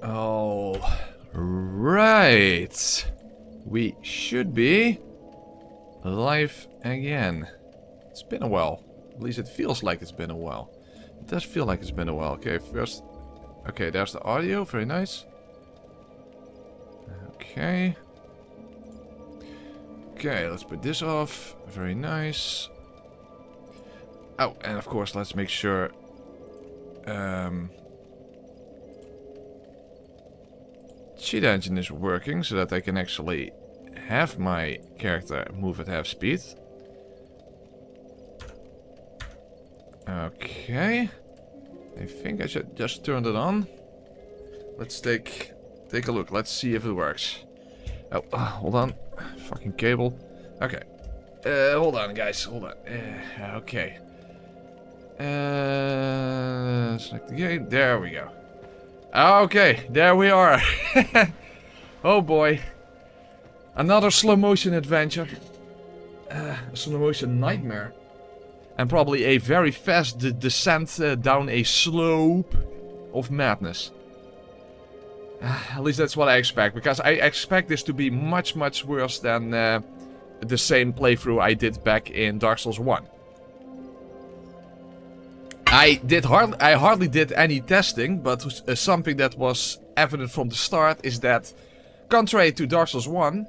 Oh, right. We should be live again. It's been a while. At least it feels like it's been a while. It does feel like it's been a while. Okay, first... Okay, there's the audio. Very nice. Okay. Okay, let's put this off. Very nice. Oh, and of course, let's make sure... cheat engine is working so that I can actually have my character move at half speed. Okay. I think I should just turn it on. Let's take a look. Let's see if it works. Oh, hold on. Fucking cable. Okay. Hold on, guys. Hold on. Okay. Select the game. There we go. Okay, there we are. Oh boy. Another slow motion adventure. A slow motion nightmare. And probably a very fast descent down a slope of madness. At least that's what I expect. Because I expect this to be much, much worse than the same playthrough I did back in Dark Souls 1. I hardly did any testing, but something that was evident from the start is that, contrary to Dark Souls 1,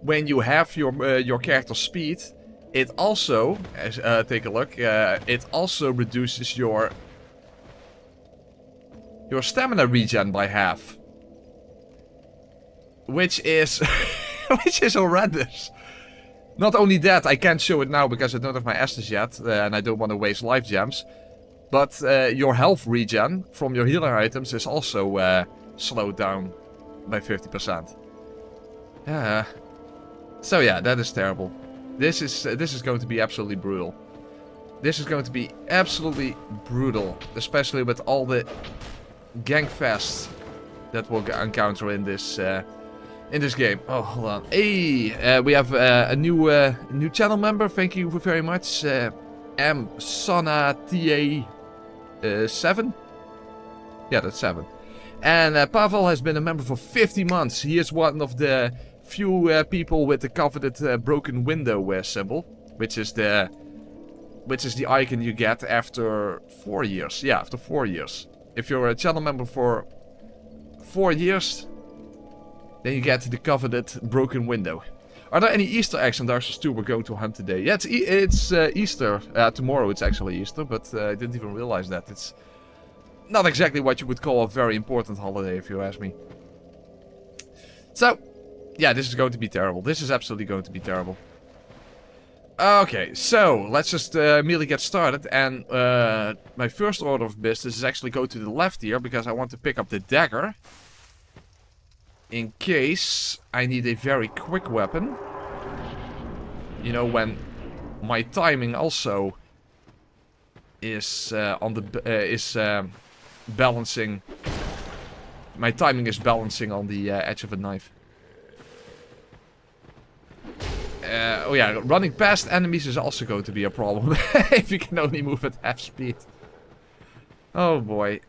when you have your character's speed, it also, take a look, it also reduces your stamina regen by half, which is which is horrendous. Not only that, I can't show it now because I don't have my Estus yet, and I don't want to waste life gems. But your health regen from your healer items is also slowed down by 50%. Yeah. So yeah, that is terrible. This is going to be absolutely brutal. This is going to be absolutely brutal, especially with all the gang fests that we'll encounter in this game. Oh, hold on. Hey, we have a new channel member. Thank you very much, M Sona TA. 7? Yeah, that's 7. And Pavel has been a member for 50 months. He is one of the few people with the coveted broken window symbol, which is the icon you get after 4 years. Yeah, after 4 years. If you're a channel member for 4 years, then you get the coveted broken window. Are there any Easter eggs in Dark Souls 2 we're going to hunt today? Yeah, it's Easter. Tomorrow it's actually Easter, but I didn't even realize that. It's not exactly what you would call a very important holiday, if you ask me. So, yeah, this is going to be terrible. This is absolutely going to be terrible. Okay, so let's just immediately get started. And my first order of business is actually go to the left here, because I want to pick up the dagger. In case I need a very quick weapon. You know, when my timing also is balancing. My timing is balancing on the edge of a knife. Oh yeah, running past enemies is also going to be a problem if you can only move at half speed. Oh boy.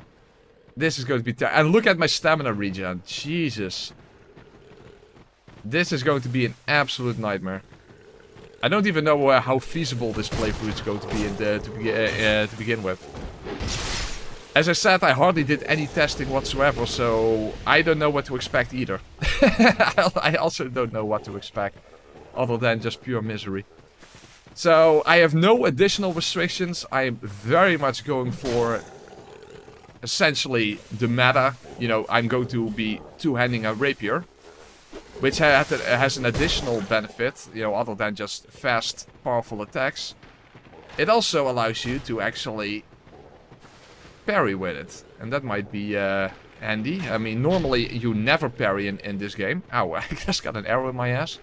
This is going to be terrible. And look at my stamina regen. Jesus. This is going to be an absolute nightmare. I don't even know how feasible this playthrough is going to be to begin with. As I said, I hardly did any testing whatsoever, so I don't know what to expect either. I also don't know what to expect, other than just pure misery. So, I have no additional restrictions. I am very much going for essentially the meta. You know, I'm going to be two-handing a rapier, which has an additional benefit, you know, other than just fast, powerful attacks. It also allows you to actually parry with it, and that might be handy. I mean, normally you never parry in this game. Ow, I just got an arrow in my ass.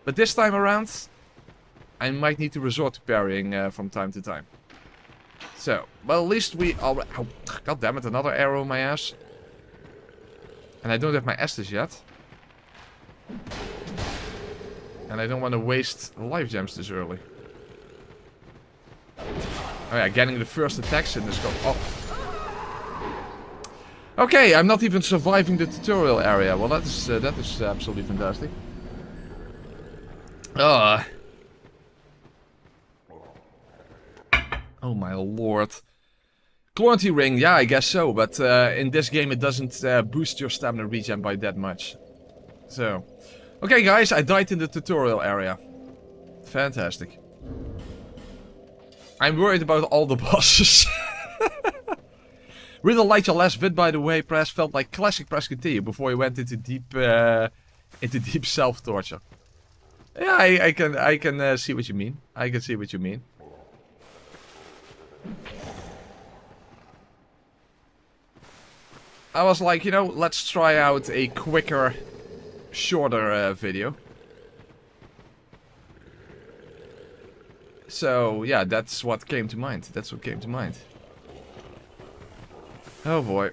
But this time around, I might need to resort to parrying from time to time. So, well, at least we already... Oh, God damn it, another arrow in my ass. And I don't have my Estus yet. And I don't want to waste life gems this early. Oh yeah, getting the first attacks in this go. Oh. Okay, I'm not even surviving the tutorial area. Well, that is absolutely fantastic. Oh my lord. Quarantine ring, yeah, I guess so. But in this game it doesn't boost your stamina regen by that much. So, okay guys, I died in the tutorial area. Fantastic. I'm worried about all the bosses. Really liked your last vid, by the way. Press felt like classic press continue before you went into deep self-torture. Yeah, I can see what you mean. I can see what you mean. I was like, you know, let's try out a quicker, shorter video. So, yeah, that's what came to mind. That's what came to mind. Oh boy.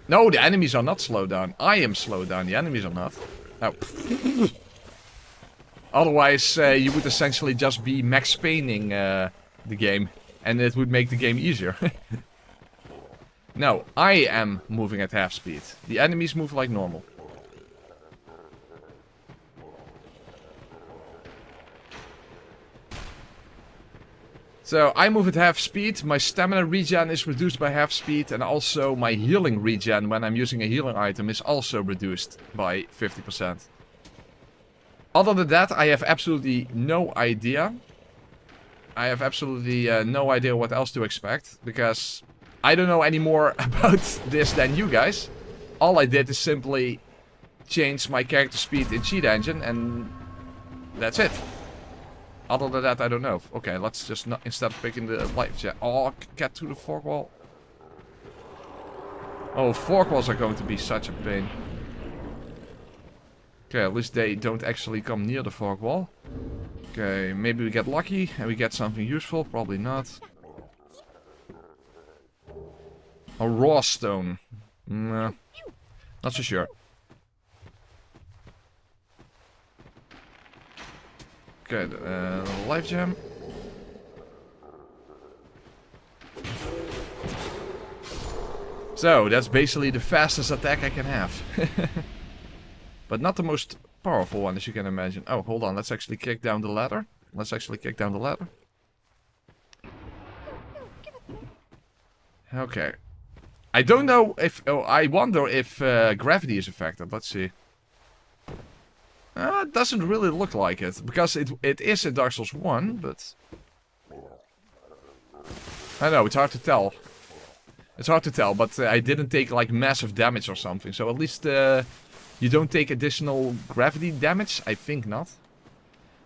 No, the enemies are not slowed down. I am slowed down. The enemies are not. Oh. Otherwise, you would essentially just be Max Payneing the game. And it would make the game easier. No, I am moving at half speed. The enemies move like normal. So, I move at half speed, my stamina regen is reduced by half speed, and also my healing regen when I'm using a healing item is also reduced by 50%. Other than that, I have absolutely no idea. I have absolutely no idea what else to expect, because I don't know any more about this than you guys. All I did is simply change my character speed in Cheat Engine, and that's it. Other than that, I don't know. Okay, let's just not, instead of picking the life jet. Oh, get to the fork wall. Oh, fork walls are going to be such a pain. Okay, at least they don't actually come near the fork wall. Okay, maybe we get lucky and we get something useful. Probably not. A raw stone. Nah, not so sure. Good, life gem. So, that's basically the fastest attack I can have. But not the most powerful one, as you can imagine. Oh, hold on, let's actually kick down the ladder. Let's actually kick down the ladder. Okay. I don't know if... Oh, I wonder if gravity is affected. Let's see. It doesn't really look like it, because it is in Dark Souls 1, but... I know, it's hard to tell. It's hard to tell, but I didn't take, like, massive damage or something, so at least you don't take additional gravity damage? I think not.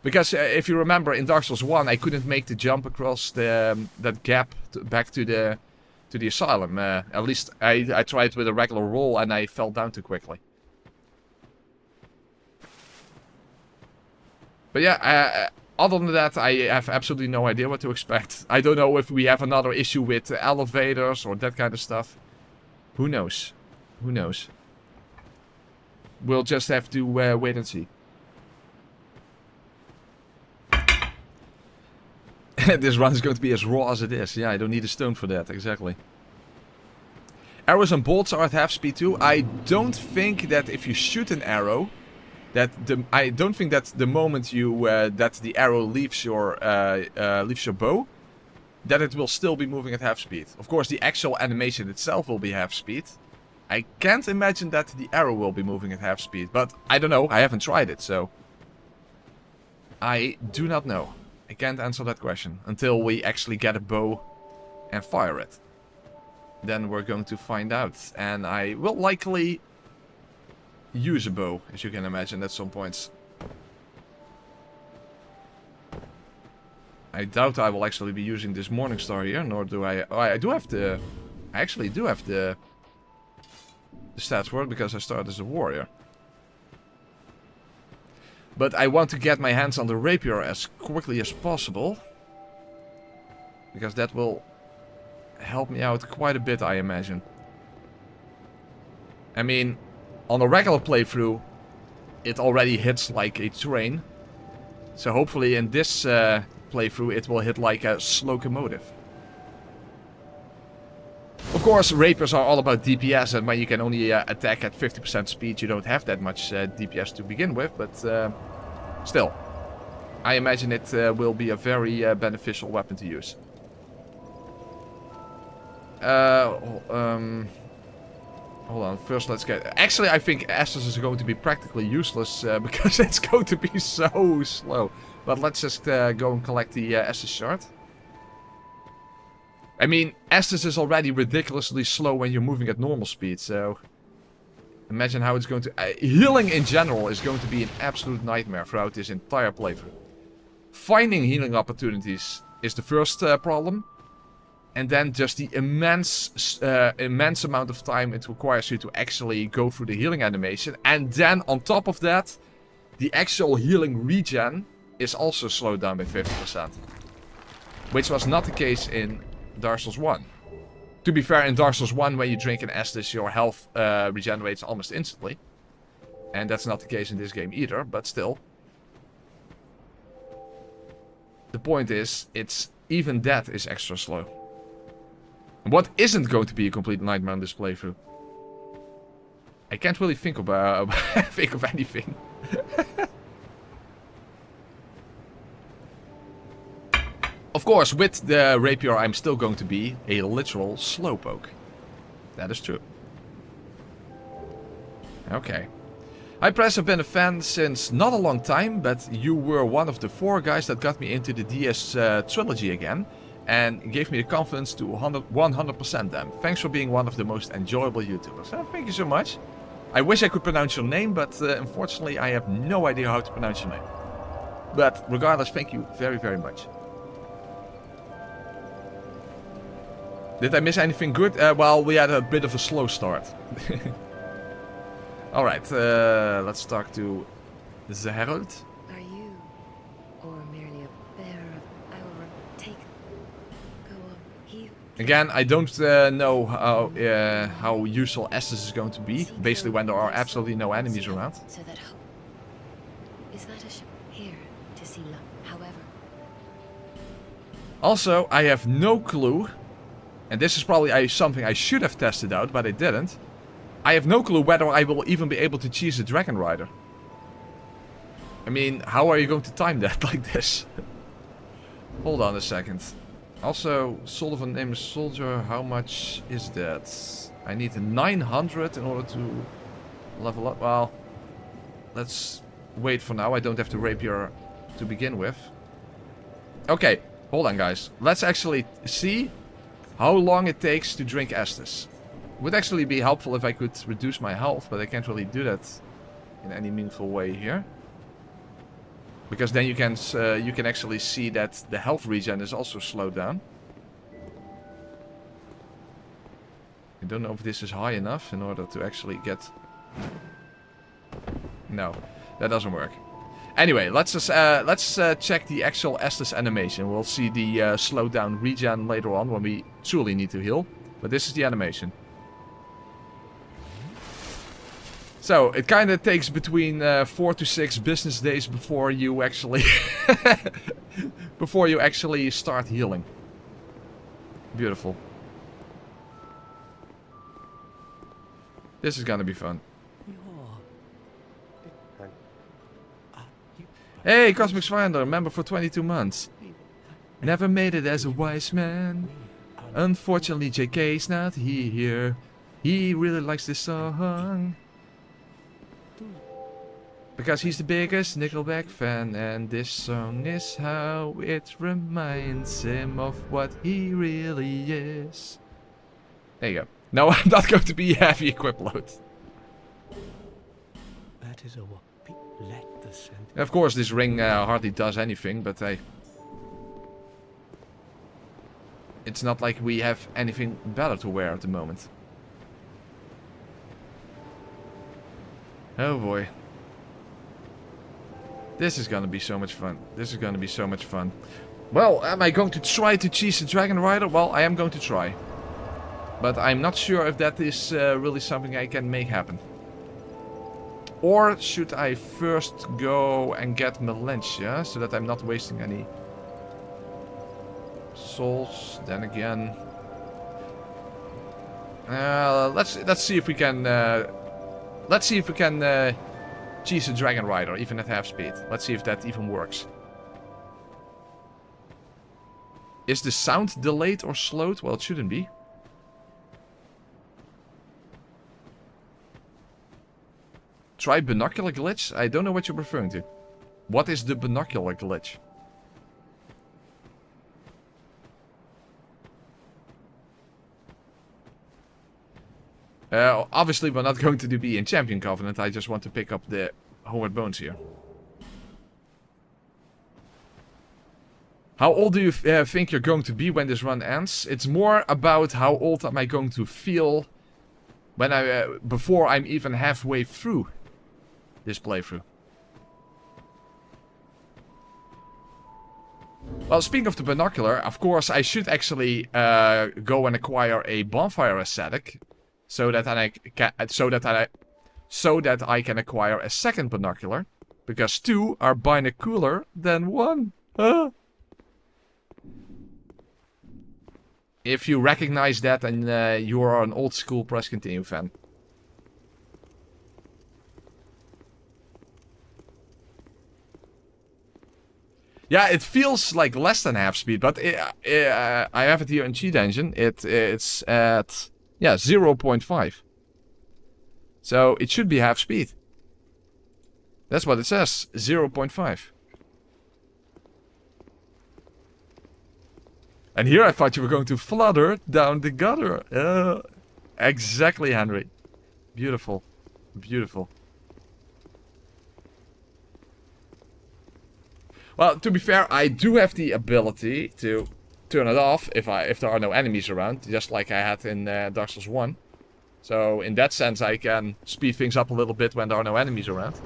Because if you remember, in Dark Souls 1, I couldn't make the jump across that gap back to the asylum. At least I tried with a regular roll and I fell down too quickly. But yeah, other than that, I have absolutely no idea what to expect. I don't know if we have another issue with elevators or that kind of stuff. Who knows? Who knows? We'll just have to wait and see. This run is going to be as raw as it is. Yeah, I don't need a stone for that, exactly. Arrows and bolts are at half speed too. I don't think that if you shoot an arrow... I don't think that the moment you that the arrow leaves your bow, that it will still be moving at half speed. Of course, the actual animation itself will be half speed. I can't imagine that the arrow will be moving at half speed, but I don't know. I haven't tried it, so I do not know. I can't answer that question until we actually get a bow and fire it. Then we're going to find out, and I will likely use a bow, as you can imagine, at some points. I doubt I will actually be using this Morning Star here, nor do I... Oh, I do have the... I actually do have the stats for it, because I started as a warrior. But I want to get my hands on the rapier as quickly as possible. Because that will help me out quite a bit, I imagine. I mean... On a regular playthrough, it already hits like a train. So hopefully in this playthrough it will hit like a locomotive. Of course, rapiers are all about DPS, and when you can only attack at 50% speed, you don't have that much DPS to begin with, but still. I imagine it will be a very beneficial weapon to use. Hold on, first let's get... Actually, I think Estus is going to be practically useless because it's going to be so slow. But let's just go and collect the Estus shard. I mean, Estus is already ridiculously slow when you're moving at normal speed, so... Imagine how it's going to... healing in general is going to be an absolute nightmare throughout this entire playthrough. Finding healing opportunities is the first problem. And then just the immense amount of time it requires you to actually go through the healing animation. And then on top of that, the actual healing regen is also slowed down by 50%. Which was not the case in Dark Souls 1. To be fair, in Dark Souls 1, when you drink an Estus, your health regenerates almost instantly. And that's not the case in this game either, but still. The point is, even that is extra slow. What isn't going to be a complete nightmare on this playthrough? I can't really think of anything. Of course, with the rapier, I'm still going to be a literal slowpoke. That is true. Okay. Hi Press, I've been a fan since not a long time, but you were one of the 4 guys that got me into the DS trilogy again. And gave me the confidence to 100% them. Thanks for being one of the most enjoyable YouTubers. Thank you so much. I wish I could pronounce your name, but unfortunately I have no idea how to pronounce your name. But regardless, thank you very, very much. Did I miss anything good? Well, we had a bit of a slow start. Alright, let's talk to the Herald. Are you, or merely a bearer of our take? Go on, he. Again, I don't know how useful Estus is going to be. Basically, when there are absolutely no enemies around. So that is that a ship here to see luck? However. Also, I have no clue. And this is probably something I should have tested out, but I didn't. I have no clue whether I will even be able to choose a Dragon Rider. I mean, how are you going to time that like this? Hold on a second. Also, Soul of an Aimless Soldier, how much is that? I need a 900 in order to level up. Well, let's wait for now. I don't have the rapier to begin with. Okay, hold on guys. Let's actually see how long it takes to drink Estus. Would actually be helpful if I could reduce my health, but I can't really do that in any meaningful way here. Because then you can actually see that the health regen is also slowed down. I don't know if this is high enough in order to actually get... No, that doesn't work. Anyway, let's just check the actual Estus animation. We'll see the slowed down regen later on when we truly need to heal. But this is the animation. So, it kind of takes between 4 to 6 business days before you actually... before you actually start healing. Beautiful. This is gonna be fun. Hey, Cosmic Finder, member for 22 months. Never made it as a wise man. Unfortunately, JK's not here. He really likes this song. Because he's the biggest Nickelback fan, and this song is how it reminds him of what he really is. There you go. No, I'm not going to be heavy equip load. That is a let the scent. Of course, this ring hardly does anything, but hey. It's not like we have anything better to wear at the moment. Oh boy. This is gonna be so much fun. This is gonna be so much fun. Well, am I going to try to cheese the Dragon Rider? Well, I am going to try. But I'm not sure if that is really something I can make happen. Or should I first go and get Malentia, so that I'm not wasting any souls? Then again... Let's see if we can. Let's see if we can cheese a Dragon Rider even at half speed. Let's see if that even works. Is the sound delayed or slowed? Well, it shouldn't be. Try binocular glitch? I don't know what you're referring to. What is the binocular glitch? Obviously, we're not going to be in Champion Covenant. I just want to pick up the Homeward Bones here. How old do you think you're going to be when this run ends? It's more about how old am I going to feel when before I'm even halfway through this playthrough. Well, speaking of the binocular, of course, I should actually go and acquire a bonfire aesthetic, so that I can acquire a second binocular, because 2 are binocular than 1. If you recognize that, then you are an old school Press Continue fan. Yeah, it feels like less than half speed, but I have it here in Cheat Engine. It's at, yeah, 0.5. So it should be half speed. That's what it says, 0.5. And here I thought you were going to flutter down the gutter. Exactly, Henry. Beautiful. Beautiful. Well, to be fair, I do have the ability to turn it off if there are no enemies around, just like I had in Dark Souls 1. So in that sense, I can speed things up a little bit when there are no enemies around.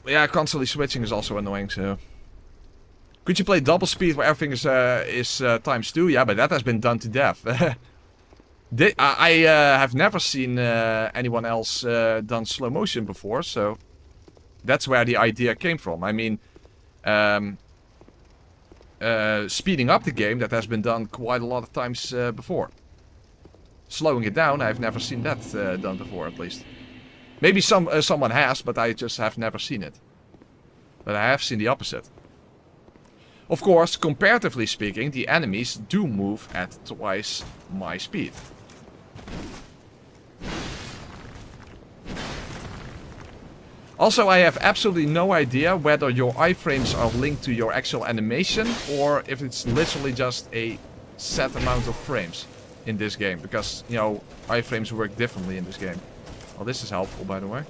Yeah, constantly switching is also annoying, so... Could you play double speed where everything is times 2? Yeah, but that has been done to death. I have never seen anyone else done slow motion before, so... That's where the idea came from. I mean... speeding up the game, that has been done quite a lot of times before. Slowing it down, I've never seen that done before, at least. Maybe someone has, but I just have never seen it. But I have seen the opposite. Of course, comparatively speaking, the enemies do move at twice my speed. Also, I have absolutely no idea whether your iframes are linked to your actual animation or if it's literally just a set amount of frames in this game. Because, you know, iframes work differently in this game. Well, this is helpful, by the way.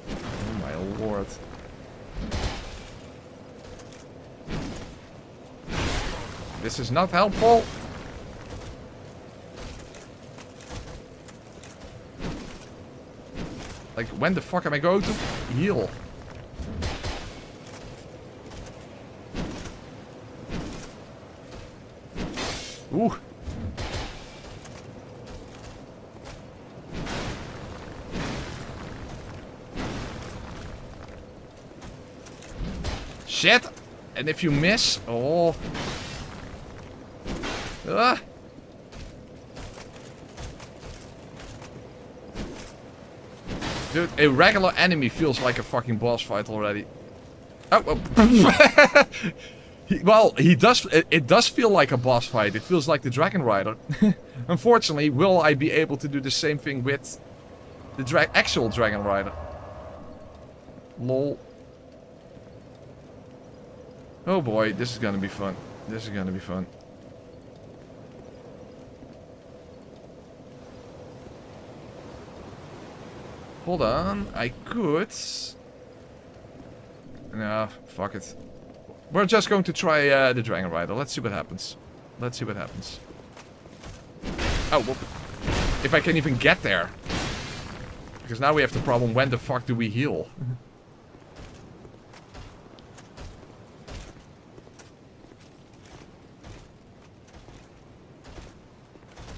Oh my lord. This is not helpful. Like, when the fuck am I going to heal? Ooh. Shit! And if you miss... Oh... Ah. Dude, a regular enemy feels like a fucking boss fight already. Oh, oh. Well, he does. It does feel like a boss fight. It feels like the Dragon Rider. Unfortunately, will I be able to do the same thing with the actual Dragon Rider? Lol. Oh boy, this is gonna be fun. This is gonna be fun. Hold on, I could... No, fuck it. We're just going to try the Dragon Rider. Let's see what happens. Let's see what happens. Oh, whoop. If I can even get there. Because now we have the problem, when the fuck do we heal?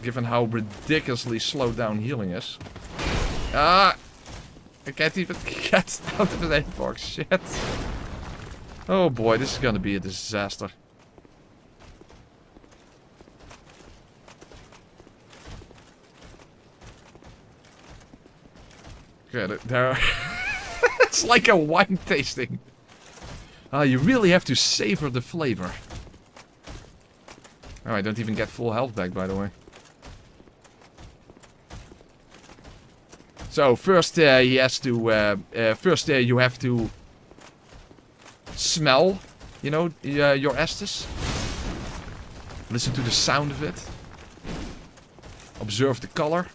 Given how ridiculously slowed down healing is. Ah! I can't even get out of the hitbox. Shit. Oh boy, this is gonna be a disaster. Okay, there. It's like a wine tasting. You really have to savor the flavor. Oh, I don't even get full health back, by the way. So first, he has to. First, you have to smell, you know, your Estus. Listen to the sound of it. Observe the color.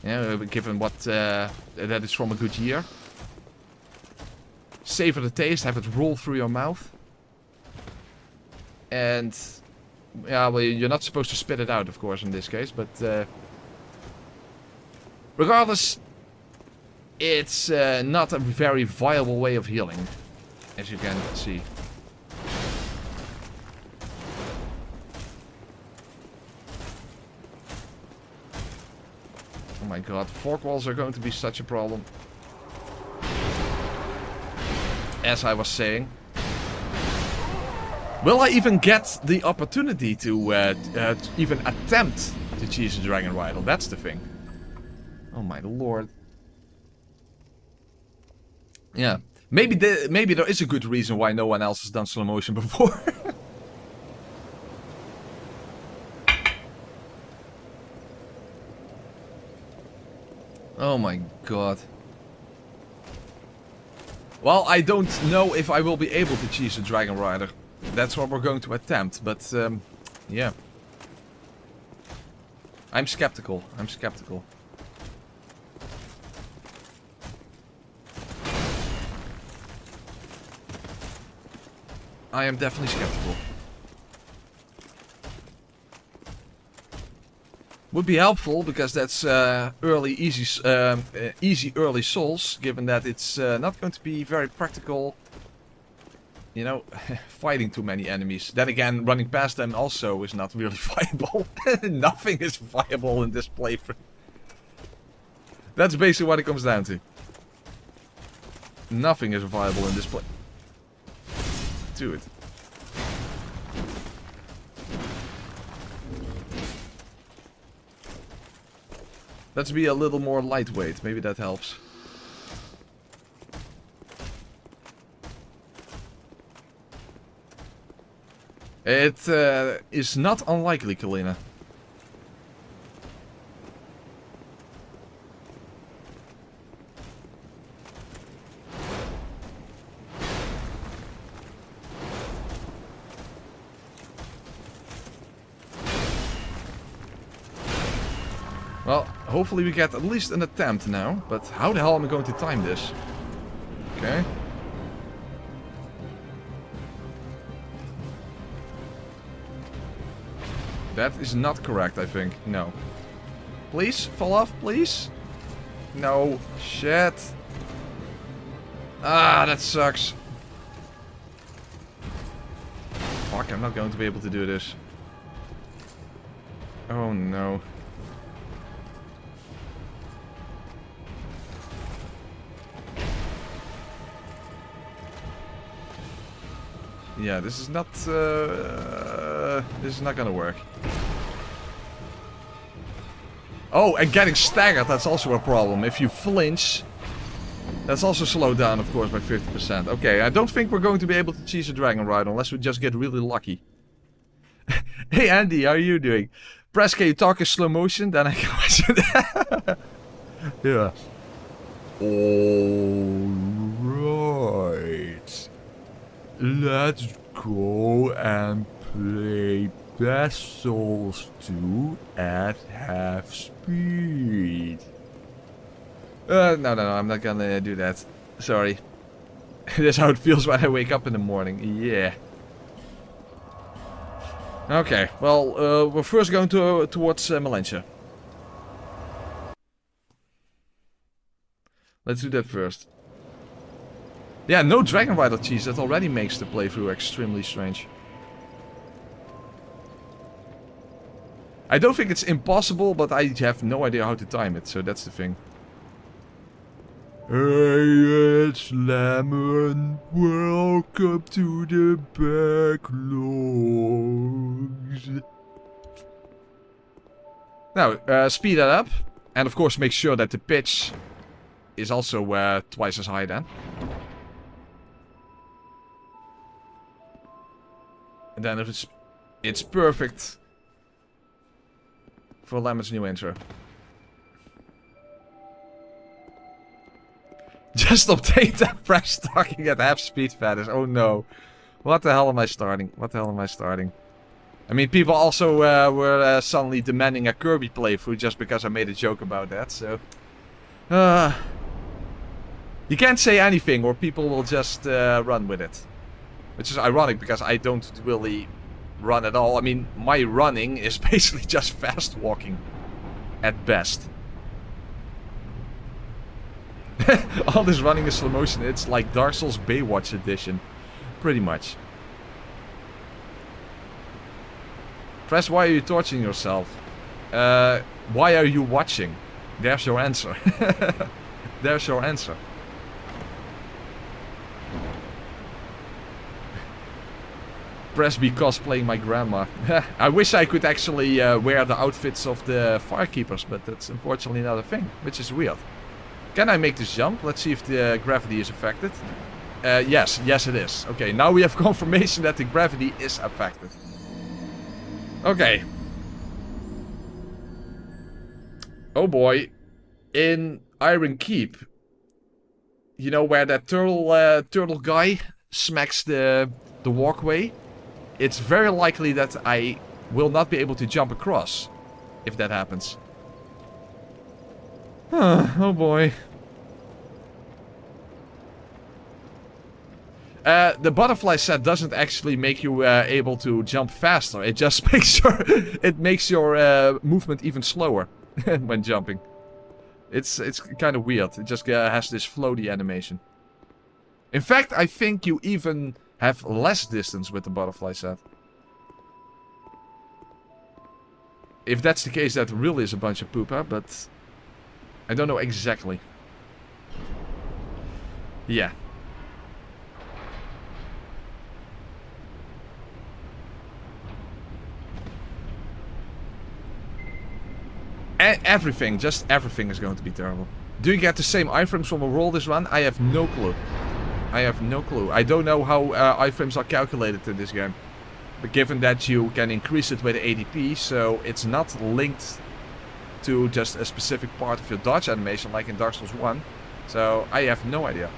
Yeah, given what that is from a good year. Savor the taste, have it roll through your mouth. And yeah, well, you're not supposed to spit it out, of course, in this case, but regardless, it's not a very viable way of healing, as you can see. Oh my god, fork walls are going to be such a problem. As I was saying. Will I even get the opportunity to even attempt to choose a Dragon Rider? That's the thing. Oh my lord. Yeah. Maybe there is a good reason why no one else has done slow motion before. Oh my god. Well, I don't know if I will be able to choose a Dragon Rider. That's what we're going to attempt, but yeah. I'm skeptical. I'm skeptical. I am definitely skeptical. Would be helpful because that's easy early souls, given that it's not going to be very practical, you know, fighting too many enemies. Then again, running past them also is not really viable. Nothing is viable in this playthrough. That's basically what it comes down to. Nothing is viable in this play. Do it. Let's be a little more lightweight. Maybe that helps. It is not unlikely, Kalina. Well, hopefully we get at least an attempt now, but how the hell am I going to time this? Okay. That is not correct, I think. No. Please, fall off, please. No. Shit. Ah, that sucks. Fuck, I'm not going to be able to do this. Oh no. Yeah, this is not gonna work. Oh, and getting staggered, that's also a problem. If you flinch, that's also slowed down, of course, by 50%. Okay, I don't think we're going to be able to choose a Dragon Rider unless we just get really lucky. Hey Andy, how are you doing? Press, can you talk in slow motion? Then I can watch it. Yeah. Alright. Let's go and play Best Souls 2 at half speed. No, I'm not gonna do that. Sorry. That's how it feels when I wake up in the morning. Yeah. Okay, well, we're first going towards Malentia. Let's do that first. Yeah, no Dragon Rider cheese. That already makes the playthrough extremely strange. I don't think it's impossible, but I have no idea how to time it, so that's the thing. Hey, it's Lemon. Welcome to the backlogs. Now, speed that up. And of course, make sure that the pitch is also twice as high then. And then if it's perfect for Lemon's new intro. Just obtained that fresh talking at half speed fetish. Oh no. What the hell am I starting? What the hell am I starting? I mean, people also were suddenly demanding a Kirby playthrough just because I made a joke about that, so... you can't say anything or people will just run with it. Which is ironic because I don't really run at all. I mean, my running is basically just fast walking. At best. All this running in slow motion, it's like Dark Souls Baywatch edition. Pretty much. Press, why are you torturing yourself? Why are you watching? There's your answer. There's your answer. Press be cosplaying my grandma. I wish I could actually wear the outfits of the firekeepers, but that's unfortunately not a thing, which is weird. Can I make this jump? Let's see if the gravity is affected. Yes, yes it is. Okay, now we have confirmation that the gravity is affected. Okay. Oh boy. In Iron Keep, you know where that turtle guy smacks the walkway? It's very likely that I will not be able to jump across if that happens. Oh boy. The butterfly set doesn't actually make you able to jump faster. It just makes your movement even slower when jumping. It's kind of weird. It just has this floaty animation. In fact, I think you even have less distance with the butterfly set. If that's the case, that really is a bunch of poop, huh? But I don't know exactly. Yeah. Everything, just everything is going to be terrible. Do you get the same iframes from a roll this run? I have no clue. I have no clue. I don't know how iframes are calculated in this game. But given that you can increase it with ADP, so it's not linked to just a specific part of your dodge animation like in Dark Souls 1. So I have no idea.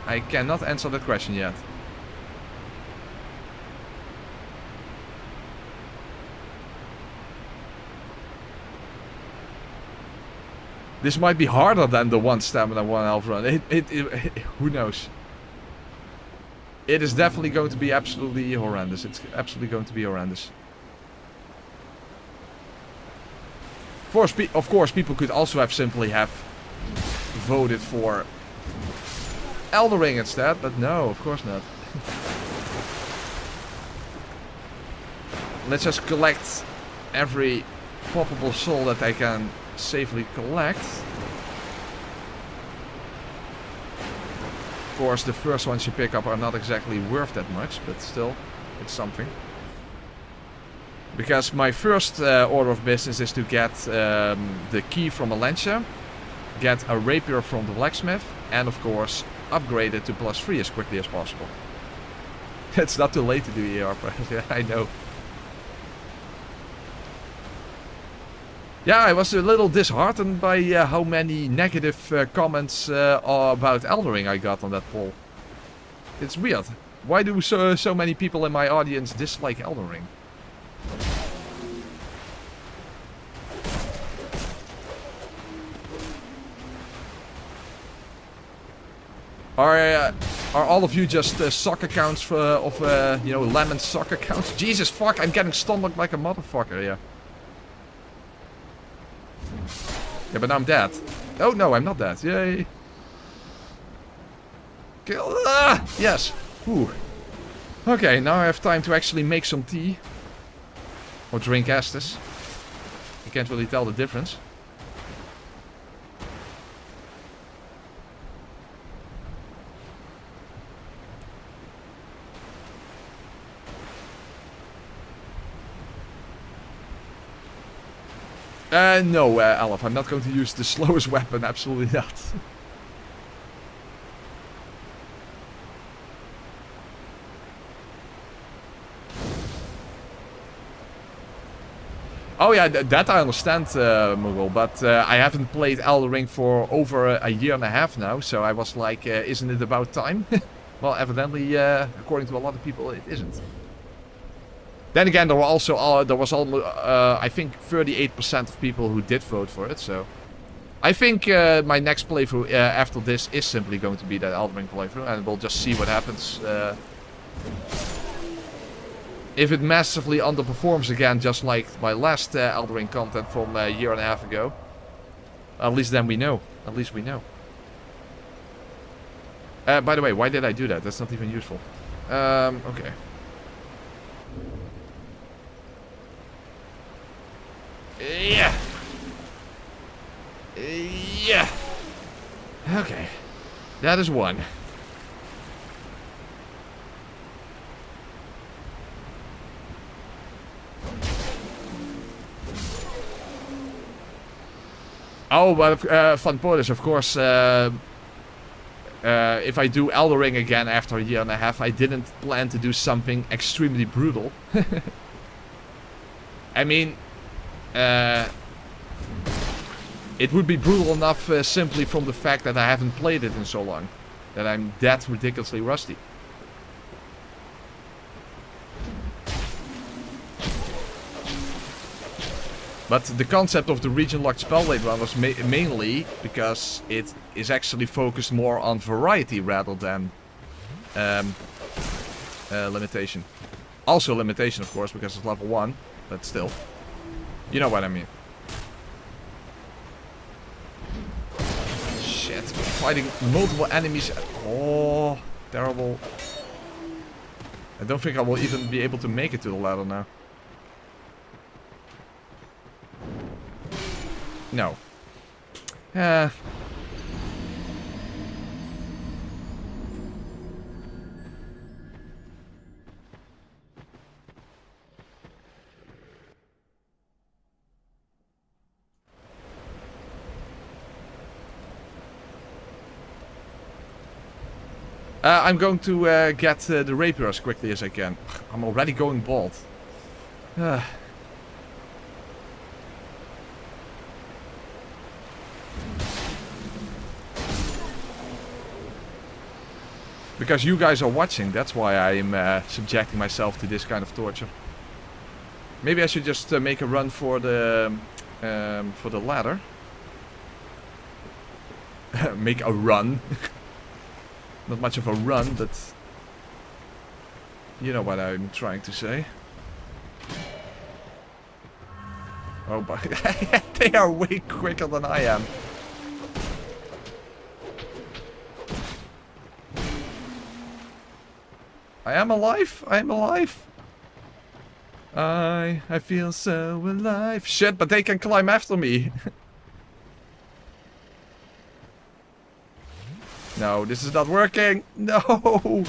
I cannot answer that question yet. This might be harder than the 1 stamina, 1 health run. Who knows? It is definitely going to be absolutely horrendous. It's absolutely going to be horrendous. Of course, people could also have simply voted for Elden Ring instead, but no, of course not. Let's just collect every poppable soul that I can safely collect. Of course, the first ones you pick up are not exactly worth that much, but still, it's something. Because my first order of business is to get the key from Malentia, get a rapier from the blacksmith, and of course, upgrade it to +3 as quickly as possible. It's not too late to do ER, but yeah, I know. Yeah, I was a little disheartened by how many negative comments about Elden Ring I got on that poll. It's weird. Why do so many people in my audience dislike Elden Ring? Are all of you just sock accounts of you know, Lemon sock accounts? Jesus fuck, I'm getting stomached like a motherfucker, yeah. Yeah, but now I'm dead. Oh no, I'm not dead. Yay. Kill. Ah! Yes. Ooh. Okay, now I have time to actually make some tea. Or drink Estus. You can't really tell the difference. No, Aleph, I'm not going to use the slowest weapon, absolutely not. Oh yeah, that I understand, Moogle, but I haven't played Elden Ring for over a year and a half now, so I was like, isn't it about time? Well, evidently, according to a lot of people, it isn't. Then again, there were also, there was almost, I think 38% of people who did vote for it, so... I think my next playthrough after this is simply going to be that Elden Ring playthrough, and we'll just see what happens. If it massively underperforms again, just like my last Elden Ring content from a year and a half ago, at least then we know. At least we know. By the way, why did I do that? That's not even useful. Okay. Yeah. Yeah. Okay. That is one. Oh, but Van Poorters, of course, if I do Elden Ring again after a year and a half, I didn't plan to do something extremely brutal. I mean, it would be brutal enough simply from the fact that I haven't played it in so long. That I'm that ridiculously rusty. But the concept of the region-locked spellblade run was mainly because it is actually focused more on variety rather than limitation. Also limitation, of course, because it's level 1, but still. You know what I mean. Shit, fighting multiple enemies. Oh, terrible. I don't think I will even be able to make it to the ladder now. No. I'm going to get the rapier as quickly as I can. I'm already going bald. Because you guys are watching, that's why I'm subjecting myself to this kind of torture. Maybe I should just make a run for the ladder. Make a run. Not much of a run, but you know what I'm trying to say. Oh, but they are way quicker than I am. I am alive. I am alive. I feel so alive. Shit, but they can climb after me. No, this is not working. No.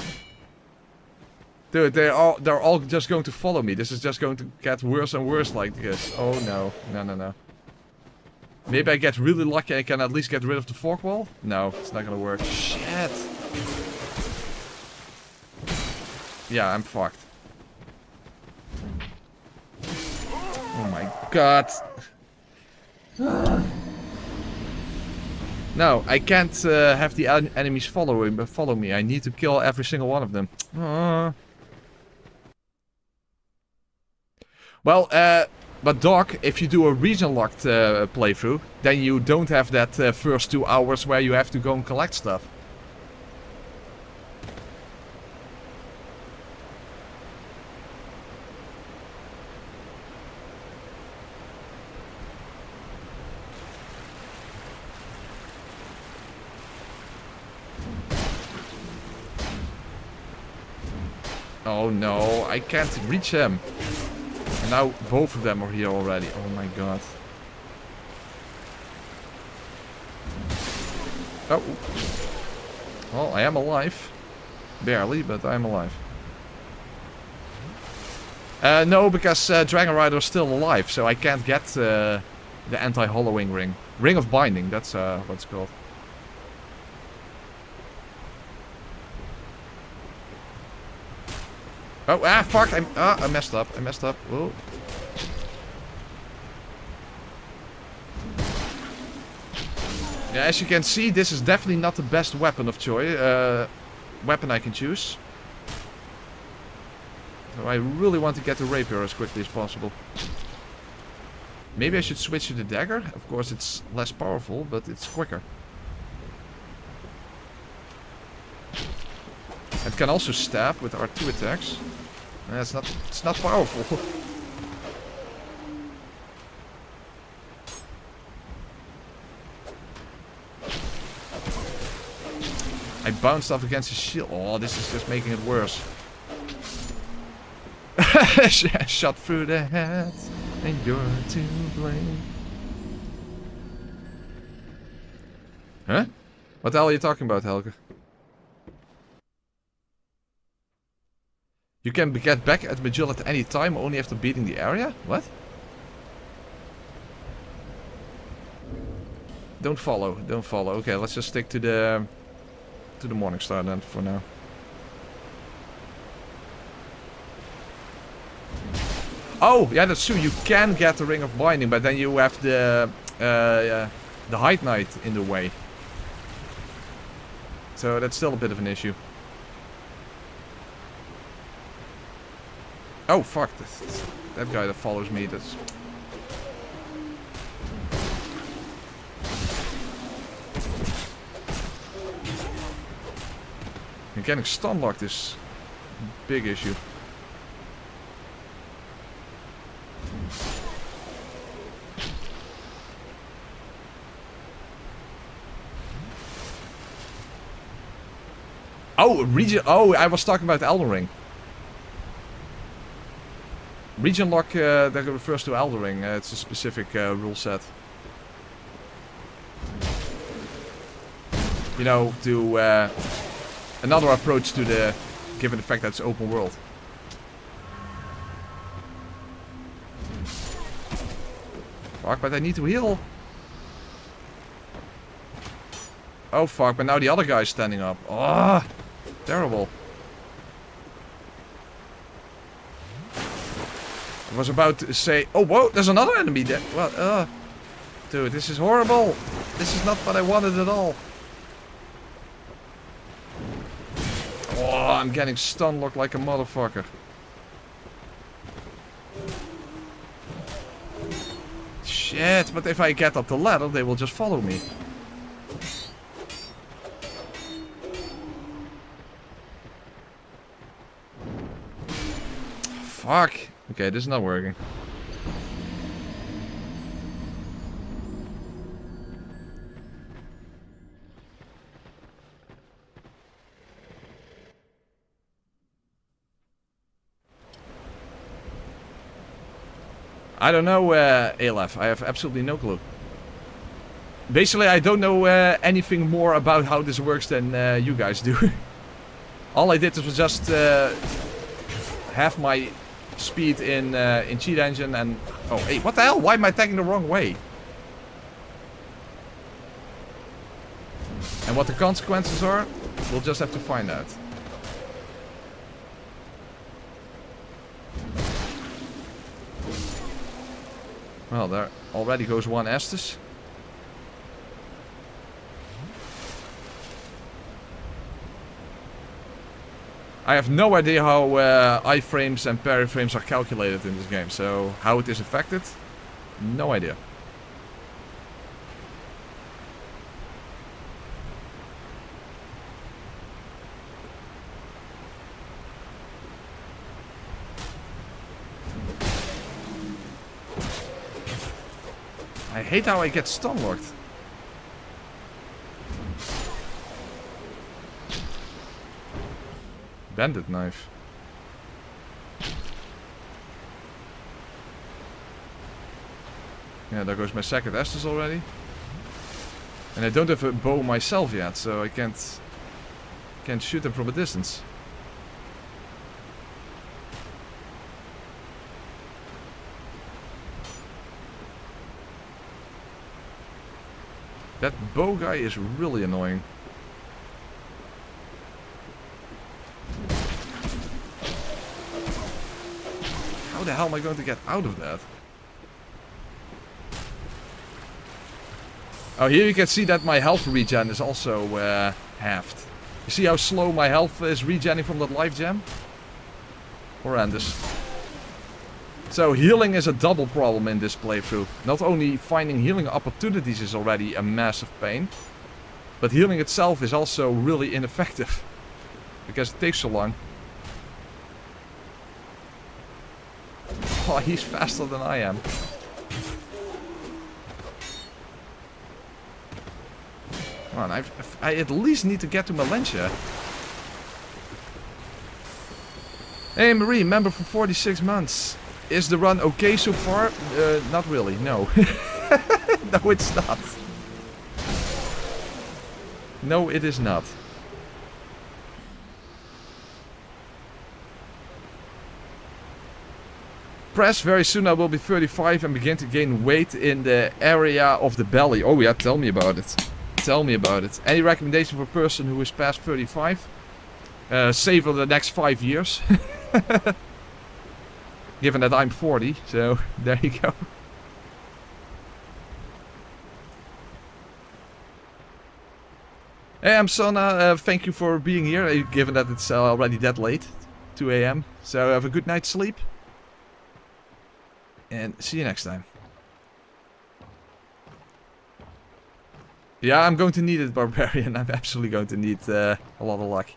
Dude, they're all just going to follow me. This is just going to get worse and worse like this. Oh no. No, no, no. Maybe I get really lucky and I can at least get rid of the fork wall? No, it's not gonna work. Shit. Yeah, I'm fucked. Oh my god. No, I can't have the enemies follow me. I need to kill every single one of them. Well, but Doc, if you do a region-locked playthrough, then you don't have that first 2 hours where you have to go and collect stuff. Oh no, I can't reach him. I now both of them are here already. Oh my god. Oh. Well, I am alive. Barely, but I am alive. No, because Dragon Rider is still alive, so I can't get the anti-hollowing ring. Ring of Binding, that's what it's called. Oh, fuck, I messed up, Whoa. Yeah, as you can see, this is definitely not the best weapon of choice, weapon I can choose. So I really want to get the rapier as quickly as possible. Maybe I should switch to the dagger. Of course, it's less powerful, but it's quicker. It can also stab with R2 attacks. It's not powerful. I bounced off against his shield. Oh, this is just making it worse. Shot through the head, and you're to blame. Huh? What the hell are you talking about, Helge? You can get back at Majul at any time, only after beating the area? What? Don't follow. Okay, let's just stick to the Morningstar then for now. Oh, yeah, that's true. You can get the Ring of Binding, but then you have the Hide Knight in the way. So that's still a bit of an issue. Oh, fuck. That guy that follows me, that's... And getting stun locked is a big issue. Oh, region. Oh, I was talking about Elden Ring. Region lock that refers to Elden Ring. It's a specific rule set. You know, to another approach to the, given the fact that it's open world. Fuck, but I need to heal. Oh fuck, but now the other guy's standing up. Oh, terrible. I was about to say, oh whoa, there's another enemy there. Well, dude, this is horrible. This is not what I wanted at all. Oh, I'm getting stun locked like a motherfucker. Shit, but if I get up the ladder, they will just follow me. Fuck. Okay, this is not working. I don't know, Aleph. I have absolutely no clue. Basically, I don't know anything more about how this works than you guys do. All I did was just have my speed in Cheat Engine and... Oh, hey, what the hell? Why am I taking the wrong way? And what the consequences are, we'll just have to find out. Well, there already goes one Estus. I have no idea how iframes and parry frames are calculated in this game, so how it is affected, no idea. I hate how I get stun locked. Bandit knife. Yeah, there goes my second Estus already. And I don't have a bow myself yet, so I can't shoot them from a distance. That bow guy is really annoying. How the hell am I going to get out of that? Oh, here you can see that my health regen is also halved. You see how slow my health is regenning from that life gem? Horrendous. So healing is a double problem in this playthrough. Not only finding healing opportunities is already a massive pain, but healing itself is also really ineffective. Because it takes so long. Oh, he's faster than I am. Come on, I at least need to get to Malentia. Hey Marie, member for 46 months. Is the run okay so far? Not really, no. No, it's not. No, it is not. Press, very soon I will be 35 and begin to gain weight in the area of the belly. Oh yeah, tell me about it. Tell me about it. Any recommendation for a person who is past 35? Save for the next 5 years. Given that I'm 40, so there you go. Hey, I'm Sona. Thank you for being here, given that it's already that late. 2 AM. So have a good night's sleep. And see you next time. Yeah, I'm going to need it, Barbarian. I'm absolutely going to need a lot of luck.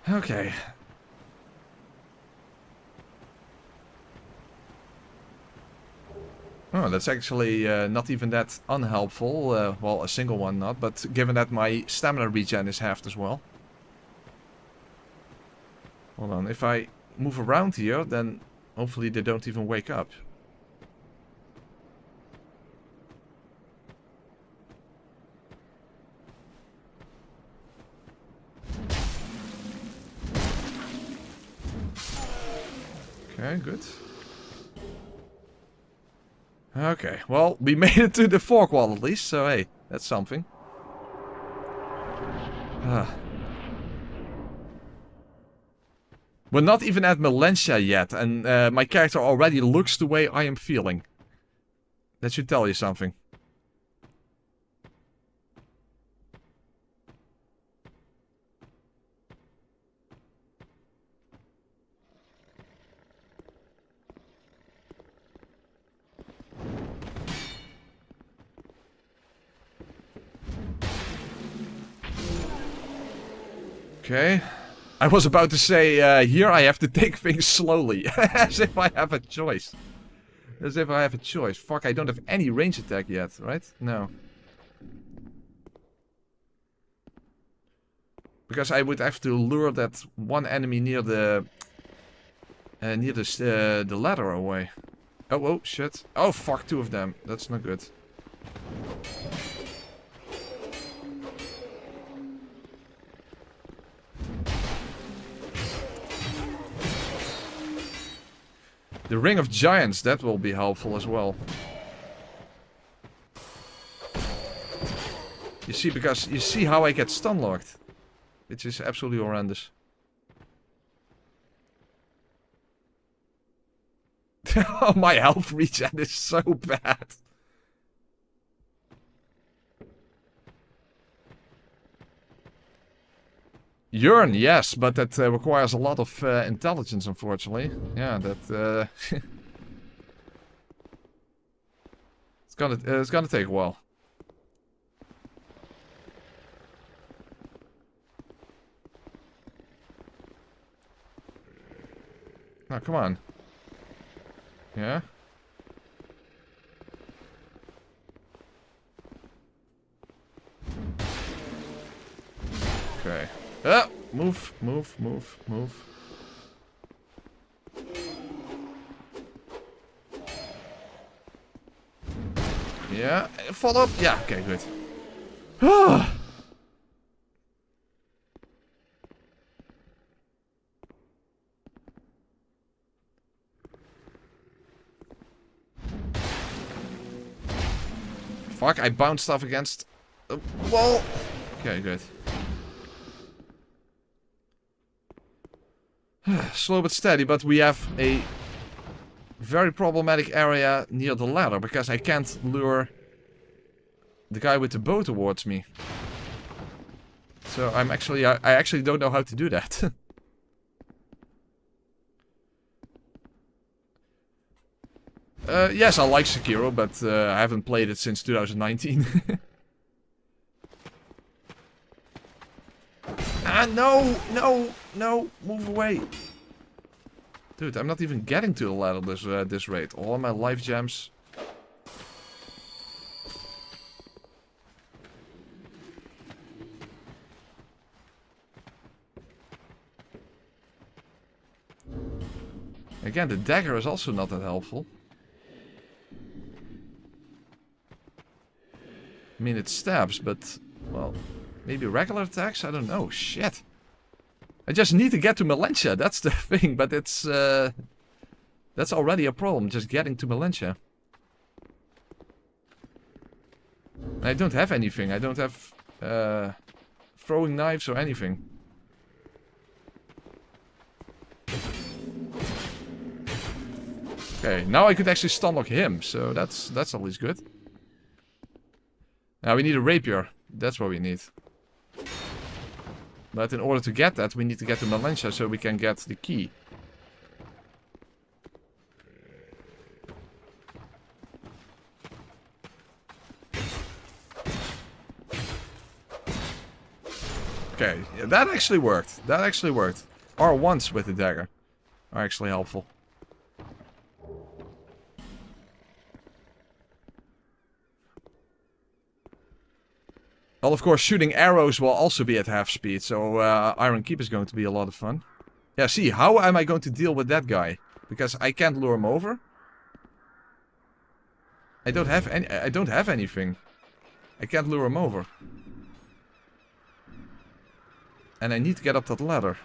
Okay. Oh, that's actually not even that unhelpful. Well, a single one not, but given that my stamina regen is halved as well. Hold on, if I move around here, then hopefully they don't even wake up. Okay, good. Okay, well, we made it to the fork wall at least, so hey, that's something. We're not even at Malentia yet, and my character already looks the way I am feeling. That should tell you something. Okay. I was about to say, here I have to take things slowly. As if I have a choice. As if I have a choice. Fuck, I don't have any range attack yet, right? No. Because I would have to lure that one enemy near the ladder away. Oh, oh, shit. Oh, fuck, 2 of them. That's not good. The Ring of Giants, that will be helpful as well. You see, because you see how I get stun locked. Which is absolutely horrendous. Oh, my health regen is so bad. Yearn, yes, but that requires a lot of intelligence, unfortunately. Yeah, that it's gonna take a while. Now, come on. Yeah. Okay. Move, move, move, move. Yeah, follow up. Yeah, okay, good. Fuck, I bounced stuff against the wall. Okay, good. Slow but steady, but we have a very problematic area near the ladder because I can't lure the guy with the bow towards me. So I actually don't know how to do that. Yes, I like Sekiro, but I haven't played it since 2019. Ah, no, no, no, move away. Dude, I'm not even getting to the ladder this rate. All of my life gems. Again, the dagger is also not that helpful. I mean, it stabs, but, well, maybe regular attacks? I don't know. Shit. I just need to get to Malentia, that's the thing, but it's, that's already a problem, just getting to Malentia. I don't have anything. I don't have, throwing knives or anything. Okay, now I could actually stunlock him, so that's at least good. Now we need a rapier. That's what we need. But in order to get that, we need to get to Malentia so we can get the key. Okay, yeah, that actually worked. That actually worked. R1s with the dagger are actually helpful. Well, of course, shooting arrows will also be at half speed, so Iron Keep is going to be a lot of fun. Yeah, see, how am I going to deal with that guy? Because I can't lure him over. I don't have anything. I can't lure him over. And I need to get up that ladder.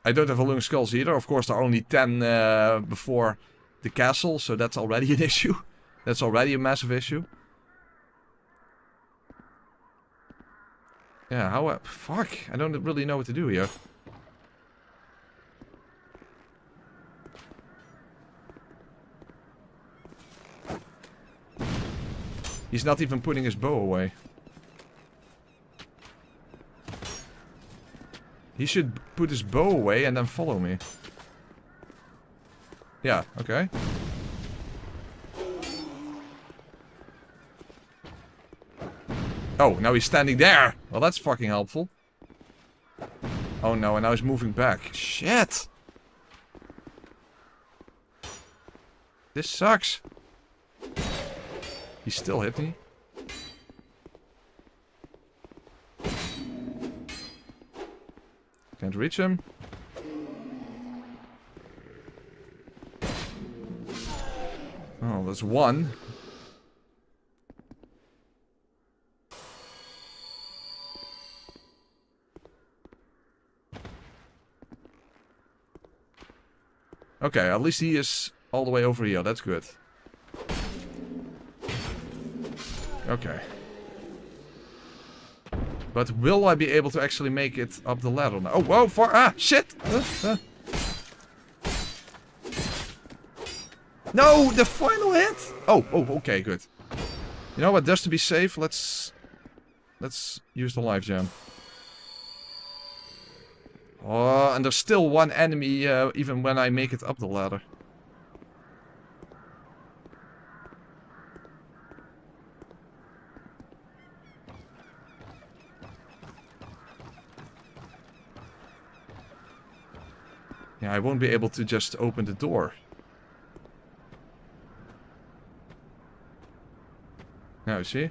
I don't have Lung Skulls either. Of course, there are only 10 before the castle, so that's already an issue. That's already a massive issue. Yeah, how... fuck, I don't really know what to do here. He's not even putting his bow away. He should put his bow away and then follow me. Yeah, okay. Oh, now he's standing there! Well, that's fucking helpful. Oh no, and now he's moving back. Shit! This sucks. He still hit me. Can't reach him. Oh, there's one. Okay, at least he is all the way over here. That's good. Okay. But will I be able to actually make it up the ladder now? Oh, whoa, far. Ah, shit! No, the final hit! Oh, okay, good. You know what, just to be safe, let's use the life gem. Oh, and there's still one enemy even when I make it up the ladder. Yeah, I won't be able to just open the door. Now, see?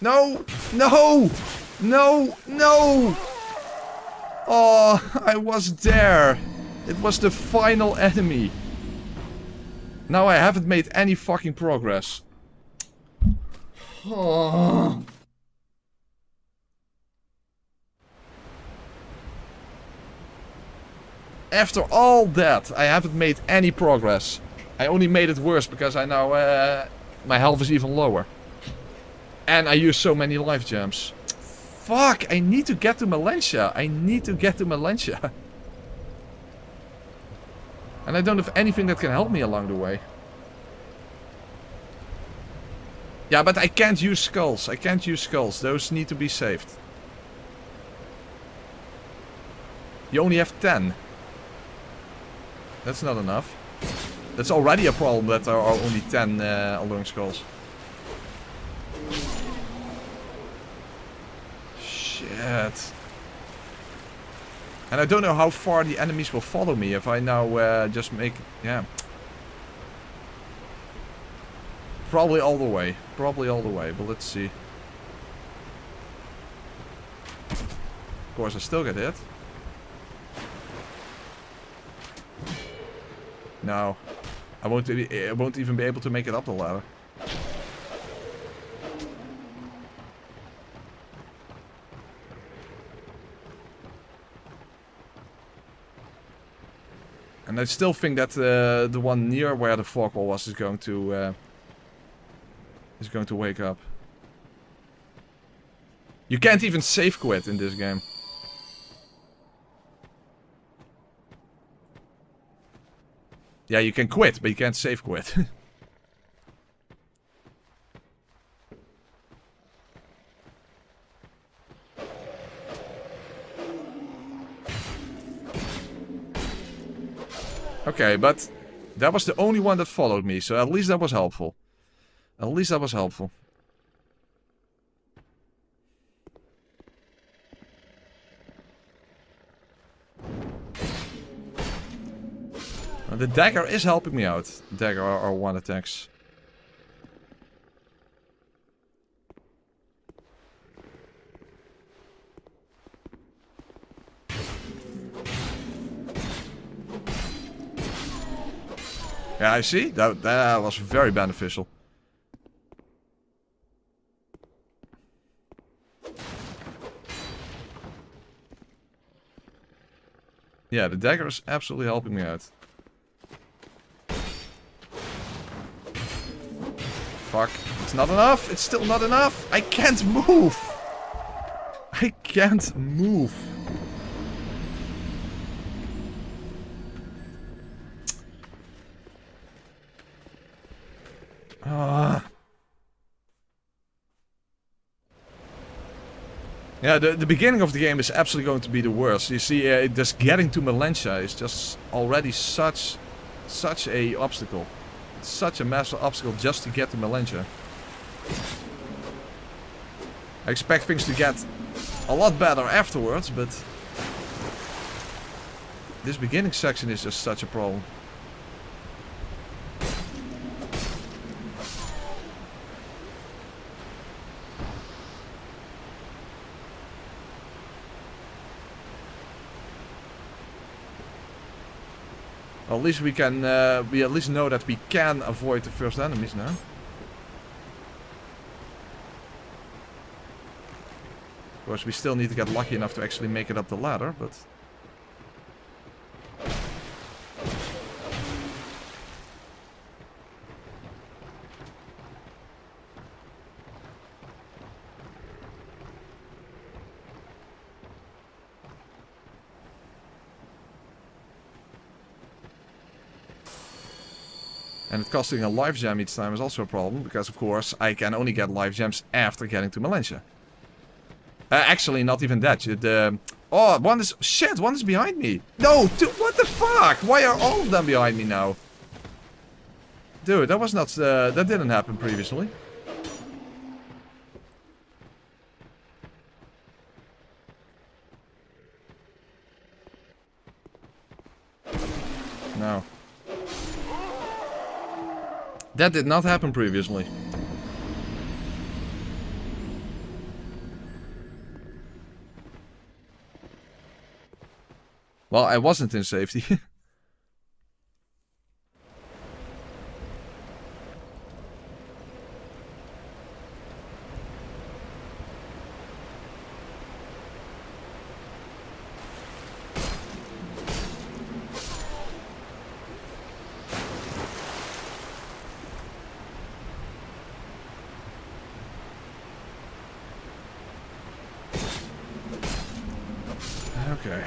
No! No! No! No! Oh, I was there. It was the final enemy. Now I haven't made any fucking progress. Oh. After all that, I haven't made any progress. I only made it worse because I now... my health is even lower. And I use so many life gems. Fuck, I need to get to Malentia. I need to get to Malentia. And I don't have anything that can help me along the way. Yeah, but I can't use skulls. I can't use skulls. Those need to be saved. You only have 10. That's not enough. That's already a problem that there are only 10 alluring skulls. Shit. And I don't know how far the enemies will follow me if I now just make... Yeah. Probably all the way. Probably all the way, but let's see. Of course, I still get hit. No. I won't even be able to make it up the ladder. And I still think that the one near where the fog wall was is going to wake up. You can't even save quit in this game. Yeah, you can quit, but you can't save quit. Okay, but that was the only one that followed me, so at least that was helpful. At least that was helpful. The dagger is helping me out. Dagger or one attacks. Yeah, I see. That was very beneficial. Yeah, the dagger is absolutely helping me out. Fuck. It's not enough. It's still not enough. I can't move. I can't move. Yeah, the beginning of the game is absolutely going to be the worst. You see, just getting to Malentia is just already such a obstacle. It's such a massive obstacle just to get to Malentia. I expect things to get a lot better afterwards, but this beginning section is just such a problem. Well, at least we can, we at least know that we can avoid the first enemies now. Of course, we still need to get lucky enough to actually make it up the ladder, but... And it costing a life gem each time is also a problem, because of course I can only get life gems after getting to Malentia. Actually, not even that. Oh, one is... Shit, one is behind me. No, dude, what the fuck? Why are all of them behind me now? Dude, that was not... that didn't happen previously. No. That did not happen previously. Well, I wasn't in safety. Okay.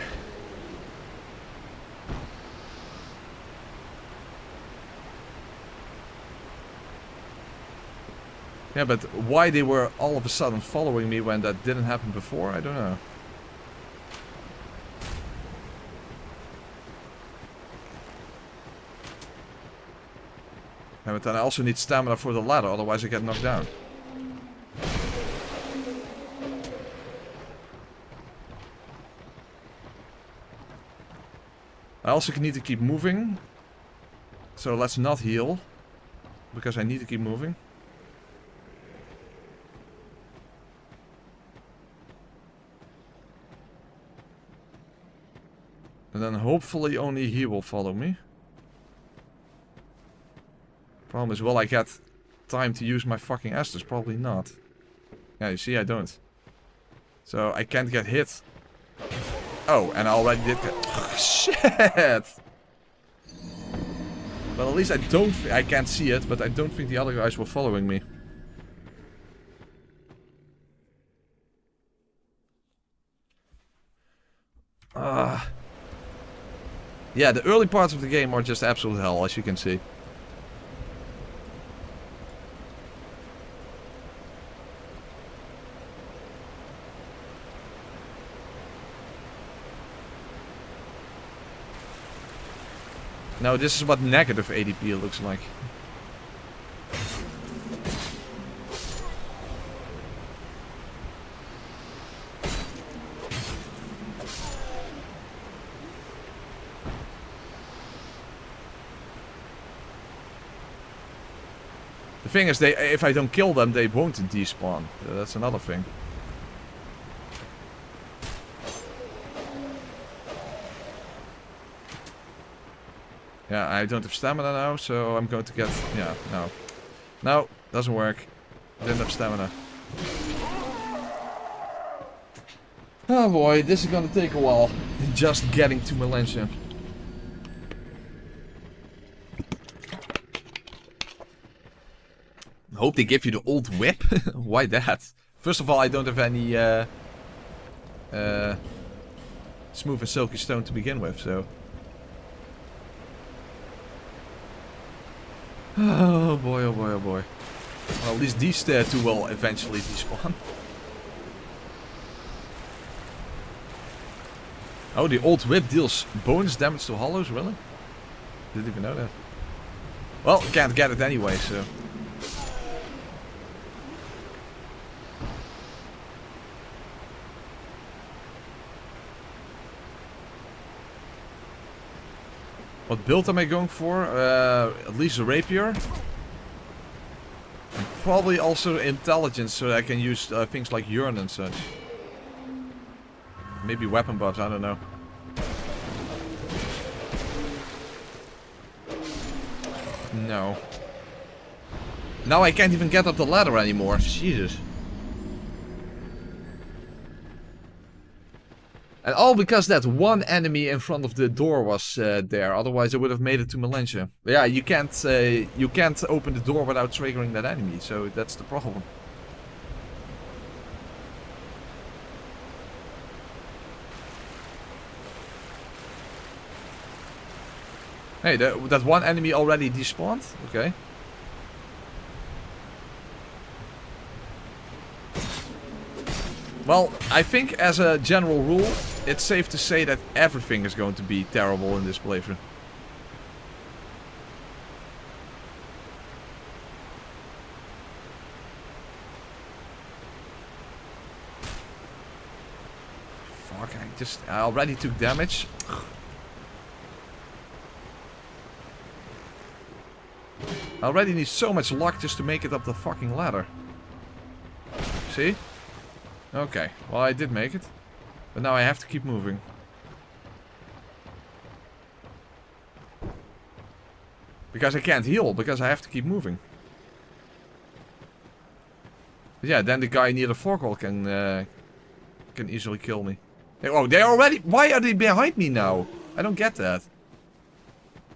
Yeah, but why they were all of a sudden following me when that didn't happen before, I don't know. Yeah, but then I also need stamina for the ladder, otherwise I get knocked down. I also need to keep moving. So let's not heal. Because I need to keep moving. And then hopefully only he will follow me. Problem is, will I get time to use my fucking Estus? Probably not. Yeah, you see, I don't. So I can't get hit. Oh, and I already did get... Shit! Well, at least I can't see it, but I don't think the other guys were following me. Yeah, the early parts of the game are just absolute hell, as you can see. Now this is what negative ADP looks like. The thing is, if I don't kill them, they won't despawn. That's another thing. Yeah, I don't have stamina now, so I'm going to get... Yeah, no. No, doesn't work. Didn't have stamina. Oh boy, this is gonna take a while. Just getting to Malentia. I hope they give you the old whip. Why that? First of all, I don't have any smooth and silky stone to begin with, so... Oh boy, oh boy, oh boy. Well, at least these two will eventually despawn. Oh, the old whip deals bonus damage to hollows, really? Didn't even know that. Well, can't get it anyway, so... What build am I going for? At least a rapier. And probably also intelligence, so that I can use things like urine and such. Maybe weapon buffs, I don't know. No. Now I can't even get up the ladder anymore. Jesus. And all because that one enemy in front of the door was there. Otherwise I would have made it to Malentia. But yeah, you can't open the door without triggering that enemy. So that's the problem. Hey, that one enemy already despawned? Okay. Well, I think as a general rule, it's safe to say that everything is going to be terrible in this playthrough. Fuck, I already took damage. I already need so much luck just to make it up the fucking ladder. See? Okay, well I did make it. But now I have to keep moving. Because I can't heal, because I have to keep moving. But yeah, then the guy near the forkhole can easily kill me. Oh, they already... Why are they behind me now? I don't get that.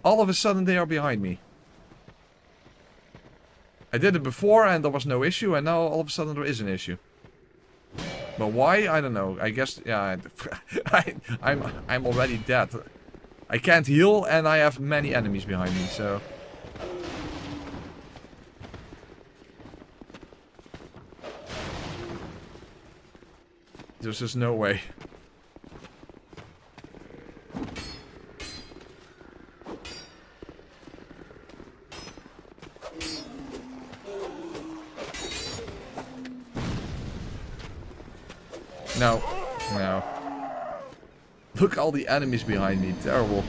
All of a sudden they are behind me. I did it before and there was no issue, and now all of a sudden there is an issue. But why? I don't know. I guess, yeah, I'm already dead. I can't heal and I have many enemies behind me, so... There's just no way. No. No. Look, all the enemies behind me. Terrible.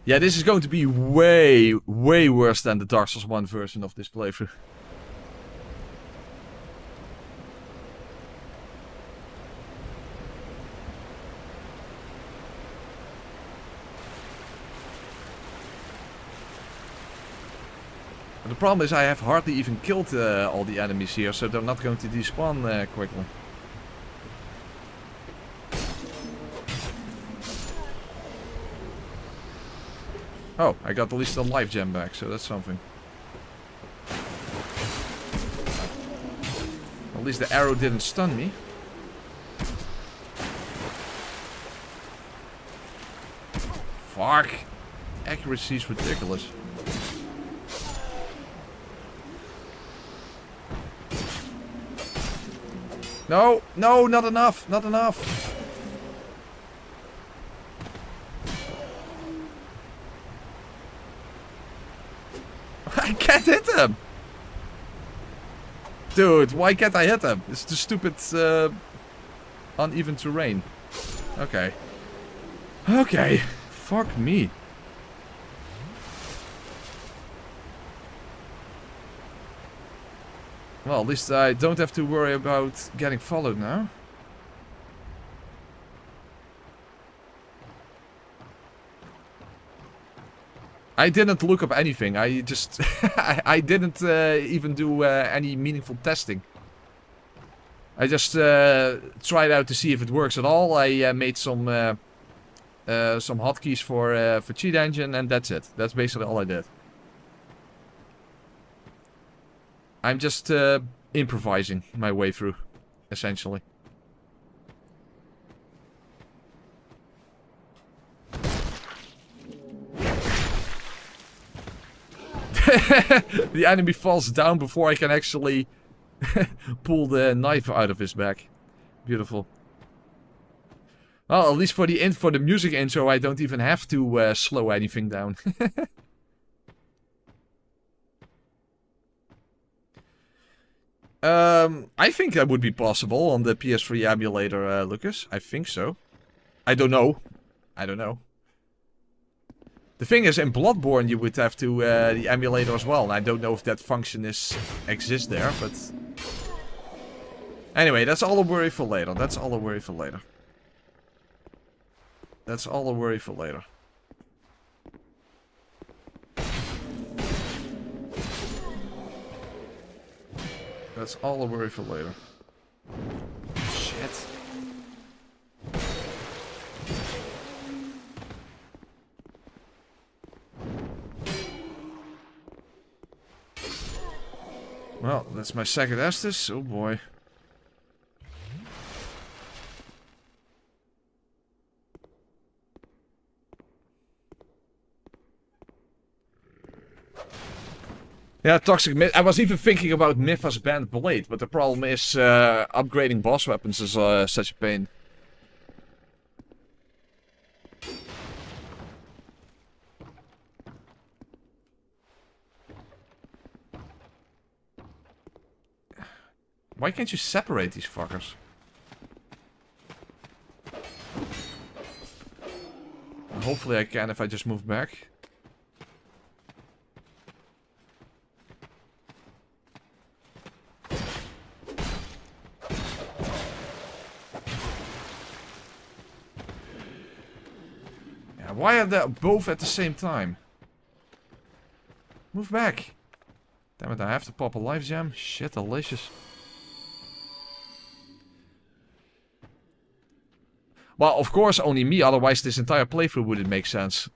Yeah, this is going to be way, way worse than the Dark Souls 1 version of this playthrough. The problem is I have hardly even killed all the enemies here, so they're not going to despawn quickly. Oh, I got at least a life gem back, so that's something. At least the arrow didn't stun me. Fuck! Accuracy is ridiculous. No, no, not enough, not enough. I can't hit him. Dude, why can't I hit him? It's the stupid uneven terrain. Okay. Okay. Fuck me. Well, at least I don't have to worry about getting followed now. I didn't look up anything. I just... I didn't even do any meaningful testing. I just tried out to see if it works at all. I made some hotkeys for Cheat Engine, and that's it. That's basically all I did. I'm just improvising my way through, essentially. The enemy falls down before I can actually pull the knife out of his back. Beautiful. Well, at least for the music intro, I don't even have to slow anything down. I think that would be possible on the PS3 emulator, Lucas. I think so. I don't know. I don't know. The thing is, in Bloodborne you would have to the emulator as well, and I don't know if that function exists there, but... Anyway, that's all a worry for later. That's all a worry for later. That's all a worry for later. That's all a worry for later. Shit. Well, that's my second Estus. Oh boy. Yeah, Toxic Myth. I was even thinking about Mythos Band Blade, but the problem is upgrading boss weapons is such a pain. Why can't you separate these fuckers? Hopefully I can if I just move back. Why are they both at the same time? Move back. Damn it, I have to pop a life gem. Shit, delicious. Well, of course, only me, otherwise this entire playthrough wouldn't make sense.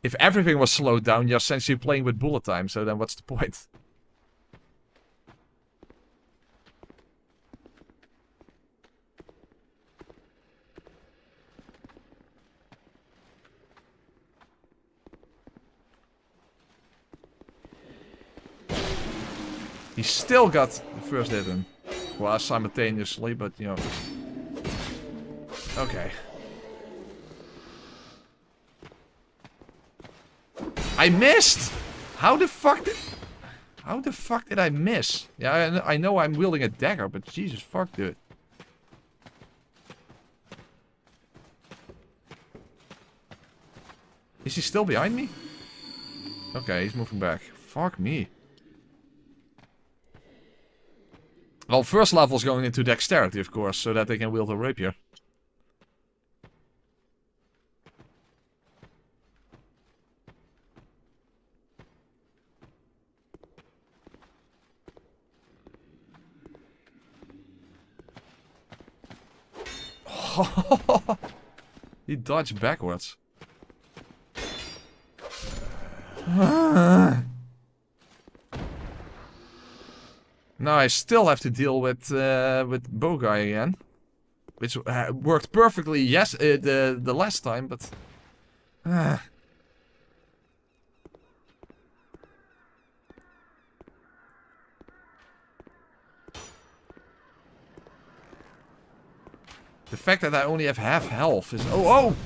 If everything was slowed down, you're essentially playing with bullet time, so then what's the point? He still got the first hit in. Well, simultaneously, but you know. Okay. I missed! How the fuck did I miss? Yeah, I know I'm wielding a dagger, but Jesus fuck, dude. Is he still behind me? Okay, he's moving back. Fuck me. Well, first level's going into dexterity, of course, so that they can wield a rapier. He dodged backwards. Now I still have to deal with bow guy again, which worked perfectly. Yes, the last time, but the fact that I only have half health is oh.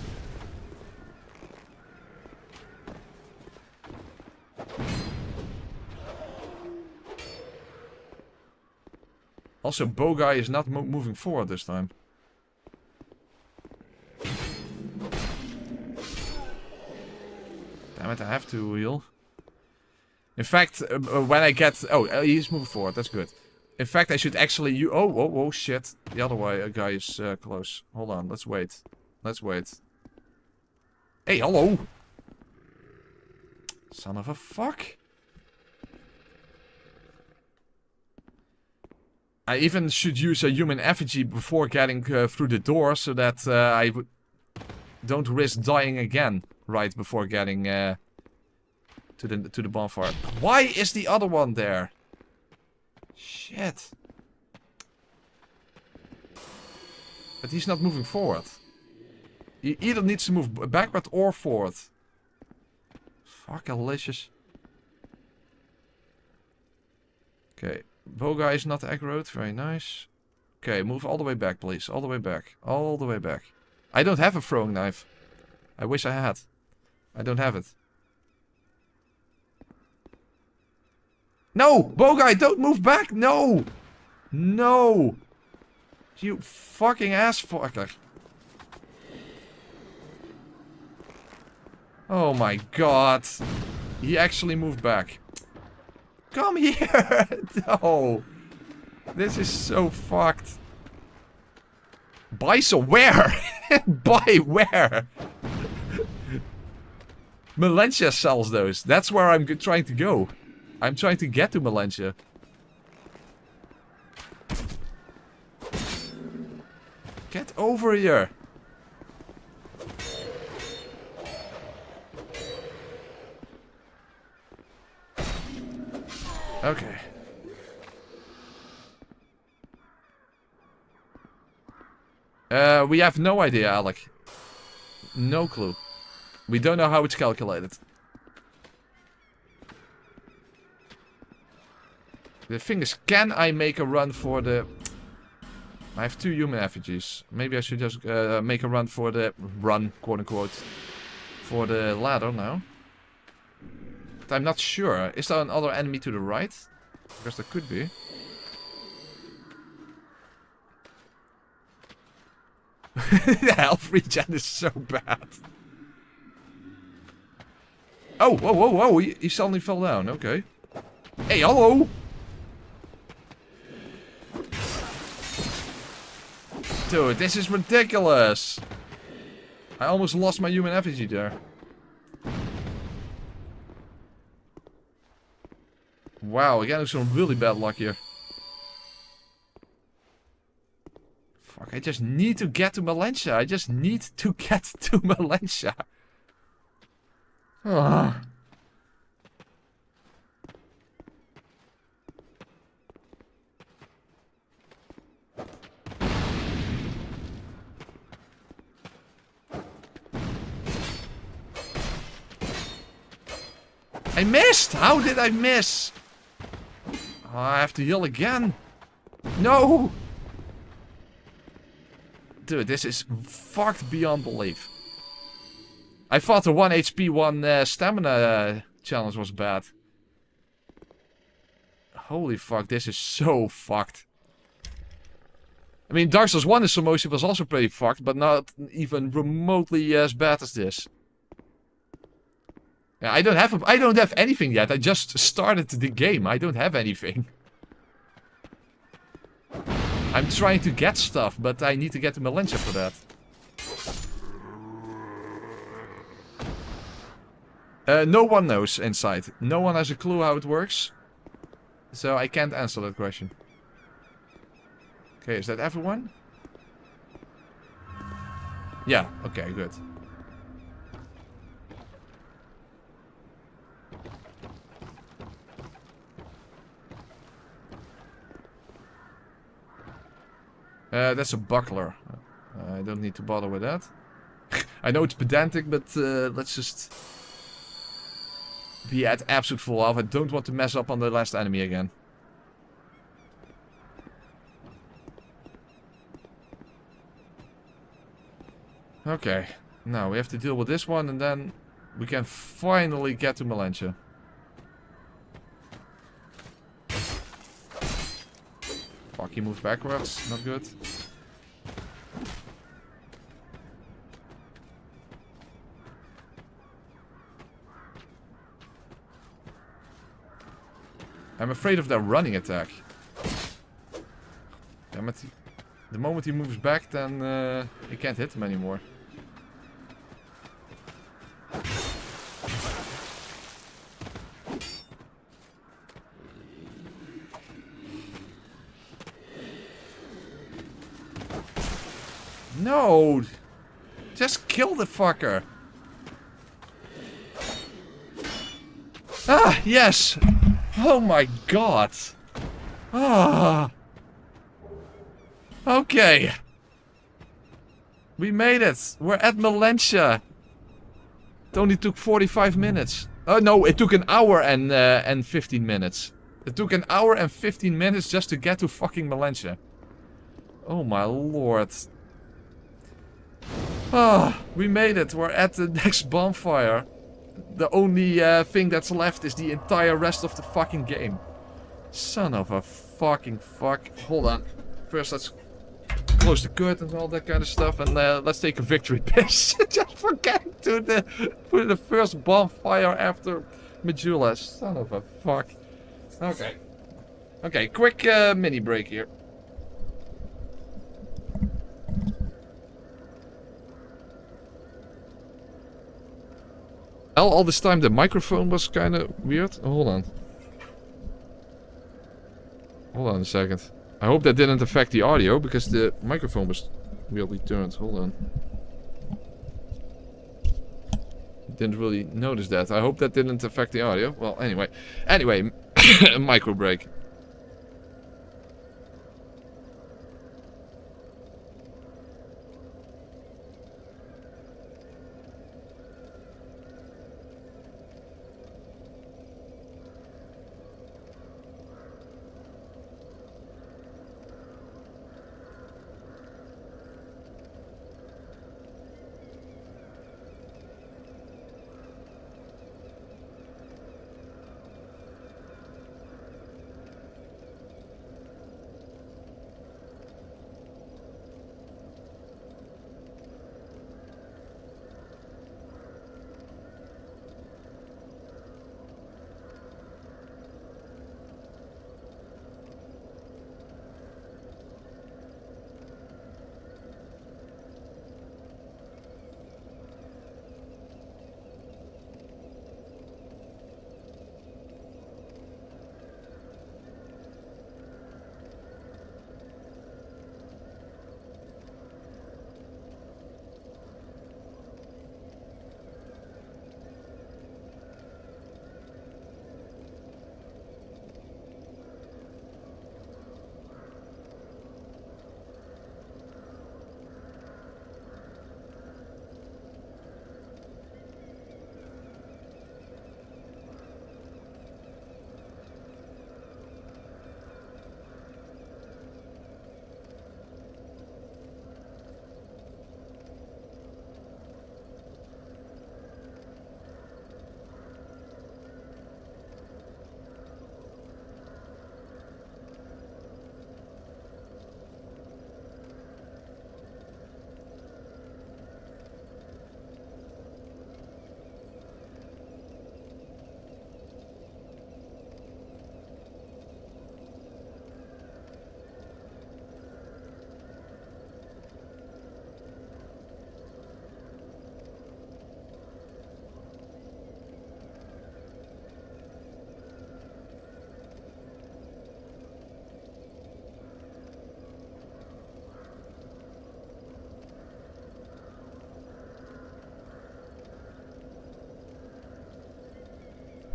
Also, bow guy is not moving forward this time. Damn it, I have to heal. In fact, when I get... Oh, he's moving forward, that's good. In fact, I should actually... Oh, shit. The other way, guy is close. Hold on, let's wait. Let's wait. Hey, hello! Son of a fuck. I even should use a human effigy before getting through the door, so that I don't risk dying again right before getting to the bonfire. Why is the other one there? Shit. But he's not moving forward. He either needs to move backward or forward. Fuck, delicious. Okay. Bow guy is not aggroed. Very nice. Okay, move all the way back, please. All the way back. All the way back. I don't have a throwing knife. I wish I had. I don't have it. No! Bow guy, don't move back! No! No! You fucking ass fucker. Oh my god. He actually moved back. Come here! No! This is so fucked. Buy some where? Buy where? Malentia sells those. That's where I'm trying to go. I'm trying to get to Malentia. Get over here. Okay. We have no idea, Alec. No clue. We don't know how it's calculated. The thing is, can I make a run for the... I have 2 human effigies. Maybe I should just make a run for the... Run, quote-unquote. For the ladder now. But I'm not sure. Is there another enemy to the right? Because there could be. The health regen is so bad. Oh, whoa, whoa, whoa. He suddenly fell down. Okay. Hey, hello! Dude, this is ridiculous. I almost lost my human effigy there. Wow, again, some really bad luck here. Fuck, I just need to get to Malentia. I just need to get to Malentia. Ah. I missed! How did I miss? Oh, I have to heal again. No! Dude, this is fucked beyond belief. I thought the 1 HP, 1 stamina challenge was bad. Holy fuck, this is so fucked. I mean, Dark Souls 1 Sumotion was also pretty fucked, but not even remotely as bad as this. Yeah, I don't have anything yet. I just started the game. I don't have anything. I'm trying to get stuff, but I need to get to Malentia for that. No one knows inside. No one has a clue how it works. So I can't answer that question. Okay, is that everyone? Yeah, okay, good. That's a buckler. I don't need to bother with that. I know it's pedantic, but let's just be at absolute full health. I don't want to mess up on the last enemy again. Okay, now we have to deal with this one and then we can finally get to Malentia. Fuck, he moved backwards. Not good. I'm afraid of that running attack. Damn it. The moment he moves back, then you can't hit him anymore. No! Just kill the fucker! Ah, yes! Oh my god! Ah! Okay! We made it! We're at Malentia! It only took 45 minutes. Oh no, it took an hour and 15 minutes. It took an hour and 15 minutes just to get to fucking Malentia. Oh my lord. Ah, we made it. We're at the next bonfire. The only thing that's left is the entire rest of the fucking game. Son of a fucking fuck. Hold on. First, let's close the curtains and all that kind of stuff. And let's take a victory piss. Just for getting to the first bonfire after Majula. Son of a fuck. Okay. Okay, quick mini break here. All this time the microphone was kind of weird. Oh, hold on. Hold on a second. I hope that didn't affect the audio because the microphone was weirdly turned. Hold on. Didn't really notice that. I hope that didn't affect the audio. Well, anyway. Anyway, micro break.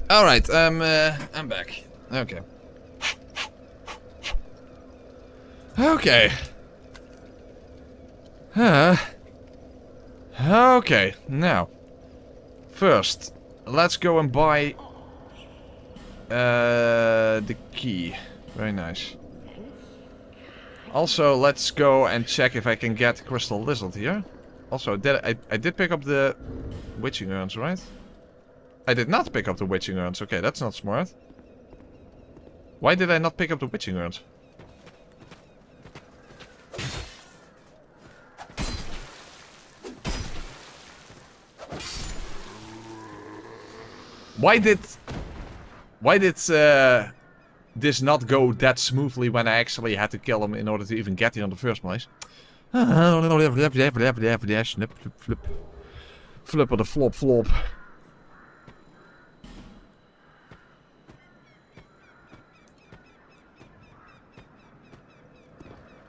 Alright, I'm back. Okay. Okay. Okay, now. First, let's go and buy the key. Very nice. Also, let's go and check if I can get Crystal Lizard here. Also, I did pick up the witching urns, right? I did not pick up the witching urns. Okay, that's not smart. Why did I not pick up the witching urns? Why did this not go that smoothly when I actually had to kill him in order to even get here in the first place? Flipper the flop flop.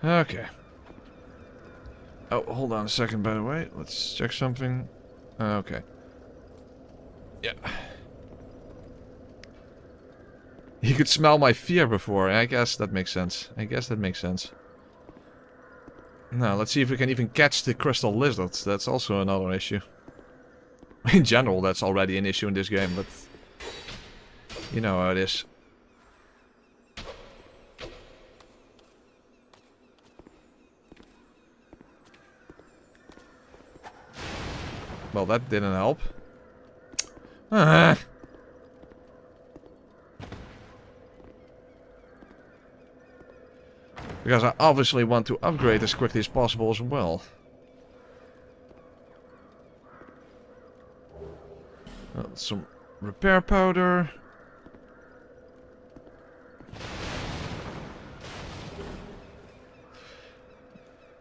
Okay. Oh, hold on a second, by the way. Let's check something. Okay. Yeah. He could smell my fear before. I guess that makes sense. Now, let's see if we can even catch the crystal lizards. That's also another issue. In general, that's already an issue in this game, but... you know how it is. Well, that didn't help. Because I obviously want to upgrade as quickly as possible as well. Some repair powder.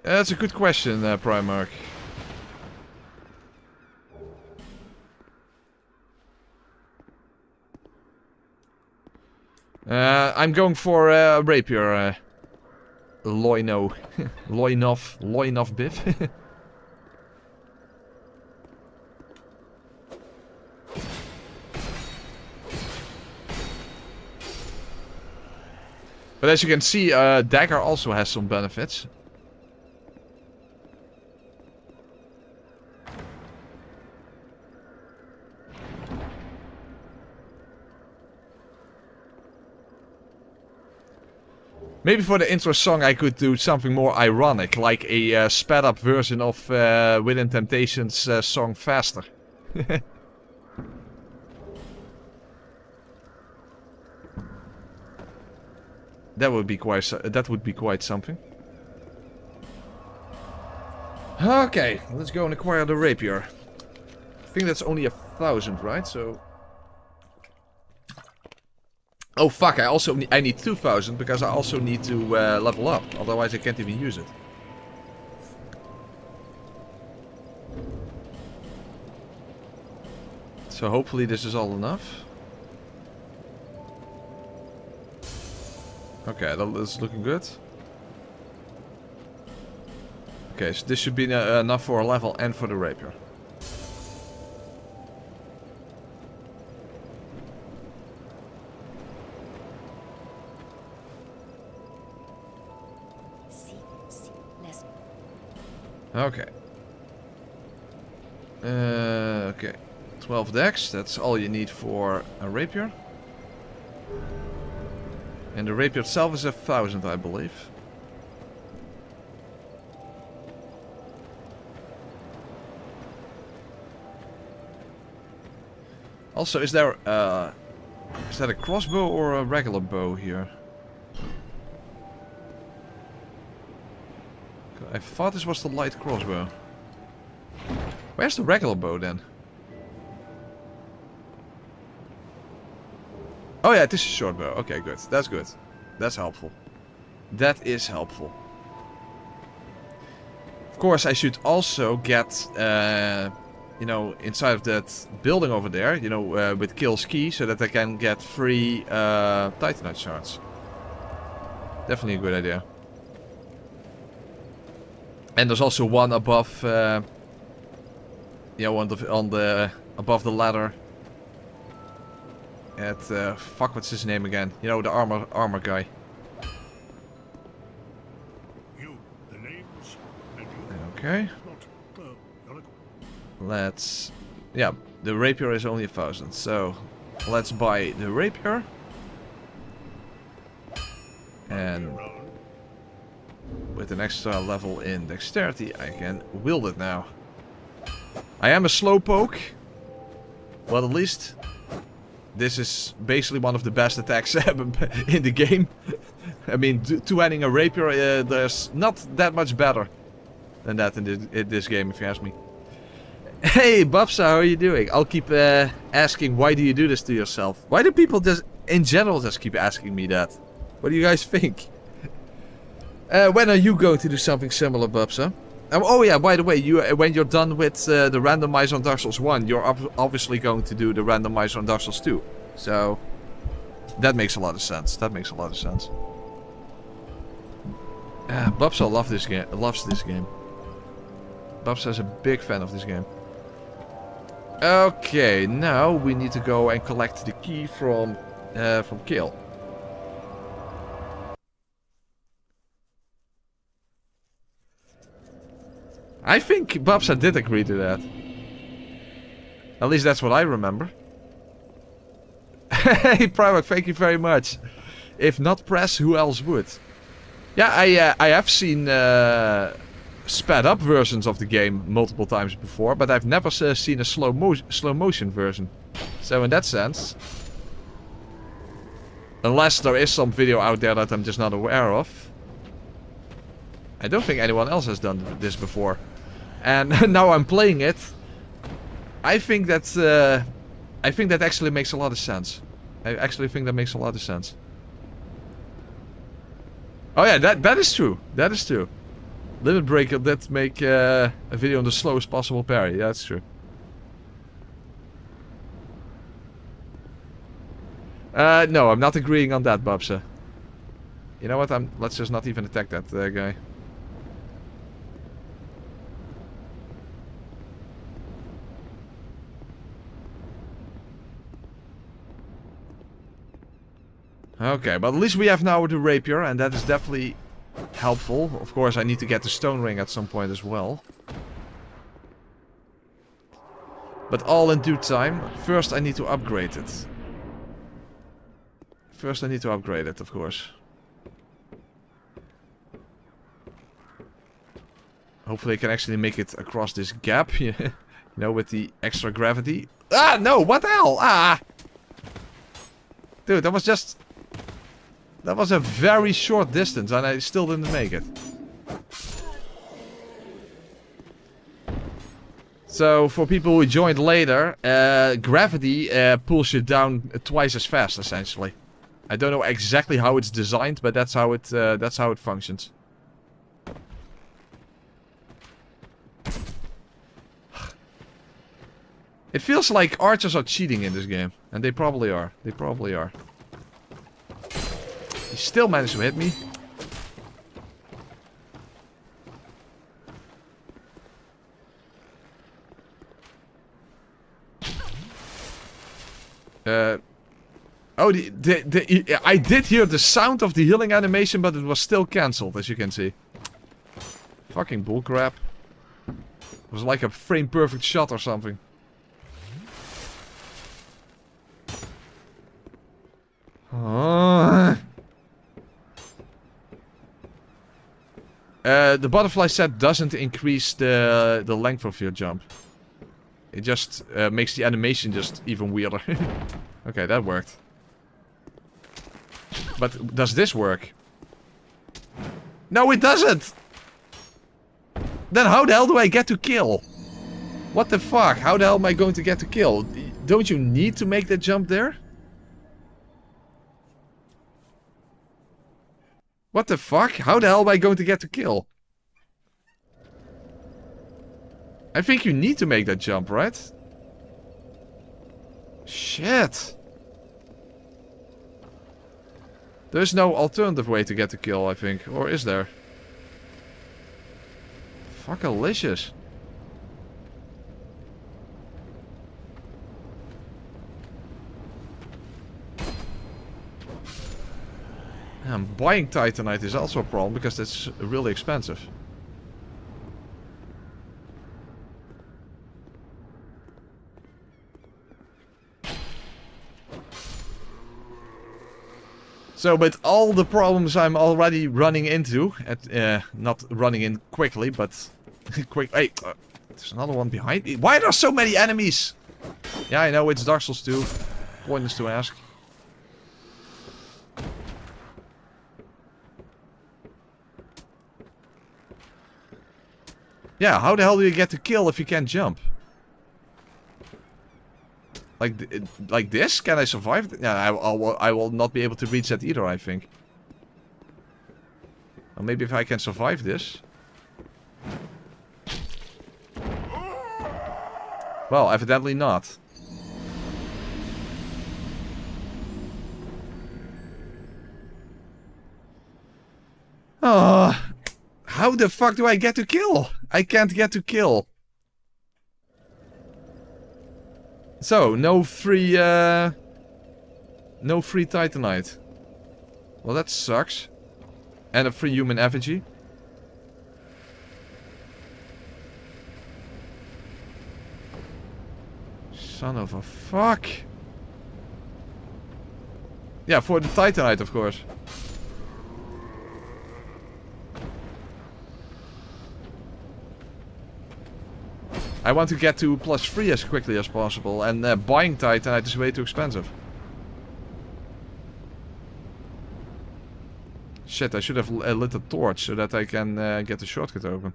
That's a good question, Primarch. I'm going for rapier. Loinoff Biff. But as you can see, dagger also has some benefits. Maybe for the intro song I could do something more ironic, like a sped up version of Within Temptation's song Faster. That would be quite something. Okay, let's go and acquire the rapier. I think that's only 1,000, right? So. Oh fuck! I need 2,000 because I also need to level up. Otherwise, I can't even use it. So hopefully this is all enough. Okay, that is looking good. Okay, so this should be enough for a level and for the rapier. Okay. Okay. 12 dex, that's all you need for a rapier. And the rapier itself is 1,000, I believe. Also, is that a crossbow or a regular bow here? I thought this was the light crossbow. Where's the regular bow then? Oh yeah, this is short bow. Okay, good. That's good. That's helpful. That is helpful. Of course, I should also get, you know, inside of that building over there, you know, with Kill's key, so that I can get free Titanite shards. Definitely a good idea. And there's also one above, you know, on the above the ladder. at fuck, what's his name again? You know, the armor guy. You, the names, and you. Okay. Let's... Yeah, the rapier is only 1,000, so let's buy the rapier. And with an extra level in dexterity, I can wield it now. I am a slowpoke, but at least this is basically one of the best attacks in the game. I mean, two-handing a rapier, there's not that much better than that in this game, if you ask me. Hey, Babsa, how are you doing? I'll keep asking, why do you do this to yourself? Why do people just, in general, just keep asking me that? What do you guys think? When are you going to do something similar, Babsa? Oh yeah, by the way, when you're done with the randomizer on Dark Souls 1, you're obviously going to do the randomizer on Dark Souls 2. So, that makes a lot of sense. That makes a lot of sense. Babsa loves this game. Babsa is a big fan of this game. Okay, now we need to go and collect the key from Kale. I think Babsa did agree to that. At least that's what I remember. Hey, Primark, thank you very much. If not Press, who else would? Yeah, I have seen sped up versions of the game multiple times before, but I've never seen a slow motion version. So in that sense, unless there is some video out there that I'm just not aware of, I don't think anyone else has done this before. And now I'm playing it, I think that actually makes a lot of sense. I actually think that makes a lot of sense. Oh yeah, that is true. That is true. Limit Breaker did make a video on the slowest possible parry. Yeah, that's true. No, I'm not agreeing on that, Babsa. You know what? Let's just not even attack that guy. Okay, but at least we have now the rapier, and that is definitely helpful. Of course, I need to get the stone ring at some point as well. But all in due time. First, I need to upgrade it. Of course. Hopefully I can actually make it across this gap. You know, with the extra gravity. Ah, no! What the hell? Ah! Dude, that was just... That was a very short distance and I still didn't make it. So, for people who joined later, gravity pulls you down twice as fast, essentially. I don't know exactly how it's designed, but that's how it functions. It feels like archers are cheating in this game, and they probably are. They probably are. He still managed to hit me. Oh, I did hear the sound of the healing animation, but it was still cancelled, as you can see. Fucking bullcrap. It was like a frame-perfect shot or something. The butterfly set doesn't increase the length of your jump. It just makes the animation just even weirder. Okay, that worked. But does this work? No, it doesn't! Then how the hell do I get to kill? What the fuck? How the hell am I going to get to kill? Don't you need to make that jump there? What the fuck? How the hell am I going to get to kill? I think you need to make that jump, right? Shit. There's no alternative way to get to kill, I think. Or is there? Fuckalicious. Buying Titanite is also a problem because it's really expensive. So, with all the problems I'm already running into, not running in quickly, but quick. Hey, there's another one behind me. Why are there so many enemies? Yeah, I know it's Dark Souls 2. Pointless to ask. Yeah, how the hell do you get to kill if you can't jump? Like this? Can I survive? Yeah, I will not be able to reach that either, I think. Or maybe if I can survive this. Well, evidently not. Oh, how the fuck do I get to kill? I can't get to kill. So, no free Titanite. Well, that sucks. And a free human effigy. Son of a fuck. Yeah, for the Titanite, of course. I want to get to +3 as quickly as possible, and buying Titanite is way too expensive. Shit, I should have lit a torch so that I can get the shortcut open.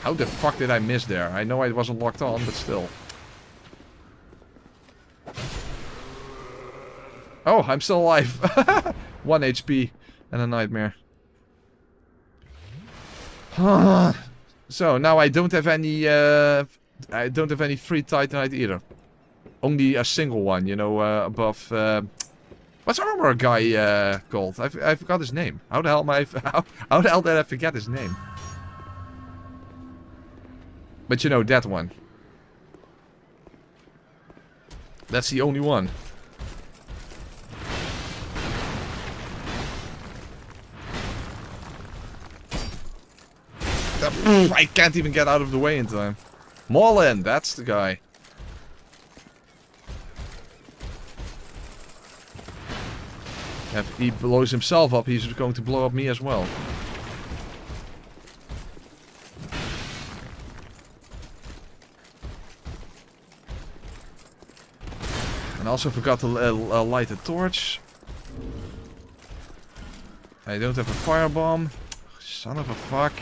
How the fuck did I miss there? I know I wasn't locked on, but still. Oh, I'm still alive. 1 HP and a nightmare. So now I don't have any free Titanite either. Only a single one, you know, above. What's our armor guy called? I forgot his name. How the hell am I? How the hell did I forget his name? But you know that one. That's the only one. I can't even get out of the way in time. Marlin, that's the guy. If he blows himself up, he's going to blow up me as well. And I also forgot to light a torch. I don't have a firebomb. Son of a fuck.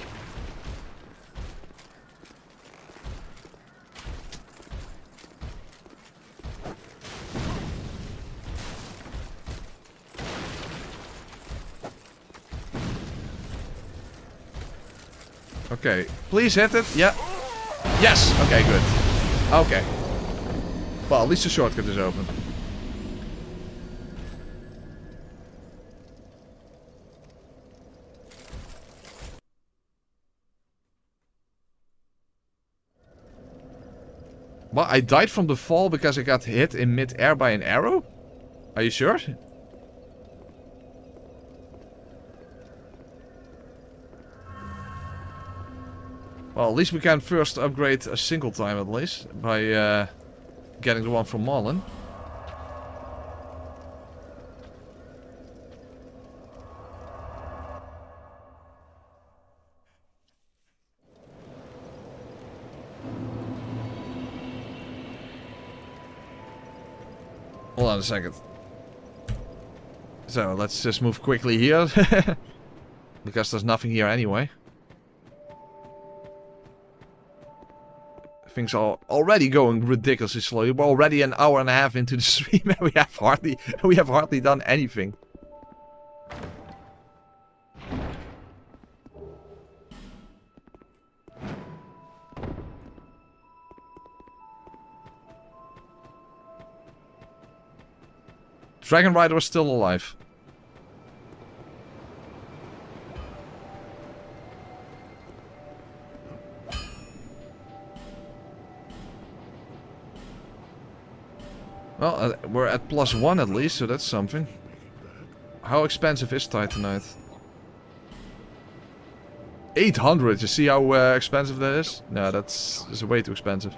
Okay, please hit it. Yeah. Yes. Okay, good. Okay. Well, at least the shortcut is open. Well, I died from the fall because I got hit in mid-air by an arrow? Are you sure? Well, at least we can first upgrade a single time at least by getting the one from Marlin. Hold on a second. So, let's just move quickly here. Because there's nothing here anyway. Things are already going ridiculously slowly. We're already an hour and a half into the stream and we have hardly done anything. Dragon Rider is still alive. Well, we're at +1 at least, so that's something. How expensive is Titanite? 800, you see how expensive that is? No, that's way too expensive.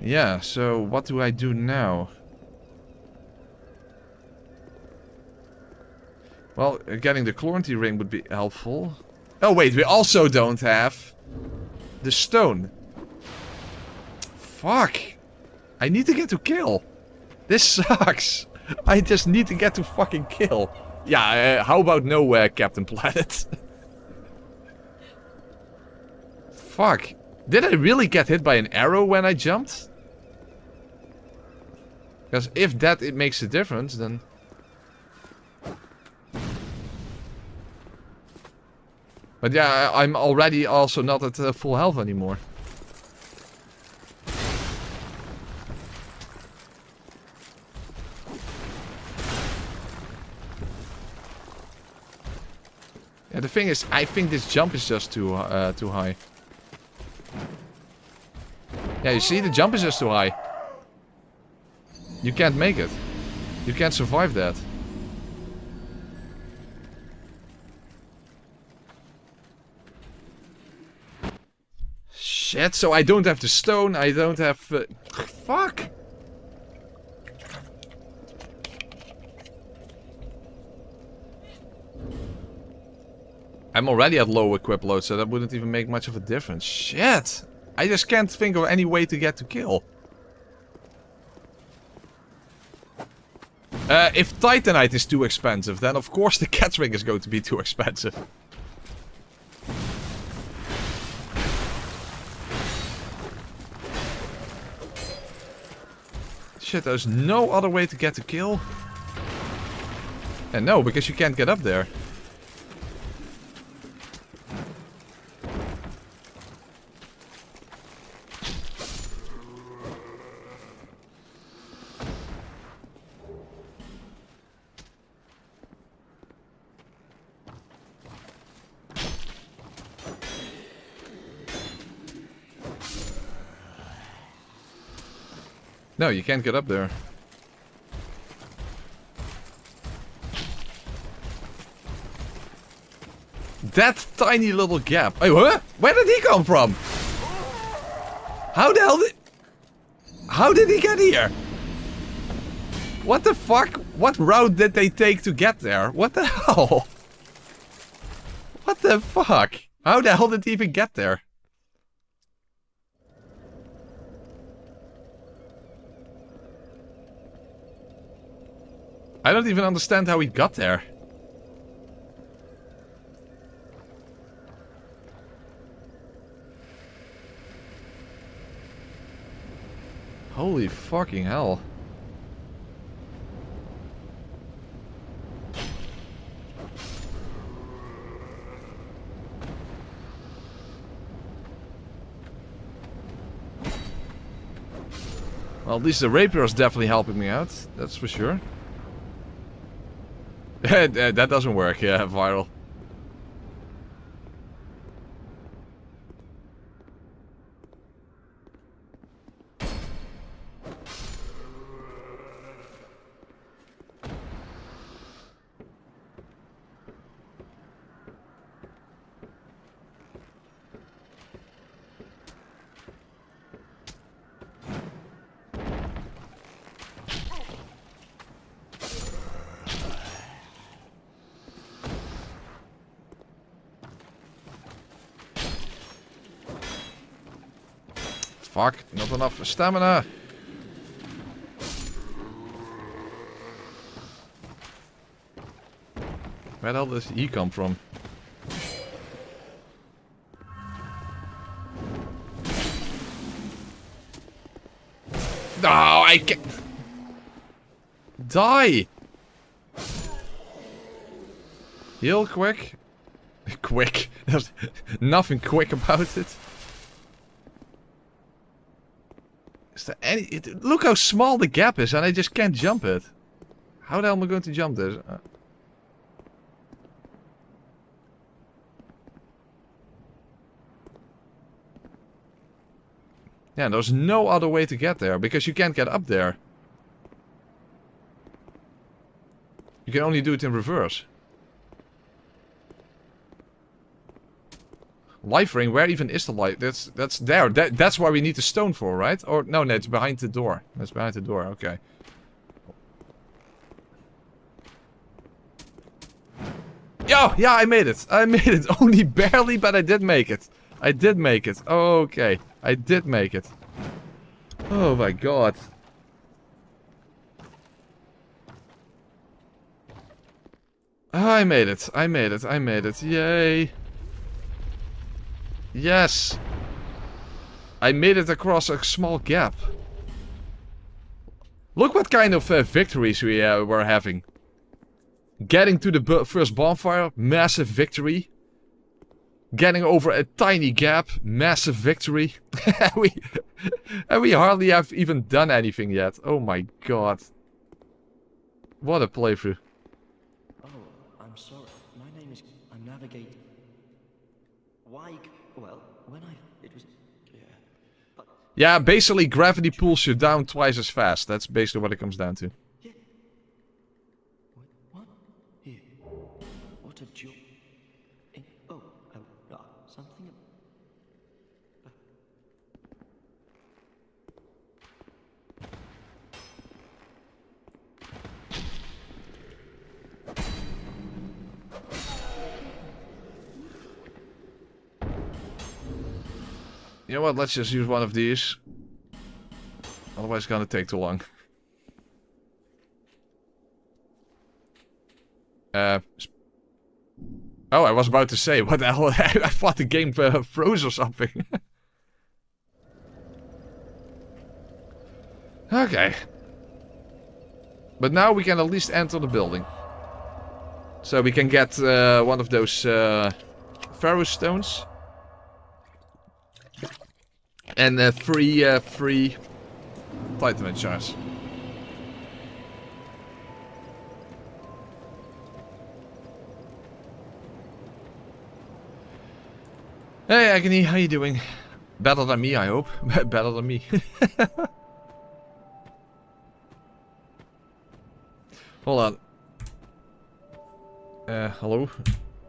Yeah, so what do I do now? Well, getting the quarantine ring would be helpful. Oh wait, we also don't have the stone. Fuck. I need to get to kill. This sucks. I just need to get to fucking kill. Yeah, how about nowhere, Captain Planet? Fuck. Did I really get hit by an arrow when I jumped? Because if that it makes a difference, then... But yeah, I'm already also not at full health anymore. Yeah, the thing is, I think this jump is just too high. Yeah, you see, the jump is just too high. You can't make it. You can't survive that. Shit, so I don't have the stone, I don't have... fuck! I'm already at low equip load, so that wouldn't even make much of a difference. Shit! I just can't think of any way to get to kill. If Titanite is too expensive, then of course the cat ring is going to be too expensive. Shit, there's no other way to get to kill. And no, because you can't get up there. No, you can't get up there. That tiny little gap. Oh, huh? Where did he come from? How the hell did... How did he get here? What the fuck? What route did they take to get there? What the hell? What the fuck? How the hell did he even get there? I don't even understand how he got there. Holy fucking hell. Well, at least the rapier is definitely helping me out, that's for sure. That doesn't work, yeah, viral. Fuck, not enough stamina. Where the hell does he come from? No, I can't. Die! Heal quick. Quick. There's nothing quick about it. Is there any... look how small the gap is and I just can't jump it. How the hell am I going to jump this? Yeah, there's no other way to get there because you can't get up there. You can only do it in reverse. Life ring, where even is the light? That's there. That's why we need the stone for, right? Or no, it's behind the door. That's behind the door. Okay. Yo, yeah, I made it. I made it. Only barely, but I did make it. I did make it. Okay, I did make it. Oh my god. I made it. I made it. I made it. Yay. Yes. I made it across a small gap. Look what kind of victories we were having. Getting to the first bonfire, massive victory. Getting over a tiny gap, massive victory. and we hardly have even done anything yet. Oh my god. What a playthrough. Oh, I'm sorry. My name is... I'm navigating. Why... Well, when it was... Yeah. But... Yeah, basically gravity pulls you down twice as fast. That's basically what it comes down to. Yeah. What? Here. What a joke. Something... You know what, let's just use one of these. Otherwise it's gonna take too long. Oh, I was about to say, what the hell? I thought the game froze or something. Okay. But now we can at least enter the building. So we can get one of those Pharaoh stones. And free Titan shards. Hey Agony, how you doing? Better than me, I hope. Better than me. Hold on. Hello?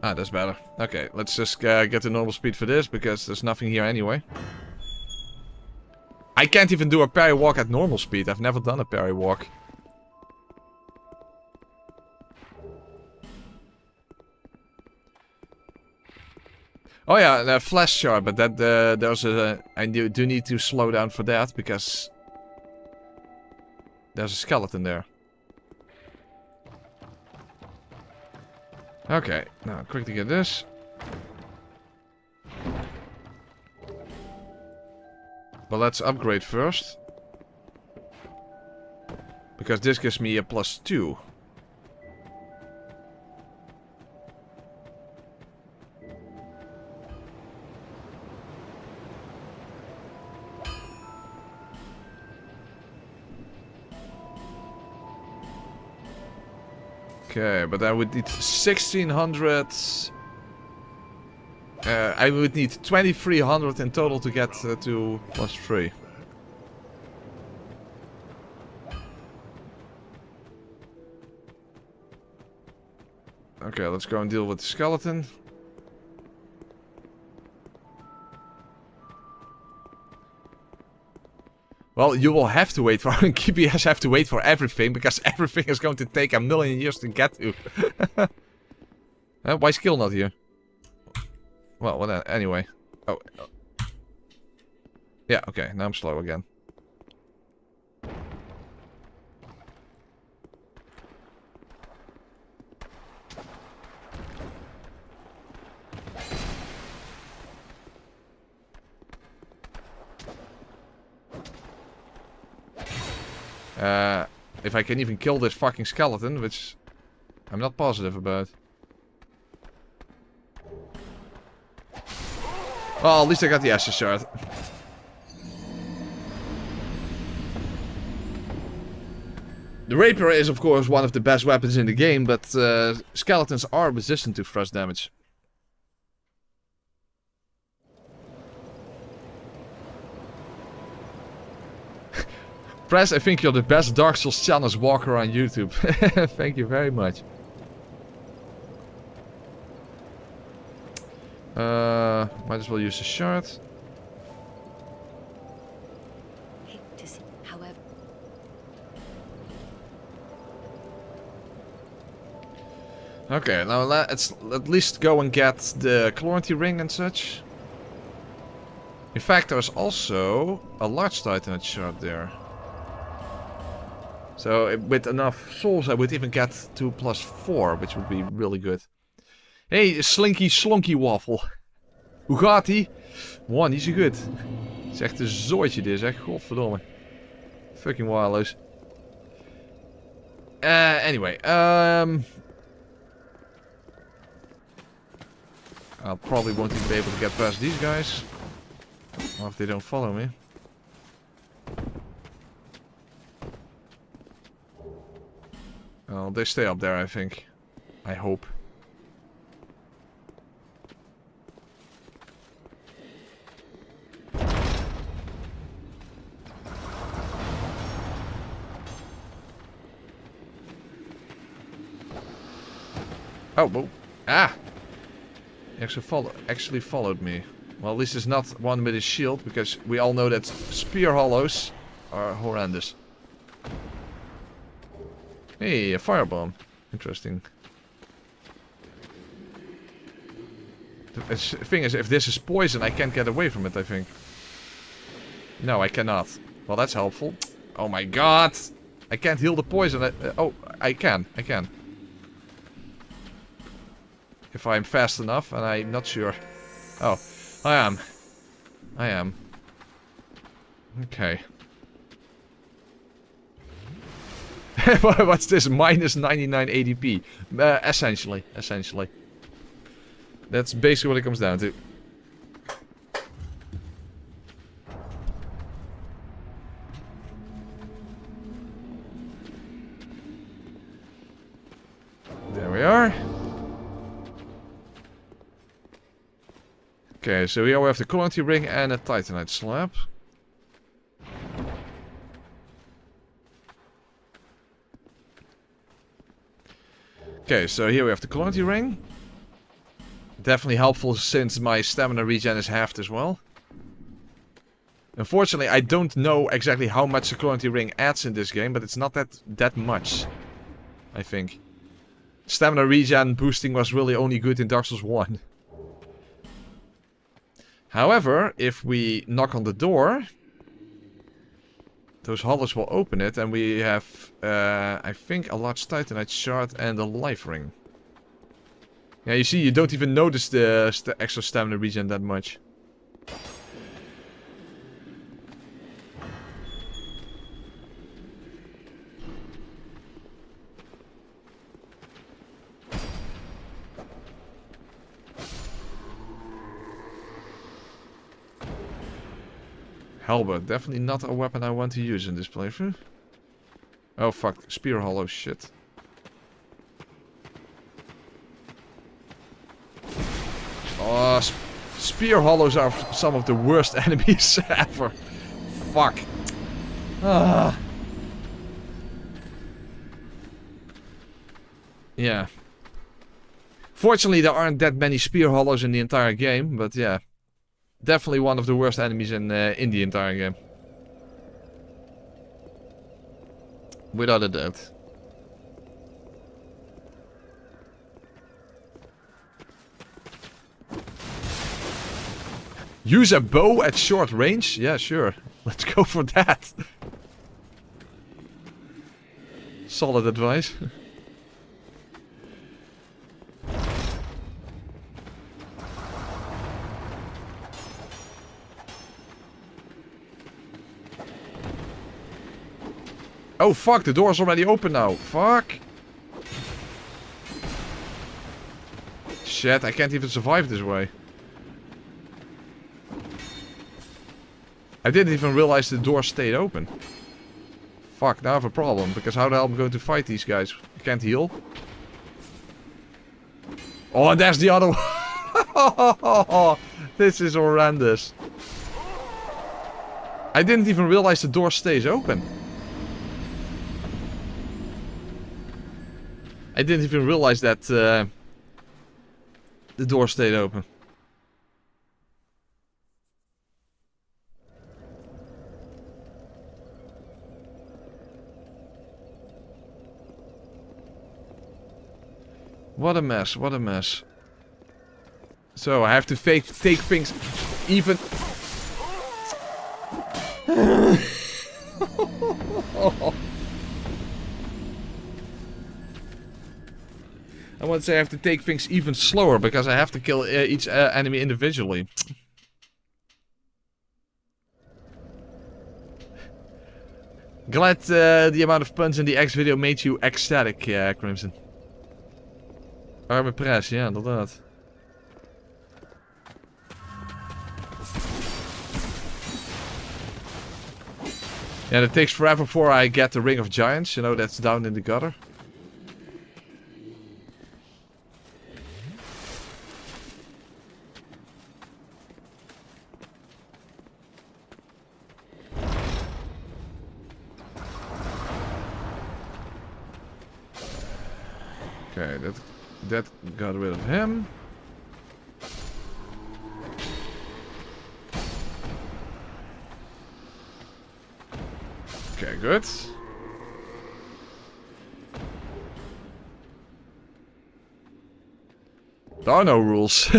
Ah, that's better. Okay, let's just get the normal speed for this, because there's nothing here anyway. I can't even do a parry walk at normal speed. I've never done a parry walk. Oh yeah, the flash shard, but that there's a... I do need to slow down for that, because... there's a skeleton there. Okay, now quickly get this. But let's upgrade first. Because this gives me a +2. Okay, but I would need 1600... I would need 2300 in total to get to +3. Okay, let's go and deal with the skeleton. Well, you will have to wait for... KPS have to wait for everything, because everything is going to take a million years to get to. Why is Kill not here? Well, anyway. Oh. Yeah, okay, now I'm slow again. If I can even kill this fucking skeleton, which I'm not positive about. Well, at least I got the Ashes shard. The rapier is of course one of the best weapons in the game, but skeletons are resistant to thrust damage. Press, I think you're the best Dark Souls challenge walker on YouTube. Thank you very much. Might as well use the shard. Hate to see, however. Okay, now let's at least go and get the clarity ring and such. In fact, there's also a large titanite shard there. So with enough souls, I would even get to +4, which would be really good. Hey, Slinky Slonky Waffle. Hoe gaat ie? Man, niet zo goed. Het is echt een zooitje dit, zeg. Godverdomme. Fucking wireless. Anyway, I'll probably won't even be able to get past these guys. Or if they don't follow me. Oh, they stay up there, I think. I hope. Oh, whoa. Ah! He actually followed me. Well, at least it's not one with his shield, because we all know that spear hollows are horrendous. Hey, a firebomb. Interesting. The thing is, if this is poison, I can't get away from it, I think. No, I cannot. Well, that's helpful. Oh my god! I can't heal the poison. Oh, I can. I can. If I'm fast enough, and I'm not sure. Oh, I am. I am. Okay. What's this? Minus 99 ADP. Essentially. That's basically what it comes down to. There we are. Okay, so here we have the quality ring and a titanite slab. Okay, so here we have the quality ring. Definitely helpful since my stamina regen is halved as well. Unfortunately, I don't know exactly how much the quality ring adds in this game, but it's not that much, I think. Stamina regen boosting was really only good in Dark Souls 1. However, if we knock on the door, those hollows will open it, and we have, I think, a large titanite shard and a life ring. Yeah, you see, you don't even notice the extra stamina regen that much. Halberd, definitely not a weapon I want to use in this playthrough. Oh fuck, spear hollow shit. Oh, spear hollows are some of the worst enemies ever. Fuck. Ah. Yeah. Fortunately, there aren't that many spear hollows in the entire game, but yeah. Definitely one of the worst enemies in the entire game. Without a doubt. Use a bow at short range? Yeah, sure. Let's go for that. Solid advice. Oh fuck, the door's already open now. Fuck. Shit, I can't even survive this way. I didn't even realize the door stayed open. Fuck, now I have a problem, because how the hell am I going to fight these guys? I can't heal. Oh, and there's the other one. This is horrendous. I didn't even realize the door stays open. I didn't even realize that the door stayed open. What a mess, what a mess. So I have to take things even... I want to say I have to take things even slower because I have to kill each enemy individually. Glad the amount of puns in the X video made you ecstatic, Crimson. Arme prijs, ja, inderdaad. Yeah, it takes forever before I get the Ring of Giants, you know, that's down in the gutter. Okay, that got rid of him. Okay, good. There are no rules.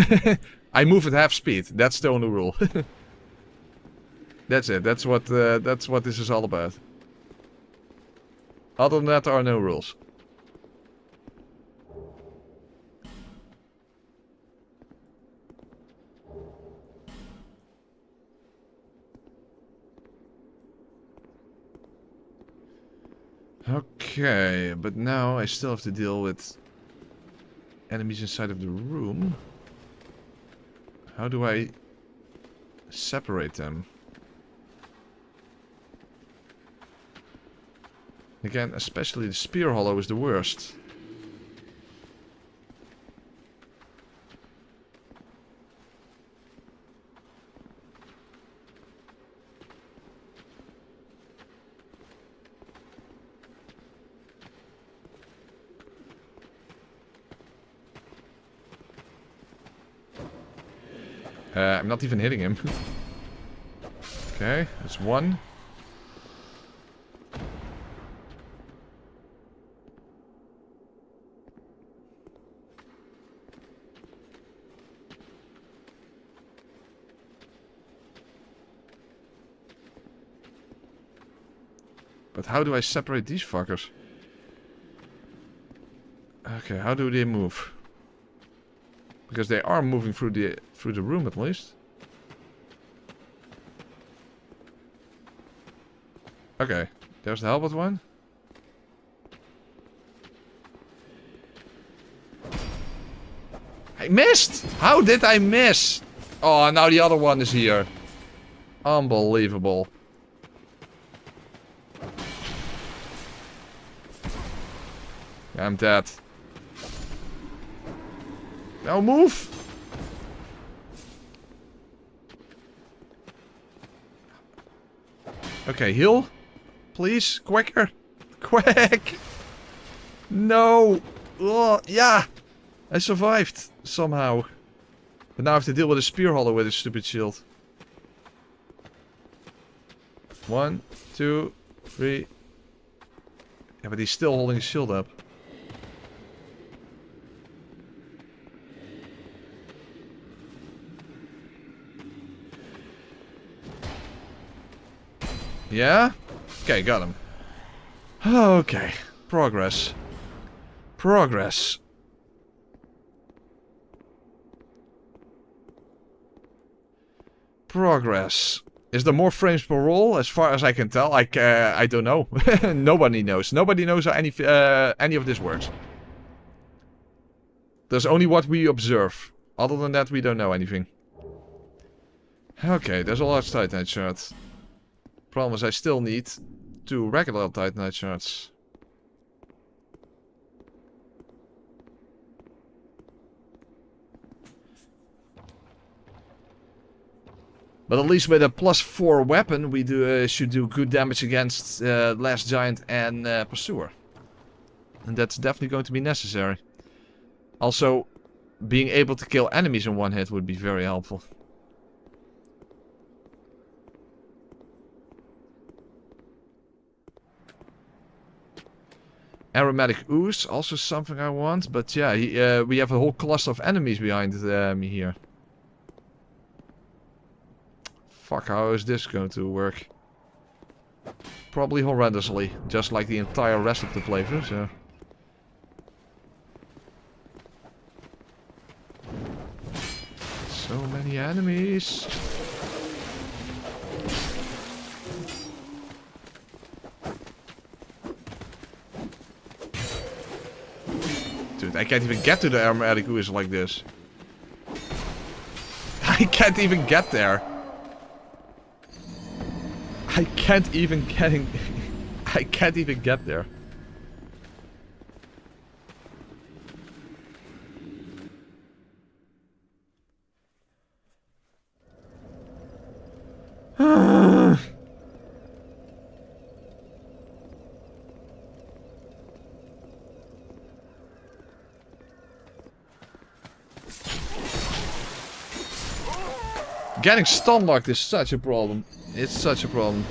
I move at half speed. That's the only rule. That's it. That's what this is all about. Other than that, there are no rules. Okay, but now I still have to deal with enemies inside of the room. How do I separate them? Again, especially the spear hollow is the worst. I'm not even hitting him. Okay, that's one. But how do I separate these fuckers? Okay, how do they move? Because they are moving through the room at least. Okay, there's the halberd one. I missed! How did I miss? Oh, now the other one is here. Unbelievable. I'm dead. Now move! Okay, heal. Please, quicker. Quick! No! Oh, yeah! I survived, somehow. But now I have to deal with a spear hollow with a stupid shield. 1, 2, 3. Yeah, but he's still holding his shield up. Yeah? Okay, got him. Okay. Progress. Progress. Progress. Is there more frames per roll? As far as I can tell, I don't know. Nobody knows. Nobody knows how any of this works. There's only what we observe. Other than that, we don't know anything. Okay, there's a large Titanite shard. Problem is, I still need 2 regular Titanite shards. But at least with a +4 weapon, we should do good damage against Last Giant and Pursuer. And that's definitely going to be necessary. Also, being able to kill enemies in one hit would be very helpful. Aromatic ooze, also something I want. But yeah, we have a whole cluster of enemies behind me here. Fuck, how is this going to work? Probably horrendously, just like the entire rest of the playthrough, so... So many enemies! Dude, I can't even get to the aromatic ooze like this. I can't even get there! I can't even get there. Getting stun locked is such a problem. It's such a problem.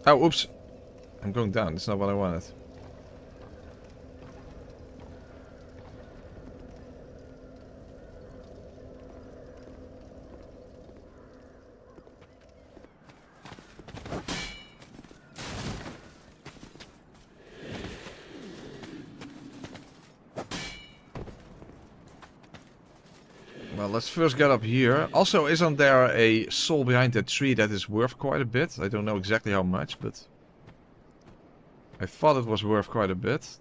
Oh, oops. I'm going down. That's not what I wanted. Well, let's first get up here. Also, isn't there a soul behind that tree that is worth quite a bit? I don't know exactly how much, but... I thought it was worth quite a bit.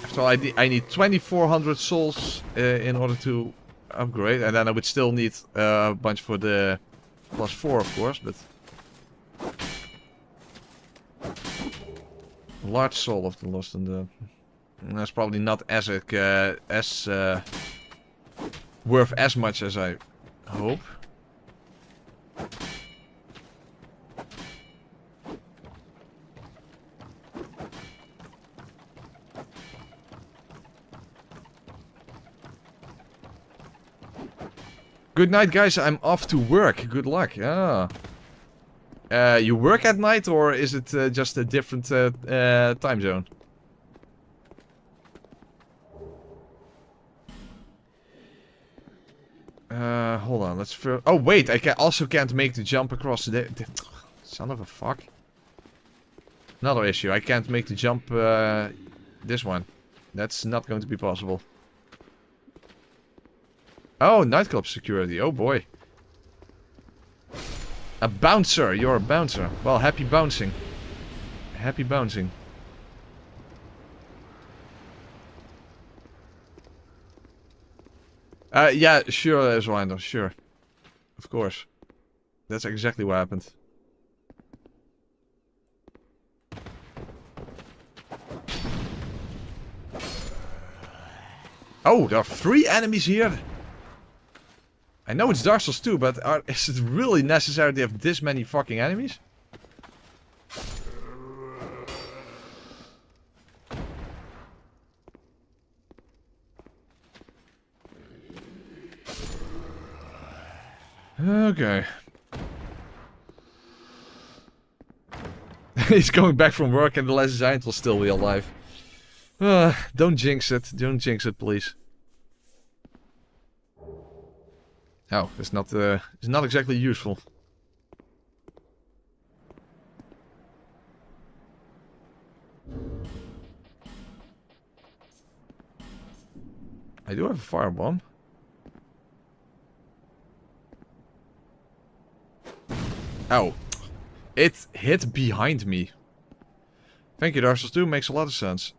After all, I need 2400 souls in order to upgrade. And then I would still need a bunch for the +4, of course, but... Large soul of the Lost and the... That's probably not as worth as much as I hope. Good night, guys. I'm off to work. Good luck. Ah. You work at night, or is it just a different time zone? Hold on, let's first... Oh, wait, I also can't make the jump across the... Son of a fuck. Another issue, I can't make the jump, this one. That's not going to be possible. Oh, nightclub security, oh boy. A bouncer, you're a bouncer. Well, happy bouncing. Happy bouncing. Yeah, sure, Zwander, sure. Of course. That's exactly what happened. Oh, there are 3 enemies here! I know it's Dark Souls 2, but is it really necessary to have this many fucking enemies? Okay. He's going back from work and the last giant will still be alive. Don't jinx it. Don't jinx it, please. Oh, it's not exactly useful. I do have a firebomb. Oh. It hit behind me. Thank you, Dark Souls 2. Makes a lot of sense.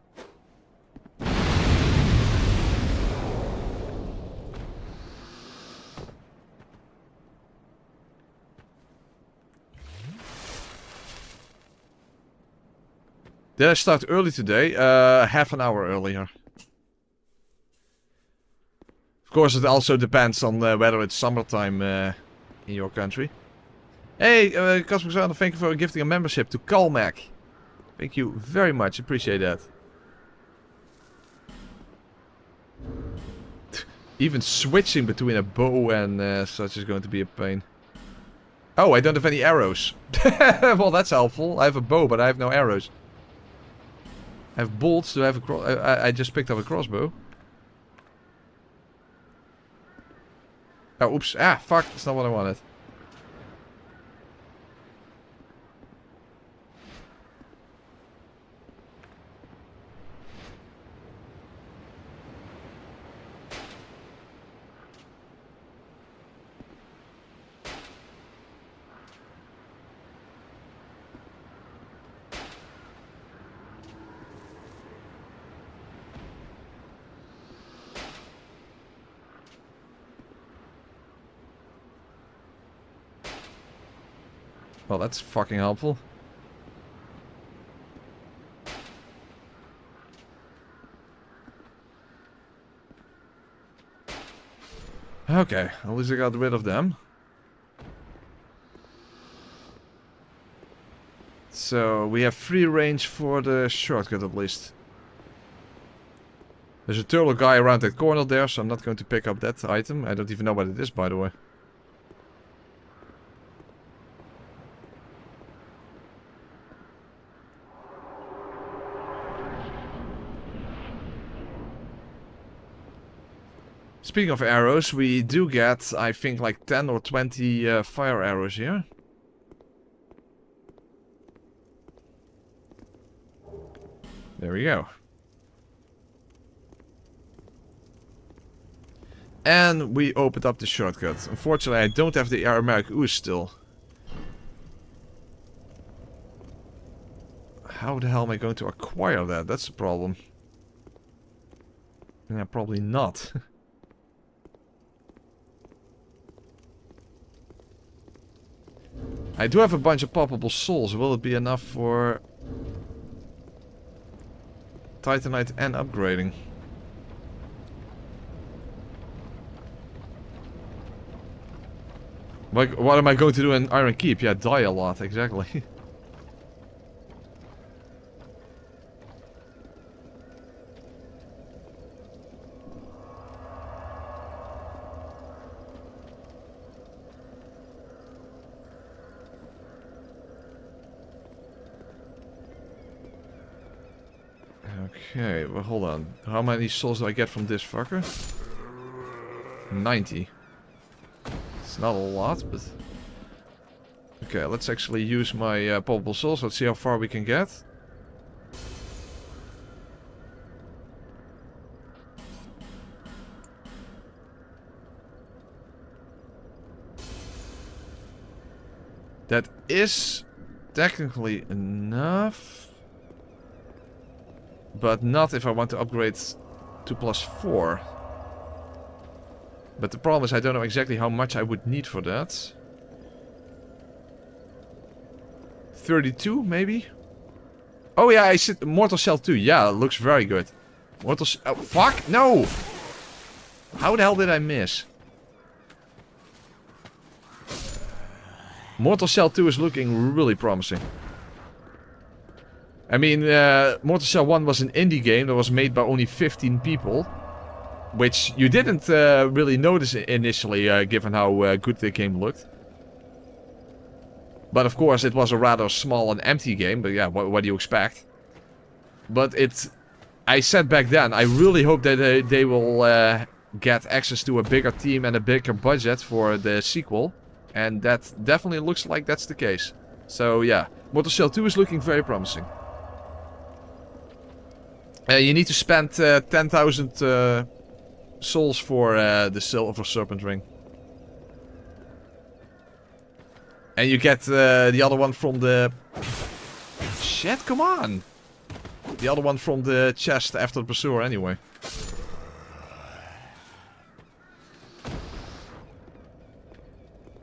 Did I start early today? Half an hour earlier. Of course, it also depends on whether it's summertime in your country. Hey, Cosmic Zana, thank you for gifting a membership to Calmac. Thank you very much, appreciate that. Even switching between a bow and such is going to be a pain. Oh, I don't have any arrows. Well, that's helpful. I have a bow, but I have no arrows. I have bolts to have a cross. I just picked up a crossbow. Oh, oops. Ah, fuck. That's not what I wanted. Well, that's fucking helpful. Okay, at least I got rid of them. So, we have free range for the shortcut at least. There's a turtle guy around that corner there, so I'm not going to pick up that item. I don't even know what it is, by the way. Speaking of arrows, we do get, I think, like 10 or 20 fire arrows here. There we go. And we opened up the shortcut. Unfortunately, I don't have the aromatic ooze still. How the hell am I going to acquire that? That's the problem. Yeah, probably not. I do have a bunch of poppable souls. Will it be enough for Titanite and upgrading? Like, what am I going to do in Iron Keep? Yeah, die a lot, exactly. Okay, well, hold on. How many souls do I get from this fucker? 90. It's not a lot, but... Okay, let's actually use my poppable souls. Let's see how far we can get. That is technically enough. But not if I want to upgrade to +4. But the problem is I don't know exactly how much I would need for that. 32 maybe? Oh yeah, I said Mortal Shell 2. Yeah, it looks very good. Mortal Shell... Oh, fuck! No! How the hell did I miss? Mortal Shell 2 is looking really promising. I mean, Mortal Shell 1 was an indie game that was made by only 15 people. Which you didn't really notice initially, given how good the game looked. But of course, it was a rather small and empty game, but yeah, what do you expect? But I said back then, I really hope that they will get access to a bigger team and a bigger budget for the sequel. And that definitely looks like that's the case. So yeah, Mortal Shell 2 is looking very promising. You need to spend 10,000 souls for the Silver Serpent Ring. And you get the other one from the... Shit, come on! The other one from the chest after the pursuer anyway.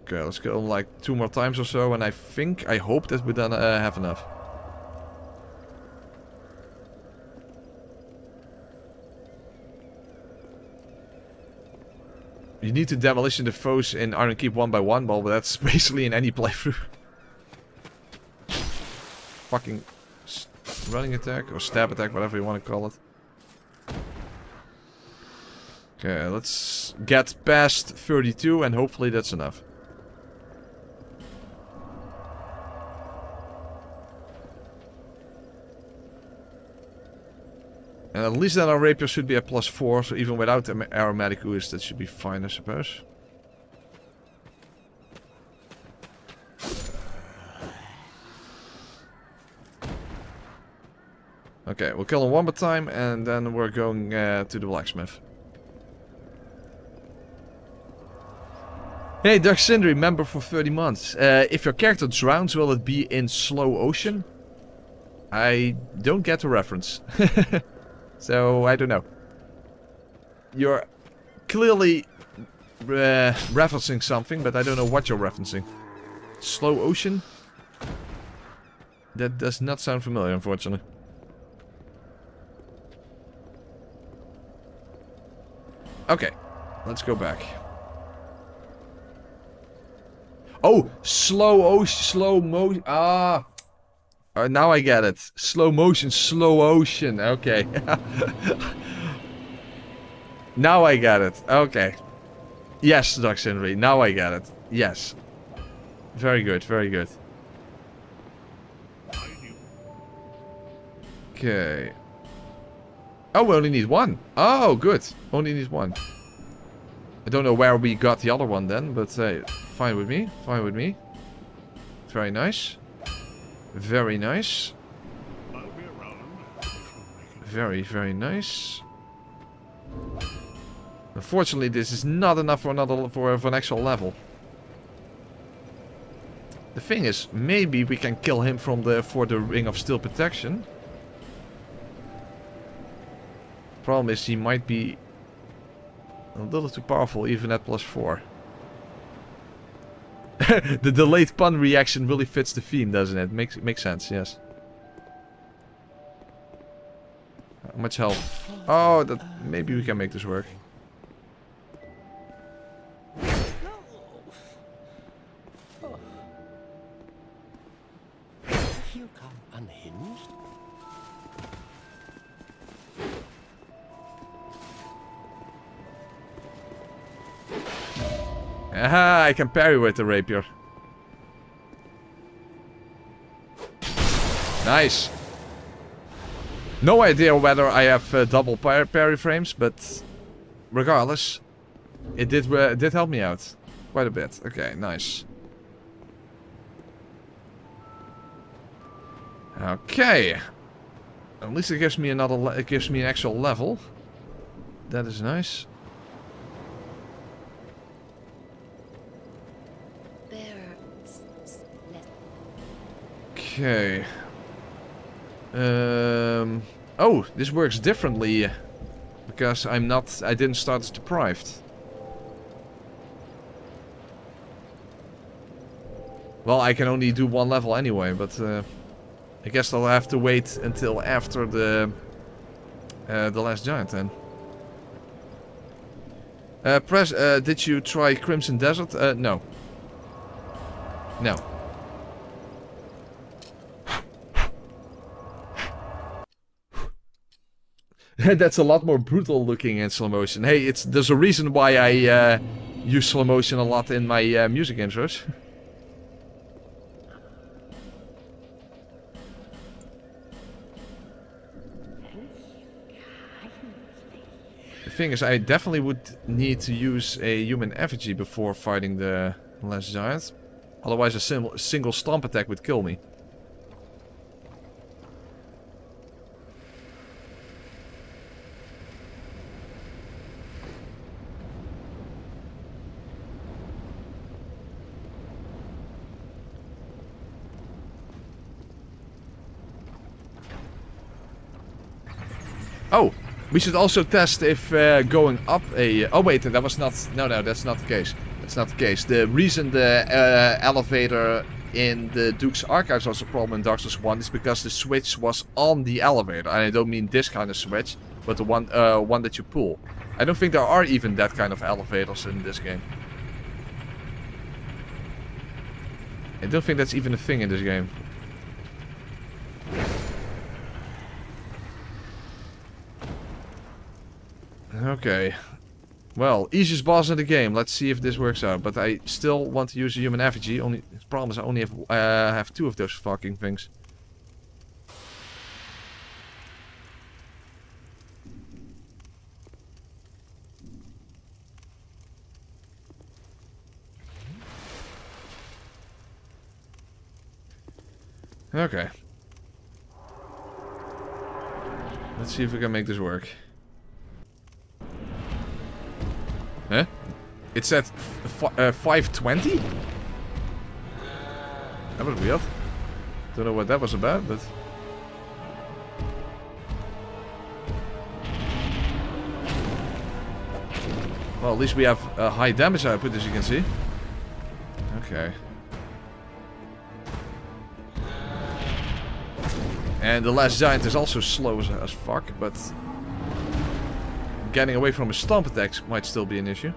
Okay, let's go like 2 more times or so, and I hope that we then have enough. You need to demolition the foes in Iron Keep 1 by 1, well, that's basically in any playthrough. Fucking running attack, or stab attack, whatever you want to call it. Okay, let's get past 32, and hopefully that's enough. And at least then our rapier should be at +4, so even without the aromatic ooze, that should be fine, I suppose. Okay, we'll kill him one more time, and then we're going to the blacksmith. Hey, Dark Sindri, member for 30 months. If your character drowns, will it be in slow ocean? I don't get the reference. So, I don't know. You're clearly referencing something, but I don't know what you're referencing. Slow ocean? That does not sound familiar, unfortunately. Okay, let's go back. Oh, slow ocean, slow motion. Ah. Now I get it. Slow motion, slow ocean. Okay. Now I get it. Okay. Yes, Dark Sindri. Now I get it. Yes. Very good, very good. Okay. Oh, we only need one. Oh, good. Only need one. I don't know where we got the other one then, but fine with me. Fine with me. Very nice. Very nice. Very, very nice. Unfortunately, this is not enough for an actual level. The thing is, maybe we can kill him for the Ring of Steel protection. Problem is, he might be a little too powerful, even at +4. The delayed pun reaction really fits the theme, doesn't it? Makes sense, yes. How much health? Oh, maybe we can make this work. Have you come unhinged? Aha, I can parry with the rapier. Nice. No idea whether I have double parry frames, but regardless, it did help me out quite a bit. Okay, nice. Okay. At least it gives me it gives me an actual level. That is nice. Okay. Oh, this works differently because I didn't start as deprived. Well, I can only do one level anyway, but I guess I'll have to wait until after the last giant then. Did you try Crimson Desert? No. No. That's a lot more brutal looking in slow motion. Hey, there's a reason why I use slow motion a lot in my music intros. The thing is, I definitely would need to use a human effigy before fighting the last giant. Otherwise a single stomp attack would kill me. Oh, we should also test if going up a... Oh wait, that was not... No, that's not the case. That's not the case. The reason the elevator in the Duke's Archives was a problem in Dark Souls 1 is because the switch was on the elevator. And I don't mean this kind of switch, but the one that you pull. I don't think there are even that kind of elevators in this game. I don't think that's even a thing in this game. Okay. Well, easiest boss in the game. Let's see if this works out. But I still want to use a human effigy. Only the problem is I only have 2 of those fucking things. Okay. Let's see if we can make this work. Huh? It said 520? That was weird. Don't know what that was about, but... Well, at least we have a high damage output, as you can see. Okay. And the last giant is also slow as fuck, but... Getting away from his stomp attacks might still be an issue.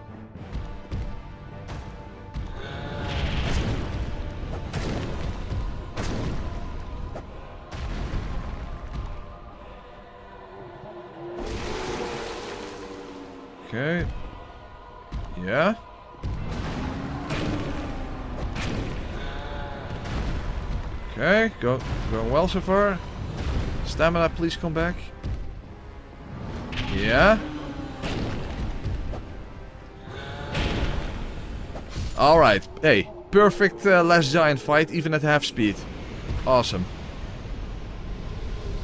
Okay. Yeah. Okay, going well so far. Stamina, please come back. Yeah. Alright, hey, perfect last giant fight, even at half speed. Awesome.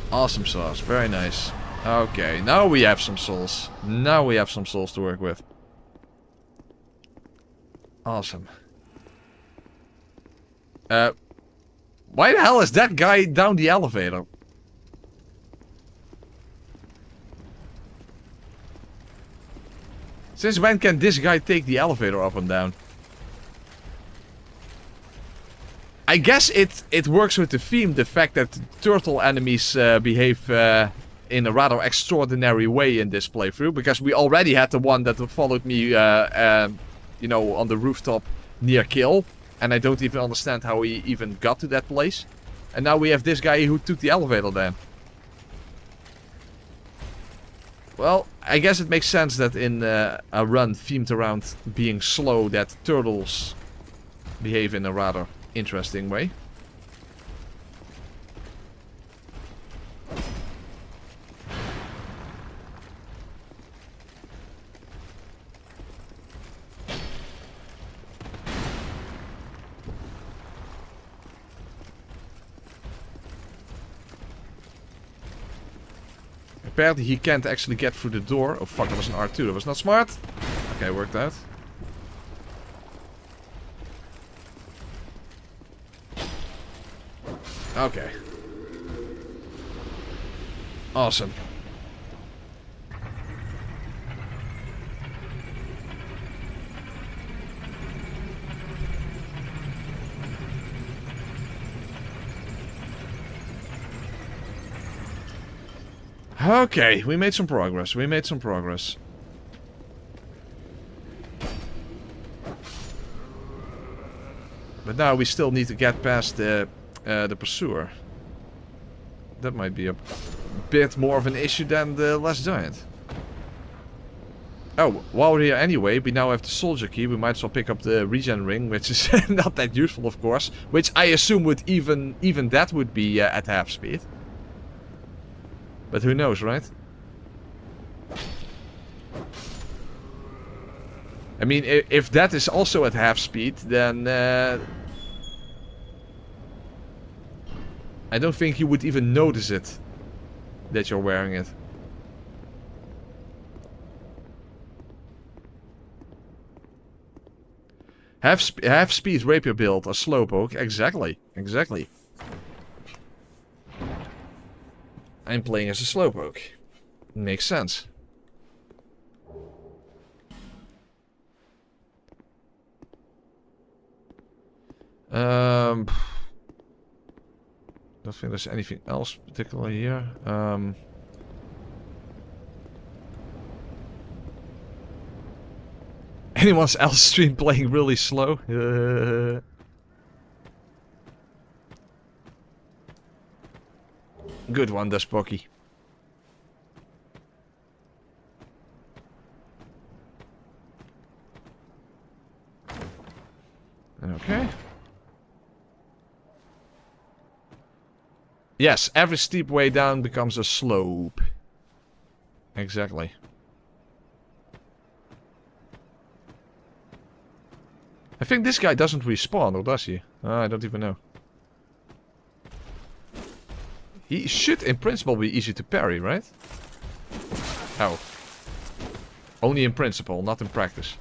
Awesome sauce, very nice. Okay, now we have some souls. Now we have some souls to work with. Awesome. Why the hell is that guy down the elevator? Since when can this guy take the elevator up and down? I guess it works with the theme, the fact that turtle enemies behave in a rather extraordinary way in this playthrough. Because we already had the one that followed me, you know, on the rooftop near kill. And I don't even understand how he even got to that place. And now we have this guy who took the elevator down. Well, I guess it makes sense that in a run themed around being slow, that turtles behave in a rather interesting way. Apparently he can't actually get through the door. Oh fuck, that was an R2. That was not smart. Okay, worked out. Okay. Awesome. Okay, we made some progress. We made some progress. But now we still need to get past the pursuer. That might be a bit more of an issue than the last giant. Oh, while we're here anyway, we now have the soldier key. We might as well pick up the regen ring, which is not that useful, of course. Which I assume would even that would be at half speed. But who knows, right? I mean, if that is also at half speed, then I don't think you would even notice it that you're wearing it. Half speed rapier build, a slowpoke, exactly, exactly. I'm playing as a slowpoke. Makes sense. Don't think there's anything else particular here. Anyone else stream playing really slow? Good one, Despocky. Okay. Yes, every steep way down becomes a slope. Exactly. I think this guy doesn't respawn, or does he? I don't even know. He should, in principle, be easy to parry, right? Oh. Only in principle, not in practice.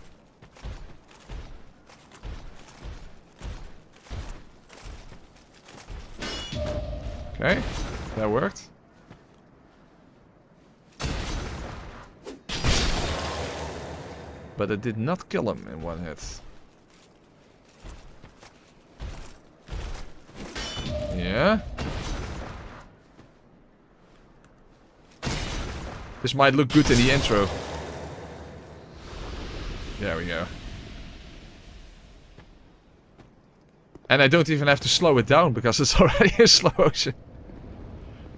Okay, that worked. But it did not kill him in one hit. Yeah. This might look good in the intro. There we go. And I don't even have to slow it down because it's already in slow motion.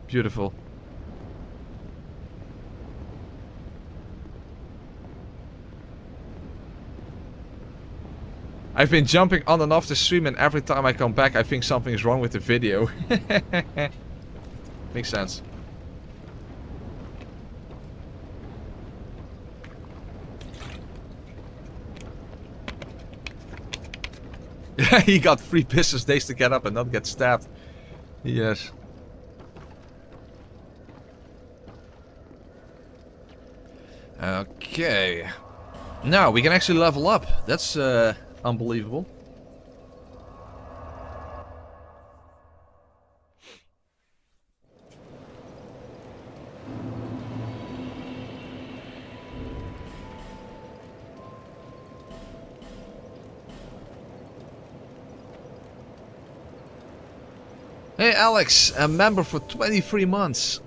Beautiful. I've been jumping on and off the stream, and every time I come back I think something is wrong with the video. Makes sense. He got 3 business days to get up and not get stabbed. Yes. Okay. Now we can actually level up. That's unbelievable. Hey Alex, a member for 23 months.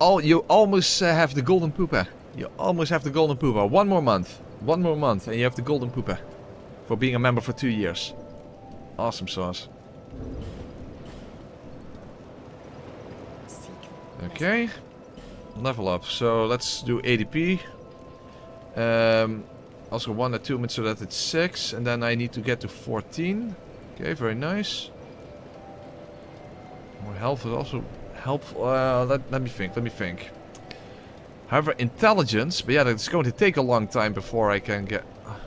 Oh, you almost have the golden pooper. You almost have the golden pooper. One more month. One more month and you have the golden pooper. For being a member for 2 years. Awesome sauce. Okay. Level up. So let's do ADP. Also 1 attunement so that it's 6. And then I need to get to 14. Okay, very nice. More health is also helpful. Let me think. However, intelligence, but yeah, it's going to take a long time before I can get...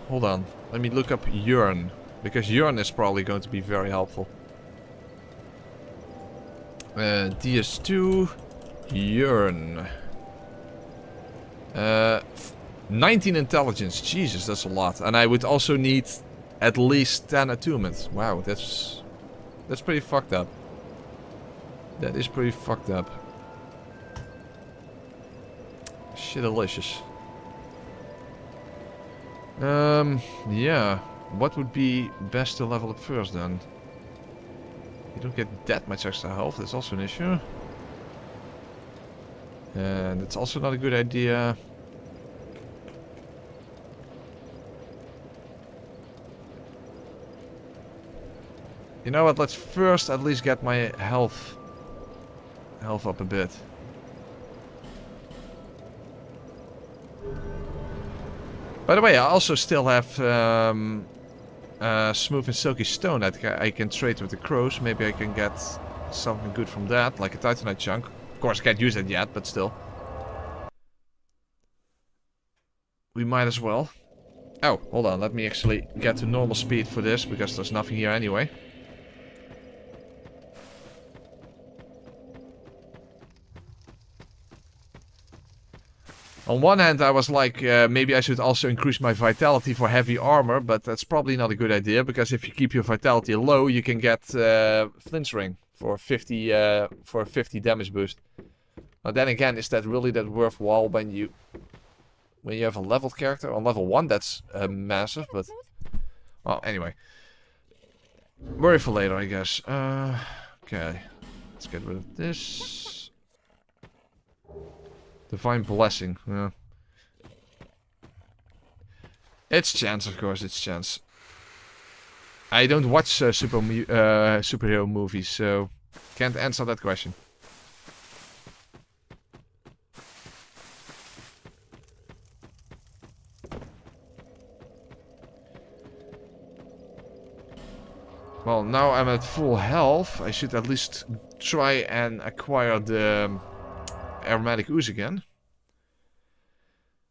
hold on, let me look up Yearn, because Yearn is probably going to be very helpful. DS2, Yearn. 19 intelligence, Jesus, that's a lot. And I would also need at least 10 attunements. Wow, that's pretty fucked up. That is pretty fucked up. Shit-delicious. Yeah. What would be best to level up first then? You don't get that much extra health, that's also an issue. And it's also not a good idea. You know what, let's first at least get my health up a bit. By the way, I also still have smooth and silky stone that I can trade with the crows. Maybe I can get something good from that, like a titanite chunk. Of course, I can't use it yet, but still. We might as well. Oh, hold on. Let me actually get to normal speed for this, because there's nothing here anyway. On one hand, I was like, maybe I should also increase my vitality for heavy armor, but that's probably not a good idea, because if you keep your vitality low, you can get Flint's Ring for 50 damage boost. But then again, is that really that worthwhile when you have a leveled character? On level 1, that's massive, but... Well, anyway. Worry for later, I guess. Okay. Let's get rid of this. Divine Blessing. Yeah. It's chance, of course, it's chance. I don't watch superhero movies, so can't answer that question. Well, now I'm at full health. I should at least try and acquire the aromatic ooze again.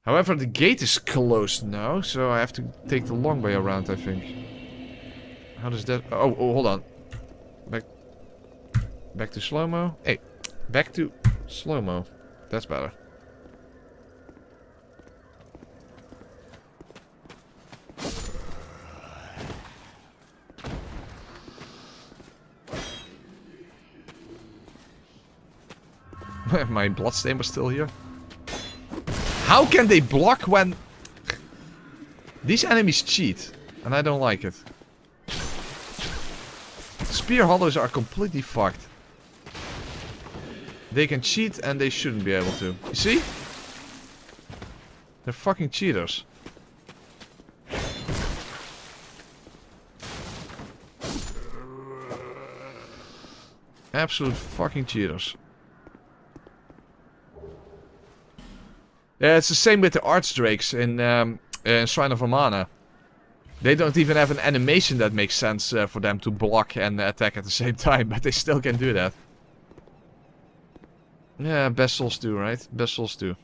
However, the gate is closed now, so I have to take the long way around, I think. How does that... Oh, hold on. Back to slow-mo. Hey, back to slow-mo. That's better. My bloodstain was still here. How can they block when... These enemies cheat, and I don't like it. Spear hollows are completely fucked. They can cheat and they shouldn't be able to. You see? They're fucking cheaters. Absolute fucking cheaters. Yeah, it's the same with the Archdrakes in Shrine of Amana. They don't even have an animation that makes sense for them to block and attack at the same time, but they still can do that. Yeah, best souls do, right? Best souls do.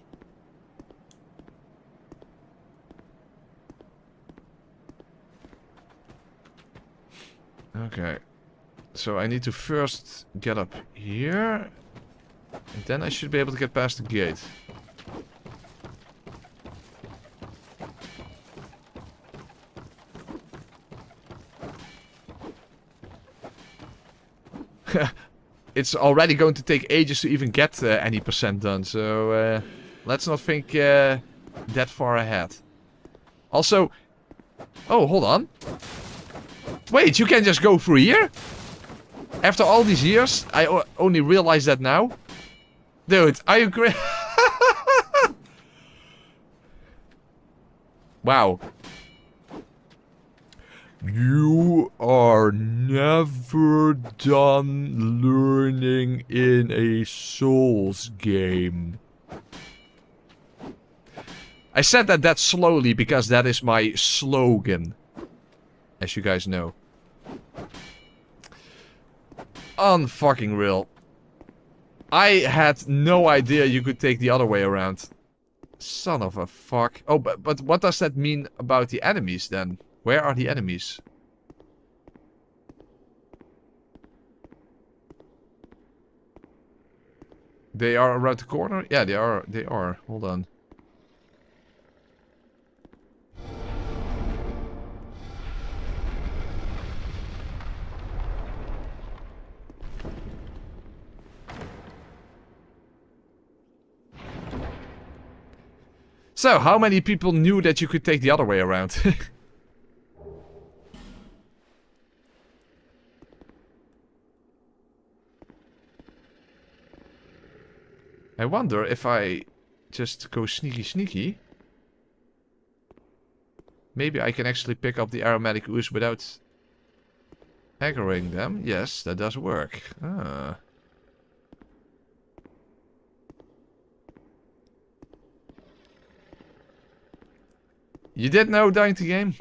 Okay. So I need to first get up here. And then I should be able to get past the gate. It's already going to take ages to even get any percent done, so let's not think that far ahead. Also, oh, hold on. Wait, you can just go through here? After all these years, I only realized that now. Dude, I agree. Wow. You are never done learning in a Souls game. I said that slowly because that is my slogan. As you guys know. Unfucking real. I had no idea you could take the other way around. Son of a fuck. Oh, but what does that mean about the enemies then? Where are the enemies? They are around the corner? Yeah, they are. Hold on. So, how many people knew that you could take the other way around? I wonder if I just go sneaky. Maybe I can actually pick up the aromatic ooze without aggroing them. Yes, that does work. Ah. You did know, Dying to Game?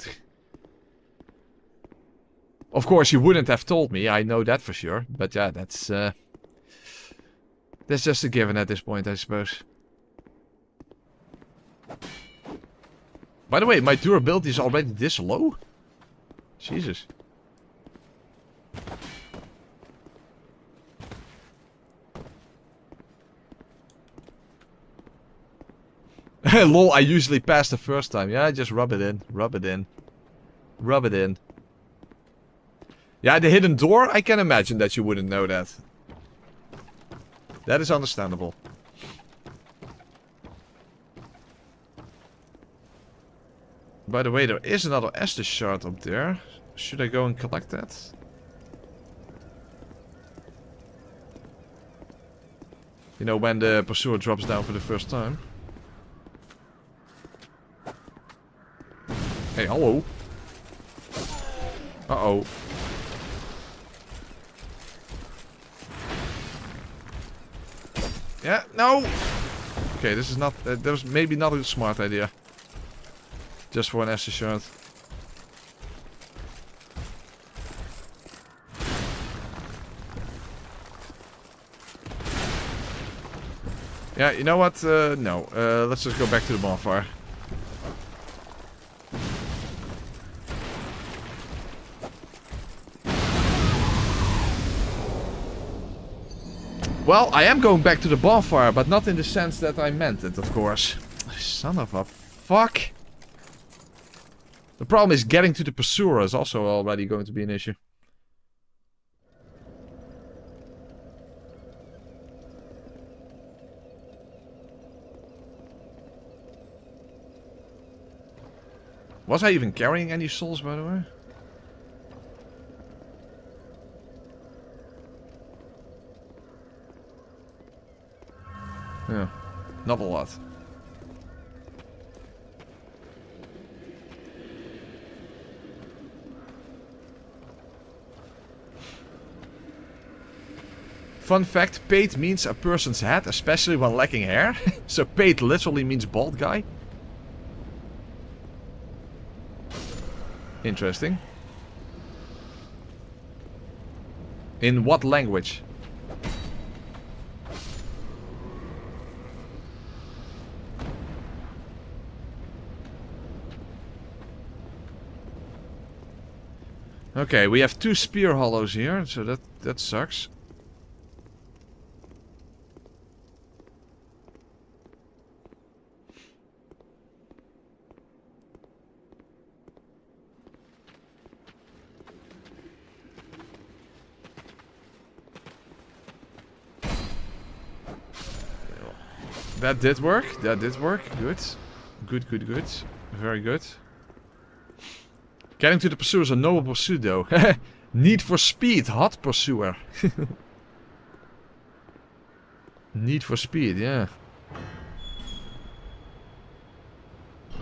Of course, you wouldn't have told me. I know that for sure. But yeah, that's just a given at this point, I suppose. By the way, my durability is already this low? Jesus. Lol, I usually pass the first time. Yeah, just rub it in. Rub it in. Rub it in. Yeah, the hidden door, I can imagine that you wouldn't know that. That is understandable. By the way, there is another Estus shard up there. Should I go and collect that? You know, when the pursuer drops down for the first time. Hey, hello. Uh-oh. Yeah, no! Okay, this is not... that was maybe not a smart idea. Just for an Estus shard. Yeah, you know what? No. Let's just go back to the bonfire. Well, I am going back to the bonfire, but not in the sense that I meant it, of course. Son of a fuck. The problem is getting to the pursuer is also already going to be an issue. Was I even carrying any souls, by the way? Yeah, not a lot. Fun fact, paid means a person's head, especially when lacking hair. So paid literally means bald guy. Interesting. In what language? Okay, we have 2 spear hollows here, so that sucks. That did work. That did work. Good. Good, good, good. Very good. Getting to the pursuer is a noble pursuit, though. Need for speed. Hot pursuer. Need for speed, yeah.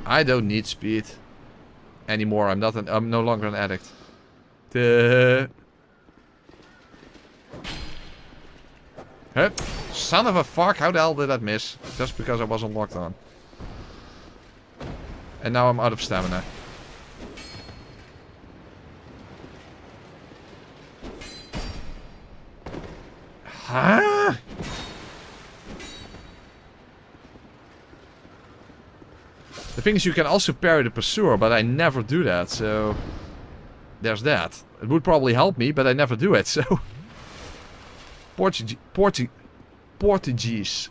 I don't need speed anymore. I'm no longer an addict. Huh? Son of a fuck, how the hell did that miss? Just because I wasn't locked on. And now I'm out of stamina. Huh? The thing is, you can also parry the pursuer, but I never do that, so... There's that. It would probably help me, but I never do it, so... Portuguese,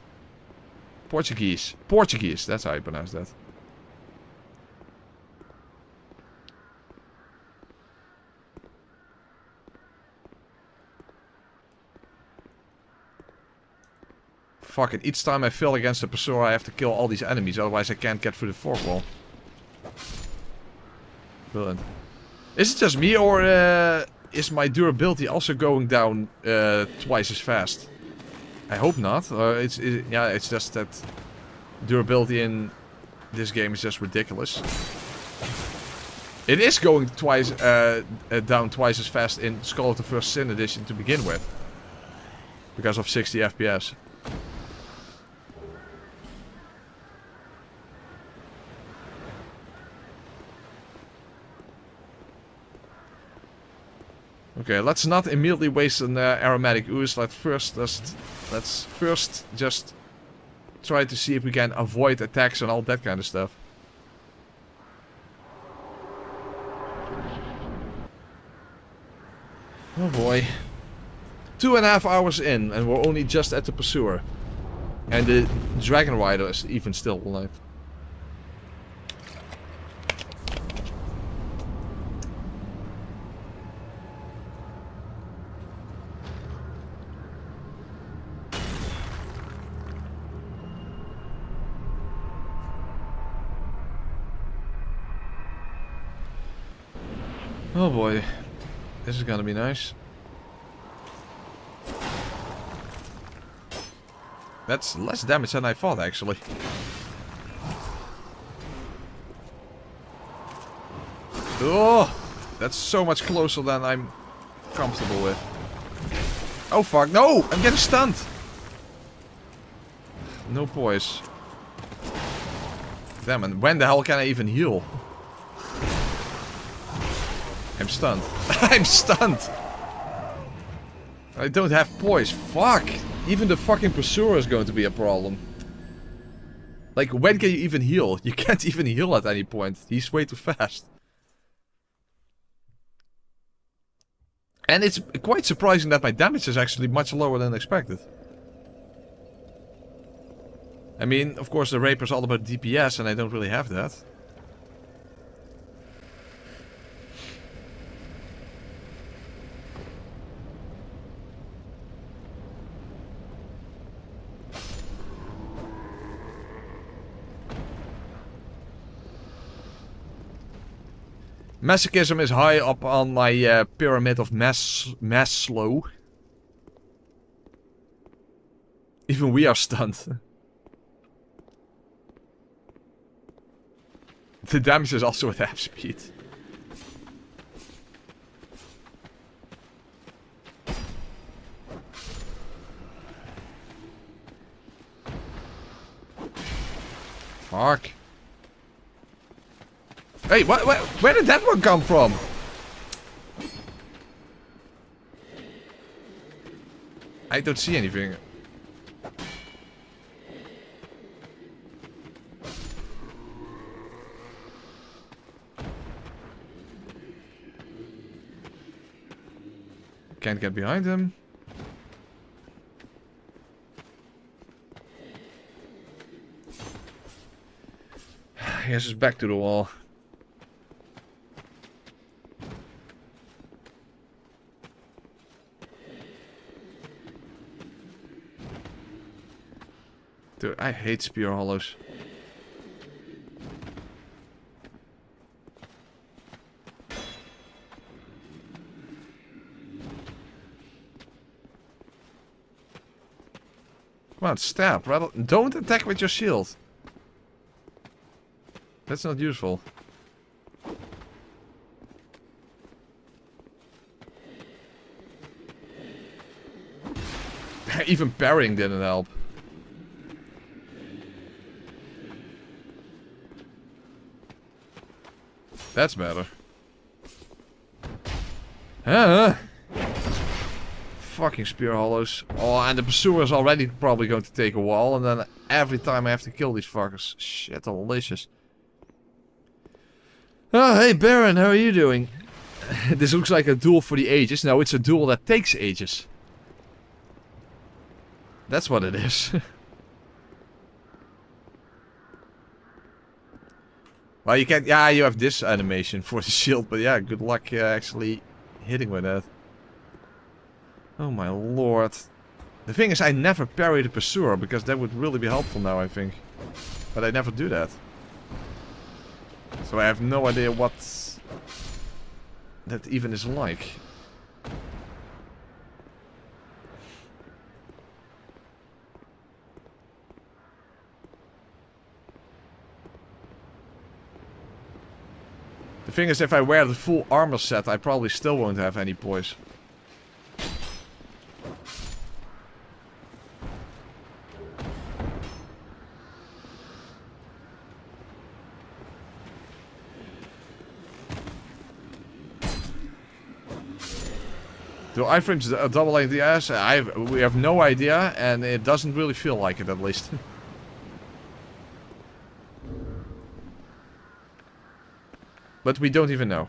that's how you pronounce that. Fuck it, each time I fail against the pursuer I have to kill all these enemies, otherwise I can't get through the fork wall. Brilliant. Is it just me, or is my durability also going down twice as fast? I hope not. Yeah, it's just that durability in this game is just ridiculous. It is going down twice as fast in Skull of the First Sin Edition to begin with. Because of 60 FPS. Okay, let's not immediately waste an aromatic ooze. Let's first just try to see if we can avoid attacks and all that kind of stuff. Oh boy. 2.5 hours in, and we're only just at the pursuer. And the dragon rider is even still alive. Oh boy. This is gonna be nice. That's less damage than I thought, actually. Oh! That's so much closer than I'm comfortable with. Oh fuck, no! I'm getting stunned! No poise. Damn, and when the hell can I even heal? I'm stunned. I'm stunned! I don't have poise. Fuck! Even the fucking pursuer is going to be a problem. Like, when can you even heal? You can't even heal at any point. He's way too fast. And it's quite surprising that my damage is actually much lower than expected. I mean, of course the rapier is all about DPS and I don't really have that. Masochism is high up on my pyramid of Maslow. Even we are stunned. The damage is also at half speed. Fuck. Hey, where did that one come from? I don't see anything. Can't get behind him. He has his back to the wall. Dude, I hate spear hollows. Come on, stab. Don't attack with your shield. That's not useful. Even parrying didn't help. That's better. Fucking spear hollows. Oh, and the pursuer is already probably going to take a while, and then every time I have to kill these fuckers. Shit, delicious. Oh, hey Baron, how are you doing? This looks like a duel for the ages. No, it's a duel that takes ages. That's what it is. Well, you can't... Yeah, you have this animation for the shield, but yeah, good luck actually hitting with that. Oh my lord. The thing is, I never parry the pursuer, because that would really be helpful now, I think. But I never do that. So I have no idea what that even is like. The thing is, if I wear the full armor set, I probably still won't have any poise. Do iframes double ADS? We have no idea, and it doesn't really feel like it, at least. But we don't even know.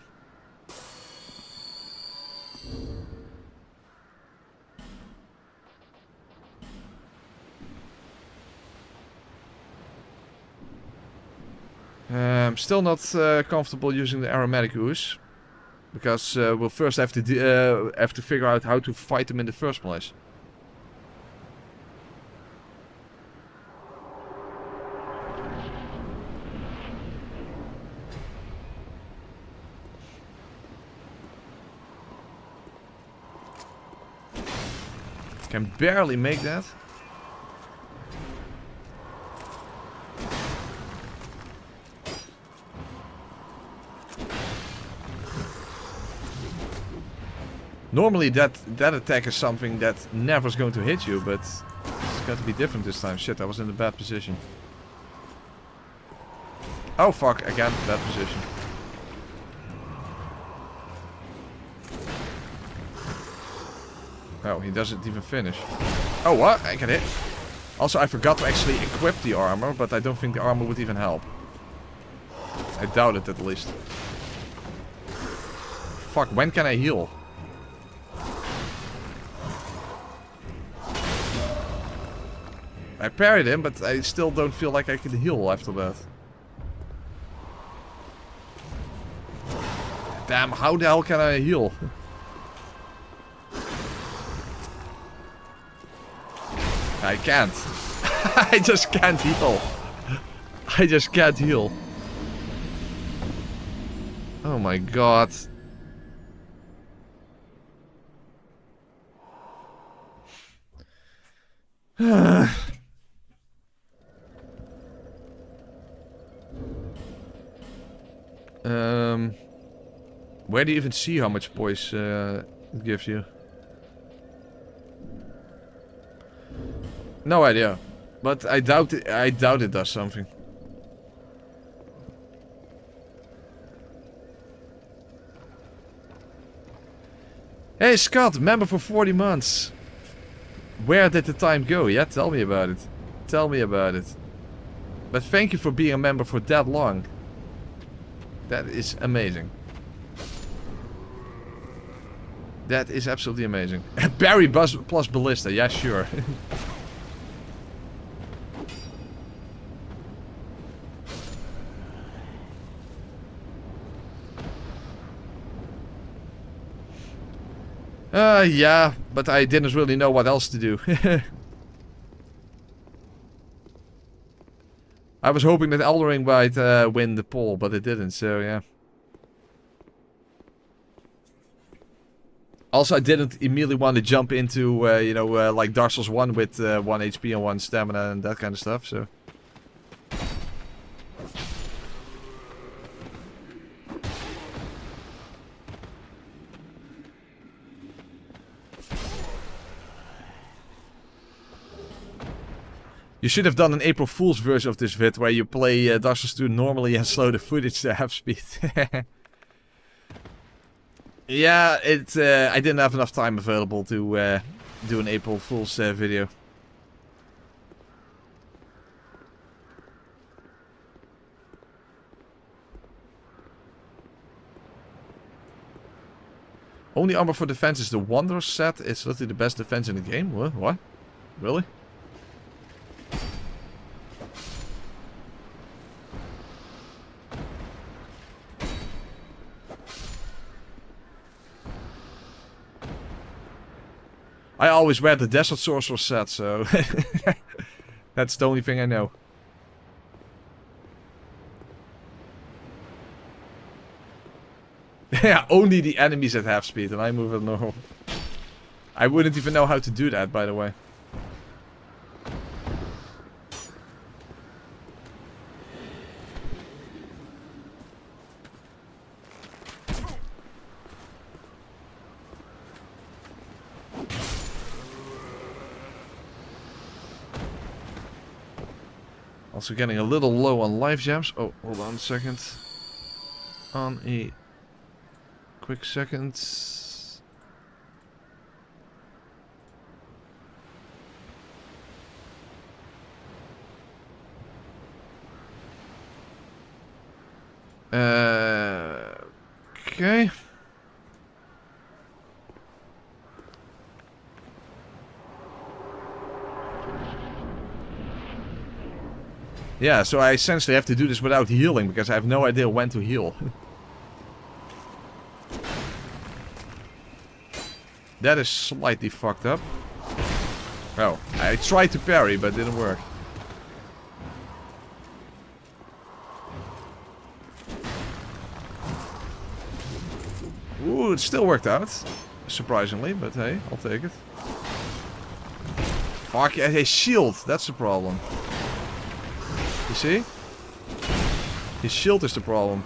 I'm still not comfortable using the aromatic ooze. Because we'll first have to figure out how to fight them in the first place. Can barely make that. Normally that attack is something that never is going to hit you, but it's got to be different this time. Shit, I was in a bad position. Oh fuck, again, bad position. Oh, he doesn't even finish. Oh, what? I got hit. Also, I forgot to actually equip the armor, but I don't think the armor would even help. I doubt it, at least. Fuck, when can I heal? I parried him, but I still don't feel like I can heal after that. Damn, how the hell can I heal? I can't. I just can't heal. I just can't heal. Oh my god. Where do you even see how much poise it gives you? No idea. But I doubt it does something. Hey Scott, member for 40 months. Where did the time go? Yeah, tell me about it. Tell me about it. But thank you for being a member for that long. That is amazing. That is absolutely amazing. Barry plus Ballista, yeah, sure. Yeah, but I didn't really know what else to do. I was hoping that Eldering might win the poll, but it didn't, so yeah. Also, I didn't immediately want to jump into, you know, like Dark Souls 1 with 1 HP and 1 stamina and that kind of stuff, so... You should have done an April Fool's version of this vid where you play Dark Souls 2 normally and slow the footage to half speed. Yeah, I didn't have enough time available to do an April Fool's video. Only armor for defense is the Wanderer set. It's literally the best defense in the game. What? Really? I always wear the Desert Sorcerer set, so... That's the only thing I know. Yeah, only the enemies at half speed, and I move at normal. I wouldn't even know how to do that, by the way. Also getting a little low on life gems. Oh, hold on a second. On a quick second. Okay. Yeah, so I essentially have to do this without healing, because I have no idea when to heal. That is slightly fucked up. Oh, I tried to parry, but it didn't work. Ooh, it still worked out. Surprisingly, but hey, I'll take it. Fuck, his shield. That's the problem. You see? His shield is the problem.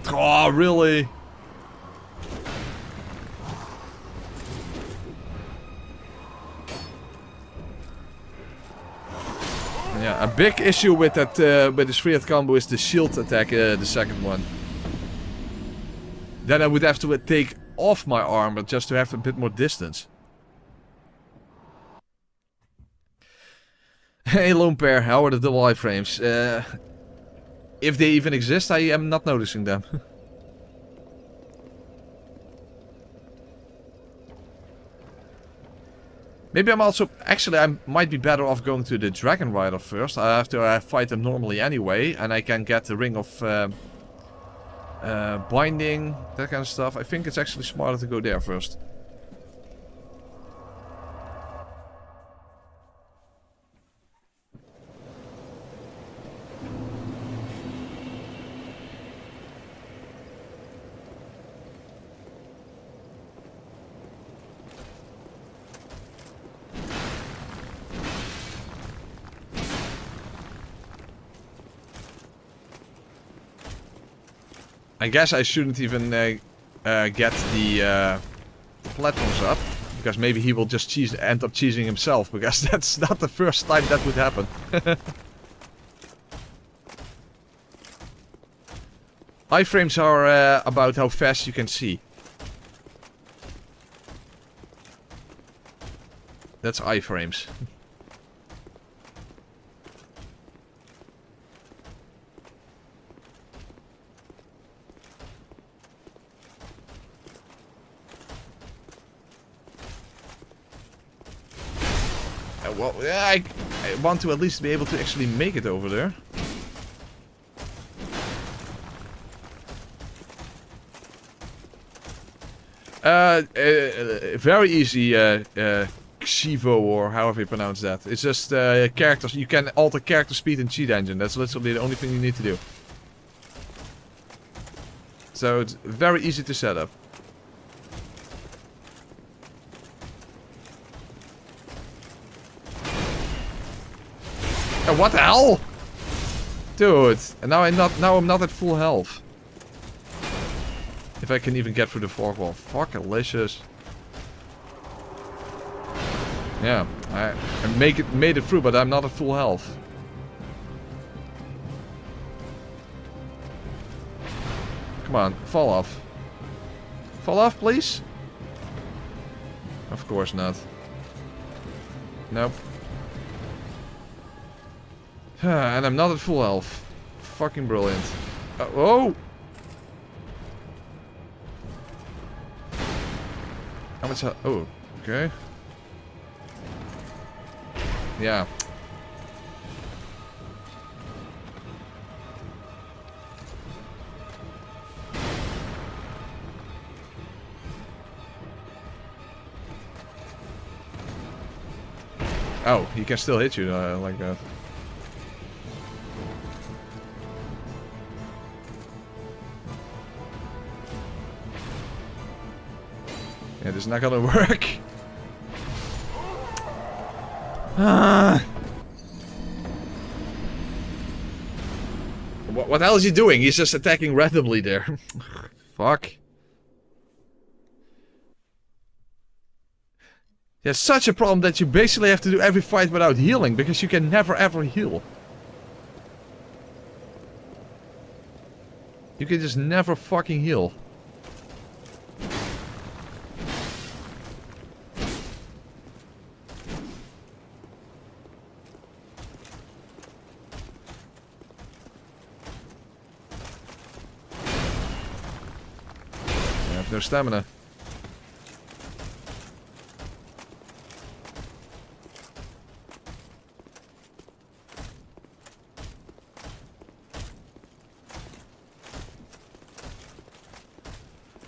Oh, really? Yeah, a big issue with that with the 3-hit combo is the shield attack, the second one. Then I would have to take off my armor just to have a bit more distance. Hey lone pair, how are the double iframes? If they even exist, I am not noticing them. Maybe I'm also... Actually, I might be better off going to the Dragon Rider first. I have to fight them normally anyway. And I can get the ring of binding, that kind of stuff. I think it's actually smarter to go there first. I guess I shouldn't even get the platforms up, because maybe he will just end up cheesing himself, because that's not the first time that would happen. Iframes are about how fast you can see. That's iframes. Well, yeah, I want to at least be able to actually make it over there. Very easy, Xivo, or however you pronounce that. It's just characters. You can alter character speed in Cheat Engine. That's literally the only thing you need to do. So it's very easy to set up. What the hell? Dude, and now I'm not at full health. If I can even get through the fog wall. Fuck delicious. Yeah, I made it through, but I'm not at full health. Come on, fall off. Fall off, please? Of course not. Nope. And I'm not at full health. Fucking brilliant. Oh! How much health? Oh, okay. Yeah. Oh, he can still hit you like that. Yeah, this is not gonna work. What the hell is he doing? He's just attacking randomly there. Fuck. It's such a problem that you basically have to do every fight without healing, because you can never ever heal. You can just never fucking heal. I have no stamina.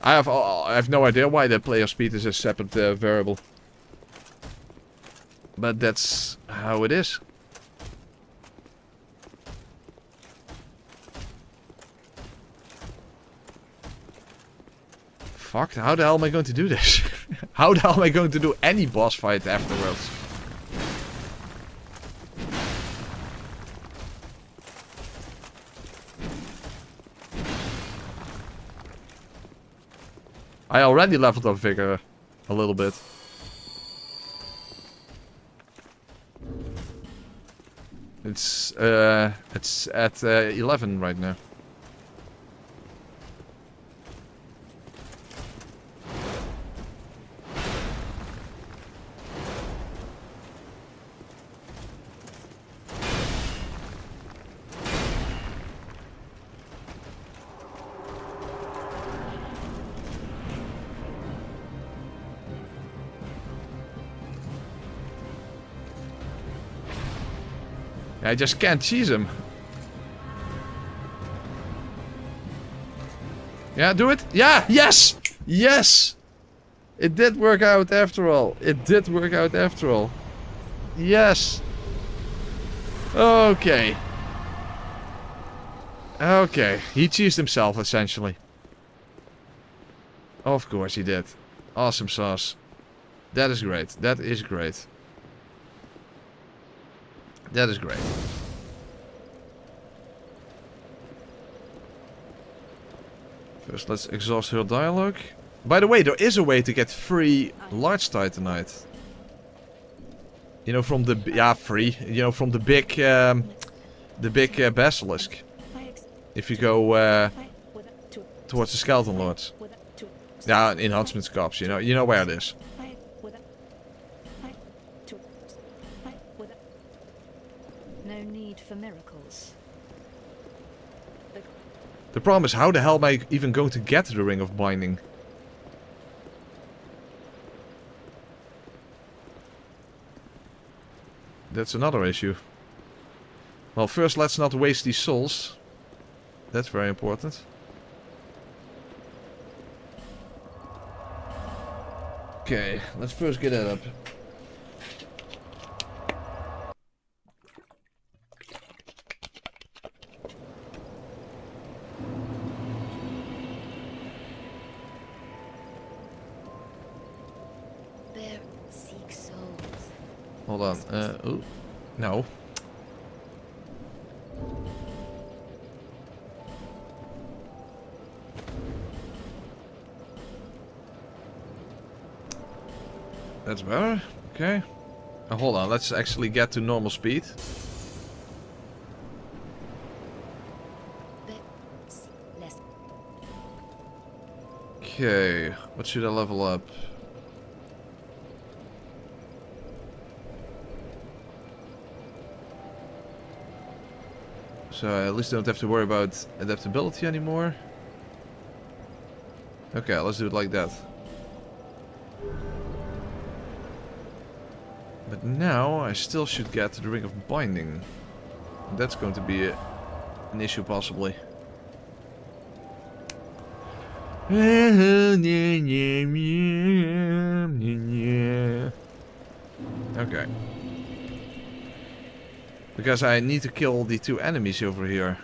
I have no idea why the player speed is a separate variable. But that's how it is. fuck? How the hell am I going to do this? How the hell am I going to do any boss fight afterwards? I already leveled up Vigor a little bit. It's at 11 right now. I just can't cheese him. Yeah, do it. Yeah, yes! Yes! It did work out after all. It did work out after all. Yes! Okay. Okay, he cheesed himself essentially. Of course he did. Awesome sauce. That is great. That is great. That is great. First, let's exhaust her dialogue. By the way, there is a way to get free large titanite. You know, from the free. You know, from the big basilisk. If you go towards the skeleton lords. Yeah, enhancement scops. You know where it is. No need for miracles. The problem is, how the hell am I even going to get to the Ring of Binding? That's another issue. Well, first let's not waste these souls. That's very important. Okay, let's first get that up. Hold on. Ooh. No. That's better. Okay. Hold on. Let's actually get to normal speed. Okay. What should I level up? So I at least don't have to worry about adaptability anymore. Okay, let's do it like that. But now I still should get to the Ring of Binding. That's going to be an issue possibly. Okay. Because I need to kill the two enemies over here.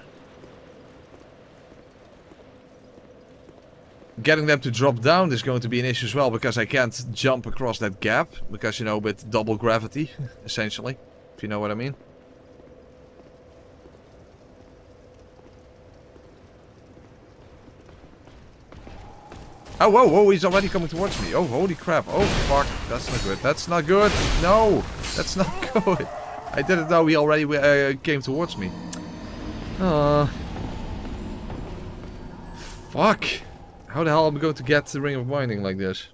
Getting them to drop down is going to be an issue as well, because I can't jump across that gap. Because, you know, with double gravity, essentially. If you know what I mean. Oh, whoa, whoa, he's already coming towards me. Oh, holy crap. Oh, fuck. That's not good. That's not good. No, that's not good. I didn't know he already came towards me. Fuck. How the hell am I going to get the Ring of Binding like this?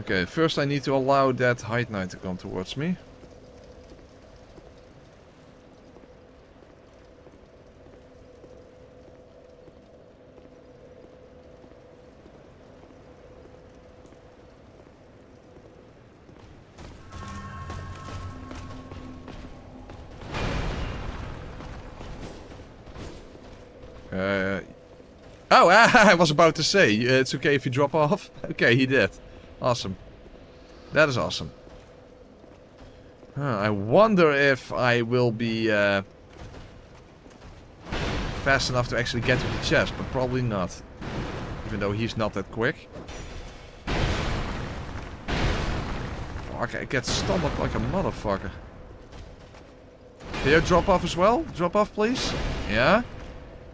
Okay, first I need to allow that Hide Knight to come towards me. Oh, I was about to say, it's okay if you drop off. Okay, he did. Awesome. That is awesome. I wonder if I will be fast enough to actually get to the chest, but probably not. Even though he's not that quick. Fuck, I get stunned up like a motherfucker. Can you drop off as well? Drop off, please. Yeah.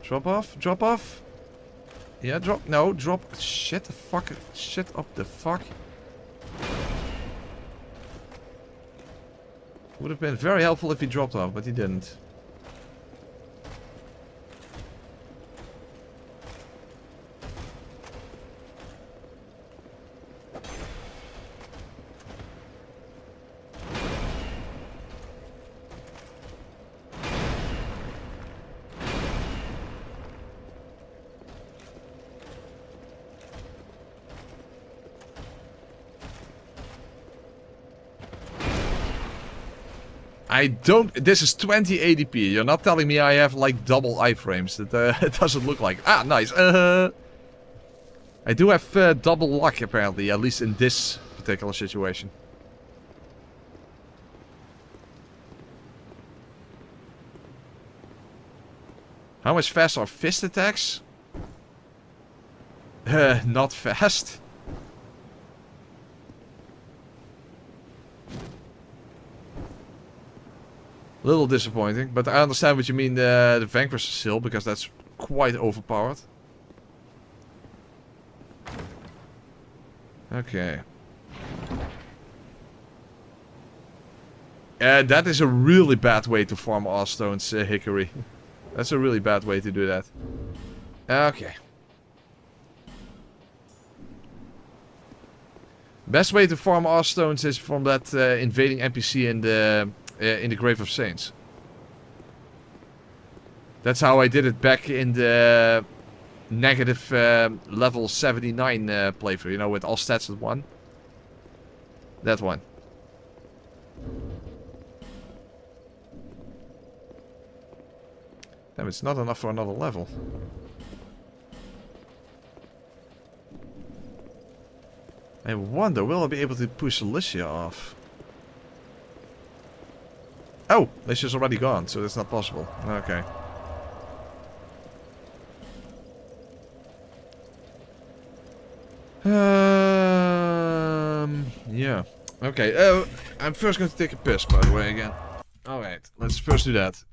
Drop off. Drop off. Yeah, drop. No, drop. Shit the fuck. Shit up the fuck. Would have been very helpful if he dropped off, but he didn't. I don't... This is 2080p. You're not telling me I have, like, double iframes. It doesn't look like... Ah, nice. I do have double luck, apparently. At least in this particular situation. How much fast are fist attacks? Not fast. Little disappointing, but I understand what you mean the Vanquish Seal, because that's quite overpowered. Okay. That is a really bad way to farm Allstone's Hickory. That's a really bad way to do that. Okay. Best way to farm Allstones is from that invading NPC in the Grave of Saints. That's how I did it back in the negative level 79 playthrough, you know, with all stats at 1. That one. Damn, it's not enough for another level. I wonder, will I be able to push Alicia off? Oh, Alicia's already gone, so that's not possible. Okay. Yeah. Okay, I'm first going to take a piss, by the way, again. Alright, let's first do that.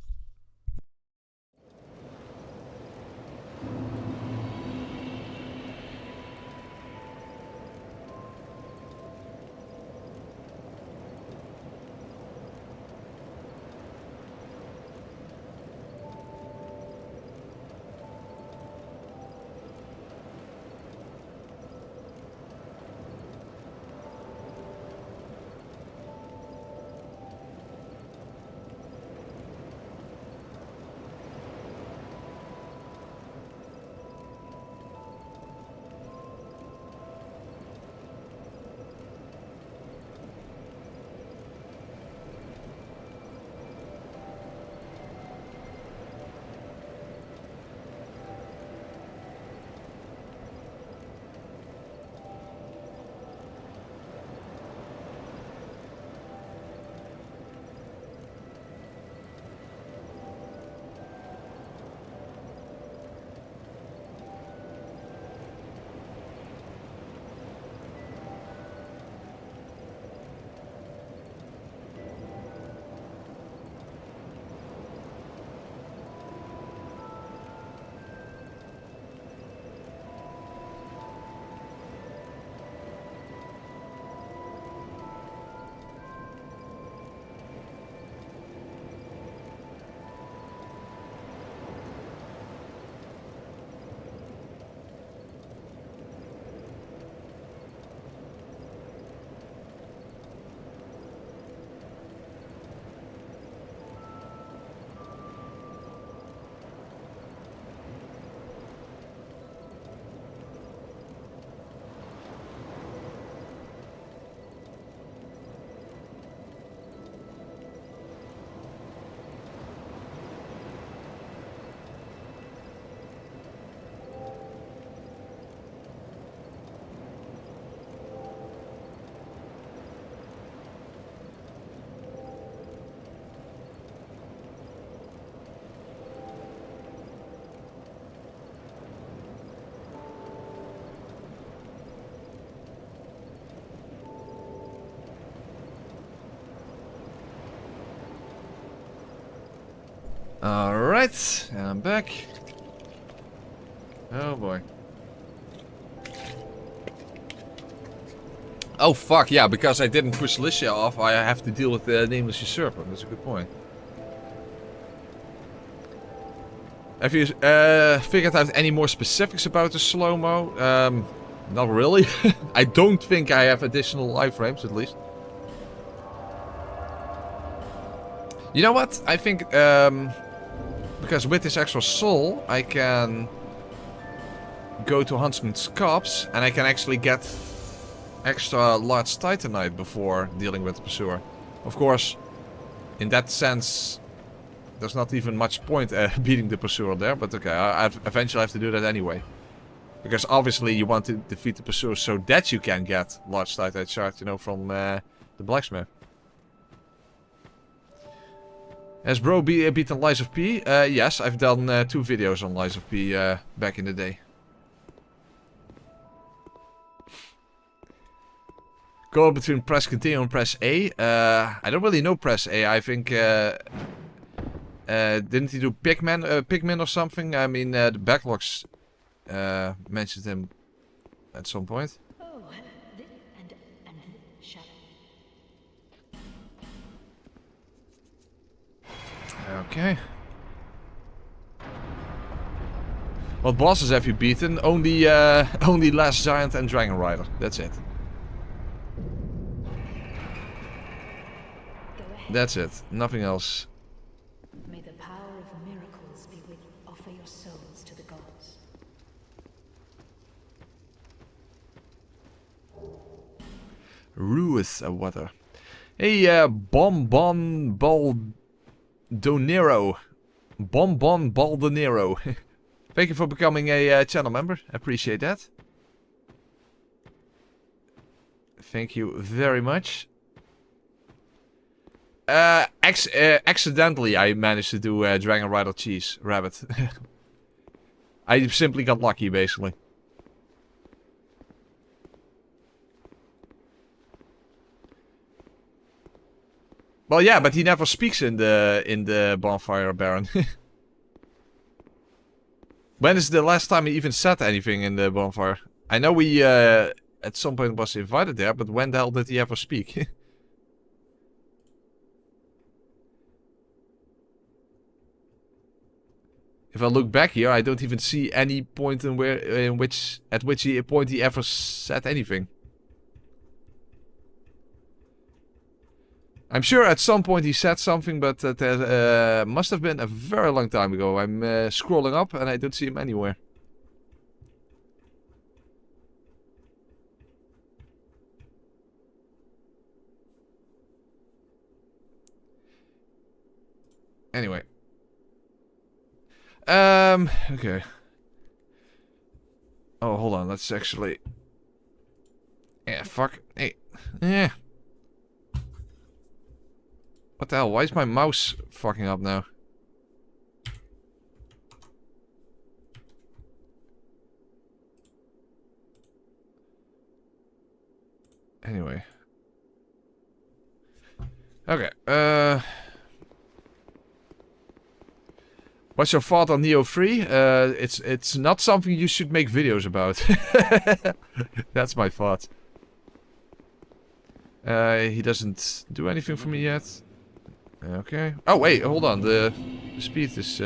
Alright, and I'm back. Oh boy. Oh fuck, yeah, because I didn't push Licia off, I have to deal with the Nameless Usurper. That's a good point. Have you figured out any more specifics about the slow-mo? Not really. I don't think I have additional iframes, at least. You know what? I think, because with this extra soul, I can go to Huntsman's Copse, and I can actually get extra large titanite before dealing with the pursuer. Of course, in that sense, there's not even much point beating the pursuer there, but okay, I eventually have to do that anyway. Because obviously you want to defeat the pursuer so that you can get large titanite shards, you know, from the blacksmith. Has bro beaten Lies of P? Yes, I've done 2 videos on Lies of P back in the day. Go between press continue and press A. I don't really know press A. I think didn't he do Pigman or something? I mean the backlogs mentioned him at some point. Oh, and shadow. Okay. What bosses have you beaten? Only only Last Giant and Dragon Rider. That's it. That's it. Nothing else. May the power of miracles be with you. Offer your souls to the gods. Ruith water. Hey, Bonbon Baldonero. Bonbon Baldonero. Thank you for becoming a channel member. I appreciate that. Thank you very much. Accidentally I managed to do Dragon Rider Cheese Rabbit. I simply got lucky, basically. Well, yeah, but he never speaks in the Bonfire Baron. When is the last time he even said anything in the Bonfire? I know we at some point was invited there, but when the hell did he ever speak? If I look back here, I don't even see any point at which he ever said anything. I'm sure at some point he said something, but that must have been a very long time ago. I'm scrolling up and I don't see him anywhere. Anyway. Okay. Oh, hold on. Let's actually... Yeah, fuck. Hey. Yeah. What the hell? Why is my mouse fucking up now? Anyway. Okay. What's your thought on Neo 3? It's not something you should make videos about. That's my thought. He doesn't do anything for me yet. Okay. Oh wait, hold on. The speed is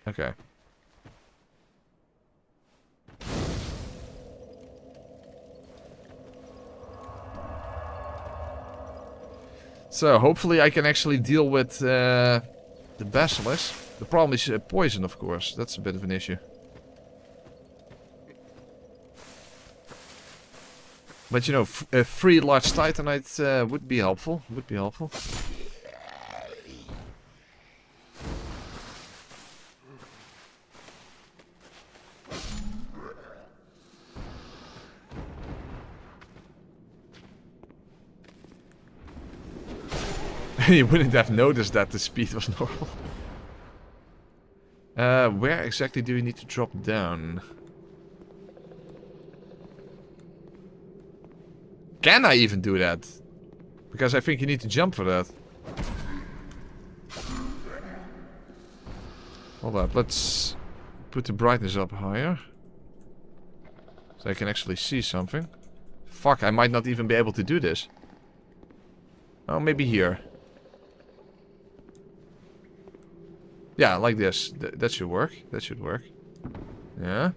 okay. So hopefully I can actually deal with the Basilisk. The problem is poison, of course. That's a bit of an issue. But you know, 3 large Titanite would be helpful. Would be helpful. You wouldn't have noticed that the speed was normal. Where exactly do you need to drop down? Can I even do that? Because I think you need to jump for that. Hold up, let's put the brightness up higher. So I can actually see something. Fuck, I might not even be able to do this. Oh, maybe here. Yeah, like this. That should work. That should work. Yeah.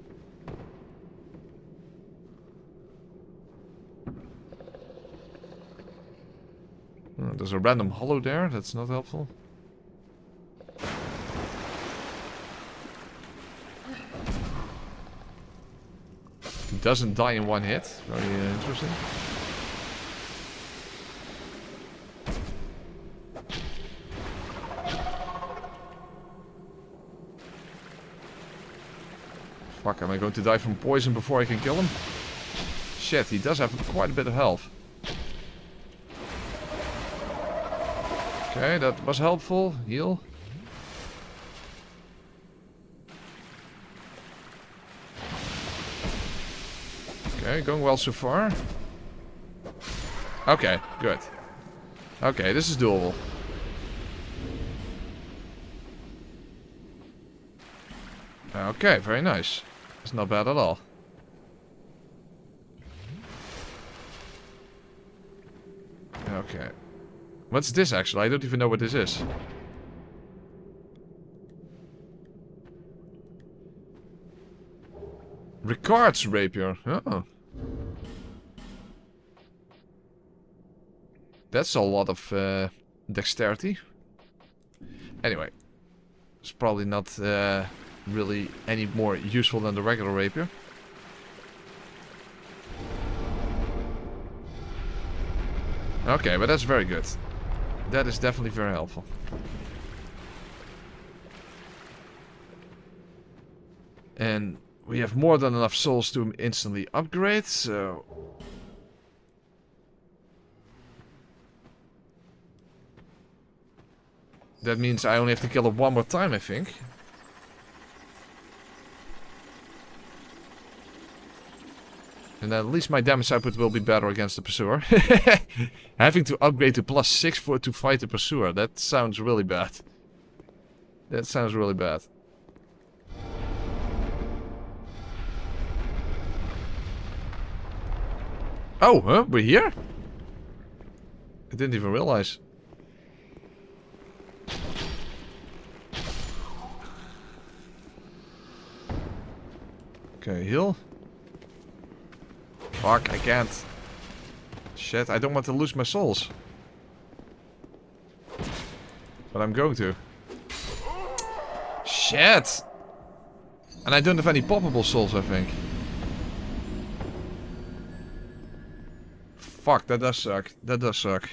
Oh, there's a random hollow there. That's not helpful. He doesn't die in one hit. Very interesting. Fuck, am I going to die from poison before I can kill him? Shit, he does have quite a bit of health. Okay, that was helpful. Heal. Okay, going well so far. Okay, good. Okay, this is doable. Okay, very nice. It's not bad at all. Okay. What's this actually? I don't even know what this is. Ricard's rapier. Oh. That's a lot of dexterity. Anyway. It's probably not really any more useful than the regular rapier. Okay, but that's very good. That is definitely very helpful. And we have more than enough souls to instantly upgrade, so... That means I only have to kill it one more time, I think. And at least my damage output will be better against the pursuer. Having to upgrade to +6 to fight the pursuer. That sounds really bad. That sounds really bad. Oh, huh? We're here? I didn't even realize. Okay, heal. Fuck, I can't. Shit, I don't want to lose my souls. But I'm going to. Shit! And I don't have any poppable souls, I think. Fuck, that does suck. That does suck.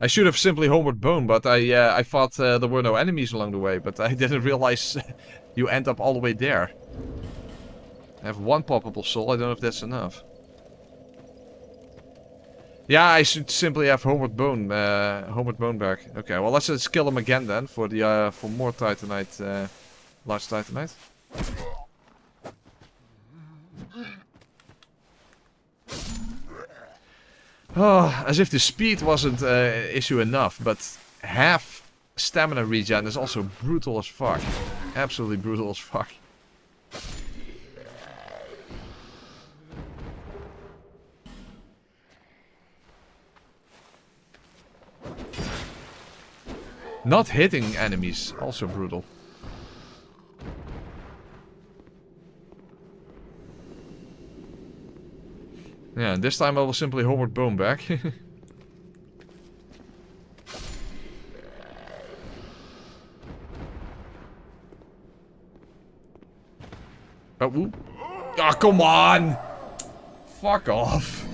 I should have simply homeward bone, but I thought there were no enemies along the way, but I didn't realize you end up all the way there. I have one poppable soul, I don't know if that's enough. Yeah, I should simply have homeward bone back. Okay, well let's kill him again then for the for more Titanite, large Titanite. Oh, as if the speed wasn't issue enough, but half stamina regen is also brutal as fuck. Absolutely brutal as fuck. Not hitting enemies, also brutal. Yeah, and this time I will simply homeward bone back. Oh, oh, come on! Fuck off.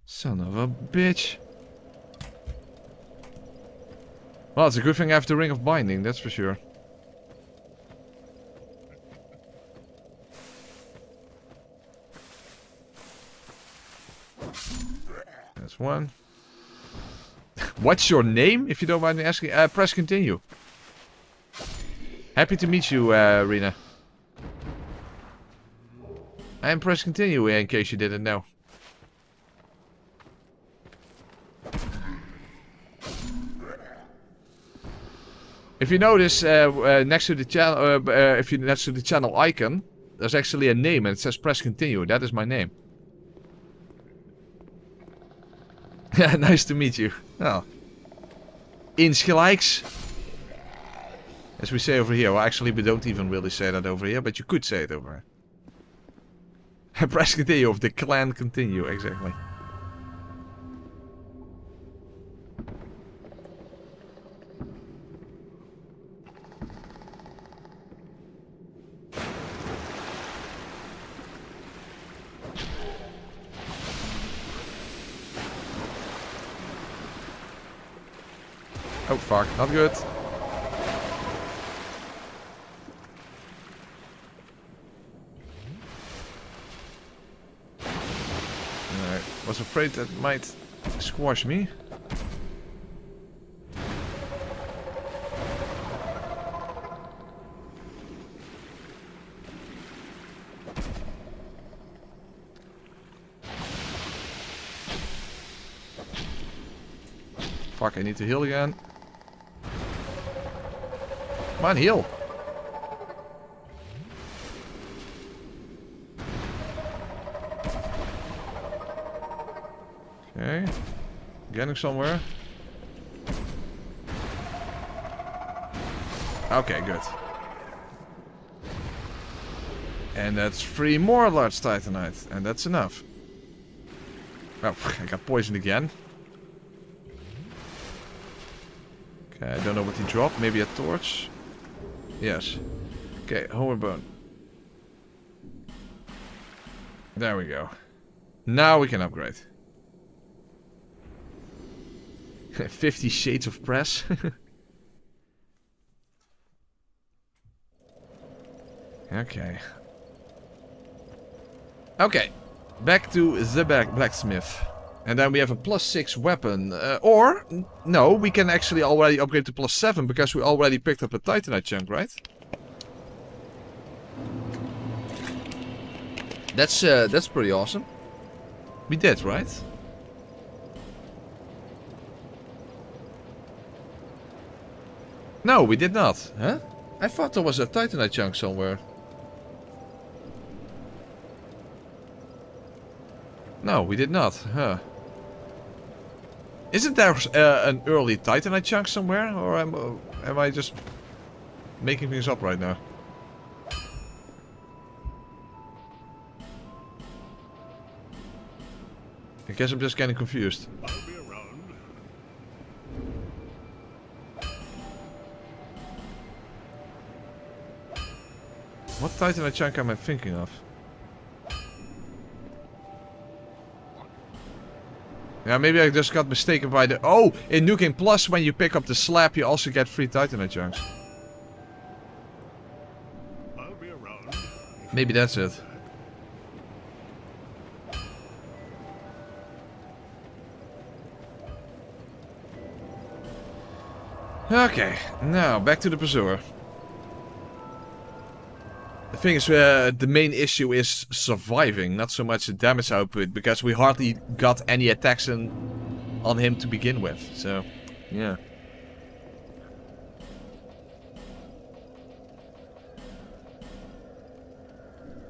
Son of a bitch. Well, it's a good thing I have the Ring of Binding, that's for sure. That's one. What's your name, if you don't mind me asking? Press continue. Happy to meet you, Rena. And press continue in case you didn't know. If you notice, next to the channel, if you next to the channel icon, there's actually a name and it says press continue. That is my name. Yeah, nice to meet you. Oh. Insgelijks. As we say over here. Well, actually, we don't even really say that over here, but you could say it over here. Press continue of the clan continue, exactly. Oh fuck, not good. I was afraid that might squash me. Fuck, I need to heal again. Come on, heal. Okay. Getting somewhere. Okay, good. And that's 3 more large titanite. And that's enough. Oh, I got poisoned again. Okay, I don't know what he dropped. Maybe a torch? Yes. Okay, homeward bone. There we go. Now we can upgrade. 50 shades of press. Okay. Okay. Back to the blacksmith. And then we have a +6 weapon. Or, no, we can actually already upgrade to +7 because we already picked up a titanite chunk, right? That's pretty awesome. We did, right? No, we did not. Huh? I thought there was a titanite chunk somewhere. No, we did not. Huh. Isn't there an early titanite chunk somewhere? Or am I just making things up right now? I guess I'm just getting confused. I'll be around. What titanite chunk am I thinking of? Yeah, maybe I just got mistaken by the... Oh! In New Game Plus, when you pick up the slab, you also get 3 titanite chunks. I'll be around. Maybe that's it. Okay, now back to the pursuer. The thing is, the main issue is surviving, not so much the damage output, because we hardly got any attacks on him to begin with, so, yeah.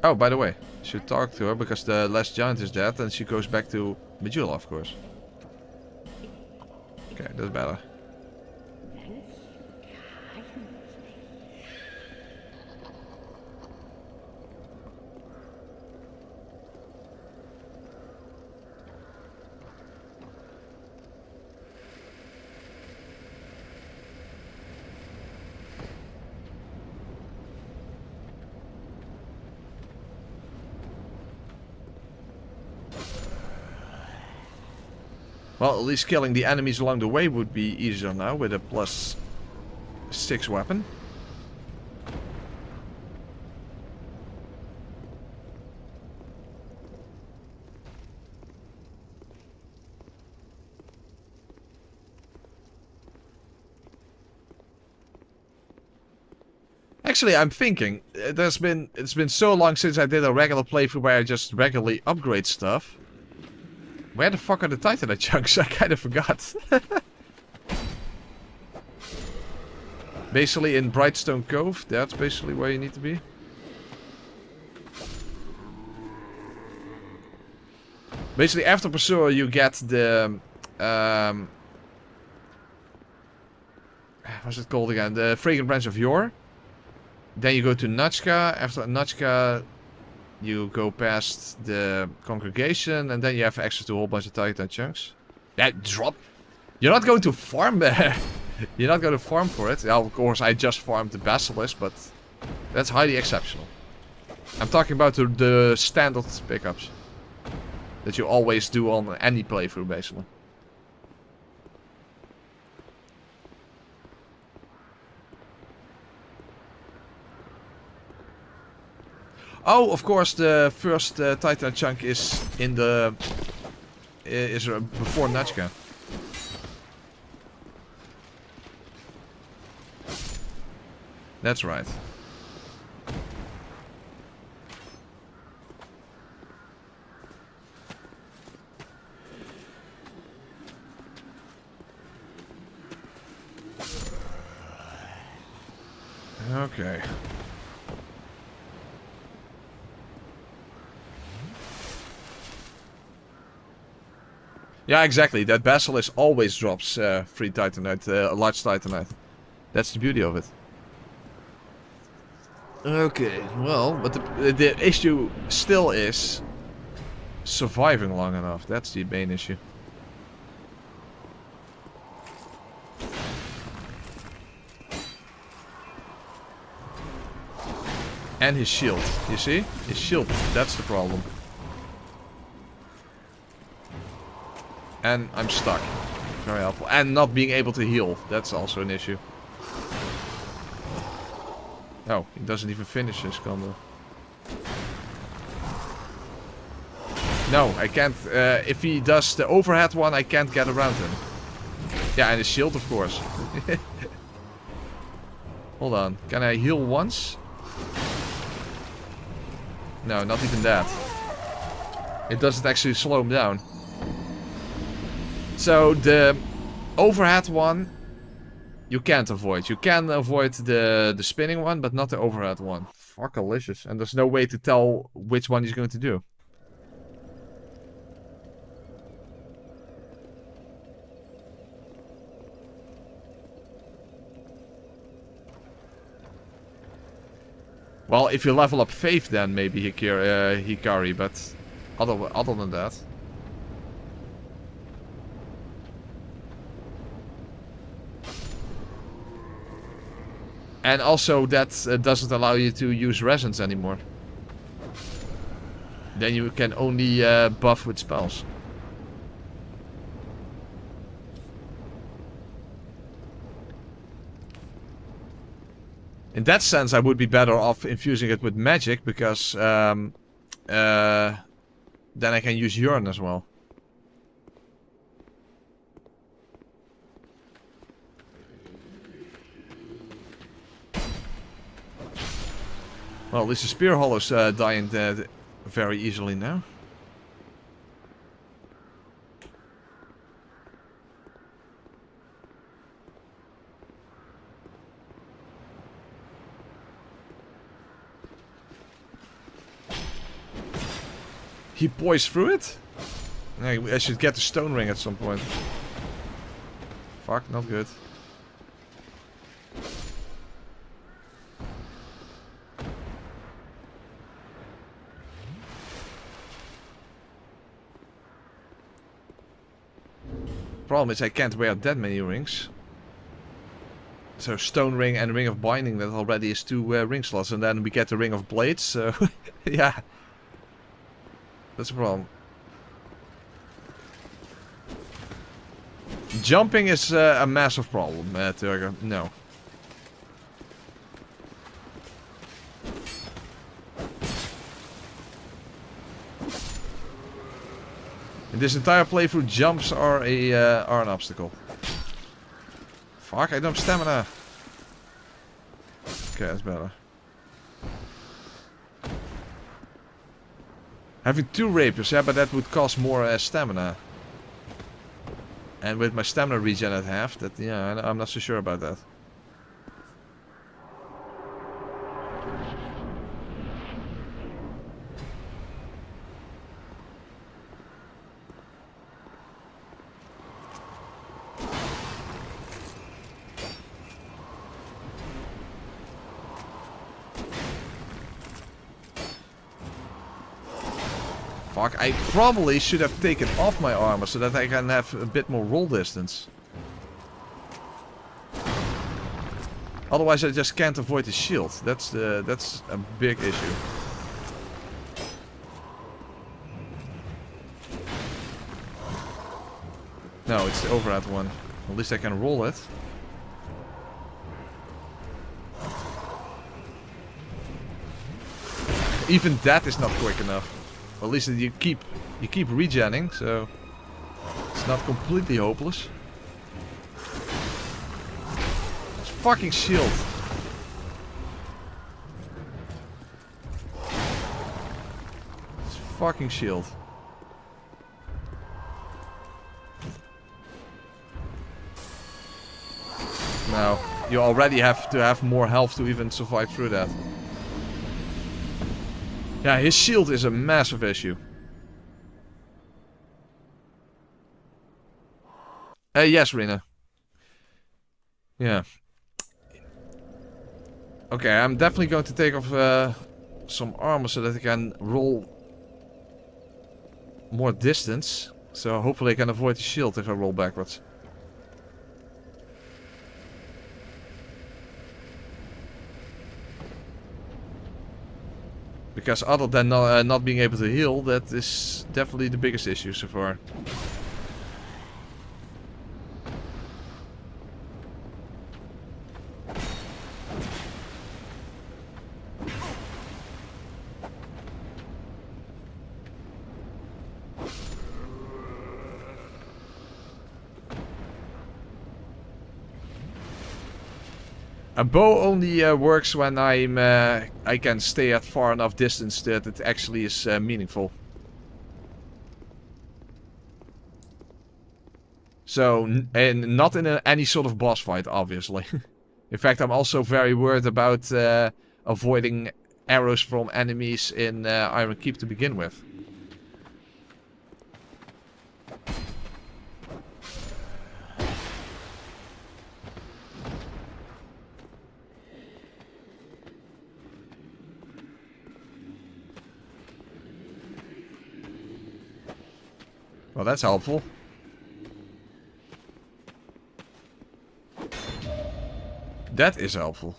Oh, by the way, I should talk to her, because the last giant is dead, and she goes back to Majula, of course. Okay, that's better. Well, at least killing the enemies along the way would be easier now with a +6 weapon. Actually, I'm thinking, it's been so long since I did a regular playthrough where I just regularly upgrade stuff. Where the fuck are the Titanite chunks? I kind of forgot. Basically in Brightstone Cove, that's basically where you need to be. Basically, after Pursuer, you get the... what's it called again? The Fragrant Branch of Yore. Then you go to Nutchka. After Nutchka, you go past the Congregation. And then you have access to a whole bunch of Titan chunks. That drop... You're not going to farm there. You're not going to farm for it. Yeah, of course, I just farmed the Basilisk, but... That's highly exceptional. I'm talking about the standard pickups. That you always do on any playthrough, basically. Oh, of course, the first Titan chunk is in the... before Nutchka. That's right. Okay. Yeah, exactly. That Basilisk always drops free Titanite, large Titanite. That's the beauty of it. Okay, well, but the issue still is surviving long enough. That's the main issue. And his shield, you see? His shield, that's the problem. And I'm stuck. Very helpful. And not being able to heal, that's also an issue. Oh, he doesn't even finish his combo. No, I can't. If he does the overhead one, I can't get around him. Yeah, and his shield, of course. Hold on. Can I heal once? No, not even that. It doesn't actually slow him down. So the overhead one, you can't avoid. You can avoid the spinning one, but not the overhead one. Fuckalicious. And there's no way to tell which one he's going to do. Well, if you level up Faith, then maybe Hikari, but other than that. And also that doesn't allow you to use resins anymore. Then you can only buff with spells. In that sense, I would be better off infusing it with magic, because then I can use urine as well. Well, at least the spear hollows dying very easily now. He poised through it? I should get the stone ring at some point. Fuck, not good. Problem is I can't wear that many rings. So stone ring and ring of binding, that already is 2 ring slots, and then we get the ring of blades, so yeah. That's a problem. Jumping is a massive problem, Turger. No. In this entire playthrough, jumps are an obstacle. Fuck, I don't have stamina. Okay, that's better. Having 2 rapiers, yeah, but that would cost more stamina. And with my stamina regen at half, that, yeah, I'm not so sure about that. Fuck, I probably should have taken off my armor so that I can have a bit more roll distance. Otherwise I just can't avoid the shield. That's a big issue. No, it's the overhead one. At least I can roll it. Even that is not quick enough. Well, at least you keep regenning, so it's not completely hopeless. This fucking shield. This fucking shield. Now, you already have to have more health to even survive through that. Yeah, his shield is a massive issue. Yes, Rena. Yeah. Okay, I'm definitely going to take off some armor so that I can roll more distance. So hopefully I can avoid the shield if I roll backwards. Because other than not being able to heal, that is definitely the biggest issue so far. A bow only works when I can stay at far enough distance that it actually is meaningful. So, and not in any sort of boss fight, obviously. In fact, I'm also very worried about avoiding arrows from enemies in Iron Keep to begin with. Well, that's helpful. That is helpful.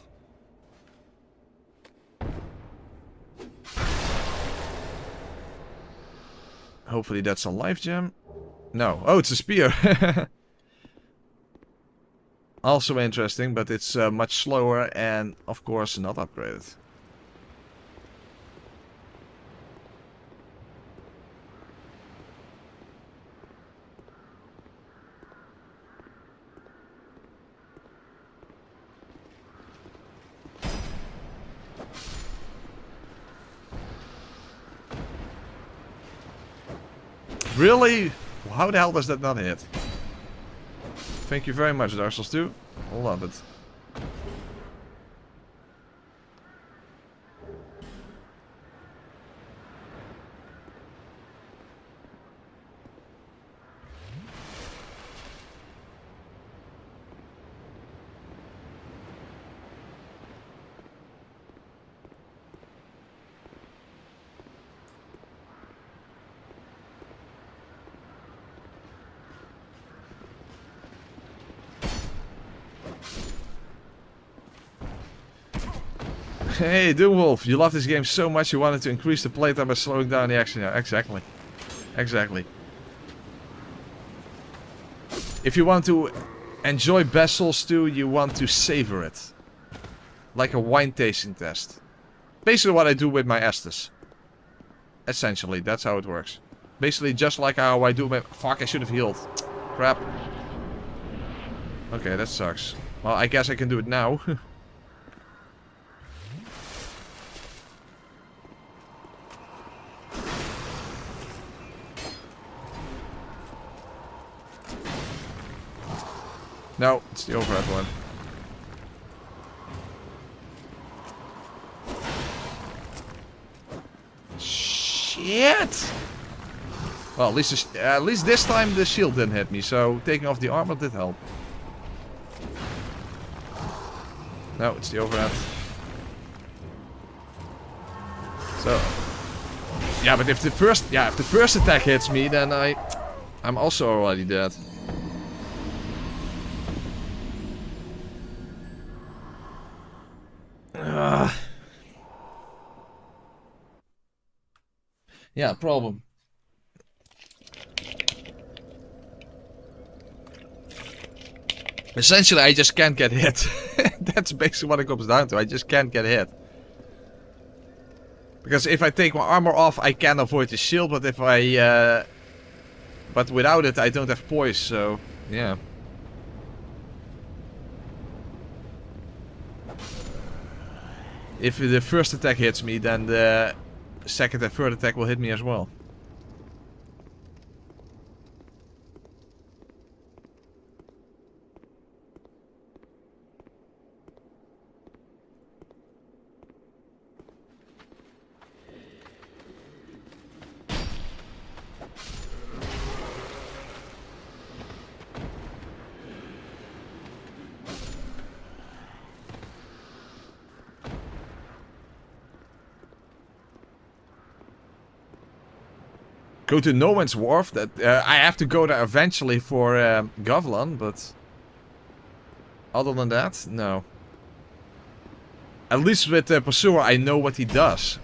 Hopefully that's a life gem. No. Oh, it's a spear. Also interesting, but it's much slower and, of course, not upgraded. Really? How the hell does that not hit? Thank you very much, Dark Souls 2. I love it. Hey, Doomwolf, you love this game so much you wanted to increase the playtime by slowing down the action. Yeah, exactly. Exactly. If you want to enjoy Best Souls 2, you want to savor it. Like a wine tasting test. Basically what I do with my Estus. Essentially, that's how it works. Basically just like how I do with... Fuck, I should have healed. Crap. Okay, that sucks. Well, I guess I can do it now. No, it's the overhead one. Shit! Well, at least this time the shield didn't hit me, so taking off the armor did help. No, it's the overhead. So, yeah, but if the first attack hits me, then I'm also already dead. Yeah, problem. Essentially, I just can't get hit. That's basically what it comes down to. I just can't get hit. Because if I take my armor off, I can avoid the shield, but if I... but without it, I don't have poise, so... yeah. If the first attack hits me, then the second and third attack will hit me as well. Go to No Man's Wharf. That I have to go there eventually for Govlan, but other than that, no. At least with Pursuer, I know what he does,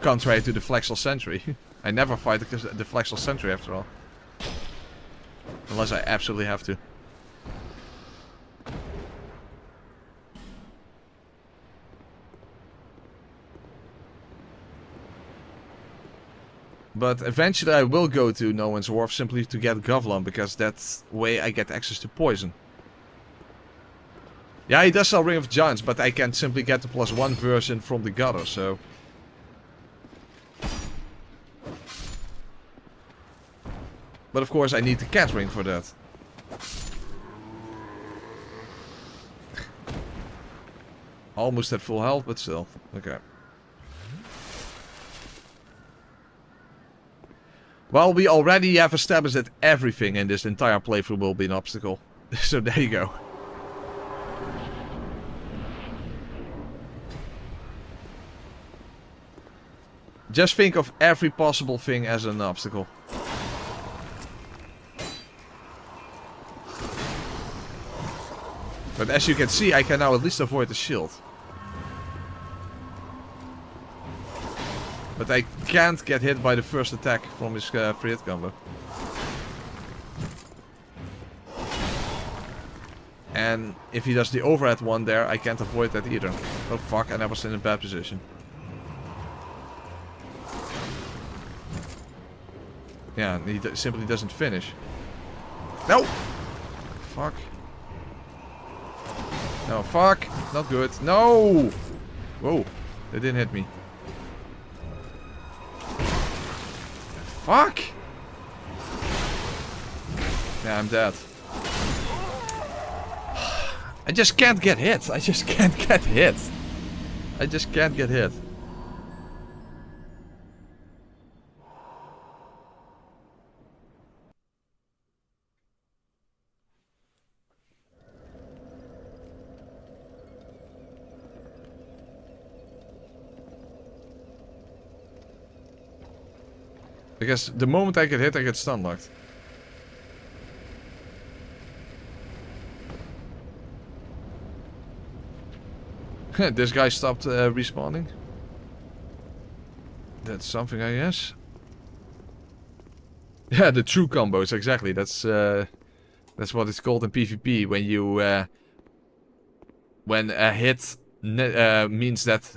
contrary to the Flexal Sentry. I never fight the Flexal Sentry after all, unless I absolutely have to. But eventually I will go to No Man's Wharf simply to get Govlan, because that way I get access to poison. Yeah, he does sell Ring of Giants, but I can simply get the +1 version from the gutter, so... But of course I need the cat ring for that. Almost at full health, but still. Okay. Well, we already have established that everything in this entire playthrough will be an obstacle. So there you go. Just think of every possible thing as an obstacle. But as you can see, I can now at least avoid the shield. But I can't get hit by the first attack from his free hit combo. And if he does the overhead one there, I can't avoid that either. Oh fuck, I was in a bad position. Yeah, he simply doesn't finish. No! Fuck. No, fuck! Not good. No! Whoa, they didn't hit me. Fuck! Yeah, I'm dead. I just can't get hit. I just can't get hit. I just can't get hit. Because the moment I get hit, I get stun locked. This guy stopped respawning. That's something, I guess. Yeah, the true combos, exactly. That's what it's called in PvP. When you when a hit means that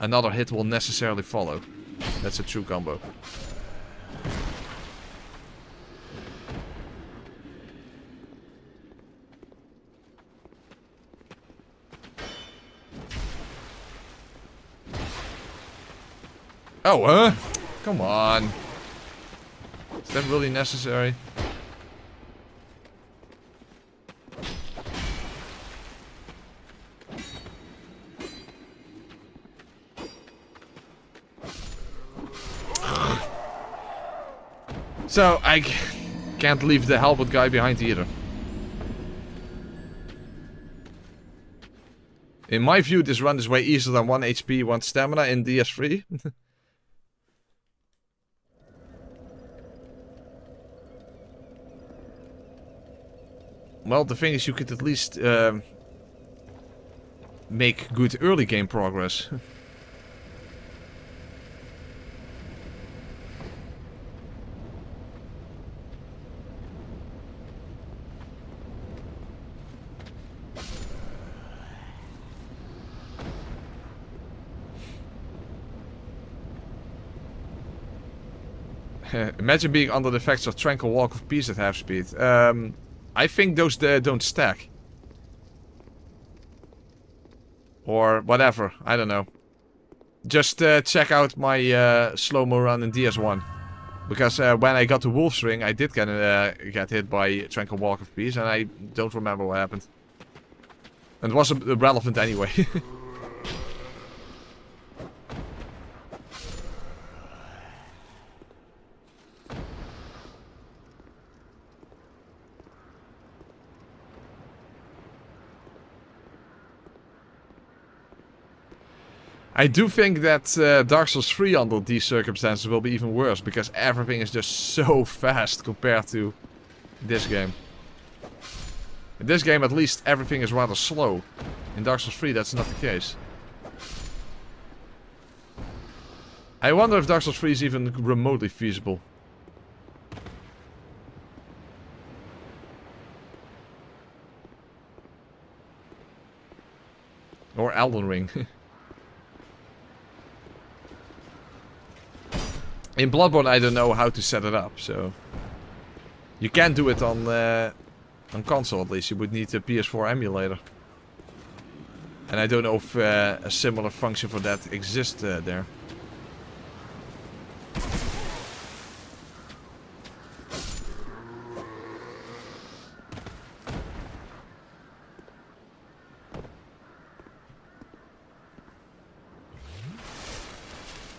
another hit will necessarily follow. That's a true combo. Oh, huh? Come on. Is that really necessary? So, I can't leave the halberd guy behind either. In my view, this run is way easier than 1 HP, 1 stamina in DS3. Well, the thing is, you could at least make good early game progress. Imagine being under the effects of Tranquil Walk of Peace at half speed. I think those don't stack. Or whatever, I don't know. Just check out my slow-mo run in DS1. Because when I got to Wolf's Ring, I did get hit by Tranquil Walk of Peace, and I don't remember what happened. And it wasn't relevant anyway. I do think that Dark Souls 3 under these circumstances will be even worse, because everything is just so fast compared to this game. In this game, at least, everything is rather slow. In Dark Souls 3, that's not the case. I wonder if Dark Souls 3 is even remotely feasible. Or Elden Ring. In Bloodborne, I don't know how to set it up, so... You can do it on console, at least. You would need a PS4 emulator. And I don't know if a similar function for that exists there.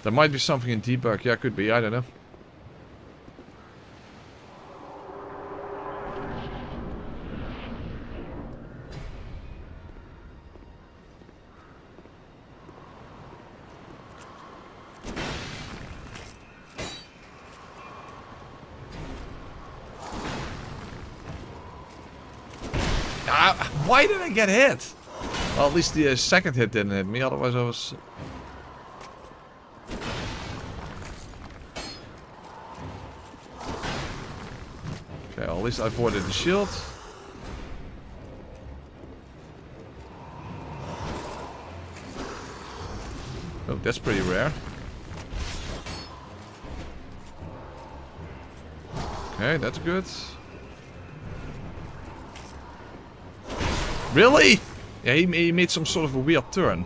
There might be something in debug. Yeah, could be. I don't know. Why did I get hit? Well, at least the second hit didn't hit me. Otherwise I was... Okay, well, at least I avoided the shield. Oh, that's pretty rare. Okay, that's good. Really? Yeah, he made some sort of a weird turn.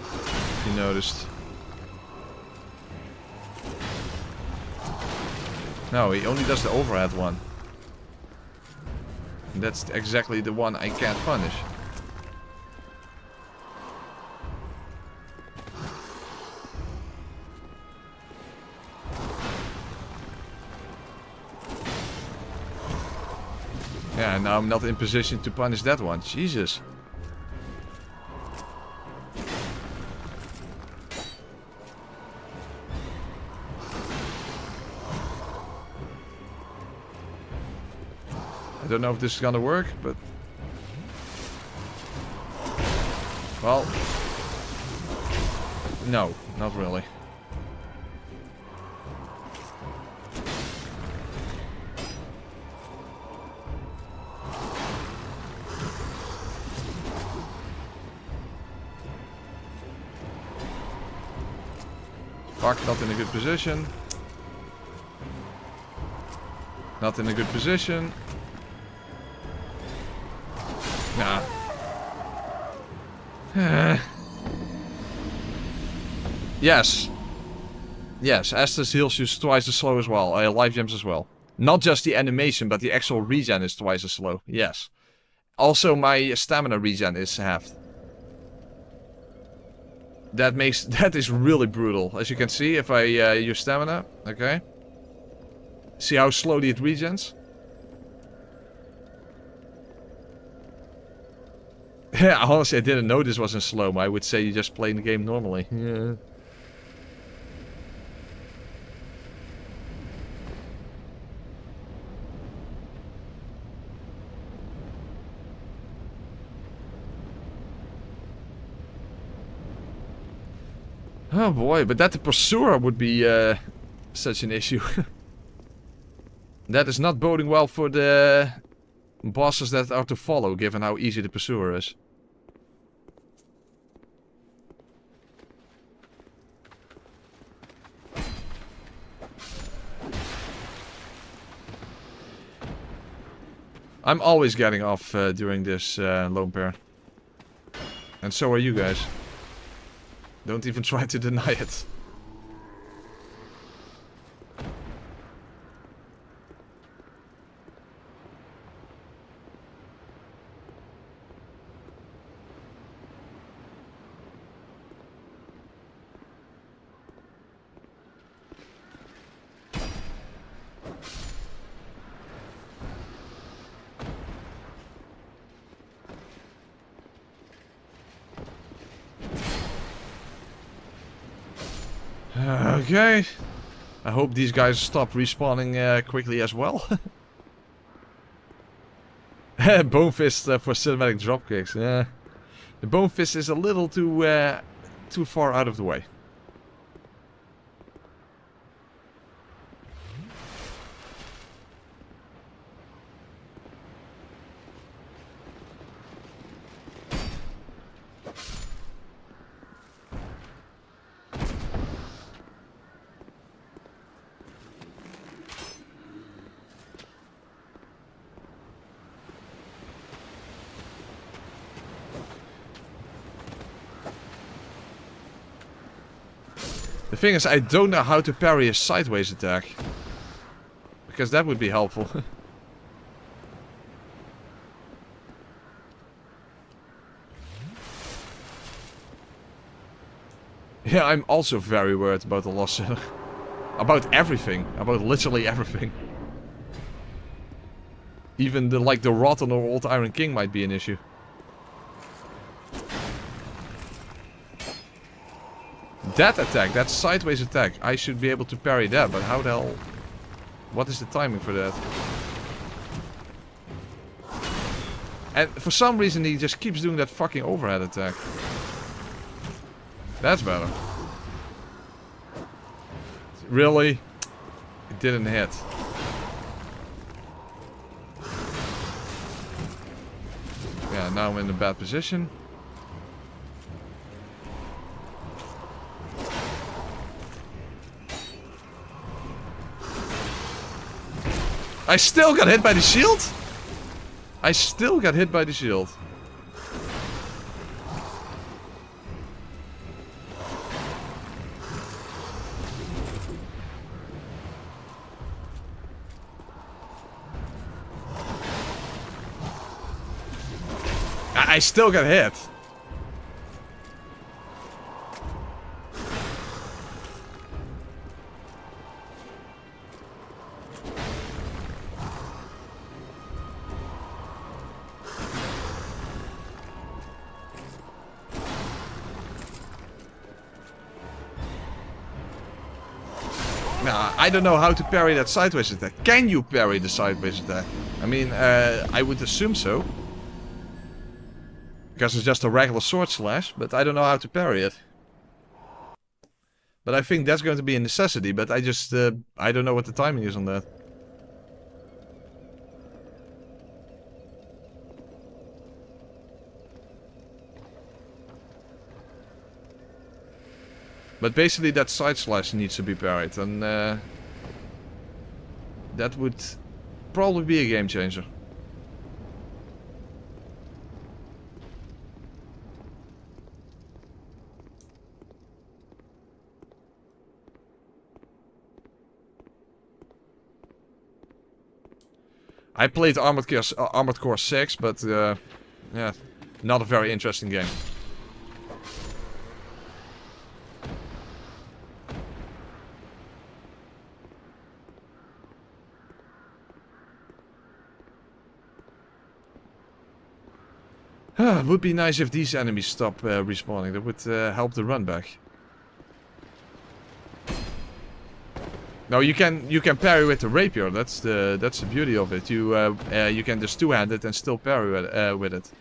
If you noticed. No, he only does the overhead one. And that's exactly the one I can't punish. Yeah, now I'm not in position to punish that one. Jesus. I don't know if this is gonna work, but... Well... No, not really. Fuck, not in a good position. Not in a good position. Nah. Yes. Yes, Estus heals you twice as slow as well. Life gems as well. Not just the animation, but the actual regen is twice as slow. Yes. Also, my stamina regen is halved. That is really brutal. As you can see, if I use stamina, okay. See how slowly it regens? Yeah, honestly, I didn't know this was in slow-mo. I would say you just play the game normally. Yeah. Oh boy, but that the pursuer would be such an issue. That is not boding well for the bosses that are to follow, given how easy the pursuer is. I'm always getting off during this lone pair. And so are you guys. Don't even try to deny it. Okay. I hope these guys stop respawning quickly as well. Bone fist for cinematic dropkicks. Yeah. The bone fist is a little too far out of the way. The thing is, I don't know how to parry a sideways attack. Because that would be helpful. Yeah, I'm also very worried about the lost center. About everything. About literally everything. Even the rotten or old Iron King might be an issue. That attack, that sideways attack, I should be able to parry that, but how the hell... What is the timing for that? And for some reason he just keeps doing that fucking overhead attack. That's better. Really? It didn't hit. Yeah, now I'm in a bad position. I still got hit by the shield? I still got hit by the shield. I still got hit. I don't know how to parry that sideways attack. Can you parry the sideways attack? I mean, I would assume so. Because it's just a regular sword slash, but I don't know how to parry it. But I think that's going to be a necessity, but I just, I don't know what the timing is on that. But basically that side slash needs to be parried, and that would probably be a game changer. I played Armored Core 6, but yeah, not a very interesting game. Would be nice if these enemies stop respawning. That would help the run back. No, you can parry with the rapier. That's the beauty of it. You can just two-hand it and still parry with it.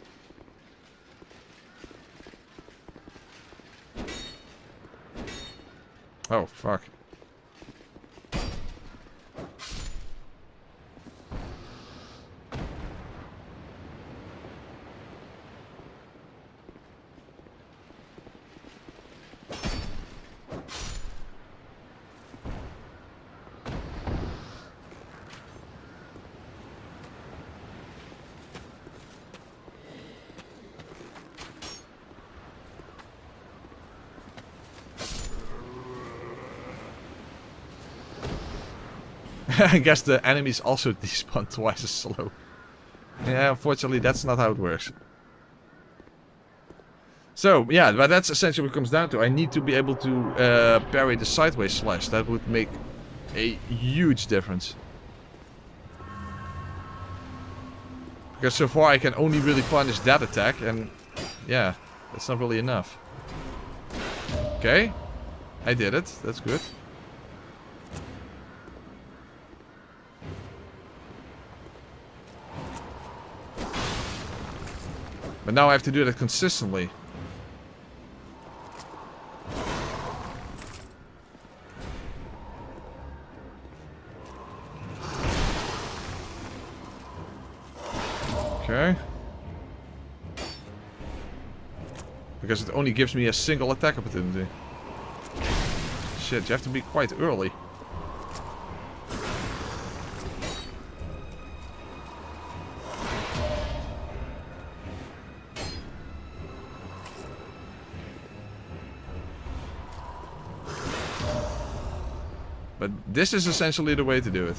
Oh fuck. I guess the enemies also despawn twice as slow. Yeah, unfortunately that's not how it works. So, yeah, but that's essentially what it comes down to. I need to be able to parry the sideways slash. That would make a huge difference. Because so far I can only really punish that attack and yeah, that's not really enough. Okay, I did it. That's good. But now I have to do that consistently. Okay. Because it only gives me a single attack opportunity. Shit, you have to be quite early. But this is essentially the way to do it.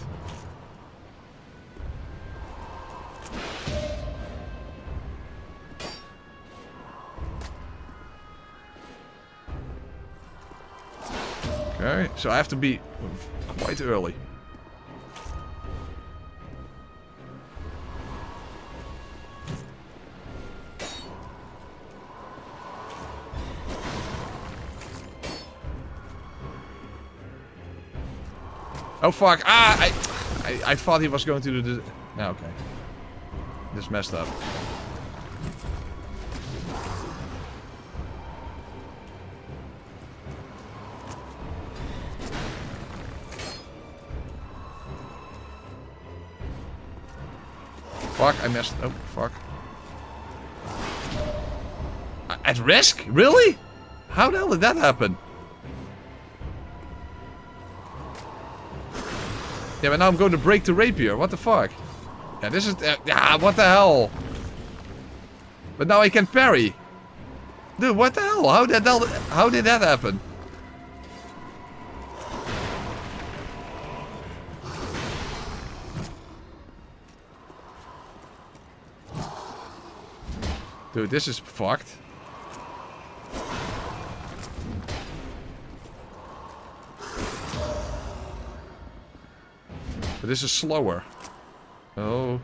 Okay, so I have to be quite early. Oh fuck! Ah, I thought he was going to do the. No, okay. This messed up. Fuck! I messed. Oh fuck! At risk? Really? How the hell did that happen? Yeah, but now I'm going to break the rapier. What the fuck? Yeah, this is... yeah, what the hell? But now I can parry. Dude, what the hell? How did that happen? Dude, this is fucked. But this is slower. Oh.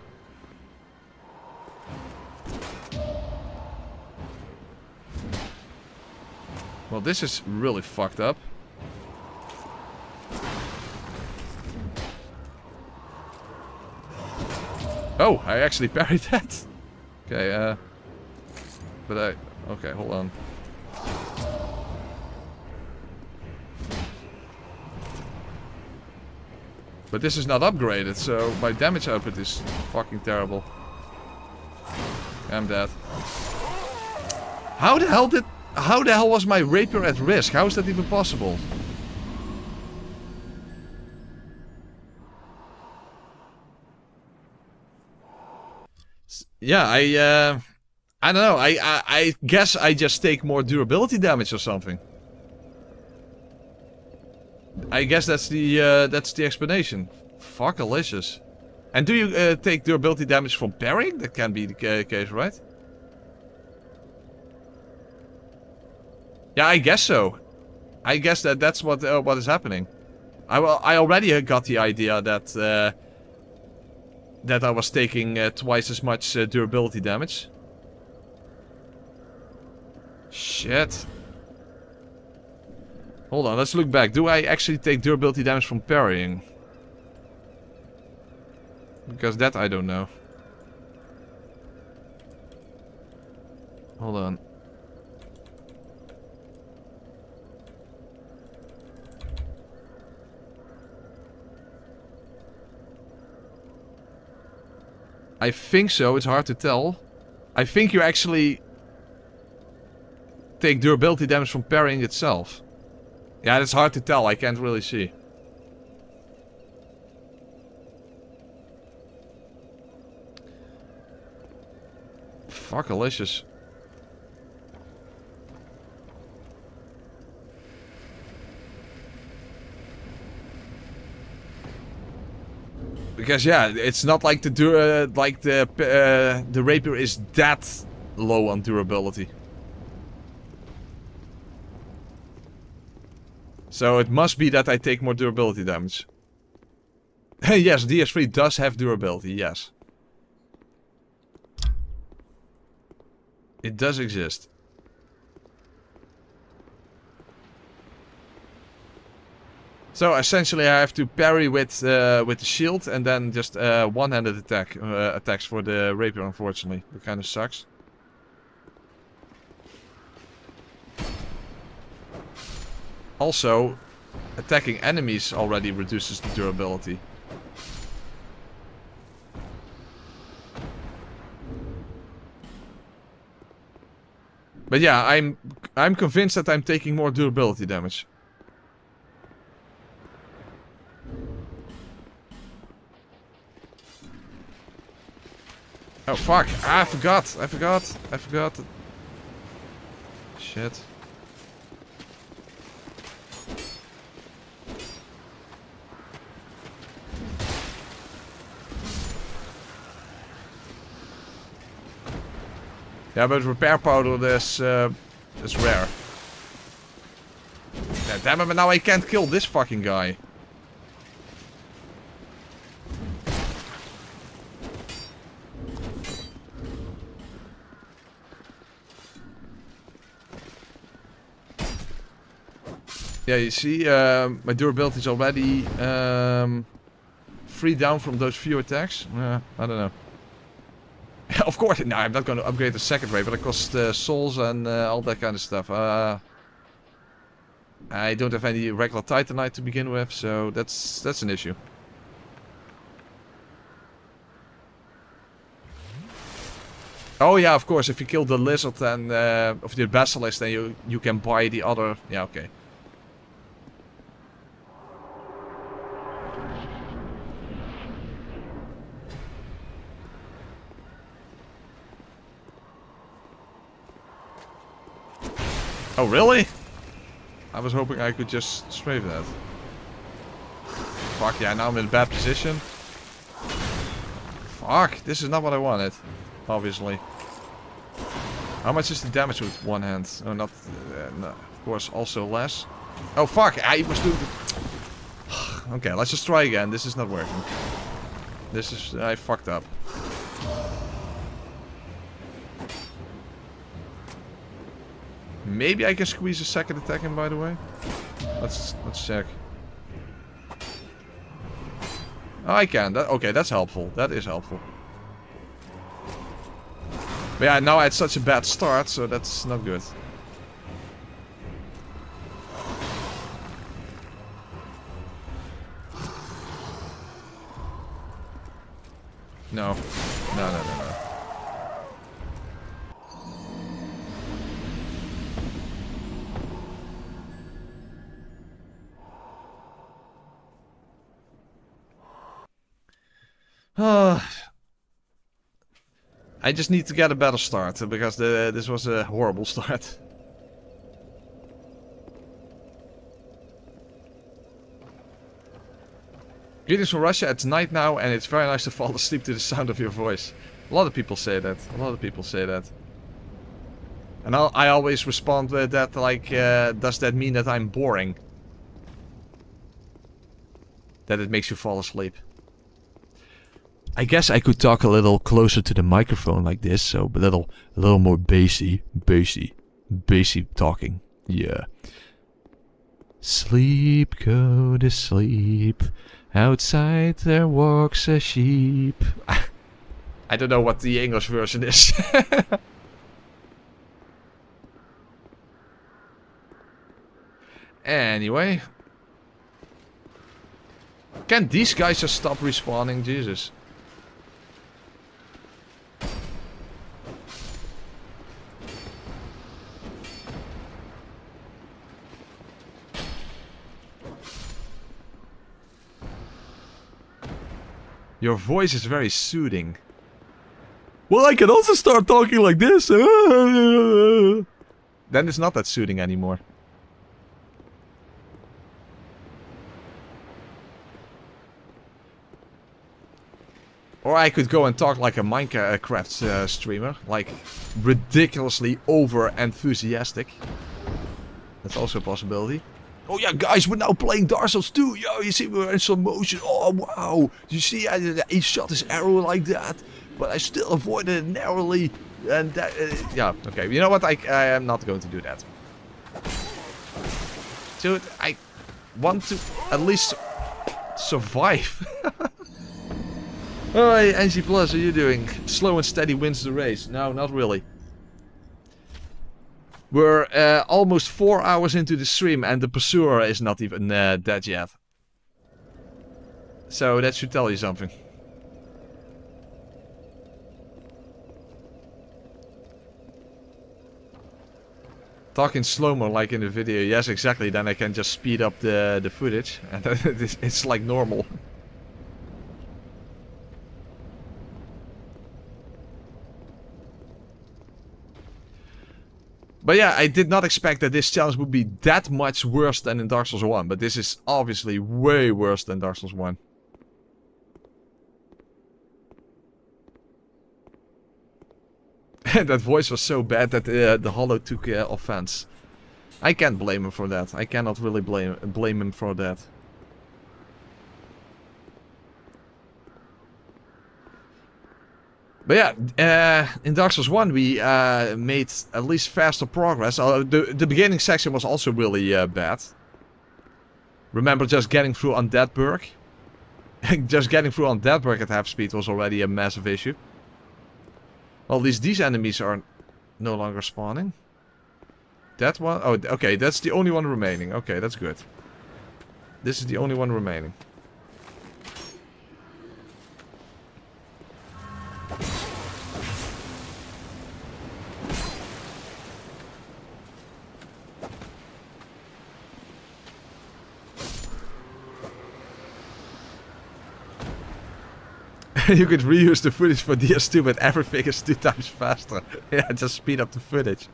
Well, this is really fucked up. Oh, I actually parried that. Okay, but okay, hold on. But this is not upgraded, so my damage output is fucking terrible. I'm dead. How the hell was my rapier at risk? How is that even possible? Yeah, I don't know. I guess I just take more durability damage or something. I guess that's the explanation. Fuckalicious. And do you take durability damage from parrying? That can be the case, right? Yeah, I guess so. I guess that's what is happening. I already got the idea that that I was taking twice as much durability damage. Shit. Hold on, let's look back. Do I actually take durability damage from parrying? Because that I don't know. Hold on. I think so, it's hard to tell. I think you actually take durability damage from parrying itself. Yeah, it's hard to tell, I can't really see. Fuckalicious. Because yeah, it's not like the rapier is that low on durability. So it must be that I take more durability damage. Yes, DS3 does have durability, yes. It does exist. So essentially I have to parry with the shield and then just one-handed attacks for the rapier, unfortunately. That kind of sucks. Also, attacking enemies already reduces the durability. But yeah, I'm convinced that I'm taking more durability damage. Oh fuck, I forgot. Shit. Yeah, but repair powder is rare. Yeah, damn it, but now I can't kill this fucking guy. Yeah, you see, my durability is already 3 down from those few attacks. I don't know. Of course, no, I'm not going to upgrade the second ray, but it costs souls and all that kind of stuff. I don't have any regular titanite to begin with, so that's an issue. Oh yeah, of course, if you kill the lizard and of the basilisk, then you can buy the other. Yeah, okay. Oh, really? I was hoping I could just strafe that. Fuck, yeah, now I'm in a bad position. Fuck, this is not what I wanted. Obviously. How much is the damage with one hand? Oh, not... no, of course, also less. Oh, fuck, I was doing... Okay, let's just try again. This is not working. This is... I fucked up. Maybe I can squeeze a second attack in, by the way. Let's check. Oh, I can. Okay, that's helpful. That is helpful. But yeah, now I had such a bad start, so that's not good. No. No. I just need to get a better start, because this was a horrible start. Greetings from Russia, it's night now, and it's very nice to fall asleep to the sound of your voice. A lot of people say that. And I always respond with that, like, does that mean that I'm boring? That it makes you fall asleep. I guess I could talk a little closer to the microphone like this, so a little more bassy. Bassy talking. Yeah. Sleep, go to sleep. Outside there walks a sheep. I don't know what the English version is. Anyway. Can these guys just stop respawning? Jesus. Your voice is very soothing. Well, I can also start talking like this. Then it's not that soothing anymore. Or I could go and talk like a Minecraft streamer. Like, ridiculously over-enthusiastic. That's also a possibility. Oh yeah, guys, we're now playing Dark Souls 2. Yo, you see we're in slow motion. Oh, wow. You see, he shot his arrow like that. But I still avoided it narrowly. And that, yeah, okay. You know what? I am not going to do that. Dude, I want to at least survive. Hi, NG Plus, how are you doing? Slow and steady wins the race. No, not really. We're almost 4 hours into the stream and the pursuer is not even dead yet. So that should tell you something. Talking slow-mo like in the video. Yes, exactly. Then I can just speed up the footage. And it's like normal. But yeah, I did not expect that this challenge would be that much worse than in Dark Souls 1. But this is obviously way worse than Dark Souls 1. That voice was so bad that the Hollow took offense. I can't blame him for that. I cannot really blame him for that. But yeah, in Dark Souls 1 we made at least faster progress. The beginning section was also really bad. Remember just getting through Undeadburg? Just getting through Undeadburg at half speed was already a massive issue. Well, at least these enemies are no longer spawning. That one? Oh, okay, that's the only one remaining. Okay, that's good. This is the only one remaining. You could reuse the footage for DS2, but everything is 2 times faster. Yeah, just speed up the footage.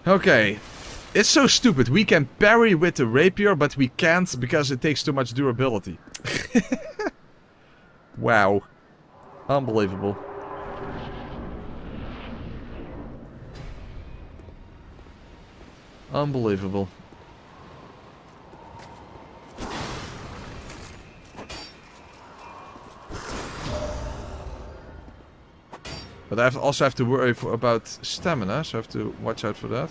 Okay. It's so stupid. We can parry with the rapier, but we can't because it takes too much durability. Wow. Unbelievable. Unbelievable. But I also have to worry about stamina, so I have to watch out for that.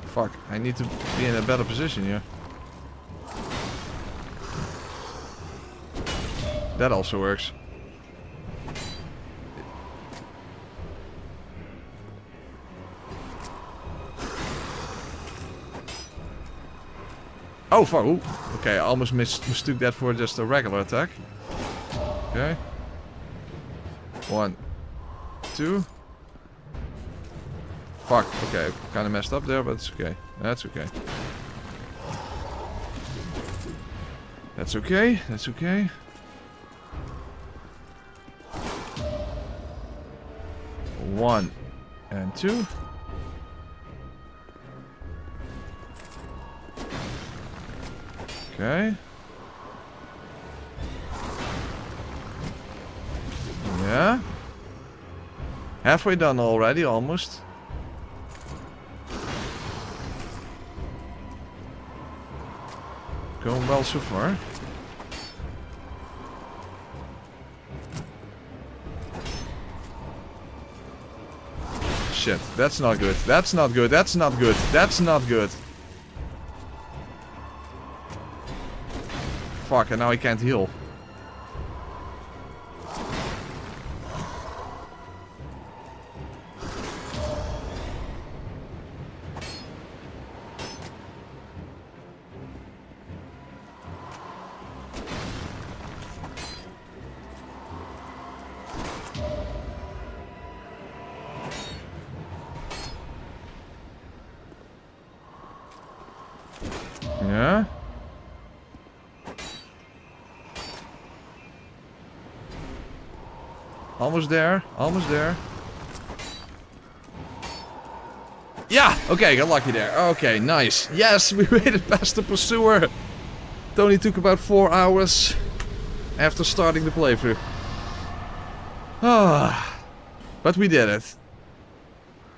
Fuck, I need to be in a better position here. That also works. Oh fuck, ooh. Okay, I almost mistook that for just a regular attack. Okay. 1, 2. Fuck, okay, kinda messed up there, but it's okay. That's okay. That's okay, that's okay. One and 2. Okay. Yeah. Halfway done already, almost. Going well so far. Shit, that's not good. That's not good. That's not good. That's not good. Fuck, and now I can't heal. Yeah. Almost there. Almost there. Yeah! Okay, got lucky there. Okay, nice. Yes, we made it past the pursuer. It only took about 4 hours after starting the playthrough. Ah, but we did it.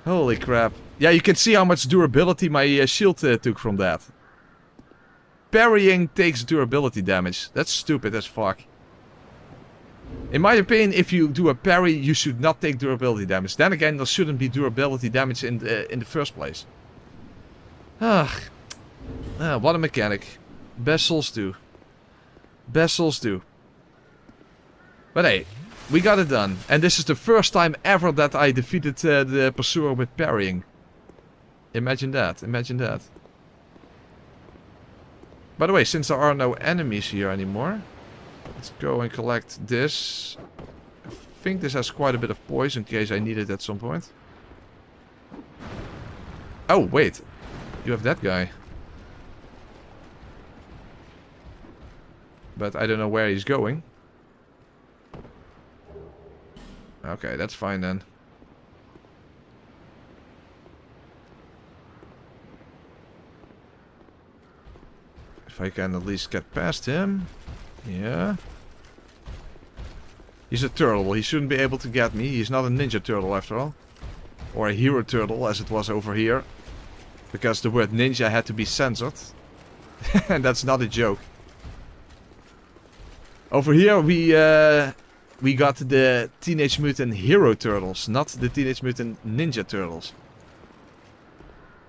Holy crap. Yeah, you can see how much durability my shield took from that. Parrying takes durability damage. That's stupid as fuck. In my opinion, if you do a parry, you should not take durability damage. Then again, there shouldn't be durability damage in the first place. What a mechanic. Best souls do. Best souls do. But hey, we got it done. And this is the first time ever that I defeated the pursuer with parrying. Imagine that. Imagine that. By the way, since there are no enemies here anymore, let's go and collect this. I think this has quite a bit of poison in case I need it at some point. Oh, wait. You have that guy. But I don't know where he's going. Okay, that's fine then. If I can at least get past him. Yeah. He's a turtle. He shouldn't be able to get me. He's not a ninja turtle after all. Or a hero turtle as it was over here. Because the word ninja had to be censored. And that's not a joke. Over here we got the Teenage Mutant Hero Turtles, not the Teenage Mutant Ninja Turtles.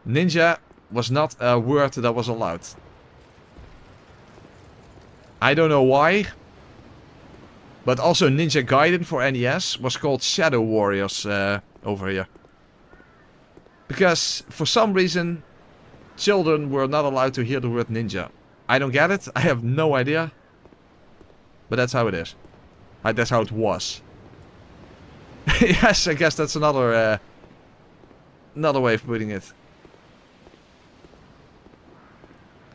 Ninja was not a word that was allowed. I don't know why. But also Ninja Gaiden for NES was called Shadow Warriors over here. Because for some reason children were not allowed to hear the word ninja. I don't get it. I have no idea. But that's how it is. That's how it was. Yes, I guess that's another way of putting it.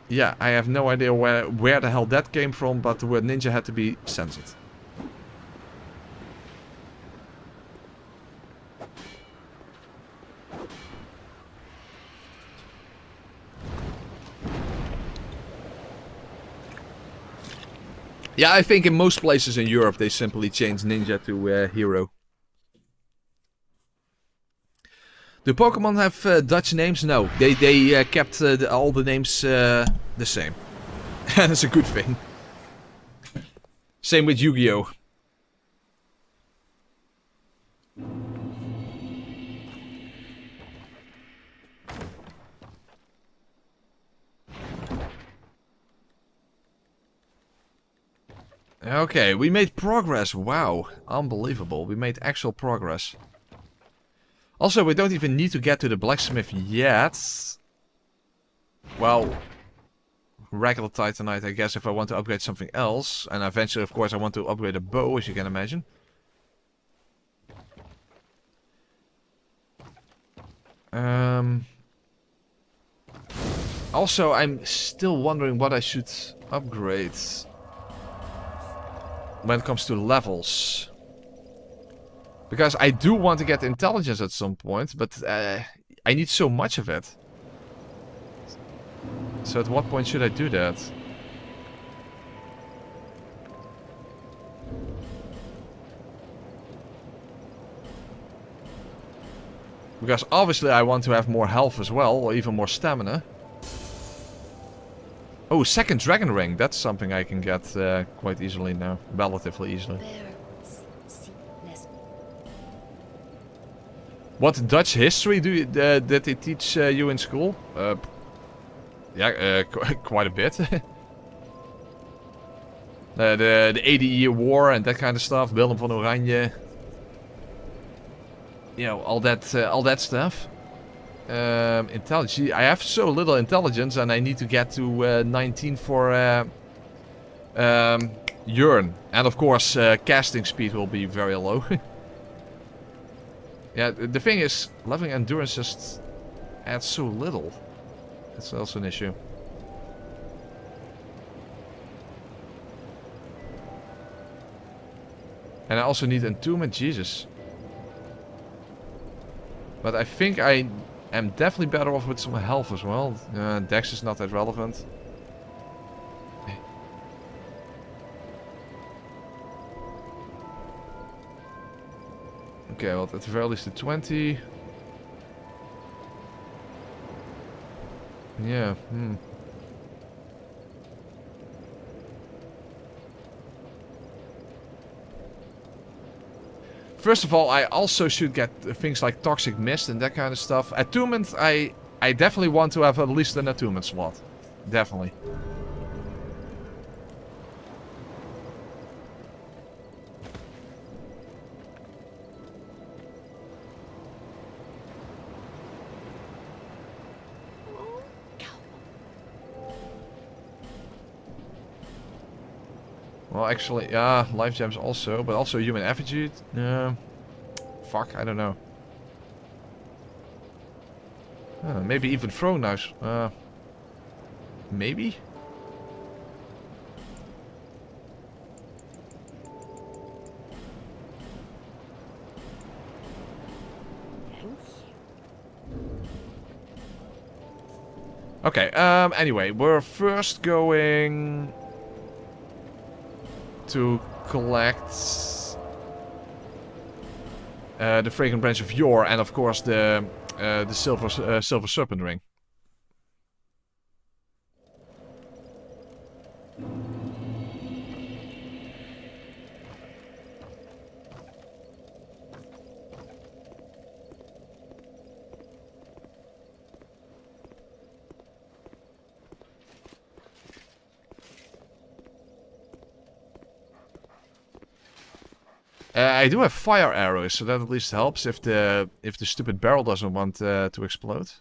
Yeah, I have no idea where the hell that came from, but the word ninja had to be censored. Yeah, I think in most places in Europe they simply changed ninja to hero. Do Pokemon have Dutch names? No, they kept all the names the same. And it's a good thing. Same with Yu-Gi-Oh! Okay, we made progress. Wow, unbelievable. We made actual progress. Also, we don't even need to get to the blacksmith yet. Well, regular Titanite, I guess, if I want to upgrade something else. And eventually, of course, I want to upgrade a bow, as you can imagine. Also, I'm still wondering what I should upgrade when it comes to levels. Because I do want to get intelligence at some point, but I need so much of it. So at what point should I do that? Because obviously I want to have more health as well, or even more stamina. Oh, second dragon ring. That's something I can get quite easily now. Relatively easily. What Dutch history did they teach you in school? Yeah, quite a bit. The 80-year War and that kind of stuff. Willem van Oranje. You know, all that stuff. Intelligence. I have so little intelligence, and I need to get to 19 for Yearn. And of course, casting speed will be very low. Yeah, the thing is, leveling endurance just adds so little. That's also an issue. And I also need entombment, Jesus. But I think I am definitely better off with some health as well. Dex is not that relevant. Okay, well, at the very least the 20. Yeah, First of all, I also should get things like Toxic Mist and that kind of stuff. Attunement, I definitely want to have at least an attunement slot. Definitely. Well, actually, yeah, life gems also, but also human effigy. Fuck, I don't know. Maybe even throwing knives. Maybe? Okay, anyway, we're first going to collect the fragrant branch of Yor, and of course the silver serpent ring. I do have fire arrows, so that at least helps if the stupid barrel doesn't want to explode.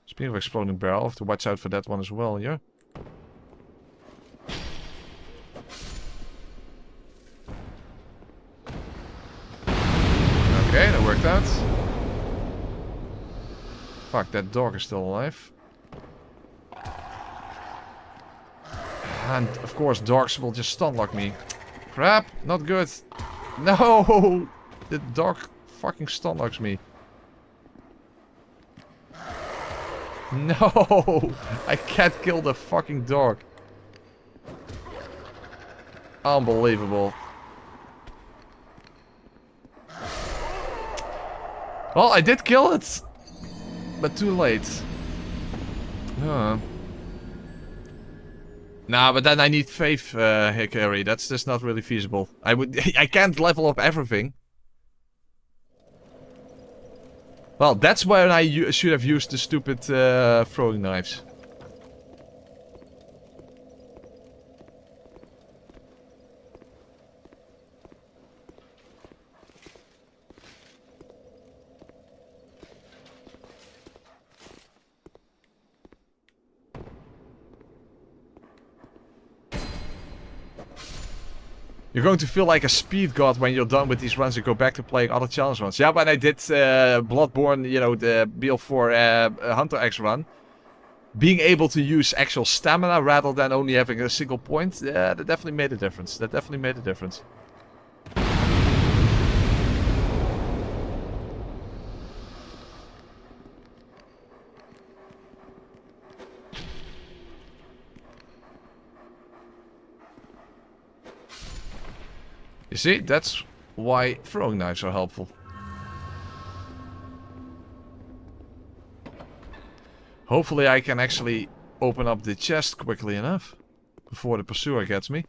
Speaking of exploding barrel, I have to watch out for that one as well, yeah? Okay, that worked out. Fuck, that dog is still alive. And of course dogs will just stun lock me. Crap, not good. No! The dog fucking stun locks me. No! I can't kill the fucking dog. Unbelievable. Well, I did kill it. But too late. Nah, but then I need faith, Hikari. That's just not really feasible. I can't level up everything. Well, that's where I should have used the stupid throwing knives. You're going to feel like a speed god when you're done with these runs and go back to playing other challenge runs. Yeah, when I did Bloodborne, you know, the BL4 Hunter X run, being able to use actual stamina rather than only having a single point, yeah, that definitely made a difference. That definitely made a difference. You see, that's why throwing knives are helpful. Hopefully I can actually open up the chest quickly enough before the pursuer gets me.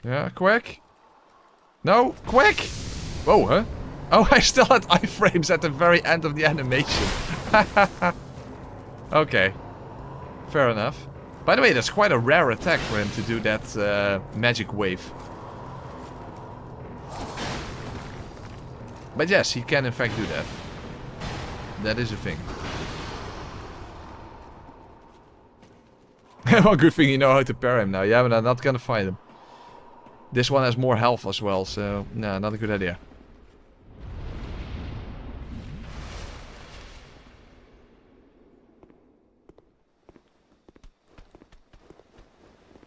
Yeah, quick. No, quick! Whoa, huh? Oh, I still had iframes at the very end of the animation. Okay. Fair enough. By the way, that's quite a rare attack for him to do that magic wave. But yes, he can in fact do that. That is a thing. Well, good thing you know how to pair him now. Yeah, but I'm not gonna fight him. This one has more health as well, so no, not a good idea.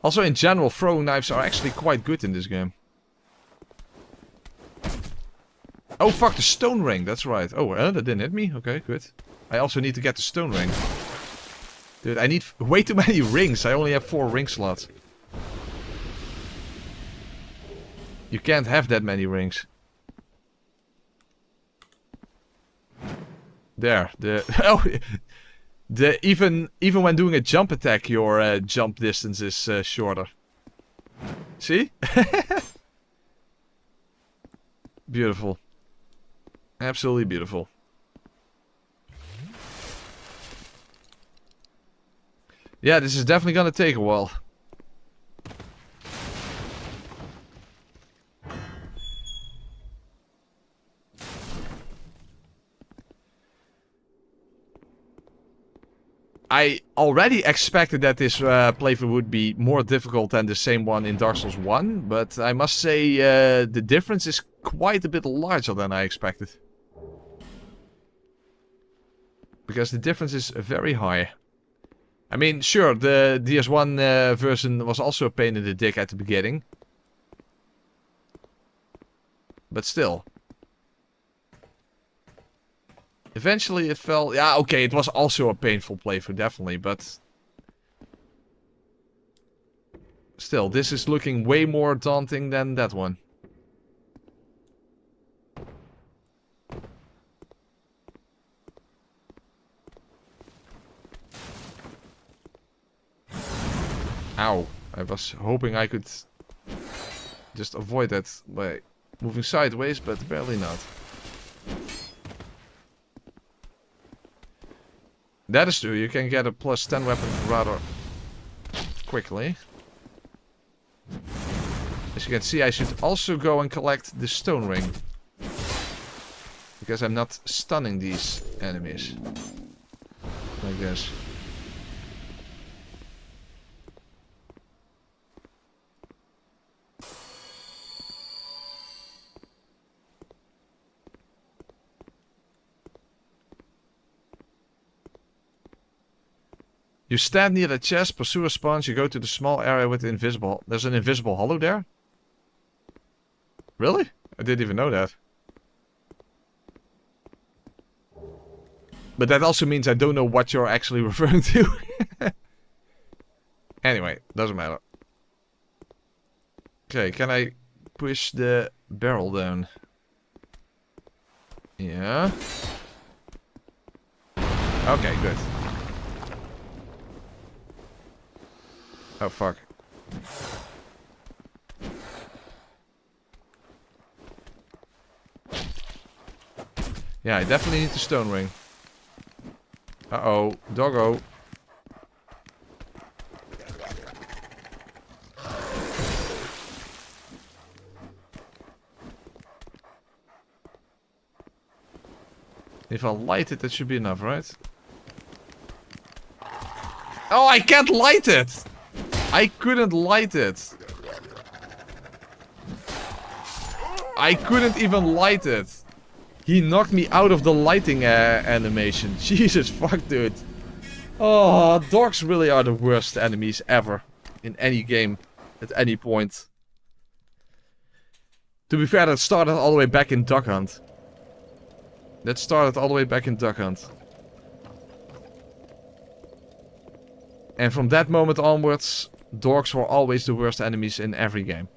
Also, in general, throwing knives are actually quite good in this game. Oh fuck, the stone ring, that's right. Oh, that didn't hit me? Okay, good. I also need to get the stone ring. Dude, I need way too many rings. I only have 4 ring slots. You can't have that many rings. There, oh, even when doing a jump attack, your jump distance is shorter. See? Beautiful. Absolutely beautiful. Yeah, this is definitely gonna take a while. I already expected that this playthrough would be more difficult than the same one in Dark Souls 1, but I must say the difference is quite a bit larger than I expected. Because the difference is very high. I mean, sure, the DS1 version was also a pain in the dick at the beginning. But still. Eventually it fell... Yeah, okay, it was also a painful playthrough, definitely, but... Still, this is looking way more daunting than that one. Ow. I was hoping I could just avoid that by moving sideways, but barely not. That is true, you can get a plus 10 weapon rather quickly. As you can see, I should also go and collect the stone ring. Because I'm not stunning these enemies. Like this. You stand near the chest, pursuer spawns, you go to the small area with the invisible... There's an invisible hollow there? Really? I didn't even know that. But that also means I don't know what you're actually referring to. Anyway, doesn't matter. Okay, can I push the barrel down? Yeah. Okay, good. Oh, fuck. Yeah, I definitely need the stone ring. Uh-oh. Doggo. If I light it, that should be enough, right? Oh, I can't light it! I couldn't light it. I couldn't even light it. He knocked me out of the lighting animation. Jesus fuck, dude. Oh, dogs really are the worst enemies ever. In any game. At any point. To be fair, that started all the way back in Duck Hunt. That started all the way back in Duck Hunt. And from that moment onwards, dogs were always the worst enemies in every game.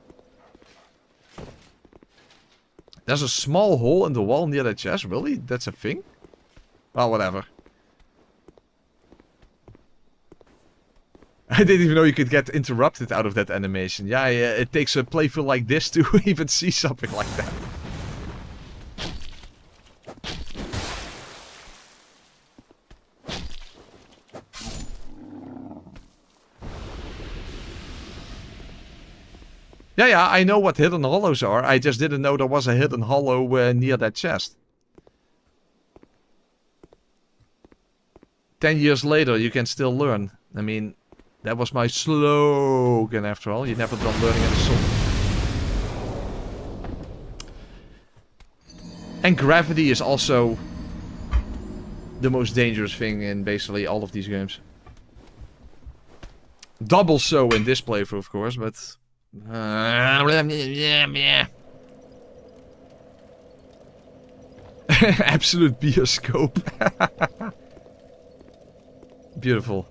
There's a small hole in the wall near that chest. Really? That's a thing? Well, whatever. I didn't even know you could get interrupted out of that animation. Yeah, it takes a playthrough like this to even see something like that. Yeah, I know what hidden hollows are. I just didn't know there was a hidden hollow near that chest. 10 years later, you can still learn. I mean, that was my slogan after all. You're never done learning in a song. And gravity is also the most dangerous thing in basically all of these games. Double so in this playthrough, of course, but... Absolute beer scope. Beautiful.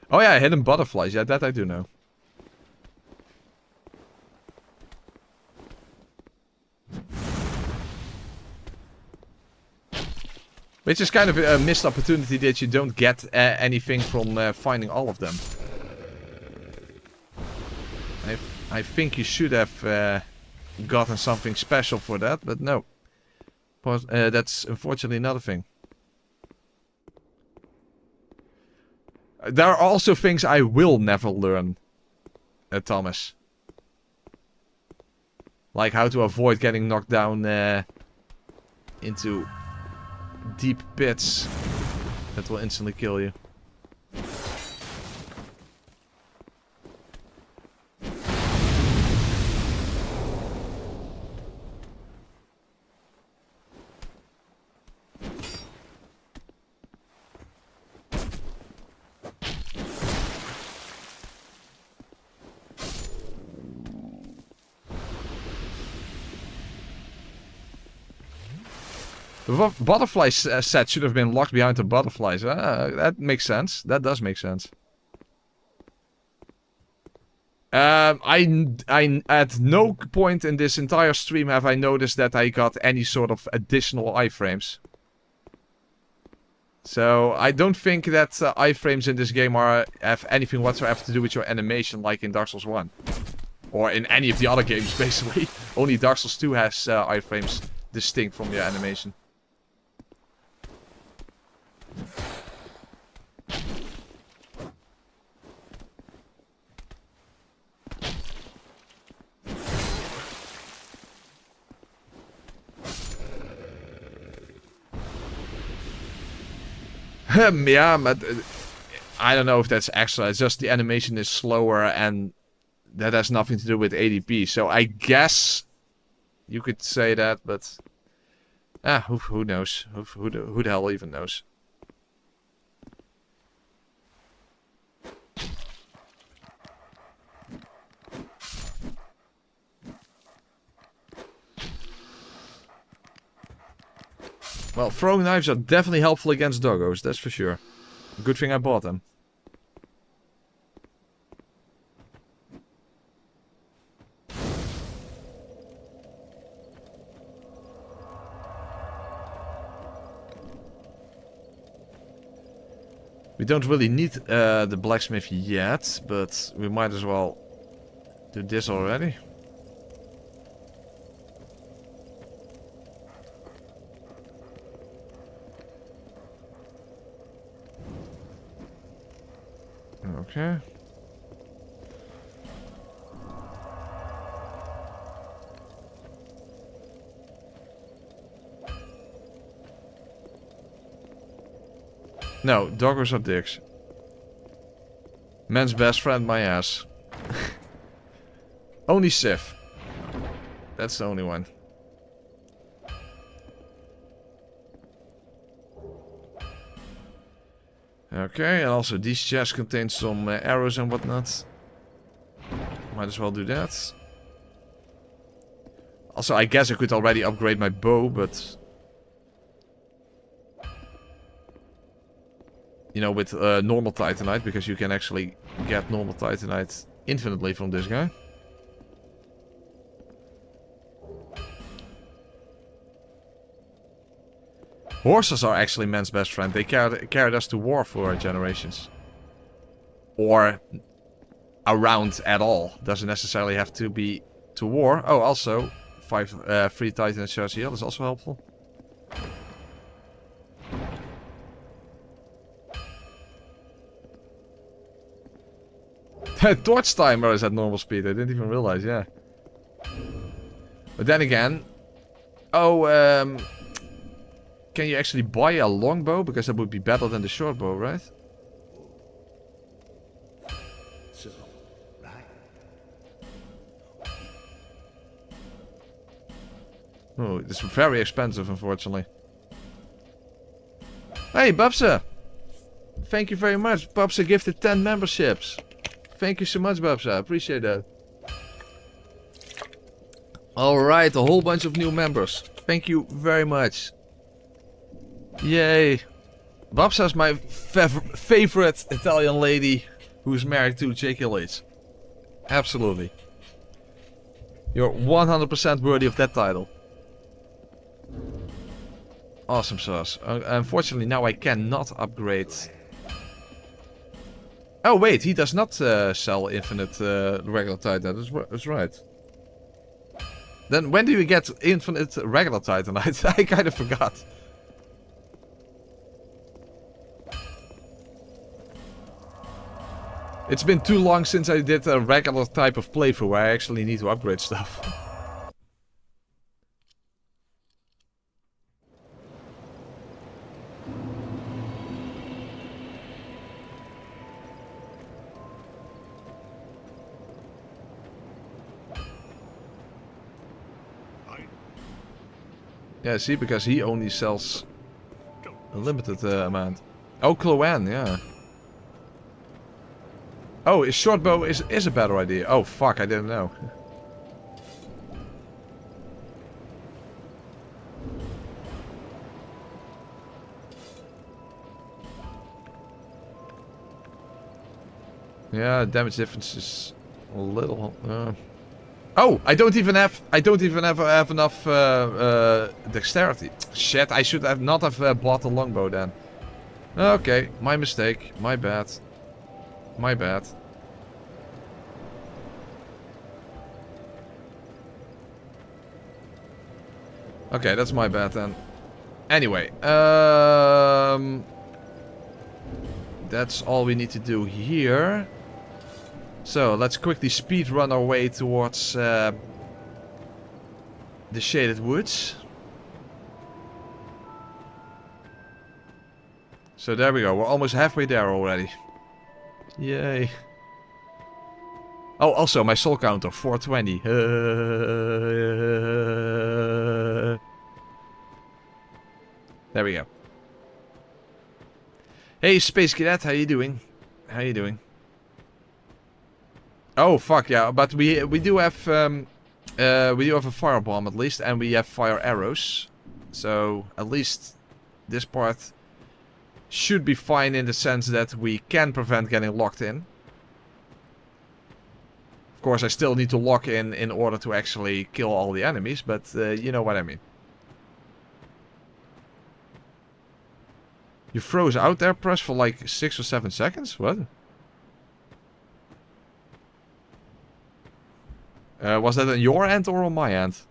Oh yeah, hidden butterflies. Yeah, that I do know. Which is kind of a missed opportunity that you don't get anything from finding all of them. I think you should have gotten something special for that, but no. That's unfortunately another thing. There are also things I will never learn, Thomas. Like how to avoid getting knocked down into deep pits that will instantly kill you. The butterfly set should have been locked behind the butterflies. That makes sense. That does make sense. I at no point in this entire stream have I noticed that I got any sort of additional iframes. So I don't think that iframes in this game have anything whatsoever to do with your animation, like in Dark Souls 1, or in any of the other games. Basically, only Dark Souls 2 has iframes distinct from your animation. Yeah, but I don't know if that's extra. It's just the animation is slower and that has nothing to do with ADP. So I guess you could say that, but who knows? Who the hell even knows? Well, throwing knives are definitely helpful against doggos, that's for sure. Good thing I bought them. We don't really need the blacksmith yet, but we might as well do this already. Okay. No, doggos are dicks. Man's best friend, my ass. Only Sif. That's the only one. Okay, and also these chests contain some arrows and whatnot. Might as well do that. Also, I guess I could already upgrade my bow, but... You know, with normal Titanite, because you can actually get normal Titanite infinitely from this guy. Horses are actually man's best friend. They carried us to war for generations. Or around at all. Doesn't necessarily have to be to war. Oh, also, 5 free Titan shards here. That's also helpful. Torch timer is at normal speed. I didn't even realize, yeah. But then again... Oh, can you actually buy a longbow? Because that would be better than the short bow, right? So, right. Oh, it's very expensive, unfortunately. Hey, Babsa! Thank you very much. Babsa gifted 10 memberships. Thank you so much, Babsa. I appreciate that. Alright, a whole bunch of new members. Thank you very much. Yay. Babsa is my favorite Italian lady who is married to JKLH. Absolutely. You're 100% worthy of that title. Awesome sauce. Unfortunately, now I cannot upgrade. Oh wait, he does not sell infinite regular Titan. That's right. Then when do you get infinite regular Titanite? I kind of forgot. It's been too long since I did a regular type of playthrough where I actually need to upgrade stuff. Yeah, see, because he only sells a limited amount. Oh, Cloan, yeah. Oh, his short bow is a better idea. Oh, fuck, I didn't know. Yeah, damage difference is a little. Oh, I don't even have enough dexterity. Shit, I should have not have bought the longbow then. Okay, my mistake, my bad. My bad. Okay, that's my bad then. Anyway, that's all we need to do here. So, let's quickly speed run our way towards the shaded woods. So there we go, we're almost halfway there already. Yay. Oh, also my soul counter, 420. There we go. Hey, Space Cadet, how you doing? How you doing? Oh, fuck yeah, but we do have a firebomb at least, and we have fire arrows. So, at least this part should be fine in the sense that we can prevent getting locked in. Of course, I still need to lock in order to actually kill all the enemies, but you know what I mean. You froze out there, Press, for like 6 or 7 seconds? What? Was that on your end or on my end?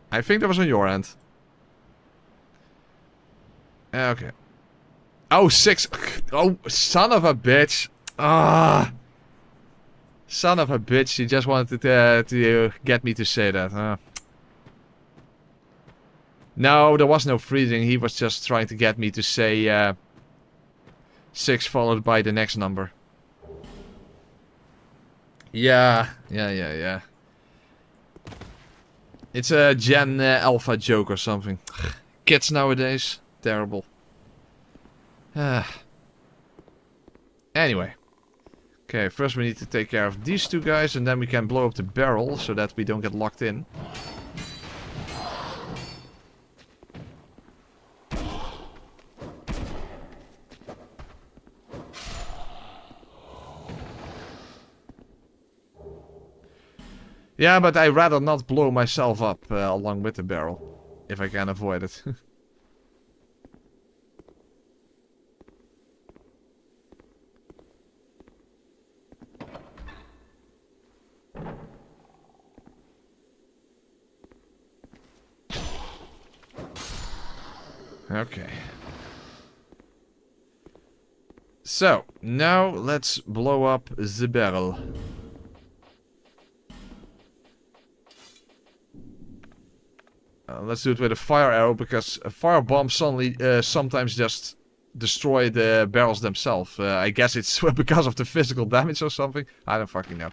I think that was on your end. Okay. Oh, 6. Oh, son of a bitch. Ah. Son of a bitch. You just wanted to get me to say that, huh? No, there was no freezing. He was just trying to get me to say 6 followed by the next number. Yeah. It's a Gen Alpha joke or something. Kids nowadays. Terrible. Anyway. Okay, first we need to take care of these two guys and then we can blow up the barrel so that we don't get locked in. Yeah, but I'd rather not blow myself up along with the barrel. If I can avoid it. Okay. So, now let's blow up the barrel. Let's do it with a fire arrow, because a fire bomb suddenly sometimes just destroy the barrels themselves. I guess it's because of the physical damage or something. I don't fucking know.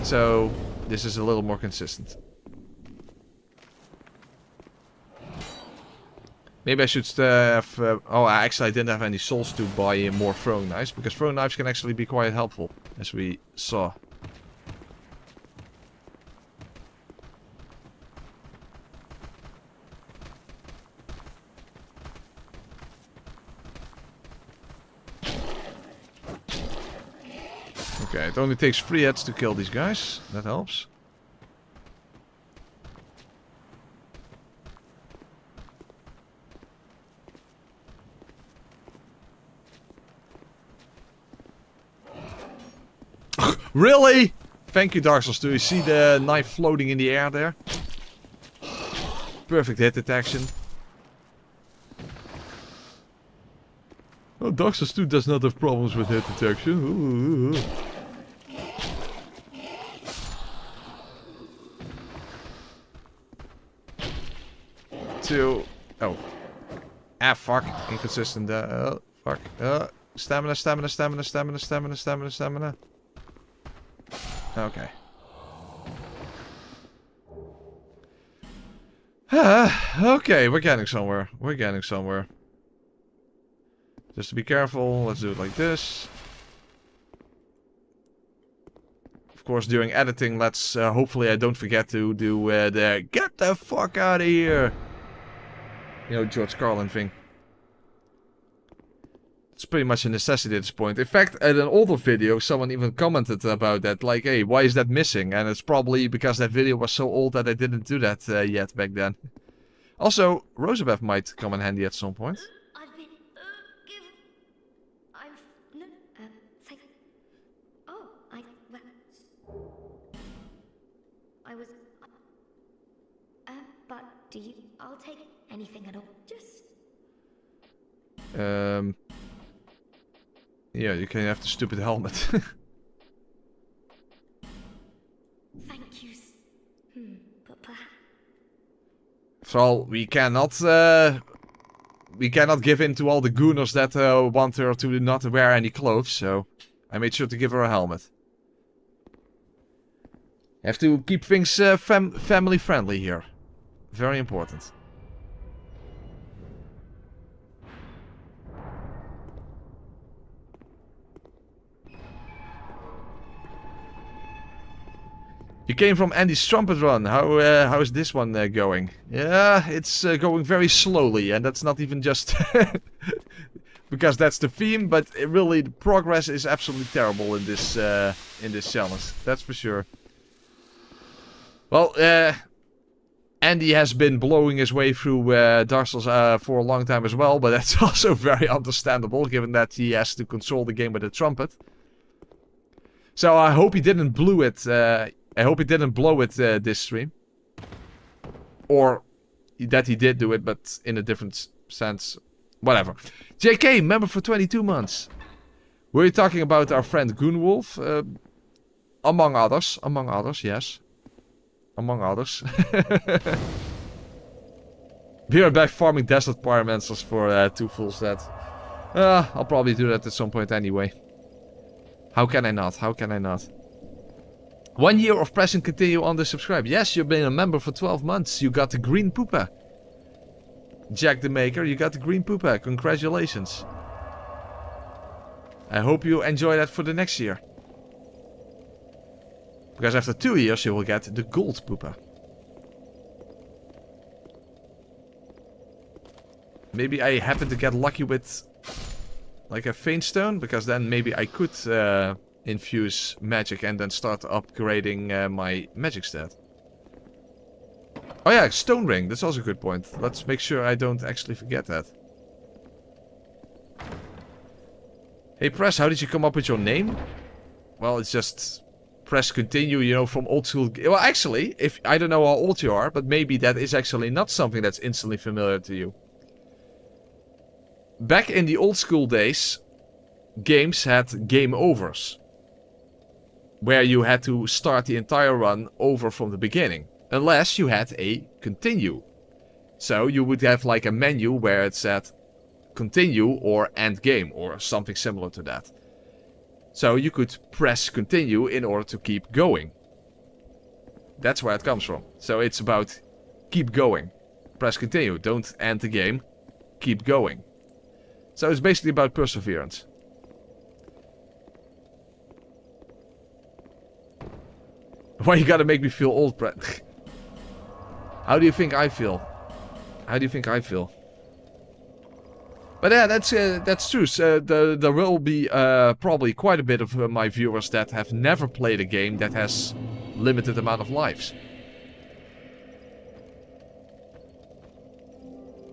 So, this is a little more consistent. Maybe I should have... oh, actually I didn't have any souls to buy more throwing knives, because throwing knives can actually be quite helpful, as we saw. Okay, it only takes 3 hits to kill these guys. That helps. Really? Thank you, Dark Souls 2. You see the knife floating in the air there? Perfect hit detection. Oh, Dark Souls 2 does not have problems with hit detection. Ooh. Oh. Ah, fuck. Inconsistent. Fuck. Stamina. Okay. Okay, we're getting somewhere. Just to be careful, let's do it like this. Of course, during editing, let's hopefully I don't forget to do the "get the fuck out of here," you know, George Carlin thing. It's pretty much a necessity at this point. In fact, at an older video, someone even commented about that, like, hey, why is that missing? And it's probably because that video was so old that I didn't do that yet back then. Also, Rosabeth might come in handy at some point. I've been thank. Oh, I was. But do you? I'll take anything at all. Just. Yeah, you can have the stupid helmet. Thank you. But perhaps. So we cannot give in to all the gooners that want her to not wear any clothes. So I made sure to give her a helmet. Have to keep things family friendly here. Very important. You came from Andy's trumpet run. How is this one going? Yeah, it's going very slowly, and that's not even just because that's the theme, but really the progress is absolutely terrible in this challenge. That's for sure. Well, Andy has been blowing his way through Dark Souls for a long time as well, but that's also very understandable, given that he has to control the game with a trumpet. So I hope he didn't blow it. I hope he didn't blow it this stream. Or that he did do it, but in a different sense. Whatever. JK, member for 22 months. Were you talking about our friend Goonwolf? Among others. Among others, yes. Among others. We are back farming desert pyromancers for 2 full sets. I'll probably do that at some point anyway. How can I not? How can I not? 1 year of pressing continue on the subscribe. Yes, you've been a member for 12 months. You got the green pooper. Jack the Maker, you got the green pooper. Congratulations. I hope you enjoy that for the next year. Because after 2 years you will get the gold pooper. Maybe I happen to get lucky with like a faint stone, because then maybe I could infuse magic and then start upgrading my magic stat. Oh yeah, stone ring, that's also a good point. Let's make sure I don't actually forget that. Hey Press, how did you come up with your name? Well, it's just press continue, you know, from old school. Well, actually, if I don't know how old you are, but maybe that is actually not something that's instantly familiar to you. Back in the old school days, games had game overs. Where you had to start the entire run over from the beginning. Unless you had a continue. So you would have like a menu where it said continue or end game or something similar to that. So you could press continue in order to keep going. That's where it comes from. So it's about keep going. Press continue, don't end the game, keep going. So it's basically about perseverance. Why you gotta make me feel old, Brett? How do you think I feel? How do you think I feel? But yeah, that's true. So there will be probably quite a bit of my viewers that have never played a game that has limited amount of lives.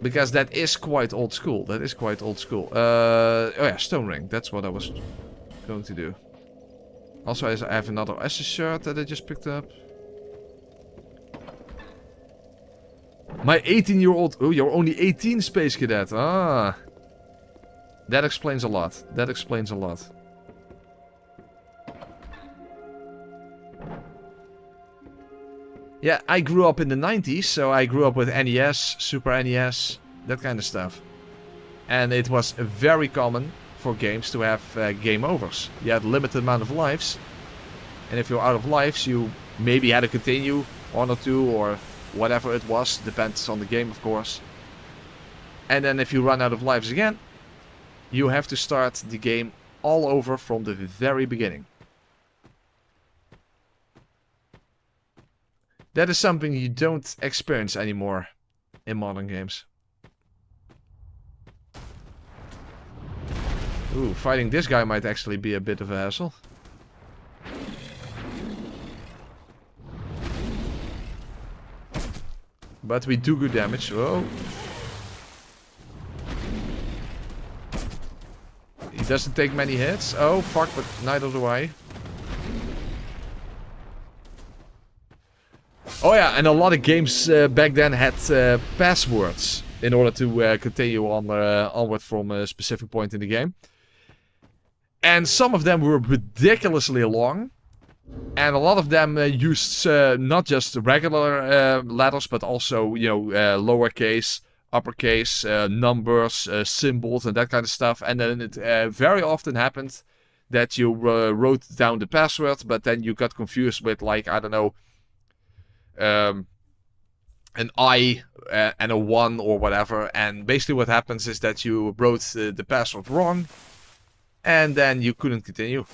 Because that is quite old school. That is quite old school. Oh yeah, stone ring. That's what I was going to do. Also, I have another Esses shirt that I just picked up. My 18-year-old... Oh, you're only 18, Space Cadet. Ah. That explains a lot. That explains a lot. Yeah, I grew up in the 90s, so I grew up with NES, Super NES, that kind of stuff. And it was very common for games to have game overs. You had a limited amount of lives. And if you're out of lives, you maybe had to continue 1 or 2 or whatever it was. Depends on the game, of course. And then if you run out of lives again, you have to start the game all over from the very beginning. That is something you don't experience anymore in modern games. Ooh, fighting this guy might actually be a bit of a hassle. But we do good damage. Whoa. He doesn't take many hits. Oh, fuck, but neither do I. Oh yeah, and a lot of games back then had passwords in order to continue on onward from a specific point in the game. And some of them were ridiculously long. And a lot of them used not just regular letters, but also, you know, lowercase, uppercase, numbers, symbols, and that kind of stuff. And then it very often happened that you wrote down the password, but then you got confused with, like, I don't know, an I and a 1 or whatever. And basically what happens is that you wrote the password wrong, and then you couldn't continue.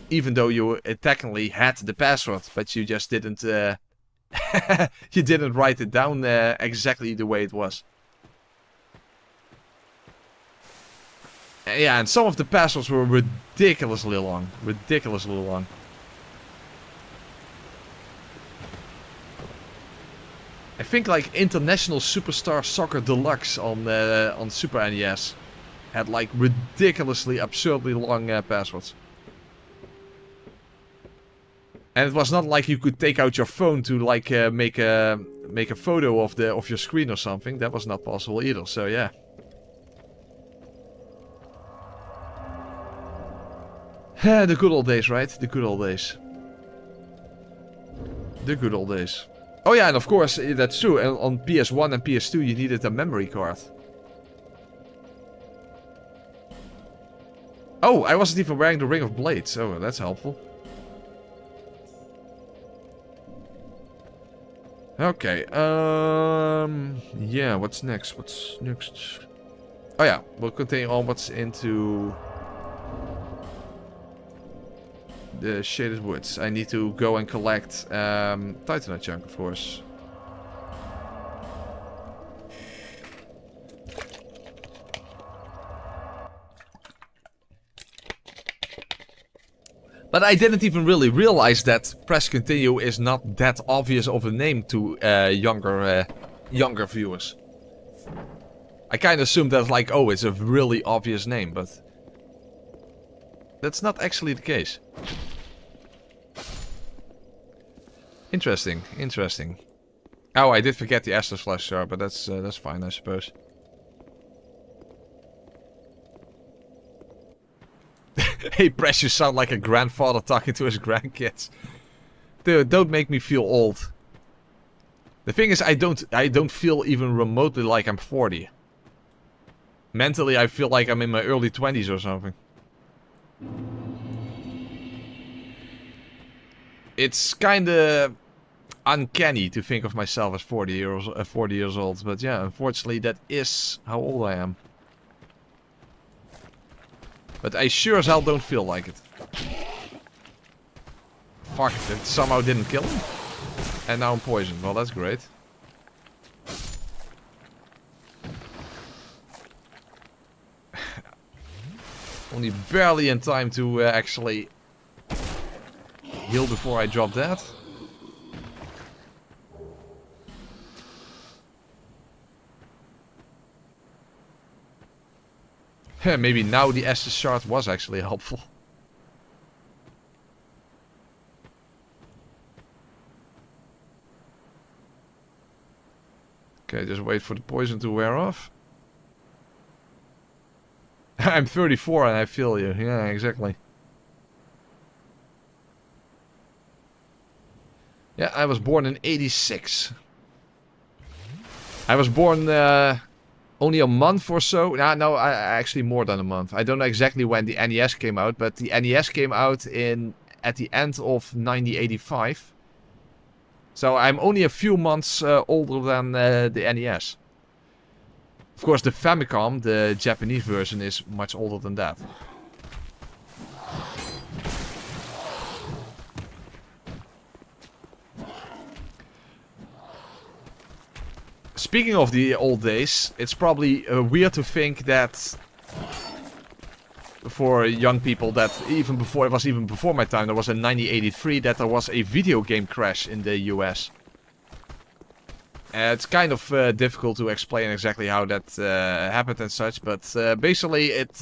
Even though you technically had the password, but you just didn't you didn't write it down exactly the way it was. Yeah, and some of the passwords were ridiculously long. Ridiculously long. I think like International Superstar Soccer Deluxe on Super NES had like ridiculously, absurdly long passwords. And it was not like you could take out your phone to like make a photo of your screen or something. That was not possible either. So yeah. The good old days, right? The good old days. The good old days. Oh yeah, and of course that's true. And on PS1 and PS2 you needed a memory card. Oh, I wasn't even wearing the Ring of Blades. Oh, that's helpful. Okay, yeah, what's next? What's next? Oh yeah, we'll continue on what's into the shaded woods. I need to go and collect Titanite chunk, of course. But I didn't even really realize that press continue is not that obvious of a name to younger viewers. I kind of assumed that like, oh, it's a really obvious name, but that's not actually the case. Interesting, interesting. Oh, I did forget the Estus Flash jar, but that's fine, I suppose. Hey, Press, you sound like a grandfather talking to his grandkids. Dude, don't make me feel old. The thing is, I don't feel even remotely like I'm 40. Mentally, I feel like I'm in my early 20s or something. It's kinda uncanny to think of myself as 40 years old, but yeah, unfortunately, that is how old I am. But I sure as hell don't feel like it. Fuck, it somehow didn't kill him. And now I'm poisoned. Well, that's great. Only barely in time to actually heal before I drop that. Maybe now the Estus shard was actually helpful. Okay, just wait for the poison to wear off. I'm 34 and I feel you. Yeah, exactly. Yeah, I was born in 86. I was born only a month or so. No, actually more than a month. I don't know exactly when the NES came out, but the NES came out at the end of 1985. So I'm only a few months older than the NES. Of course, the Famicom, the Japanese version, is much older than that. Speaking of the old days, it's probably weird to think that for young people that even before my time, there was in 1983 that there was a video game crash in the US. It's kind of difficult to explain exactly how that happened and such, but basically it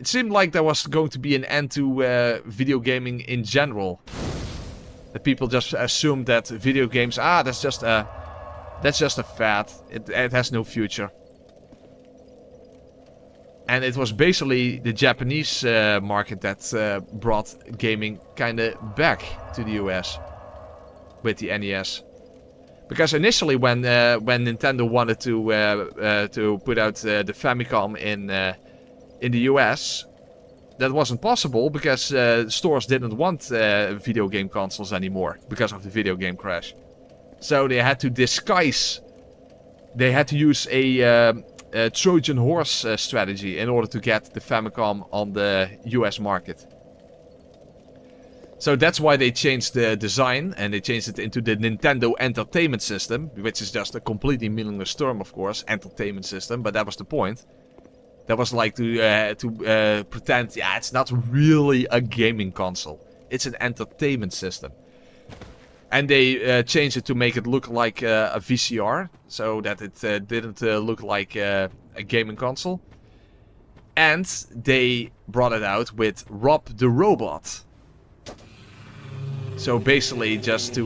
seemed like there was going to be an end to video gaming in general. That people just assumed that video games, that's just a fad. It has no future. And it was basically the Japanese market that brought gaming kind of back to the US with the NES. Because initially, when Nintendo wanted to put out the Famicom in the US, that wasn't possible because stores didn't want video game consoles anymore because of the video game crash. So they had to disguise. They had to use a Trojan horse strategy in order to get the Famicom on the US market. So that's why they changed the design and they changed it into the Nintendo Entertainment System, which is just a completely meaningless term, of course, entertainment system, but that was the point. That was like to pretend, yeah, it's not really a gaming console. It's an entertainment system. And they changed it to make it look like a VCR, so that it didn't look like a gaming console. And they brought it out with Rob the Robot. So basically just to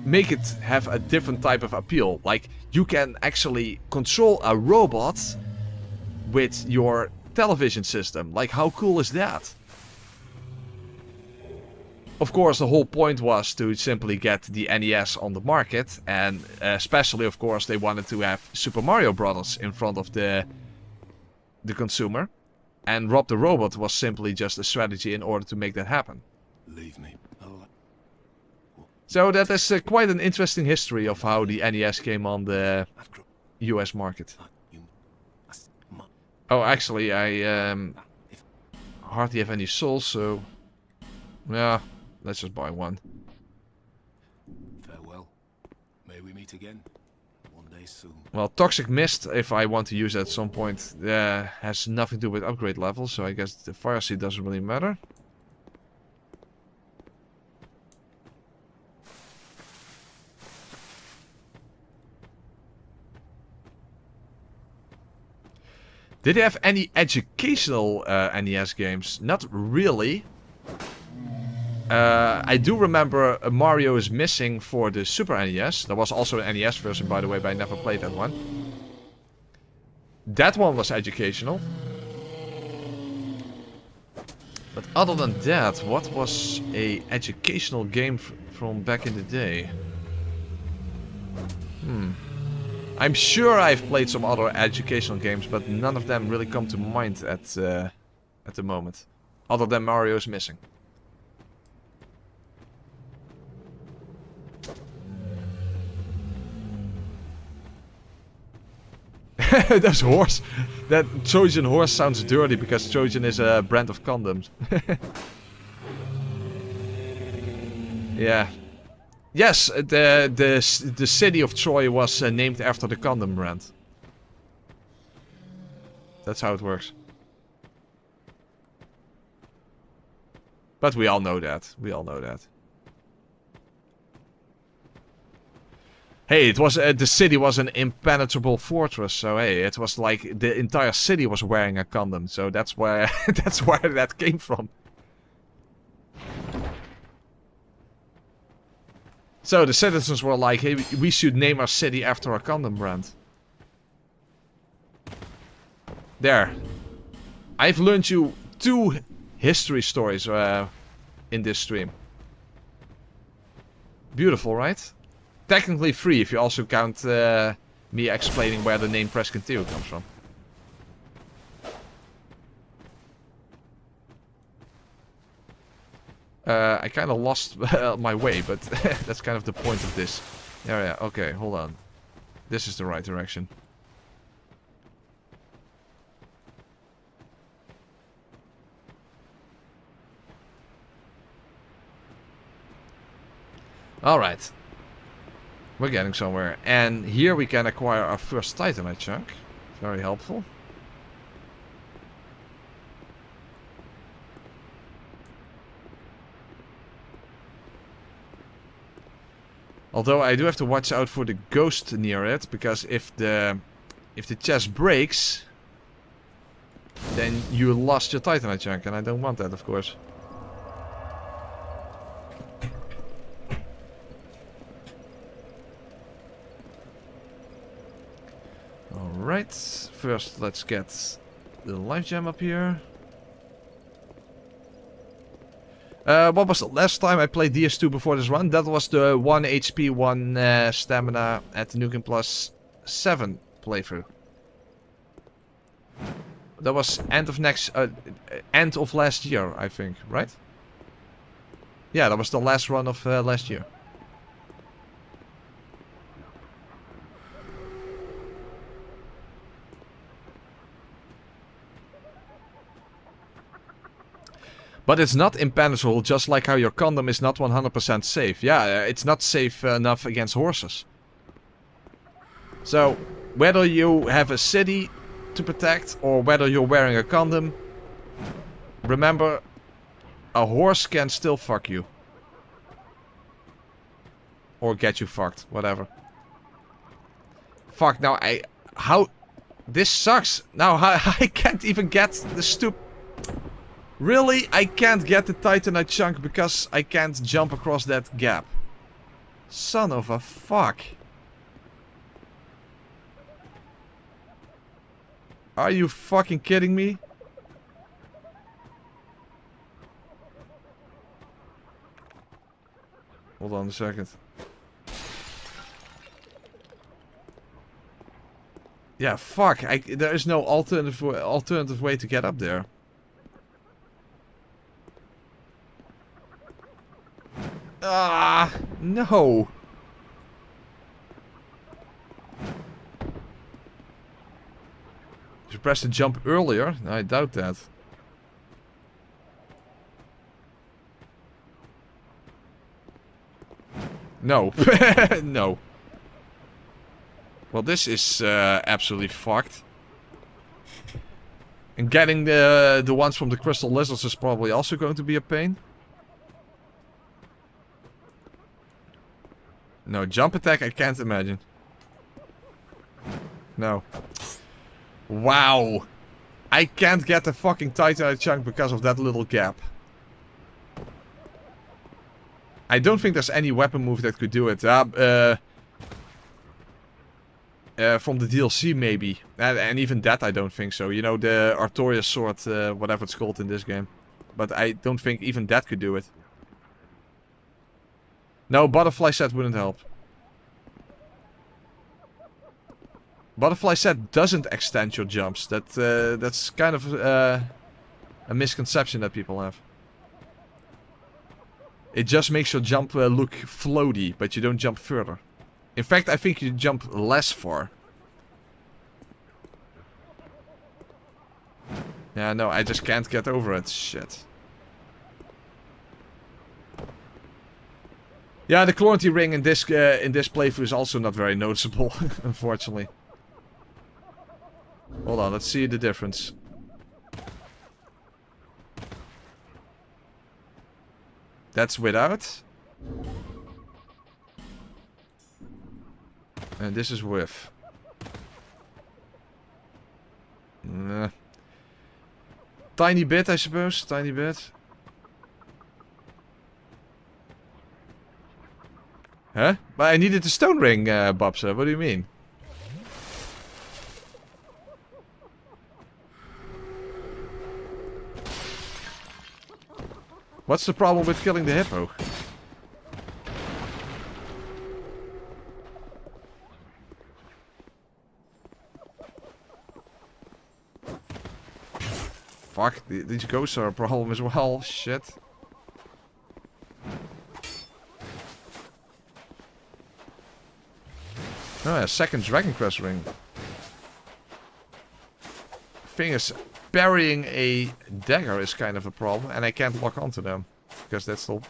make it have a different type of appeal. Like, you can actually control a robot with your television system. Like, how cool is that? Of course, the whole point was to simply get the NES on the market. And especially, of course, they wanted to have Super Mario Bros. In front of the consumer. And Rob the Robot was simply just a strategy in order to make that happen. Leave me alone. So that is quite an interesting history of how the NES came on the US market. Oh, actually, I hardly have any souls, so yeah, let's just buy one. Farewell. May we meet again. One day soon. Well, Toxic Mist, if I want to use it at some point, has nothing to do with upgrade level, so I guess the Fire Seed doesn't really matter. Did they have any educational NES games? Not really. I do remember Mario is Missing for the Super NES. There was also an NES version, by the way, but I never played that one. That one was educational. But other than that, what was a educational game from back in the day? I'm sure I've played some other educational games, but none of them really come to mind at the moment. Other than Mario's Missing. That's horse. That Trojan horse sounds dirty because Trojan is a brand of condoms. Yeah. Yes, the city of Troy was named after the condom brand. That's how it works. But we all know that. We all know that. Hey, it was the city was an impenetrable fortress, so hey, it was like the entire city was wearing a condom, so that's where that's where that came from. So the citizens were like, hey, we should name our city after a condom brand. There. I've learned you 2 history stories in this stream. Beautiful, right? Technically 3 if you also count me explaining where the name Prescanteo comes from. I kind of lost my way, but that's kind of the point of this. Yeah, okay, hold on. This is the right direction. Alright. We're getting somewhere. And here we can acquire our first Titanite chunk. Very helpful. Although I do have to watch out for the ghost near it, because if the chest breaks, then you lost your Titanite chunk, and I don't want that, of course. Alright, first let's get the life gem up here. What was the last time I played DS2 before this run? That was the 1 HP, 1 stamina at the Nukem Plus 7 playthrough. That was end of last year, I think, right? Yeah, that was the last run of last year. But it's not impenetrable, just like how your condom is not 100% safe. Yeah, it's not safe enough against horses. So, whether you have a city to protect, or whether you're wearing a condom, remember, a horse can still fuck you. Or get you fucked, whatever. Fuck, now how... This sucks. Now I can't even get the stupid... Really? I can't get the Titanite chunk because I can't jump across that gap. Son of a fuck. Are you fucking kidding me? Hold on a second. Yeah, fuck. There is no alternative way to get up there. Ah, no. Did you press the jump earlier? I doubt that. No. No. Well, this is absolutely fucked. And getting the ones from the crystal lizards is probably also going to be a pain. No, jump attack I can't imagine. No. Wow. I can't get the fucking Titanite chunk because of that little gap. I don't think there's any weapon move that could do it. From the DLC maybe. And even that I don't think so. You know, the Artorias sword, whatever it's called in this game. But I don't think even that could do it. No, butterfly set wouldn't help. Butterfly set doesn't extend your jumps. That's kind of a misconception that people have. It just makes your jump look floaty, but you don't jump further. In fact, I think you jump less far. Yeah, no, I just can't get over it. Shit. Yeah, the quarantine ring in this playthrough is also not very noticeable, unfortunately. Hold on, let's see the difference. That's without. And this is with. Tiny bit, I suppose. Tiny bit. Huh? But I needed the stone ring, Babsa. What do you mean? What's the problem with killing the hippo? Fuck, these ghosts are a problem as well. Shit. Oh, a second Dragon Crest ring. Thing is, burying a dagger is kind of a problem, and I can't lock onto them because that's still.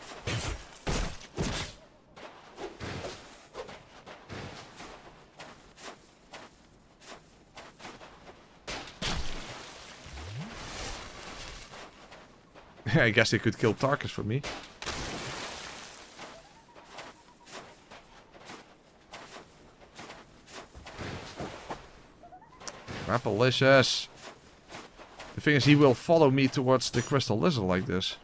I guess they could kill Tarkus for me. Rapalicious. The thing is, he will follow me towards the crystal lizard like this.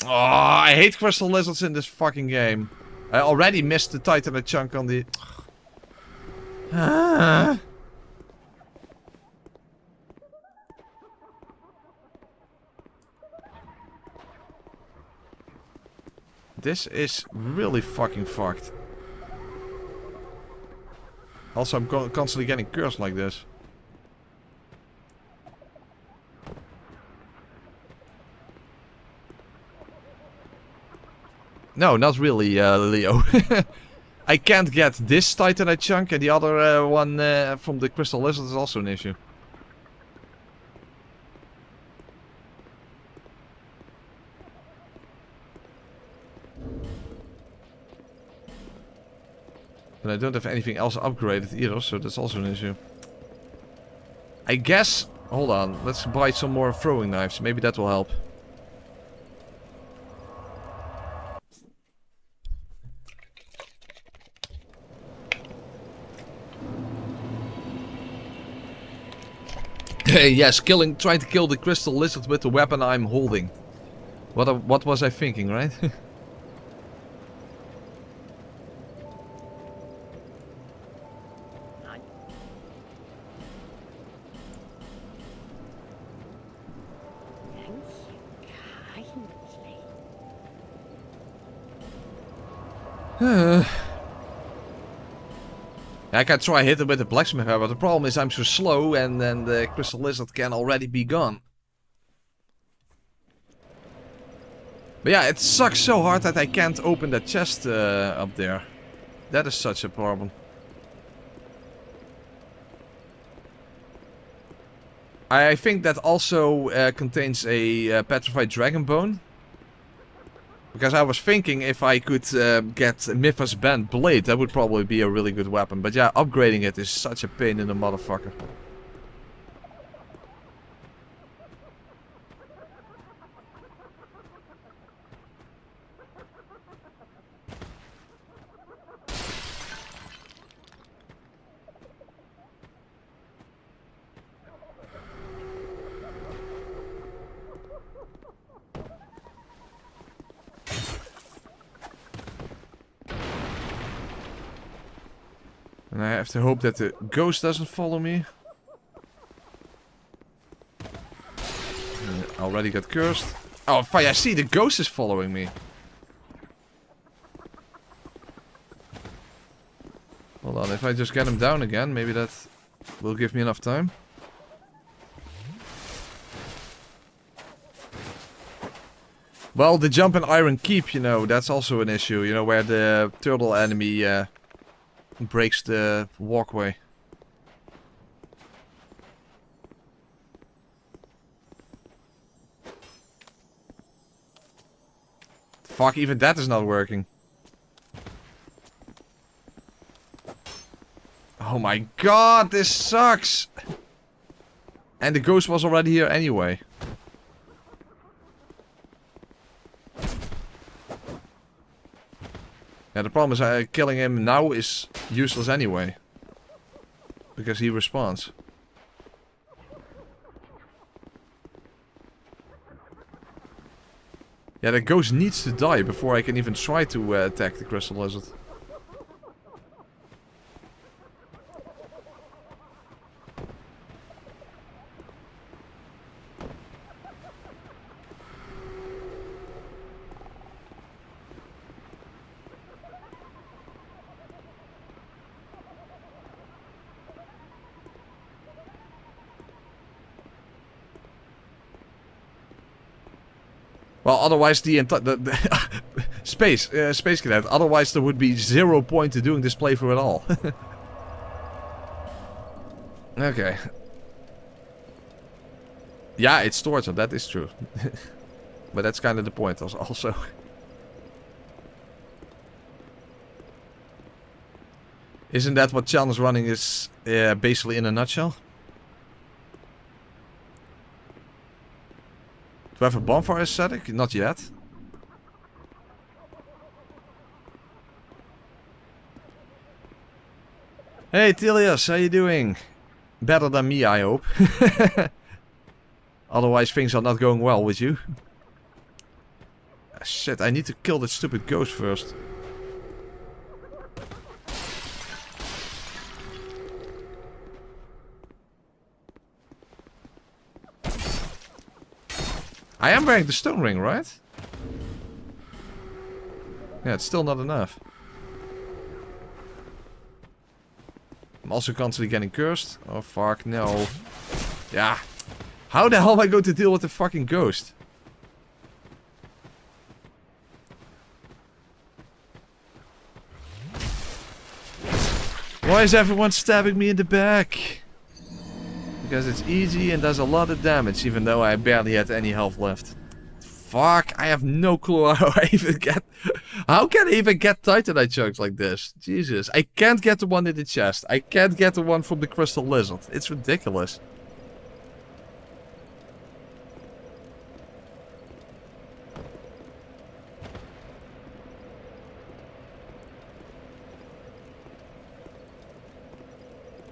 Oh, I hate crystal lizards in this fucking game. I already missed the Titanite chunk on the... This is really fucking fucked. Also, I'm constantly getting cursed like this. No, not really, Leo. I can't get this Titanite chunk, and the other one from the Crystal Lizard is also an issue. And I don't have anything else upgraded either, so that's also an issue. I guess... Hold on, let's buy some more throwing knives. Maybe that will help. Yes, trying to kill the crystal lizard with the weapon I'm holding. What was I thinking, right? I can try hit it with the blacksmith hammer, but the problem is I'm so slow and then the crystal lizard can already be gone. But yeah, it sucks so hard that I can't open that chest up there. That is such a problem. I think that also contains a petrified dragon bone. Because I was thinking if I could get Mythos Band Blade, that would probably be a really good weapon. But yeah, upgrading it is such a pain in the motherfucker. And I have to hope that the ghost doesn't follow me. I already got cursed. Oh, fine, I see the ghost is following me. Hold on, if I just get him down again, maybe that will give me enough time. Well, the jump in Iron Keep, you know, that's also an issue. You know, where the turtle enemy breaks the walkway. Fuck, even that is not working. Oh my god, this sucks! And the ghost was already here anyway. Yeah, the problem is killing him now is useless anyway. Because he respawns. Yeah, the ghost needs to die before I can even try to attack the crystal lizard. Well, otherwise the space cadet. Otherwise there would be 0 point to doing this playthrough at all. Okay. Yeah, it's torture. That is true. But that's kind of the point also. Isn't that what challenge running is basically in a nutshell? Do I have a bonfire aesthetic? Not yet. Hey Tilius, how you doing? Better than me, I hope. Otherwise things are not going well with you. Shit, I need to kill that stupid ghost first. I am wearing the stone ring, right? Yeah, it's still not enough. I'm also constantly getting cursed. Oh fuck, no. Yeah. How the hell am I going to deal with the fucking ghost? Why is everyone stabbing me in the back? Because it's easy and does a lot of damage, even though I barely had any health left. Fuck, I have no clue how I even get... How can I even get Titanite chunks like this? Jesus, I can't get the one in the chest. I can't get the one from the crystal lizard. It's ridiculous.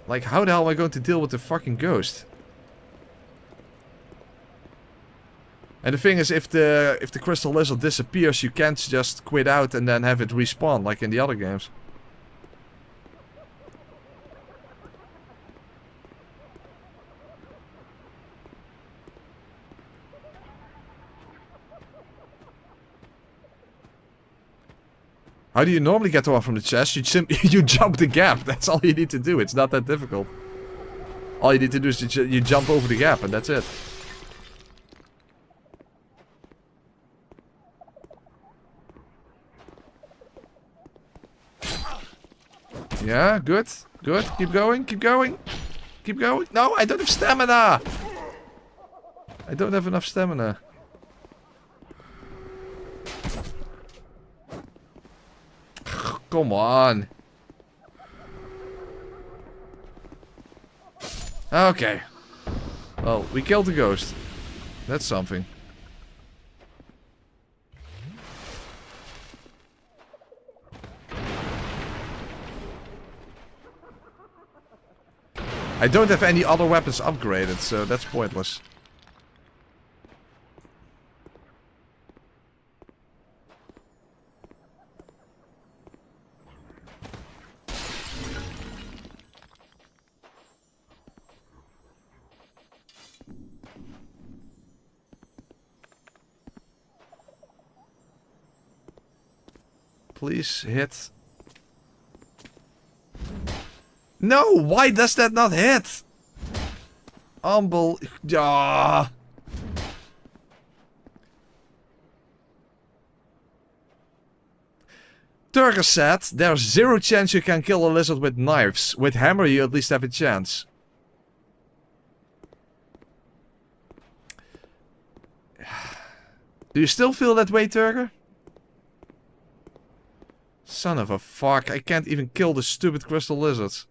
Like, how the hell am I going to deal with the fucking ghost? And the thing is, if the crystal lizard disappears, you can't just quit out and then have it respawn like in the other games. How do you normally get the one from the chest? You jump the gap. That's all you need to do. It's not that difficult. All you need to do is you jump over the gap and that's it. Yeah, good. Good. Keep going. Keep going. Keep going. No, I don't have stamina. I don't have enough stamina. Come on. Okay. Well, we killed the ghost. That's something. I don't have any other weapons upgraded, so that's pointless. Please hit. No, why does that not hit? Ah. Turger said, there's 0 chance you can kill a lizard with knives. With hammer you at least have a chance. Do you still feel that way, Turger? Son of a fuck, I can't even kill the stupid crystal lizards.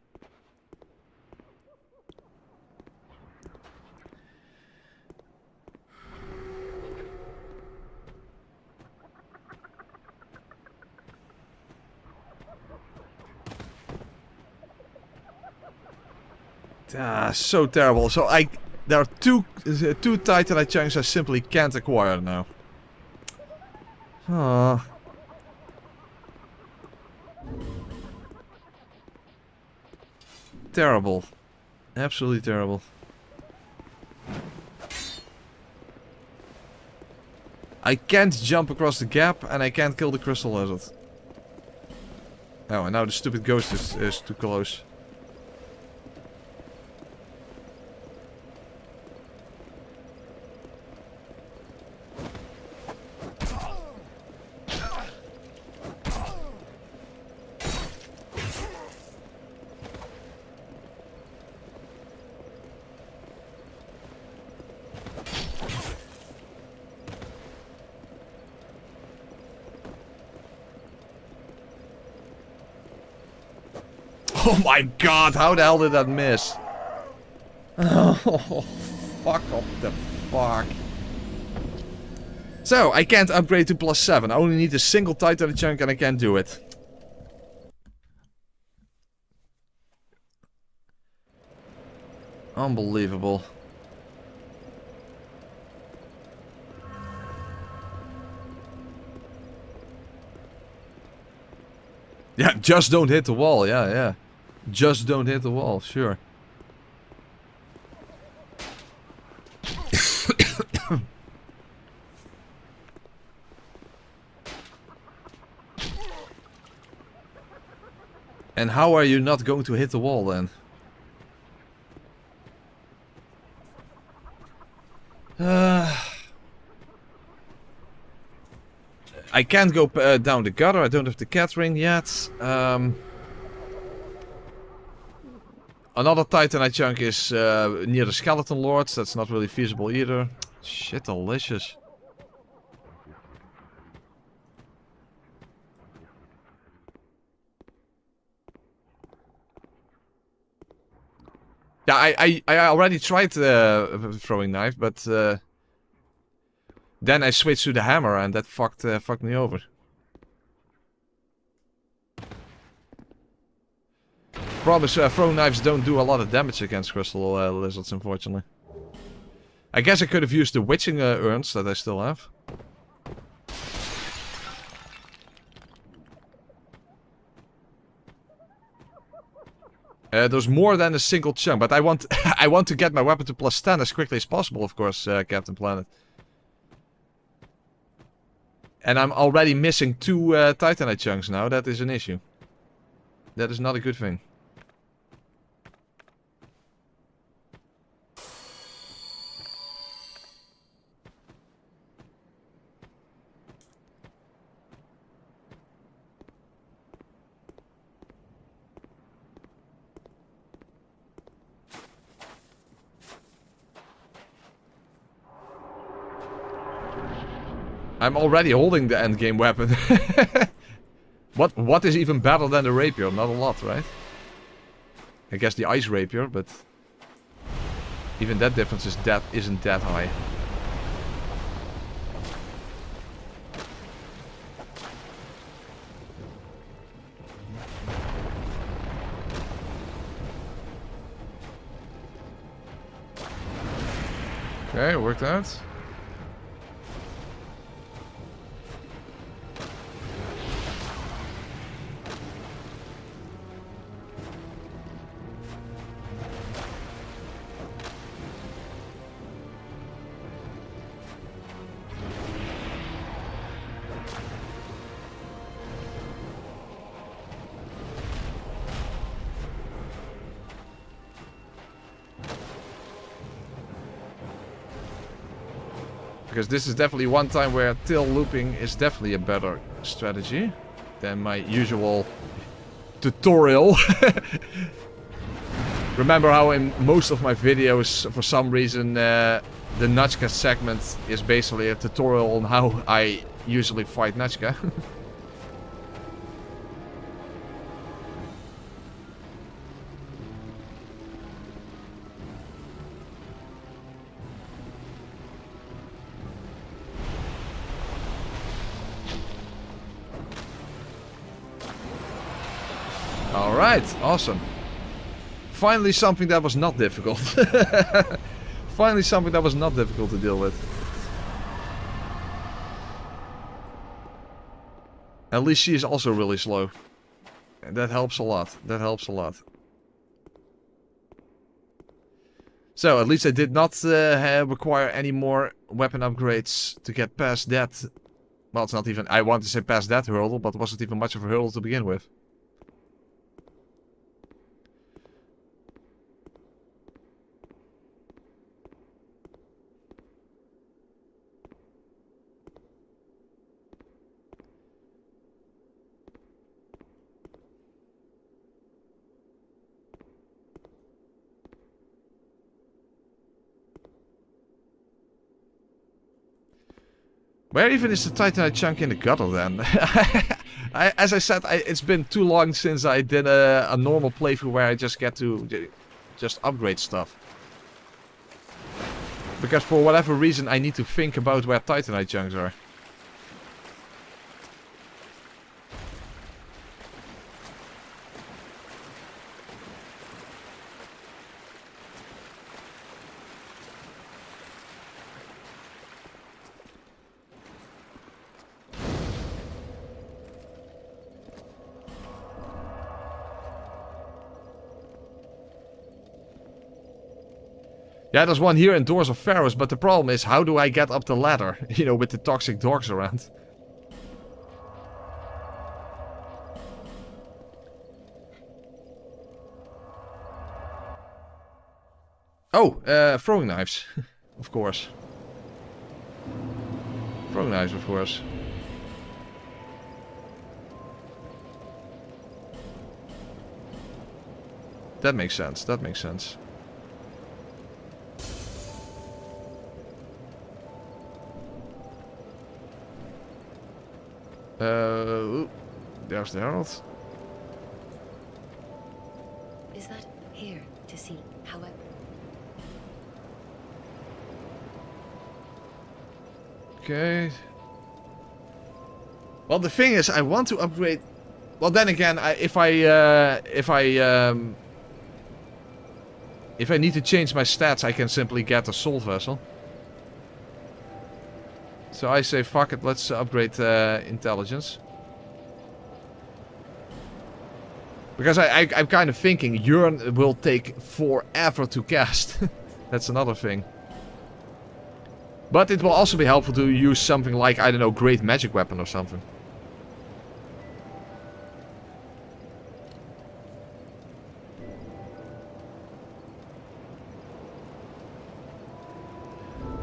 Ah, so terrible. So there are two Titanite chunks I simply can't acquire now. Ah. Terrible. Absolutely terrible. I can't jump across the gap and I can't kill the crystal lizard. Oh, and now the stupid ghost is too close. Oh my god, how the hell did that miss? Oh, fuck up the fuck. So, I can't upgrade to +7. I only need a single Titanite chunk and I can't do it. Unbelievable. Yeah, just don't hit the wall, yeah. Just don't hit the wall, sure. And how are you not going to hit the wall then? I can't go down the gutter, I don't have the cat ring yet. Another Titanite chunk is near the Skeleton Lords, that's not really feasible either. Shit, delicious. Yeah, I already tried throwing knife, but then I switched to the hammer and that fucked me over. Problem is, throwing knives don't do a lot of damage against crystal lizards, unfortunately. I guess I could have used the witching urns that I still have. There's more than a single chunk, but I want I want to get my weapon to +10 as quickly as possible, of course, Captain Planet. And I'm already missing 2 Titanite chunks now. That is an issue. That is not a good thing. I'm already holding the endgame weapon. What is even better than the rapier? Not a lot, right? I guess the ice rapier, but even that difference isn't that high. Okay, worked out. Because this is definitely one time where tail looping is definitely a better strategy than my usual tutorial. Remember how in most of my videos, for some reason, the Nachka segment is basically a tutorial on how I usually fight Nachka. Alright, awesome. Finally something that was not difficult. Finally something that was not difficult to deal with. At least she is also really slow. And that helps a lot. That helps a lot. So, at least I did not require any more weapon upgrades to get past that. Well, it's not even... I want to say past that hurdle, but it wasn't even much of a hurdle to begin with. Where even is the Titanite chunk in the gutter then? As I said, it's been too long since I did a normal playthrough where I just get to just upgrade stuff. Because for whatever reason I need to think about where Titanite chunks are. Yeah, there's one here in Doors of Pharaohs, but the problem is, how do I get up the ladder? You know, with the toxic dogs around. Oh, throwing knives. Of course. Throwing knives, of course. That makes sense, that makes sense. Ooh, there's the herald. Is that here to see? However, okay. Well, the thing is, I want to upgrade. Well, then again, if I need to change my stats, I can simply get a soul vessel. So I say, fuck it, let's upgrade intelligence. Because I'm kind of thinking Yearn will take forever to cast. That's another thing. But it will also be helpful to use something like, I don't know, great magic weapon or something.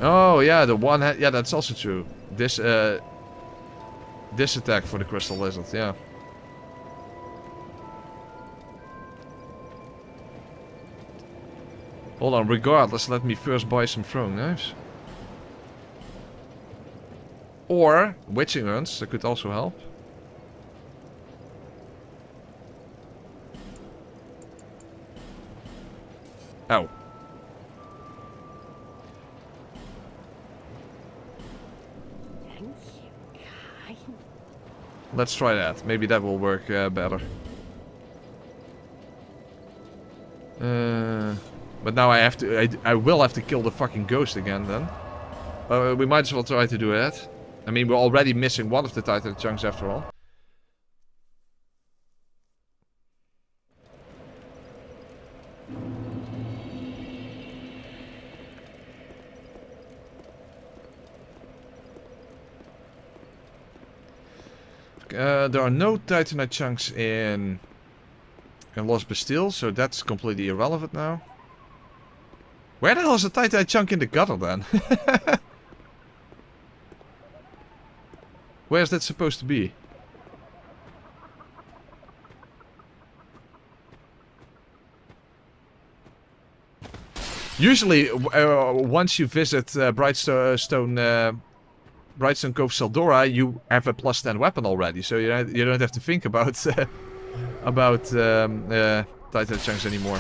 Oh yeah, the one yeah, that's also true. This attack for the crystal lizard, yeah. Hold on, regardless, let me first buy some throwing knives. Or witching urns, that could also help. Oh. Thank you, kind. Let's try that. Maybe that will work better. But now I have to. I will have to kill the fucking ghost again then. We might as well try to do that. I mean, we're already missing one of the titan chunks after all. There are no titanite chunks in Lost Bastille, so that's completely irrelevant now. Where the hell is the titanite chunk in the gutter then? Where's that supposed to be? Usually, once you visit Brightstone Cove Saldora, you have a +10 weapon already, so you don't have to think about titanite chunks anymore.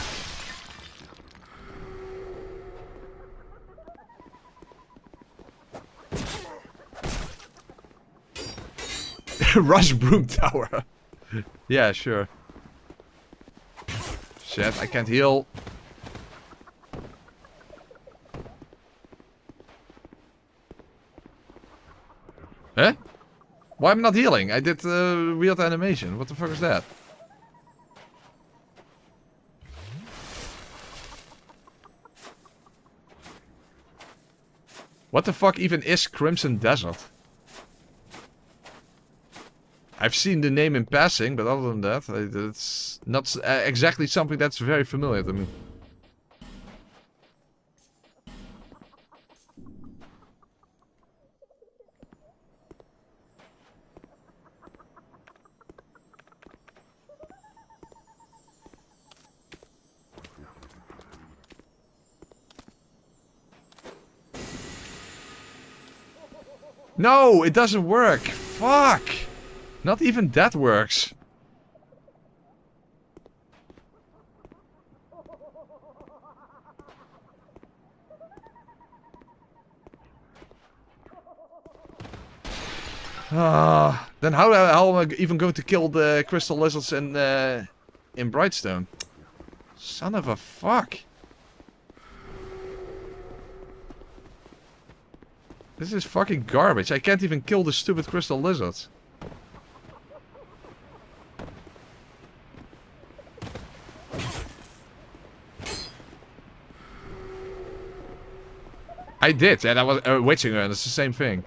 Rush Broom Tower. Yeah, sure. Shit, I can't heal. Huh? Why am I not healing? I did weird animation. What the fuck is that? What the fuck even is Crimson Desert? I've seen the name in passing, but other than that, it's not exactly something that's very familiar to me. No, it doesn't work. Fuck. Not even that works. Then how am I even going to kill the crystal lizards in Brightstone? Son of a fuck. This is fucking garbage. I can't even kill the stupid crystal lizards. I did, and I was witching her, and it's the same thing.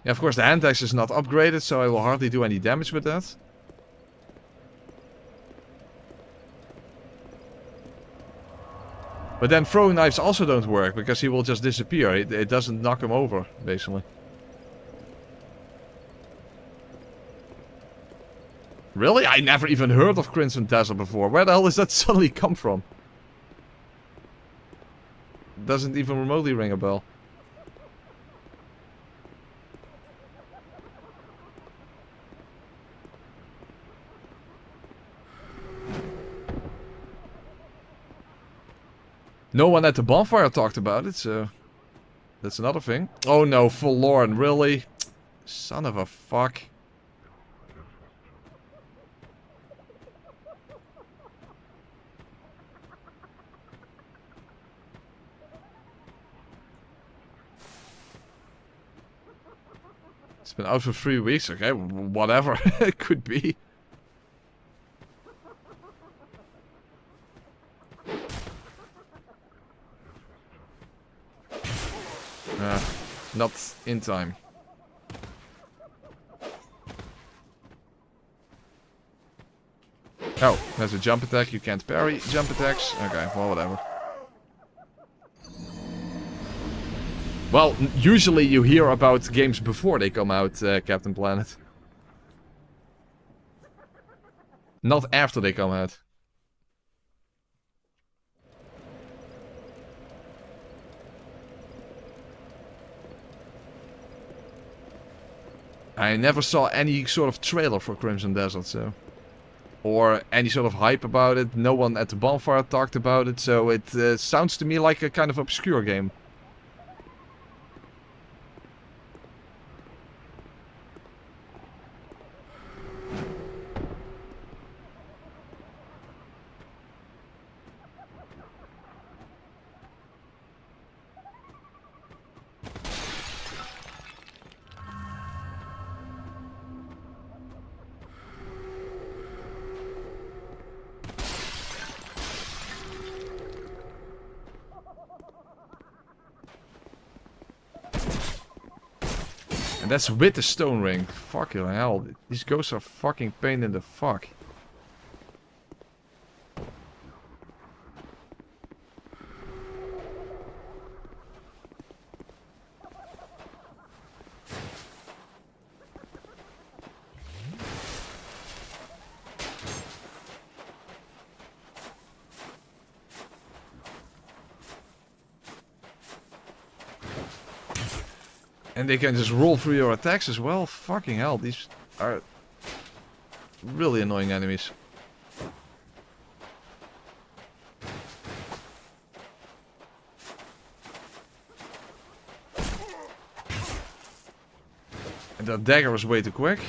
Yeah, of course the hand axe is not upgraded, so I will hardly do any damage with that. But then throwing knives also don't work, because he will just disappear. It doesn't knock him over, basically. Really? I never even heard of Crimson Desert before. Where the hell does that suddenly come from? Doesn't even remotely ring a bell. No one at the bonfire talked about it, so that's another thing. Oh no, forlorn, really? Son of a fuck. It's been out for 3 weeks, okay, whatever. It could be. Not in time. Oh, there's a jump attack. You can't parry jump attacks. Okay, well, whatever. Well, usually you hear about games before they come out, Captain Planet. Not after they come out. I never saw any sort of trailer for Crimson Desert, so... Or any sort of hype about it. No one at the bonfire talked about it, so it sounds to me like a kind of obscure game. And that's with the stone ring. Fucking hell. These ghosts are fucking pain in the fuck. And they can just roll through your attacks as well. Fucking hell, these are really annoying enemies. And that dagger was way too quick.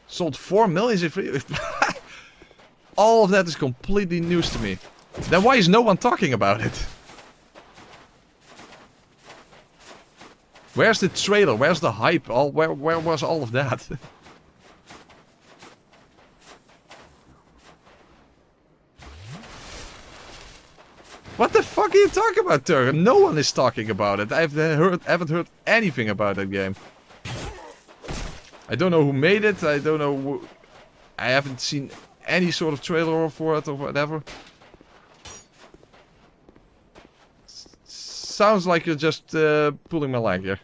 Sold 4 million if all of that is completely news to me. Then why is no one talking about it? Where's the trailer? Where's the hype? Where was all of that? What the fuck are you talking about, Turk? No one is talking about it. I haven't heard anything about that game. I don't know who made it. I don't know. I haven't seen any sort of trailer for it or whatever. Sounds like you're just pulling my leg here.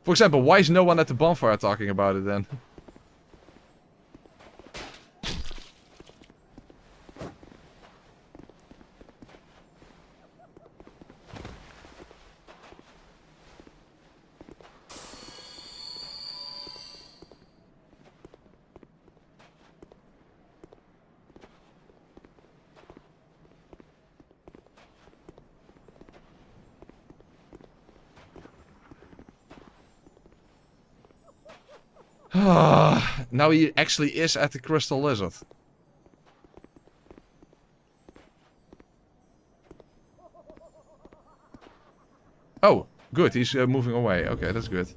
For example, why is no one at the bonfire talking about it then? Now he actually is at the Crystal Lizard. Oh, good. He's moving away. Okay, that's good.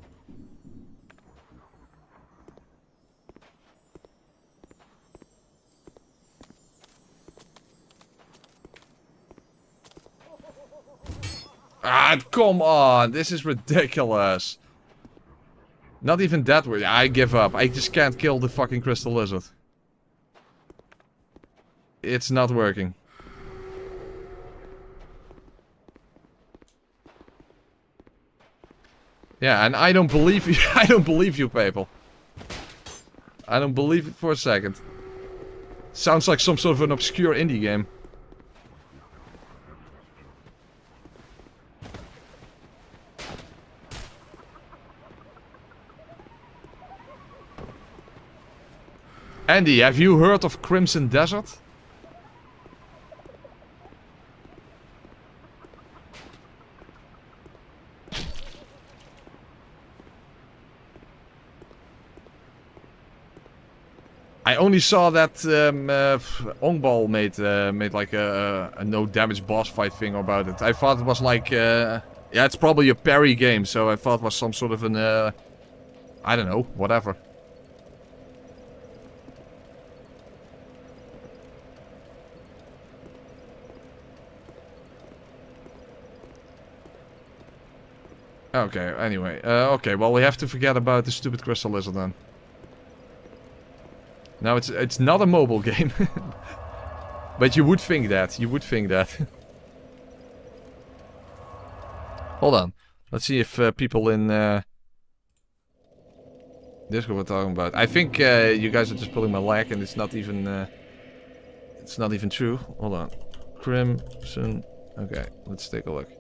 Ah, come on. This is ridiculous. Not even that way. I give up. I just can't kill the fucking Crystal Lizard. It's not working. Yeah, and I don't believe you. I don't believe you, people. I don't believe it for a second. Sounds like some sort of an obscure indie game. Andy, have you heard of Crimson Desert? I only saw that Ongbal made like a no damage boss fight thing about it. I thought it was like Yeah, it's probably a parry game, so I thought it was some sort of an, I don't know, whatever. Okay, anyway. Okay, well, we have to forget about the stupid crystal lizard then. No, it's not a mobile game. But you would think that. You would think that. Hold on. Let's see if people in Discord were talking about. I think you guys are just pulling my leg, and it's not even true. Hold on. Crimson. Okay, let's take a look.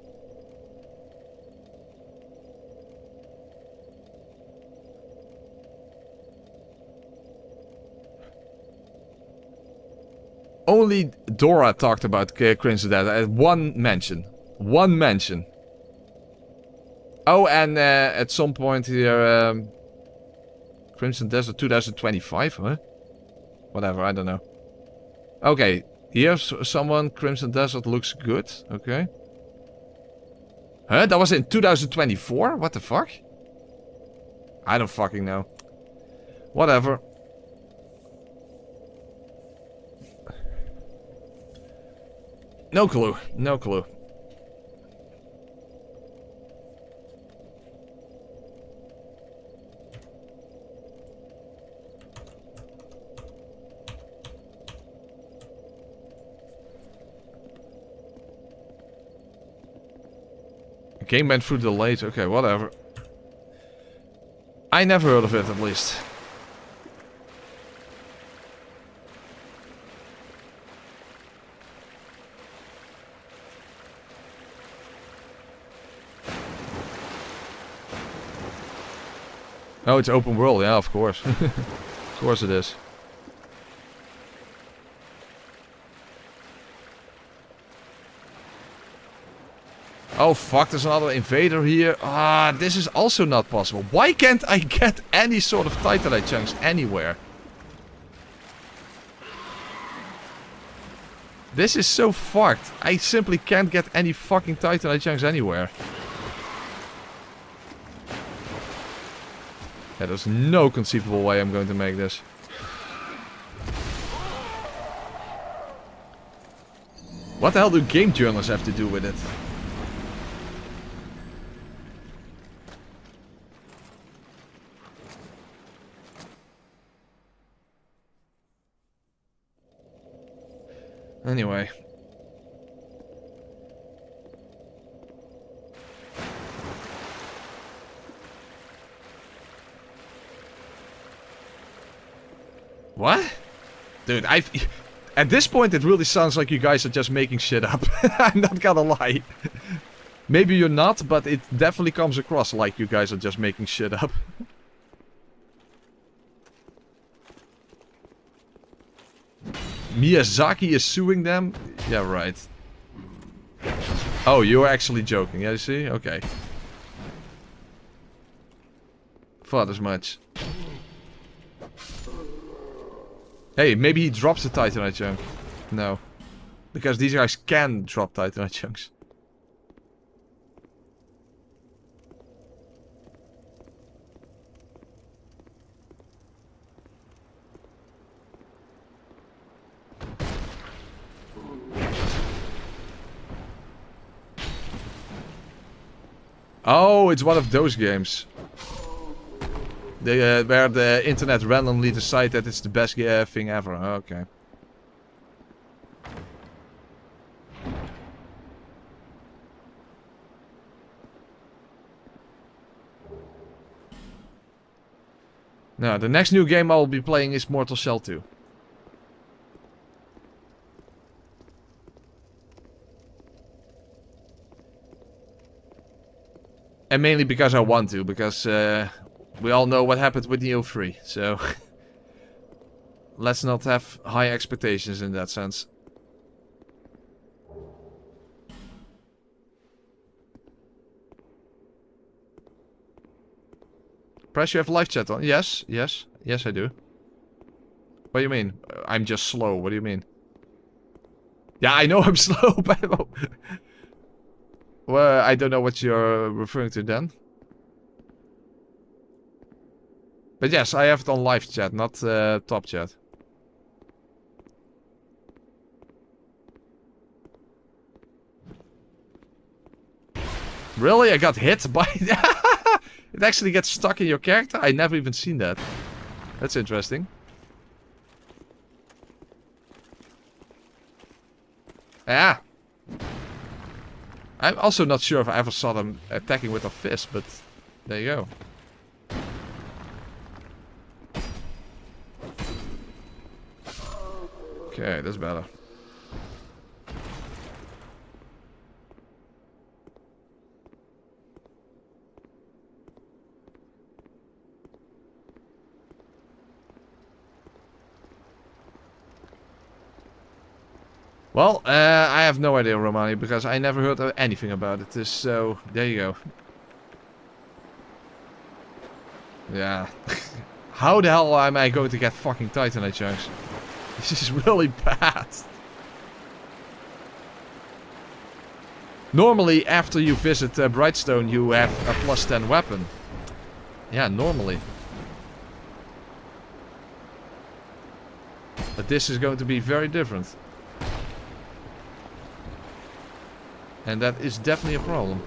Only Dora talked about Crimson Desert. One mention. One mention. Oh, and at some point here... Crimson Desert 2025, huh? Whatever, I don't know. Okay, here's someone. Crimson Desert looks good. Okay. Huh? That was in 2024? What the fuck? I don't fucking know. Whatever. No clue. No clue. Game went through delays. Okay, whatever. I never heard of it, at least. Oh, it's open world. Yeah, of course. Of course it is. Oh fuck, there's another invader here. Ah, this is also not possible. Why can't I get any sort of Titanite chunks anywhere? This is so fucked. I simply can't get any fucking Titanite chunks anywhere. Yeah, there's no conceivable way I'm going to make this. What the hell do game journalists have to do with it? Anyway. What? Dude, at this point it really sounds like you guys are just making shit up. I'm not gonna lie. Maybe you're not, but it definitely comes across like you guys are just making shit up. Miyazaki is suing them? Yeah, right. Oh, you're actually joking. Yeah, you see? Okay. Thought as much. Hey, maybe he drops the Titanite chunk. No. Because these guys can drop Titanite chunks. Oh, it's one of those games. Where the internet randomly decide that it's the best thing ever. Okay. Now, the next new game I will be playing is Mortal Shell 2. And mainly because I want to, because we all know what happened with Neo 3, so let's not have high expectations in that sense. Press, you have live chat on? Yes, yes, yes I do. What do you mean? I'm just slow, what do you mean? Yeah, I know I'm slow, but... Well, I don't know what you're referring to then. But yes, I have it on live chat, not top chat. Really? I got hit by... It actually gets stuck in your character? I never even seen that. That's interesting. Yeah. I'm also not sure if I ever saw them attacking with a fist, but there you go. Okay, that's better. Well, I have no idea, Romani, because I never heard anything about it. So, there you go. Yeah. How the hell am I going to get fucking Titanite chunks? This is really bad. Normally, after you visit Brightstone, you have a +10 weapon. Yeah, normally. But this is going to be very different. And that is definitely a problem.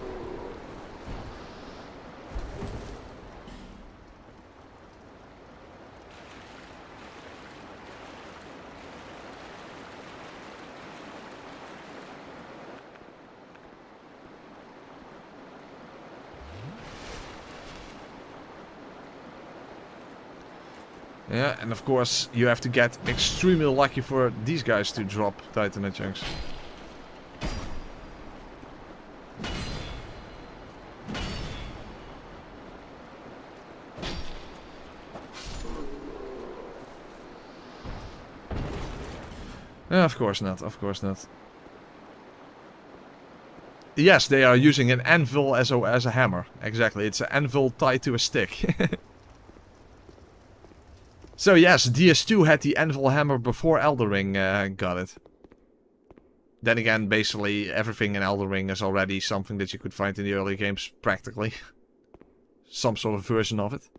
Yeah, and of course you have to get extremely lucky for these guys to drop Titanite chunks. Of course not, of course not. Yes, they are using an anvil as a hammer. Exactly, it's an anvil tied to a stick. So yes, DS2 had the anvil hammer before Elden Ring got it. Then again, basically everything in Elden Ring is already something that you could find in the early games, practically. Some sort of version of it.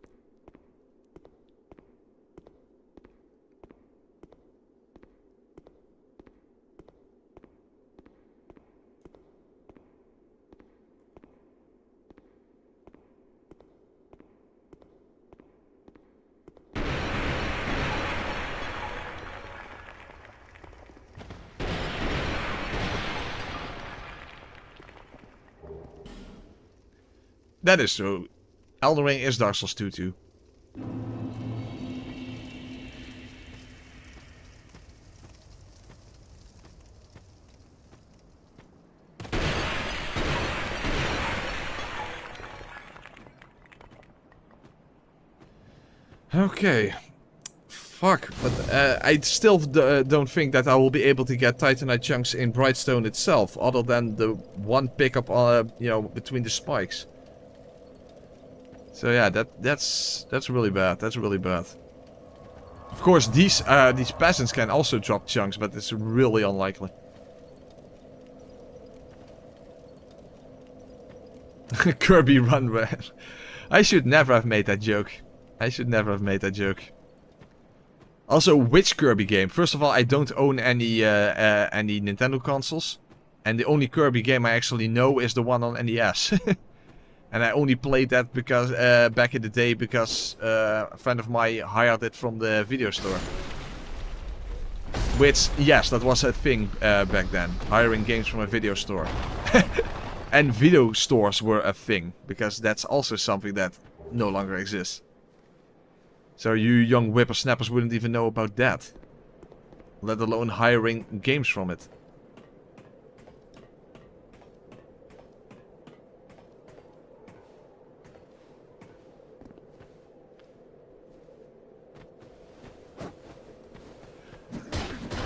That is true. Elden Ring is Dark Souls 2 too. Okay. Fuck, but I still don't think that I will be able to get Titanite chunks in Brightstone itself, other than the one pickup, you know, between the spikes. So yeah, that's really bad. That's really bad. Of course, these peasants can also drop chunks, but it's really unlikely. Kirby run red. I should never have made that joke. I should never have made that joke. Also, which Kirby game? First of all, I don't own any Nintendo consoles, and the only Kirby game I actually know is the one on NES. And I only played that because back in the day because a friend of mine hired it from the video store. Which, yes, that was a thing back then. Hiring games from a video store. And video stores were a thing. Because that's also something that no longer exists. So you young whippersnappers wouldn't even know about that. Let alone hiring games from it.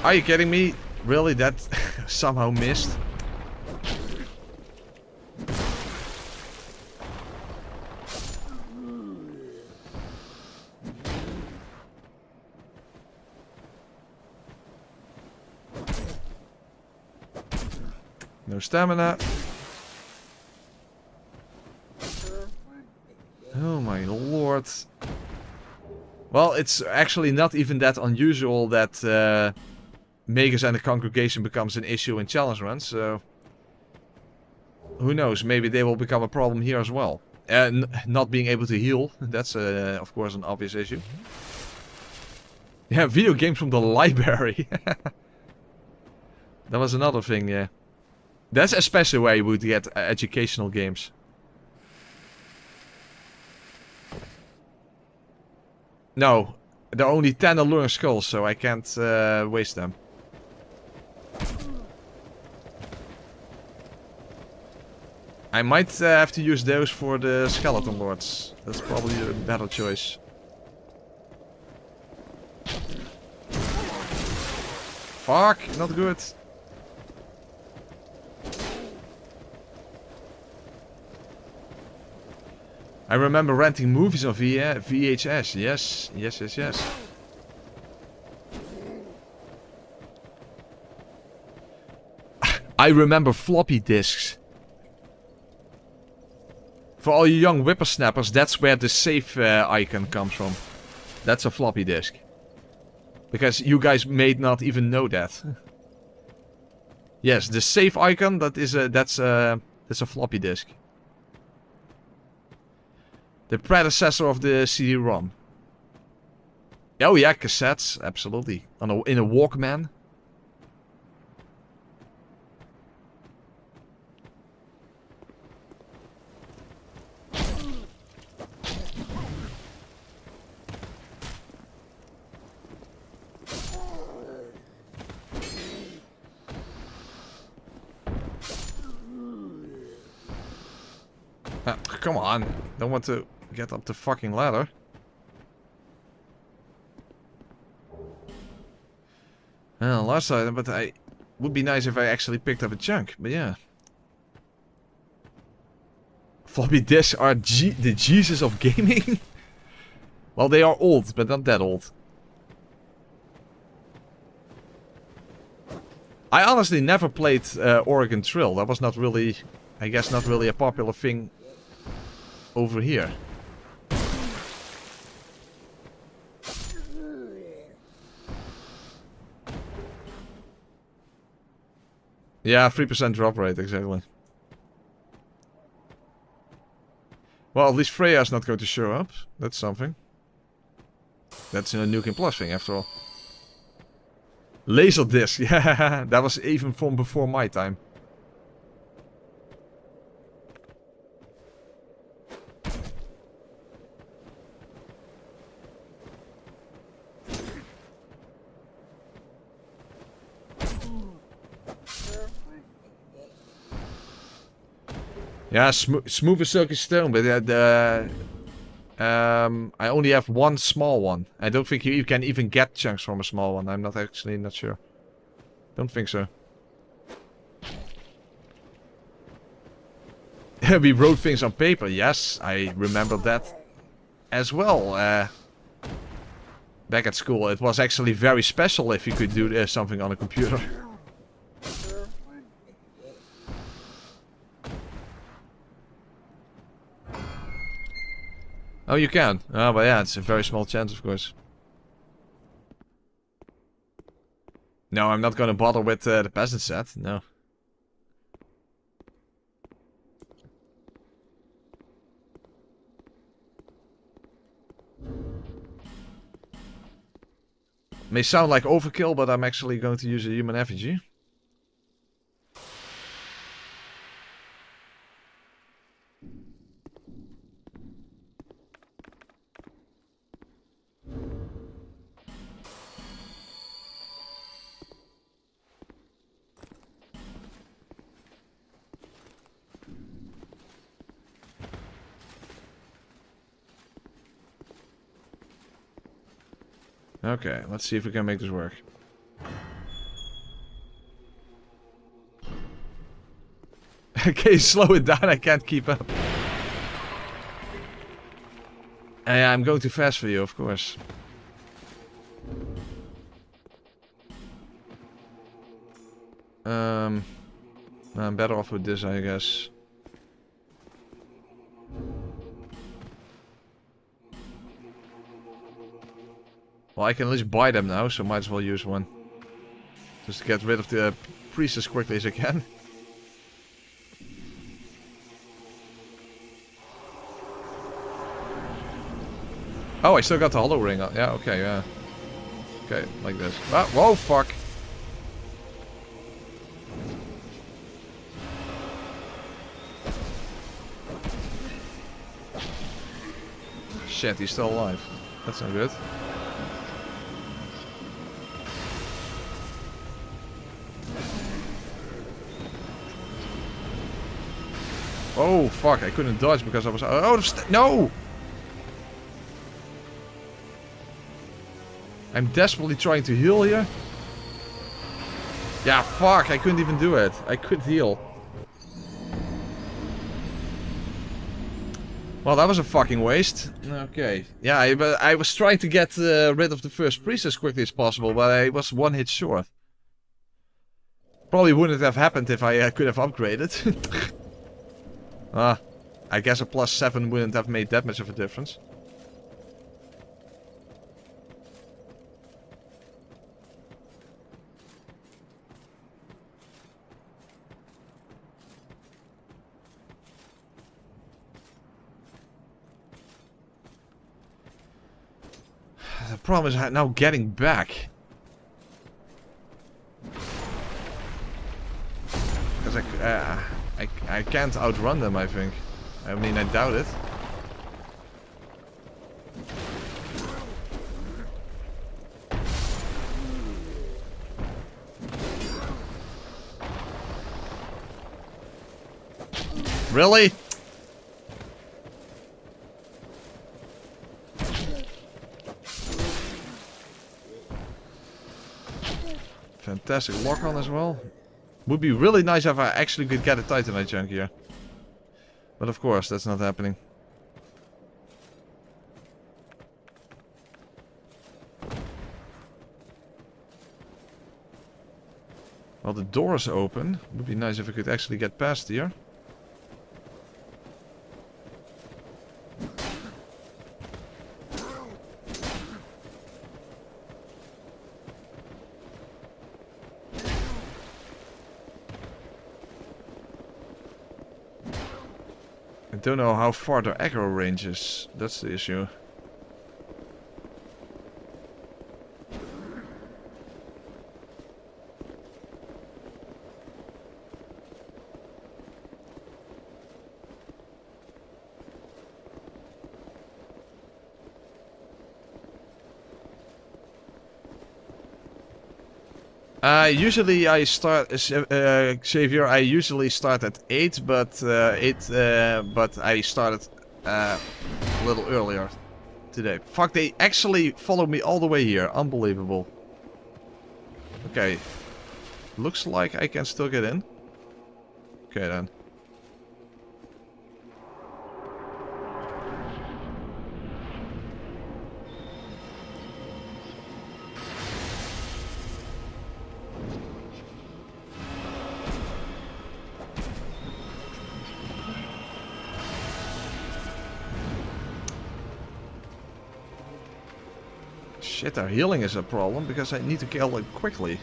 Are you kidding me? Really? That somehow missed? No stamina. about... Well, it's actually not even that unusual that Magus and the Congregation becomes an issue in challenge runs, so... Who knows, maybe they will become a problem here as well. Not being able to heal, that's of course an obvious issue. Yeah, video games from the library. That was another thing, yeah. That's especially where you would get educational games. No, there are only 10 alluring skulls, so I can't waste them. I might have to use those for the skeleton lords. That's probably a better choice. Fuck, not good. I remember renting movies on VHS. Yes, yes, yes, yes. I remember floppy disks. For all you young whippersnappers, that's where the save icon comes from. That's a floppy disk. Because you guys may not even know that. Yes, the save icon, that's a floppy disk. The predecessor of the CD-ROM. Oh yeah, cassettes, absolutely. In a Walkman. Come on, don't want to get up the fucking ladder. Well, last item, but would be nice if I actually picked up a chunk, but yeah. Floppy disks are the Jesus of gaming? Well, they are old, but not that old. I honestly never played Oregon Trail. That was not really, I guess, not really a popular thing over here. Yeah, 3% drop rate, exactly. Well, at least Freya's not going to show up. That's something. That's a Nukem Plus thing, after all. Laserdisc, yeah, that was even from before my time. Yeah, smooth as silky stone, but I only have one small one. I don't think you can even get chunks from a small one. I'm not sure. Don't think so. We wrote things on paper. Yes, I remember that as well. Back at school, it was actually very special if you could do something on a computer. Oh, you can. Oh, but yeah, it's a very small chance, of course. No, I'm not gonna bother with the peasant set. No. May sound like overkill, but I'm actually going to use a human effigy. Okay, let's see if we can make this work. Okay, slow it down, I can't keep up. I'm going too fast for you, of course. I'm better off with this, I guess. Well, I can at least buy them now, so might as well use one. Just to get rid of the priest as quickly as I can. Oh, I still got the hollow ring on. Yeah, okay, yeah. Okay, like this. Ah, whoa, fuck. Shit, he's still alive. That's not good. Oh, fuck, I couldn't dodge because I was out of no! I'm desperately trying to heal here. Yeah, fuck, I couldn't even do it. I could heal. Well, that was a fucking waste. Okay. Yeah, I was trying to get rid of the first priest as quickly as possible, but I was one hit short. Probably wouldn't have happened if I could have upgraded. I guess a +7 wouldn't have made that much of a difference. The problem is now getting back. Because I can't outrun them, I think. I mean, I doubt it. Really? Fantastic lock on as well. Would be really nice if I actually could get a Titanite chunk here. But of course, that's not happening. Well, the door is open. Would be nice if I could actually get past here. I don't know how far their aggro range is. That's the issue. Usually I start Xavier. I usually start at 8, but but I started a little earlier today. Fuck! They actually followed me all the way here. Unbelievable. Okay, looks like I can still get in. Okay then. Shit, our healing is a problem because I need to kill it quickly.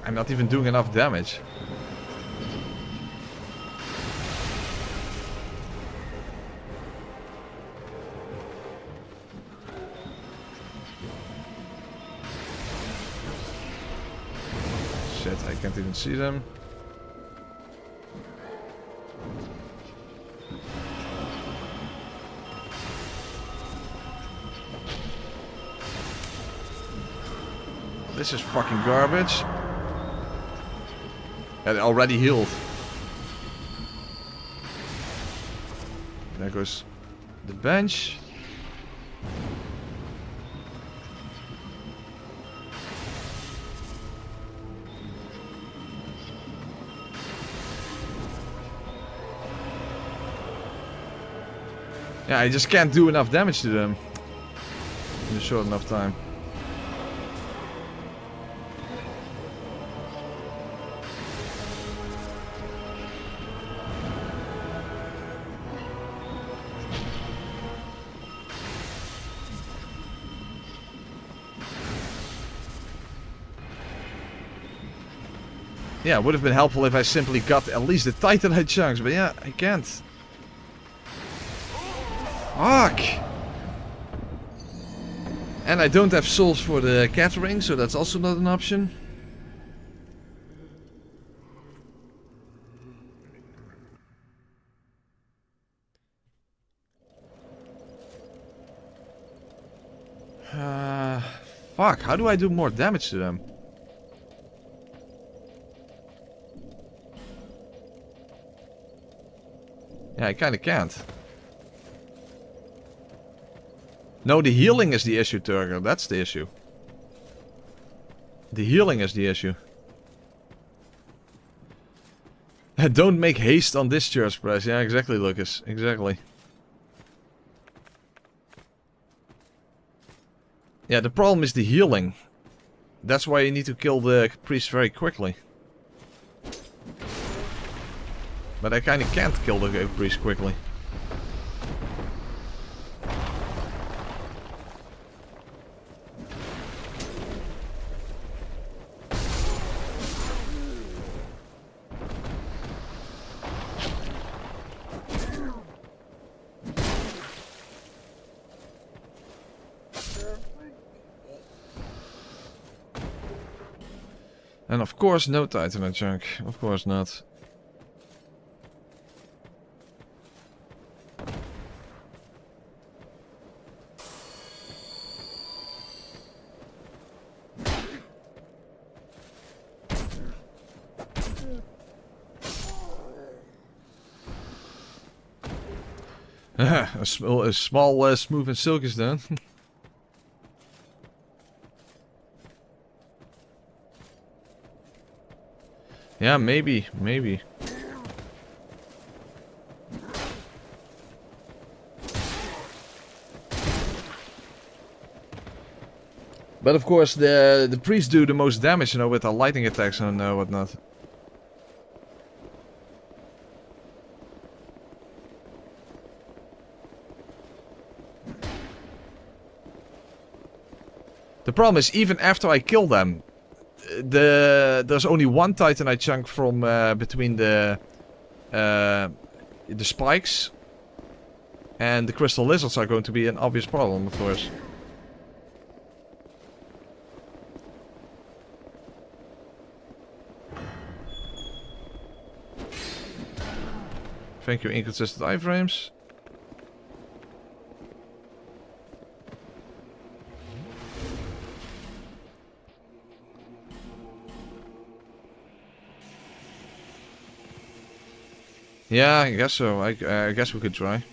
I'm not even doing enough damage. I can't even see them. This is fucking garbage. And it already healed. There goes the bench. Yeah, I just can't do enough damage to them in a short enough time. Yeah, it would have been helpful if I simply got at least the Titanite chunks, but yeah, I can't. Fuck! And I don't have souls for the catering, so that's also not an option. Fuck, how do I do more damage to them? Yeah, I kinda can't. No, the healing is the issue, Turger. That's the issue. The healing is the issue. Don't make haste on this church press. Yeah, exactly, Lucas. Exactly. Yeah, the problem is the healing. That's why you need to kill the priest very quickly. But I kinda can't kill the priest quickly. And of course no Titanite chunk. Of course not. a small smooth and silk is done. Yeah, maybe. But of course, the priests do the most damage, you know, with their lightning attacks and whatnot. The problem is, even after I kill them, there's only one Titanite chunk from between the spikes, and the crystal lizards are going to be an obvious problem, of course. Thank you, inconsistent iframes. Yeah, I guess so. I guess we could try.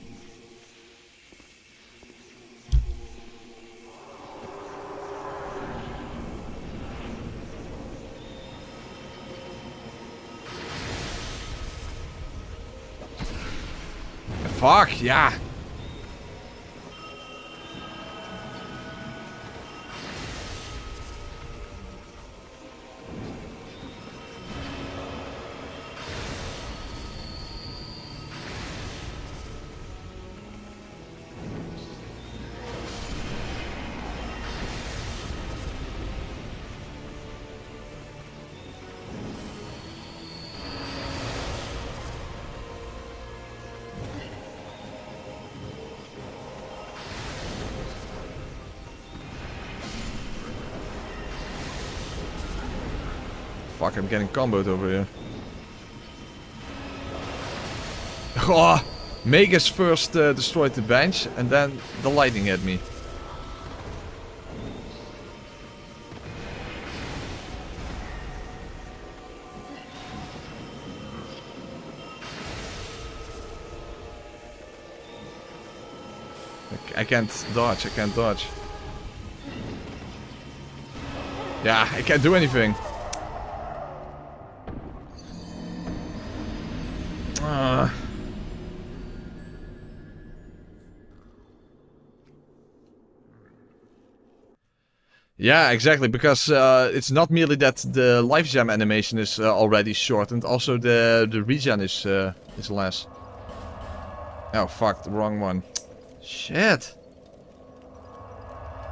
Fuck, yeah. Fuck, I'm getting comboed over here. Oh, Magus first destroyed the bench, and then the lightning hit me. I can't dodge, Yeah, I can't do anything. Yeah, exactly, because it's not merely that the life gem animation is already shortened, also the regen is less. Oh fuck, the wrong one. Shit.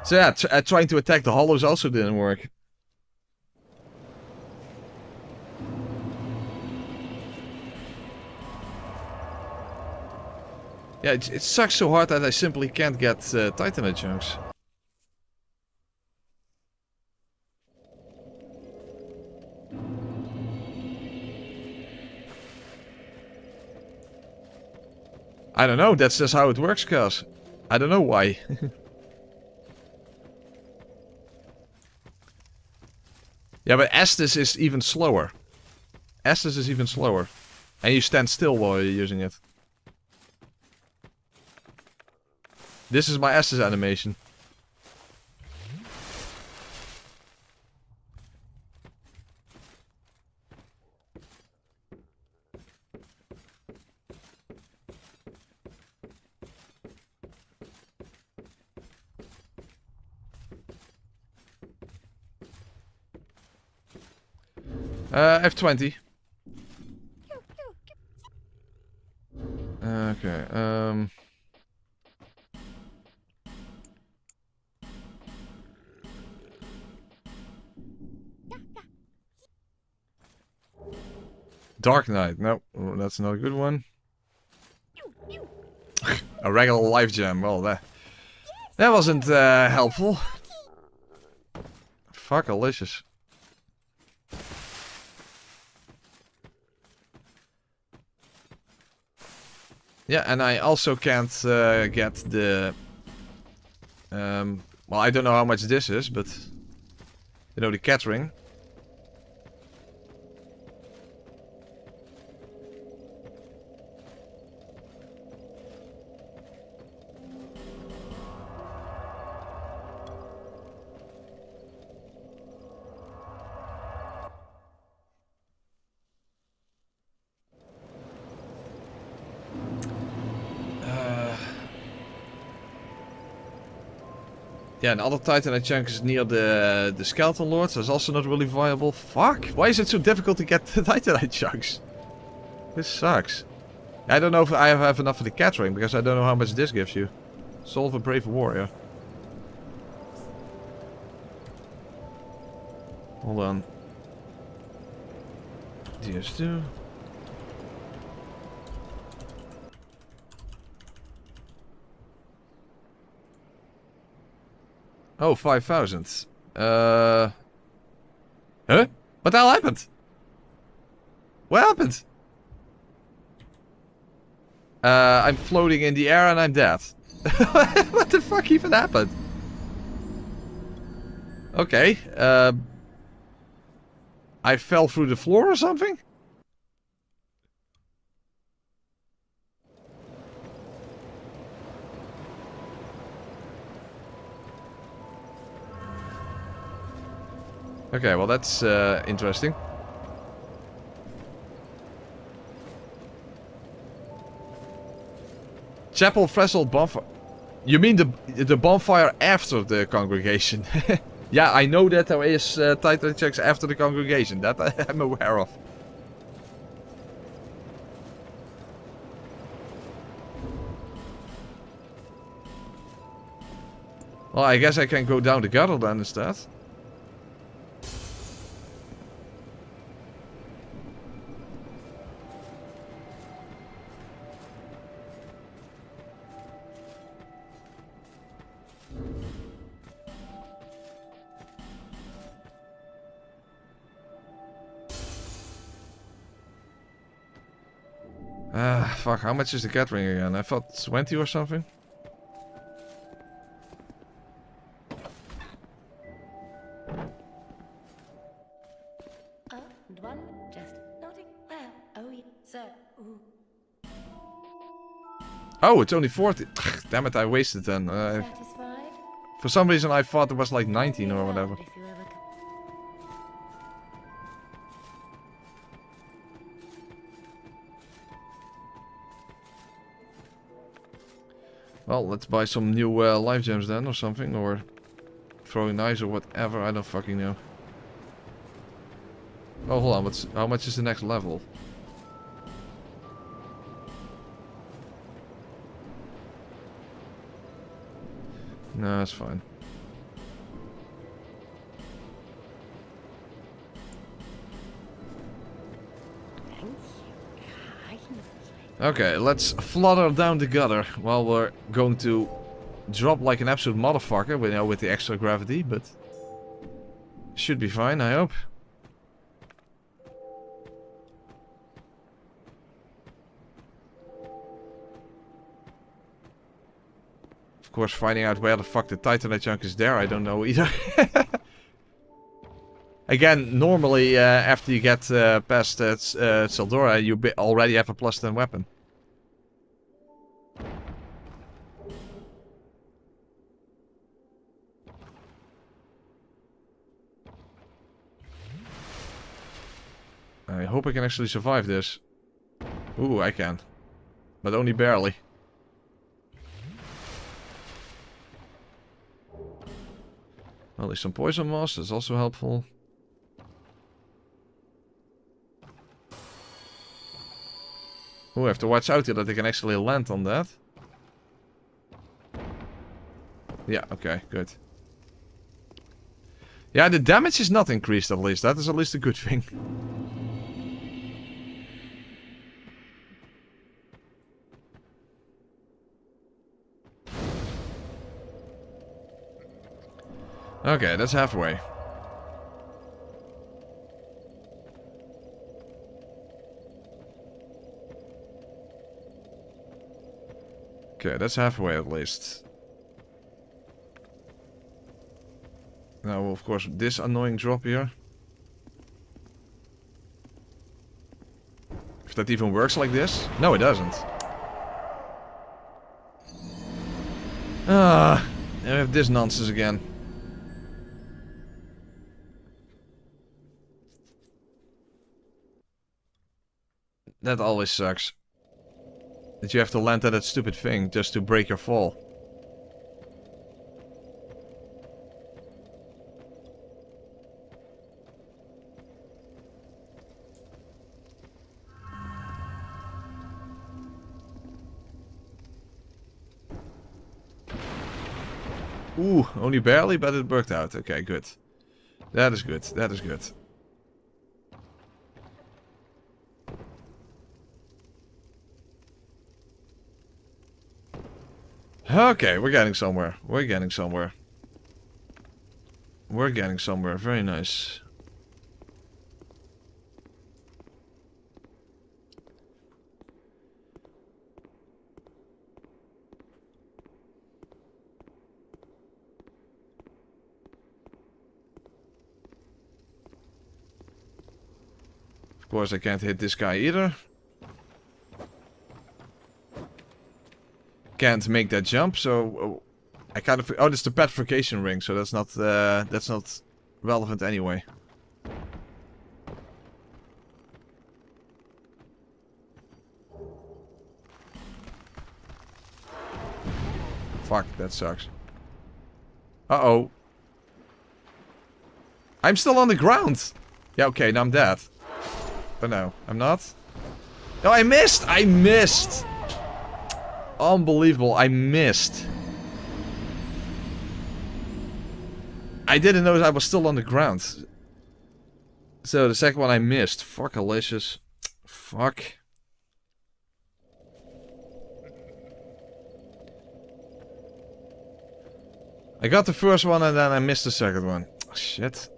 So yeah, trying to attack the hollows also didn't work. Yeah, it sucks so hard that I simply can't get Titanite chunks. I don't know, that's just how it works, cuz. I don't know why. Yeah, but Estus is even slower. Estus is even slower. And you stand still while you're using it. This is my Estus animation. F20. Okay, Dark Knight. No, that's not a good one. A regular life gem. Well, that wasn't helpful. Fuckalicious. Yeah, and I also can't get the... well, I don't know how much this is, but... You know, the catering. Yeah, another Titanite chunk is near the Skeleton Lords. That's also not really viable. Fuck! Why is it so difficult to get the Titanite chunks? This sucks. I don't know if I have enough for the catering, because I don't know how much this gives you. Solve a brave warrior. Hold on. DS2. Oh, 5,000. Huh? What the hell happened? What happened? I'm floating in the air and I'm dead. What the fuck even happened? Okay, I fell through the floor or something? Okay, well that's interesting. Chapel Threshold bonfire. You mean the bonfire after the congregation? Yeah, I know that there is Titan checks after the congregation. That I'm aware of. Well, I guess I can go down the gutter then instead. Fuck, how much is the catering again? I thought 20 or something. And one just nodding well. Oh, yeah, sir. Ooh. Oh, it's only 40. Damn it, I wasted then. Satisfied? For some reason I thought it was like 19 or whatever. If you ever Well, let's buy some new life gems then or something, or throwing knives or whatever. I don't fucking know. Oh, hold on. How much is the next level? No, that's fine. Thank you kindly. Okay, let's flutter down the gutter while we're going to drop like an absolute motherfucker, with the extra gravity, but should be fine, I hope. Of course, finding out where the fuck the Titanite chunk is there, I don't know either. Again, normally after you get past Sildora, you already have a +10 weapon. I hope I can actually survive this. Ooh, I can. But only barely. Well, there's some poison moss, that's also helpful. Ooh, I have to watch out here that they can actually land on that. Yeah, okay, good. Yeah, the damage is not increased at least. That is at least a good thing. Okay, that's halfway. Okay, that's halfway at least. Now, of course, this annoying drop here. If that even works like this? No, it doesn't. Ah, I have this nonsense again. That always sucks. That you have to land at that stupid thing just to break your fall. Ooh, only barely, but it worked out. Okay, good. That is good. That is good. Okay, we're getting somewhere. We're getting somewhere. We're getting somewhere. Very nice. Of course, I can't hit this guy either. Can't make that jump, so I kind of. Oh, that's the petrification ring, so that's not relevant anyway. Fuck, that sucks. Uh-oh. I'm still on the ground. Yeah, okay, now I'm dead. But no, I'm not. No, I missed! I missed! Unbelievable, I missed. I didn't know I was still on the ground. So the second one I missed. Fuck, Alicious. Fuck. I got the first one and then I missed the second one. Oh, shit.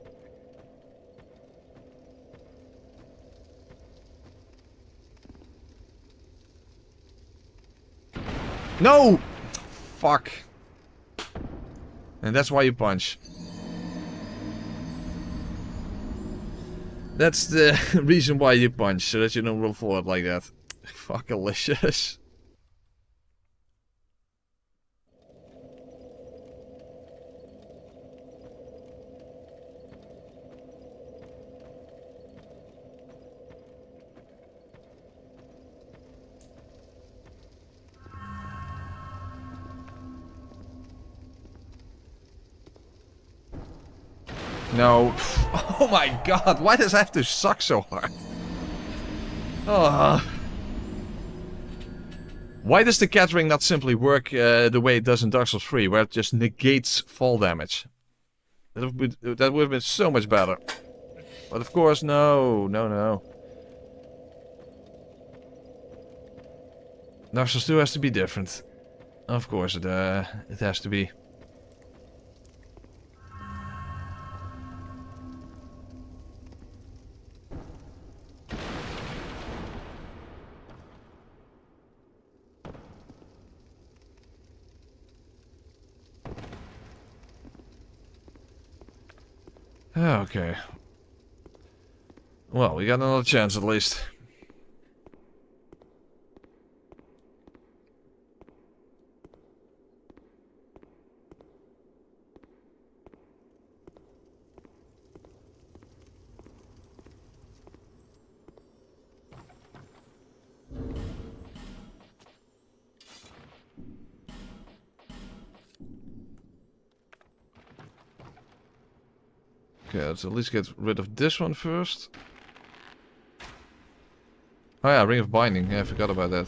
No! Fuck. And that's why you punch. That's the reason why you punch, so that you don't roll forward like that. Fuck, Alicious. No. Oh my god, why does it have to suck so hard? Oh. Why does the catering not simply work the way it does in Dark Souls 3, where it just negates fall damage? That would have been so much better. But of course, no. Dark Souls 2 has to be different. Of course it has to be. Okay. Well, we got another chance at least. Okay, let's at least get rid of this one first. Oh yeah, Ring of Binding. Yeah, I forgot about that.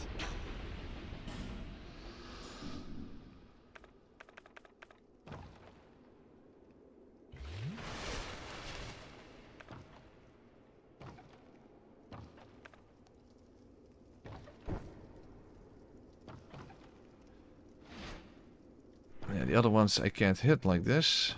Yeah, the other ones I can't hit like this.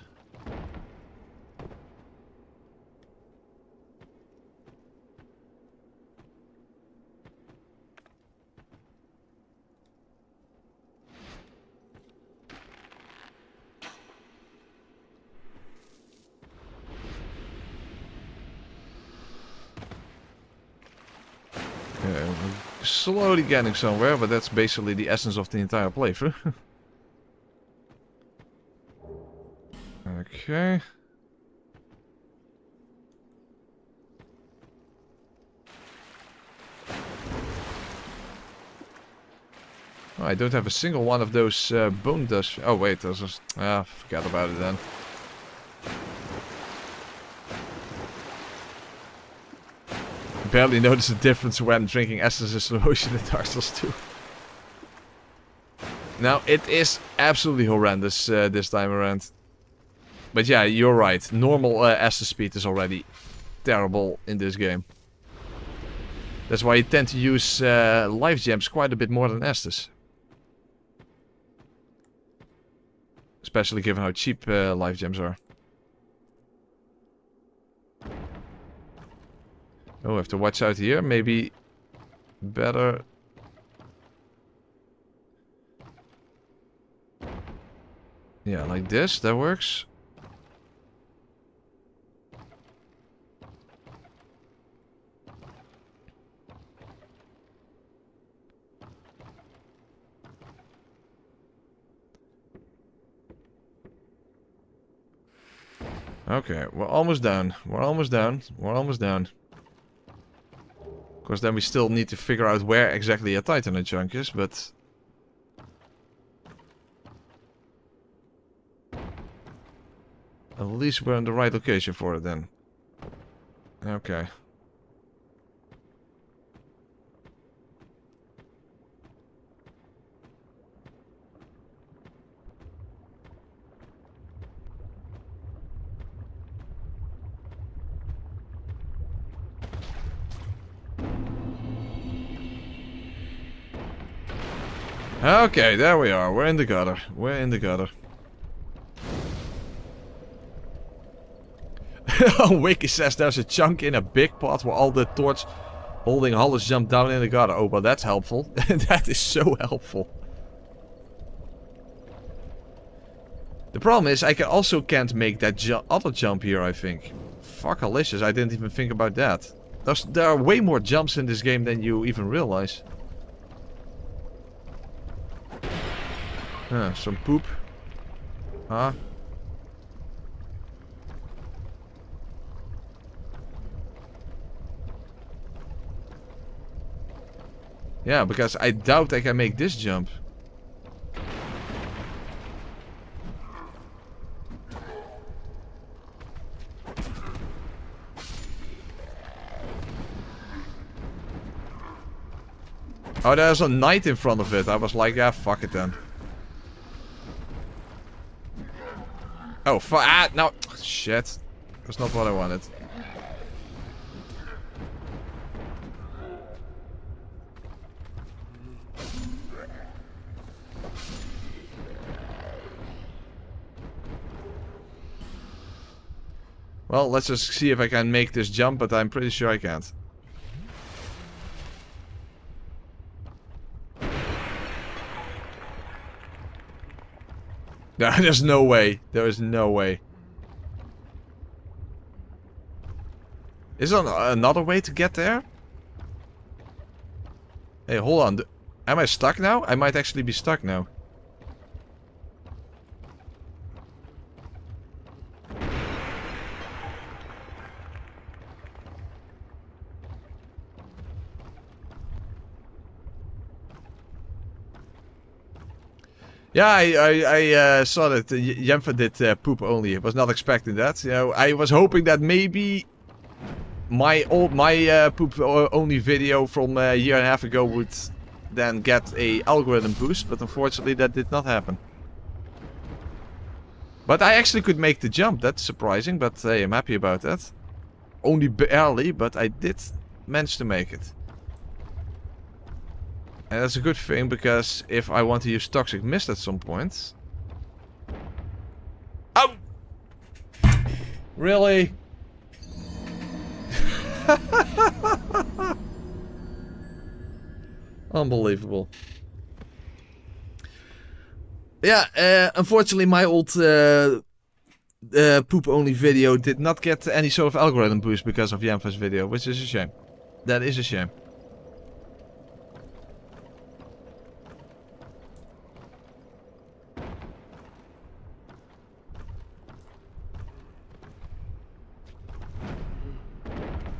Okay, we're slowly getting somewhere, but that's basically the essence of the entire playthrough. Okay. Oh, I don't have a single one of those bone dust. Oh wait, those are... Ah, forget about it then. Barely notice the difference when drinking essence in slow motion in Dark Souls 2. Now, it is absolutely horrendous this time around. But yeah, you're right. Normal essence speed is already terrible in this game. That's why you tend to use life gems quite a bit more than Estus. Especially given how cheap life gems are. Oh, I have to watch out here. Maybe better... Yeah, like this. That works. Okay, we're almost down. We're almost down. We're almost down. Of course, then we still need to figure out where exactly a Titanite chunk is, but... At least we're in the right location for it then. Okay. Okay, there we are. We're in the gutter. We're in the gutter. Wiki says there's a chunk in a big pot where all the torch holding hollows jump down in the gutter. Oh, well that's helpful. That is so helpful. The problem is I also can't make that other jump here, I think. Fuckalicious, I didn't even think about that. There are way more jumps in this game than you even realize. Some poop. Huh? Yeah, because I doubt I can make this jump. Oh, there's a knight in front of it. I was like, yeah, fuck it then. Oh, no. Shit. That's not what I wanted. Well, let's just see if I can make this jump, but I'm pretty sure I can't. There's no way. There is no way. Is there another way to get there? Hey, hold on. Am I stuck now? I might actually be stuck now. Yeah, I saw that Jemfa did poop only. I was not expecting that. You know, I was hoping that maybe my poop only video from a year and a half ago would then get a algorithm boost, but unfortunately that did not happen. But I actually could make the jump. That's surprising, but hey, I'm happy about that. Only barely, but I did manage to make it. And that's a good thing, because if I want to use Toxic Mist at some point... Oh! Really? Unbelievable. Yeah, unfortunately my old poop only video did not get any sort of algorithm boost because of Jemfa's video, which is a shame. That is a shame.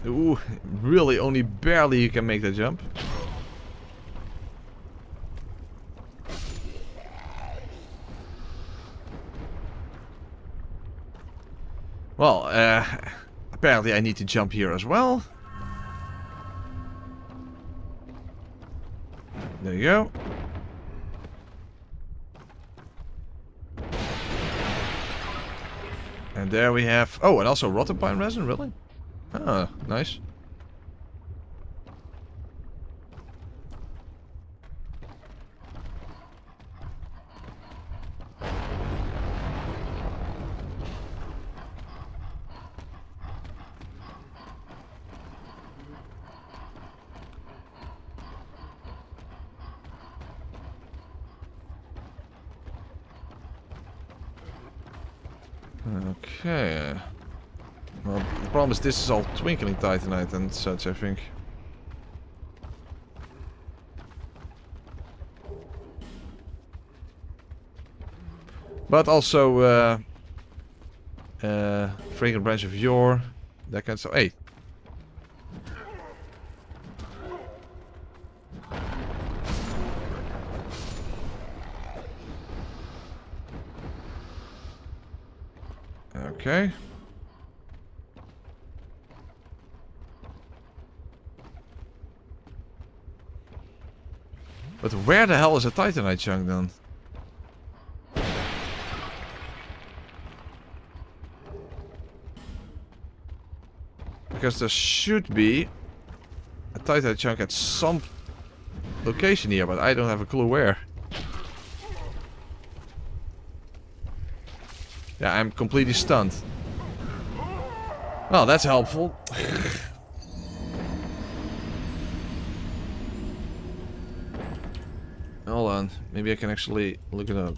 Ooh, really only barely you can make that jump. Well, apparently I need to jump here as well. There you go. And there we have... Oh, and also rotten pine resin, really? Ah, nice. Okay. Well, the problem is this is all twinkling titanite and such, I think. But also, fragrant branch of yore, that kind of stuff. Hey. Okay. But where the hell is a titanite chunk then? Because there should be a titanite chunk at some location here, but I don't have a clue where. Yeah, I'm completely stunned. Well, that's helpful. Hold on, maybe I can actually look it up.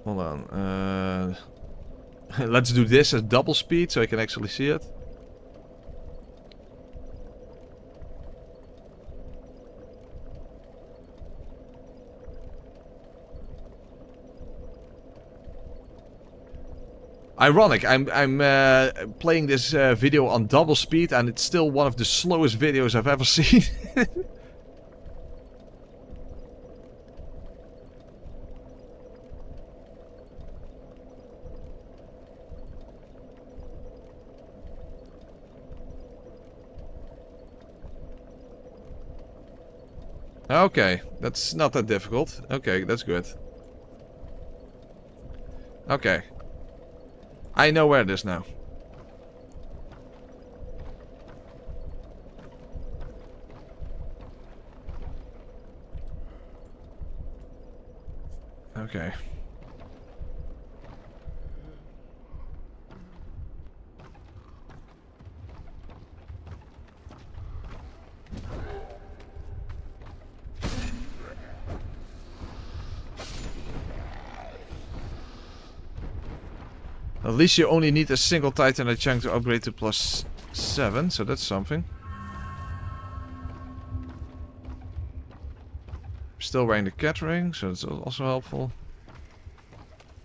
Hold on, let's do this at double speed so I can actually see it. Ironic, I'm playing this video on double speed and it's still one of the slowest videos I've ever seen. Okay, that's not that difficult. Okay, that's good. Okay. I know where it is now. Okay. At least you only need a single titanite chunk to upgrade to +7, so that's something. Still wearing the cat ring, so it's also helpful.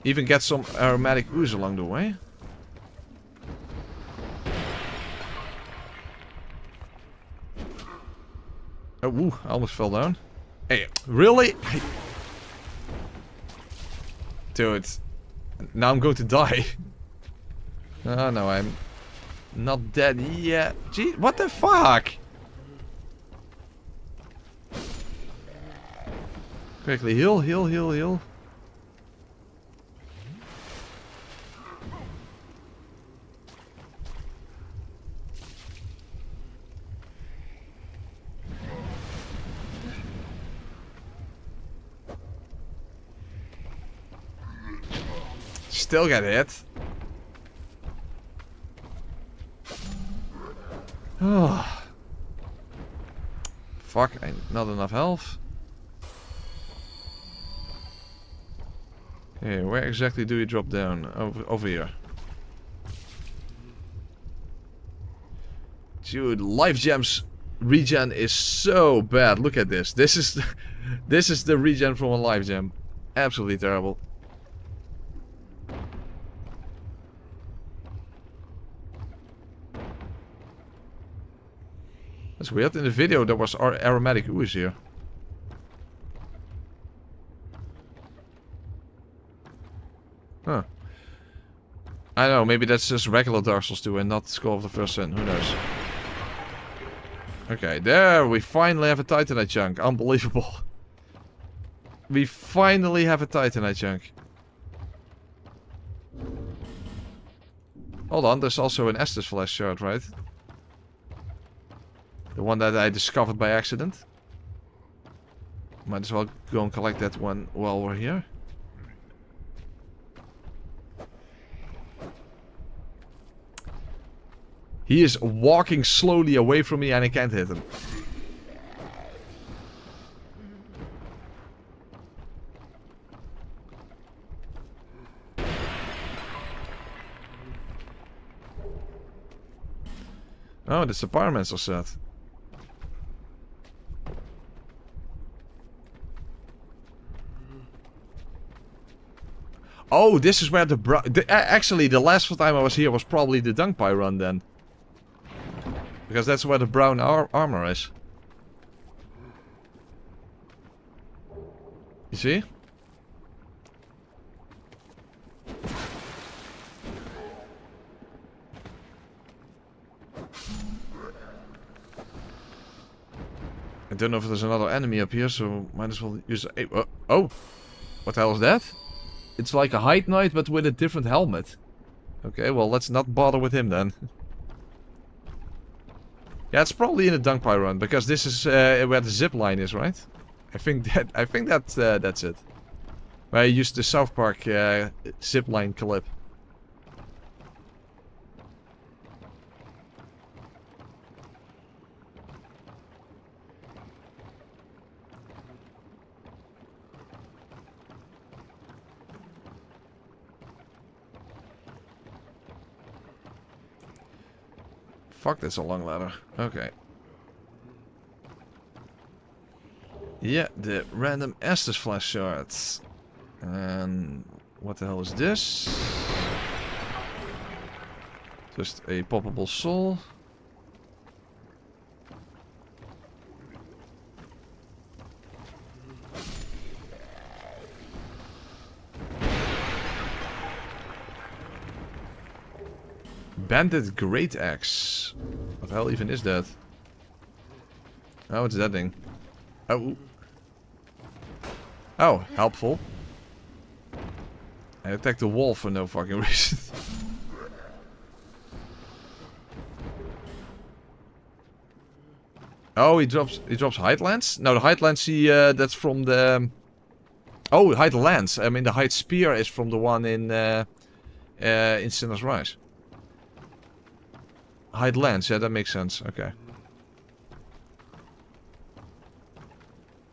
Even get some aromatic ooze along the way. Oh, woo, I almost fell down. Hey, really? Dude. Now I'm going to die. Oh no, I'm not dead yet. Gee, what the fuck? Quickly heal, heal, heal, heal. Still get hit. Oh. Fuck, not enough health. Okay, where exactly do we drop down? Over here. Dude, life gems regen is so bad. Look at this. This is the regen from a life gem. Absolutely terrible. That's weird. In the video there was aromatic ooze here. Huh. I don't know, maybe that's just regular Dark Souls 2 and not Skull of the First Sin. Who knows? Okay, there we finally have a Titanite chunk. Unbelievable. We finally have a Titanite chunk. Hold on, there's also an Estus Flash shard, right? The one that I discovered by accident. Might as well go and collect that one while we're here. He is walking slowly away from me and I can't hit him. Oh, that's the pyromancer set. Oh, this is where actually, the last time I was here was probably the Dung Pie run then. Because that's where the brown armor is. You see? I don't know if there's another enemy up here, so might as well use... Oh! What the hell is that? It's like a Hide Knight, but with a different helmet. Okay, well, let's not bother with him then. Yeah, it's probably in the Dung Pie run, because this is where the zip line is, right? I think that's it. Where I used the South Park zip line clip. Fuck, that's a long ladder. Okay. Yeah, the random Estus Flash shards. And what the hell is this? Just a poppable soul. Bandit Great Axe. What the hell even is that? Oh, it's that thing. Oh. Oh, helpful. I attacked the wall for no fucking reason. Oh, he drops height lance? No, the height lance that's from the oh, height lance. I mean the height spear is from the one in Sinner's Rise. Height lance, yeah, that makes sense. Okay.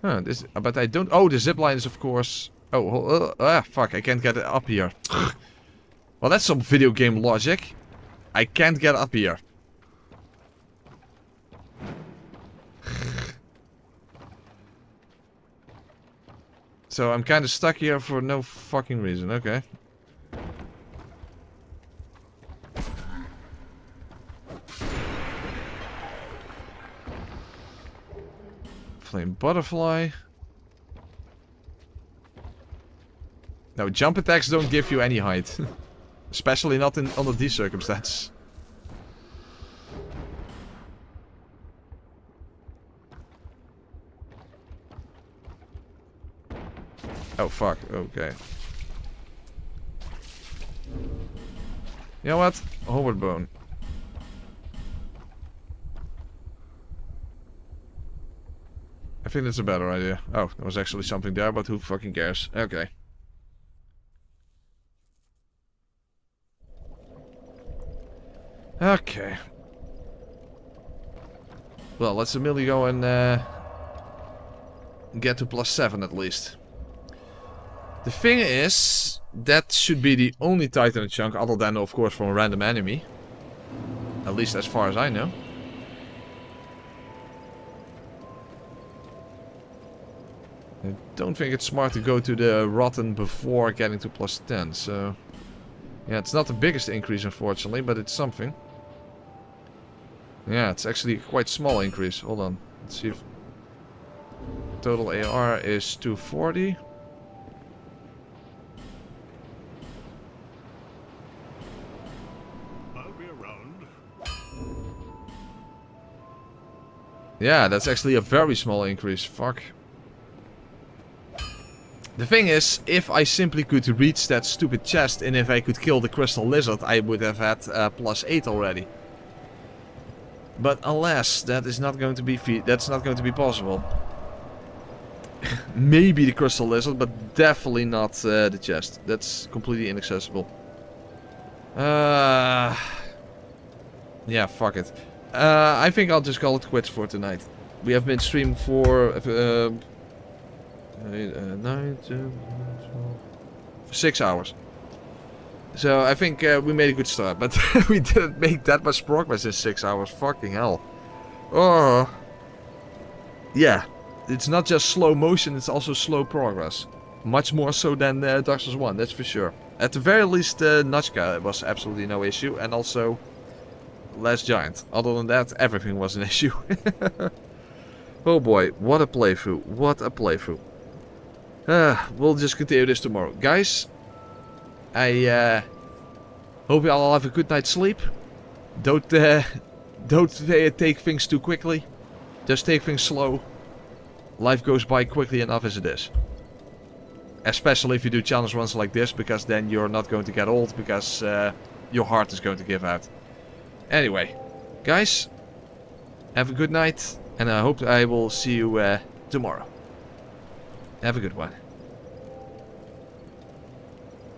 Huh, this, but I don't... Oh, the zipline is of course... Oh, fuck, I can't get it up here. Well, that's some video game logic. I can't get up here. So I'm kind of stuck here for no fucking reason, okay. Flame butterfly. No, jump attacks don't give you any height. Especially not under these circumstances. Oh fuck, okay. You know what? Homeward bone. I think that's a better idea. Oh, there was actually something there, but who fucking cares? Okay. Okay. Well, let's immediately go and get to +7 at least. The thing is, that should be the only Titan chunk, other than, of course, from a random enemy. At least as far as I know. I don't think it's smart to go to the Rotten before getting to +10, so... Yeah, it's not the biggest increase, unfortunately, but it's something. Yeah, it's actually a quite small increase. Hold on. Let's see if... Total AR is 240. I'll be around. Yeah, that's actually a very small increase. Fuck. The thing is, if I simply could reach that stupid chest and if I could kill the crystal lizard, I would have had +8 already. But alas, that is not going to be that's not going to be possible. Maybe the crystal lizard, but definitely not the chest. That's completely inaccessible. Yeah, fuck it. I think I'll just call it quits for tonight. We have been streaming for 6 hours. So I think we made a good start, but we didn't make that much progress in 6 hours. Fucking hell. Oh. Yeah. It's not just slow motion, it's also slow progress. Much more so than Dark Souls 1, that's for sure. At the very least, Notchka was absolutely no issue. And also, Last Giant. Other than that, everything was an issue. Oh boy, what a playthrough. What a playthrough. We'll just continue this tomorrow. Guys, I hope you all have a good night's sleep. Don't take things too quickly. Just take things slow. Life goes by quickly enough as it is. Especially if you do challenge runs like this, because then you're not going to get old, because your heart is going to give out. Anyway, guys, have a good night, and I hope I will see you tomorrow. Have a good one.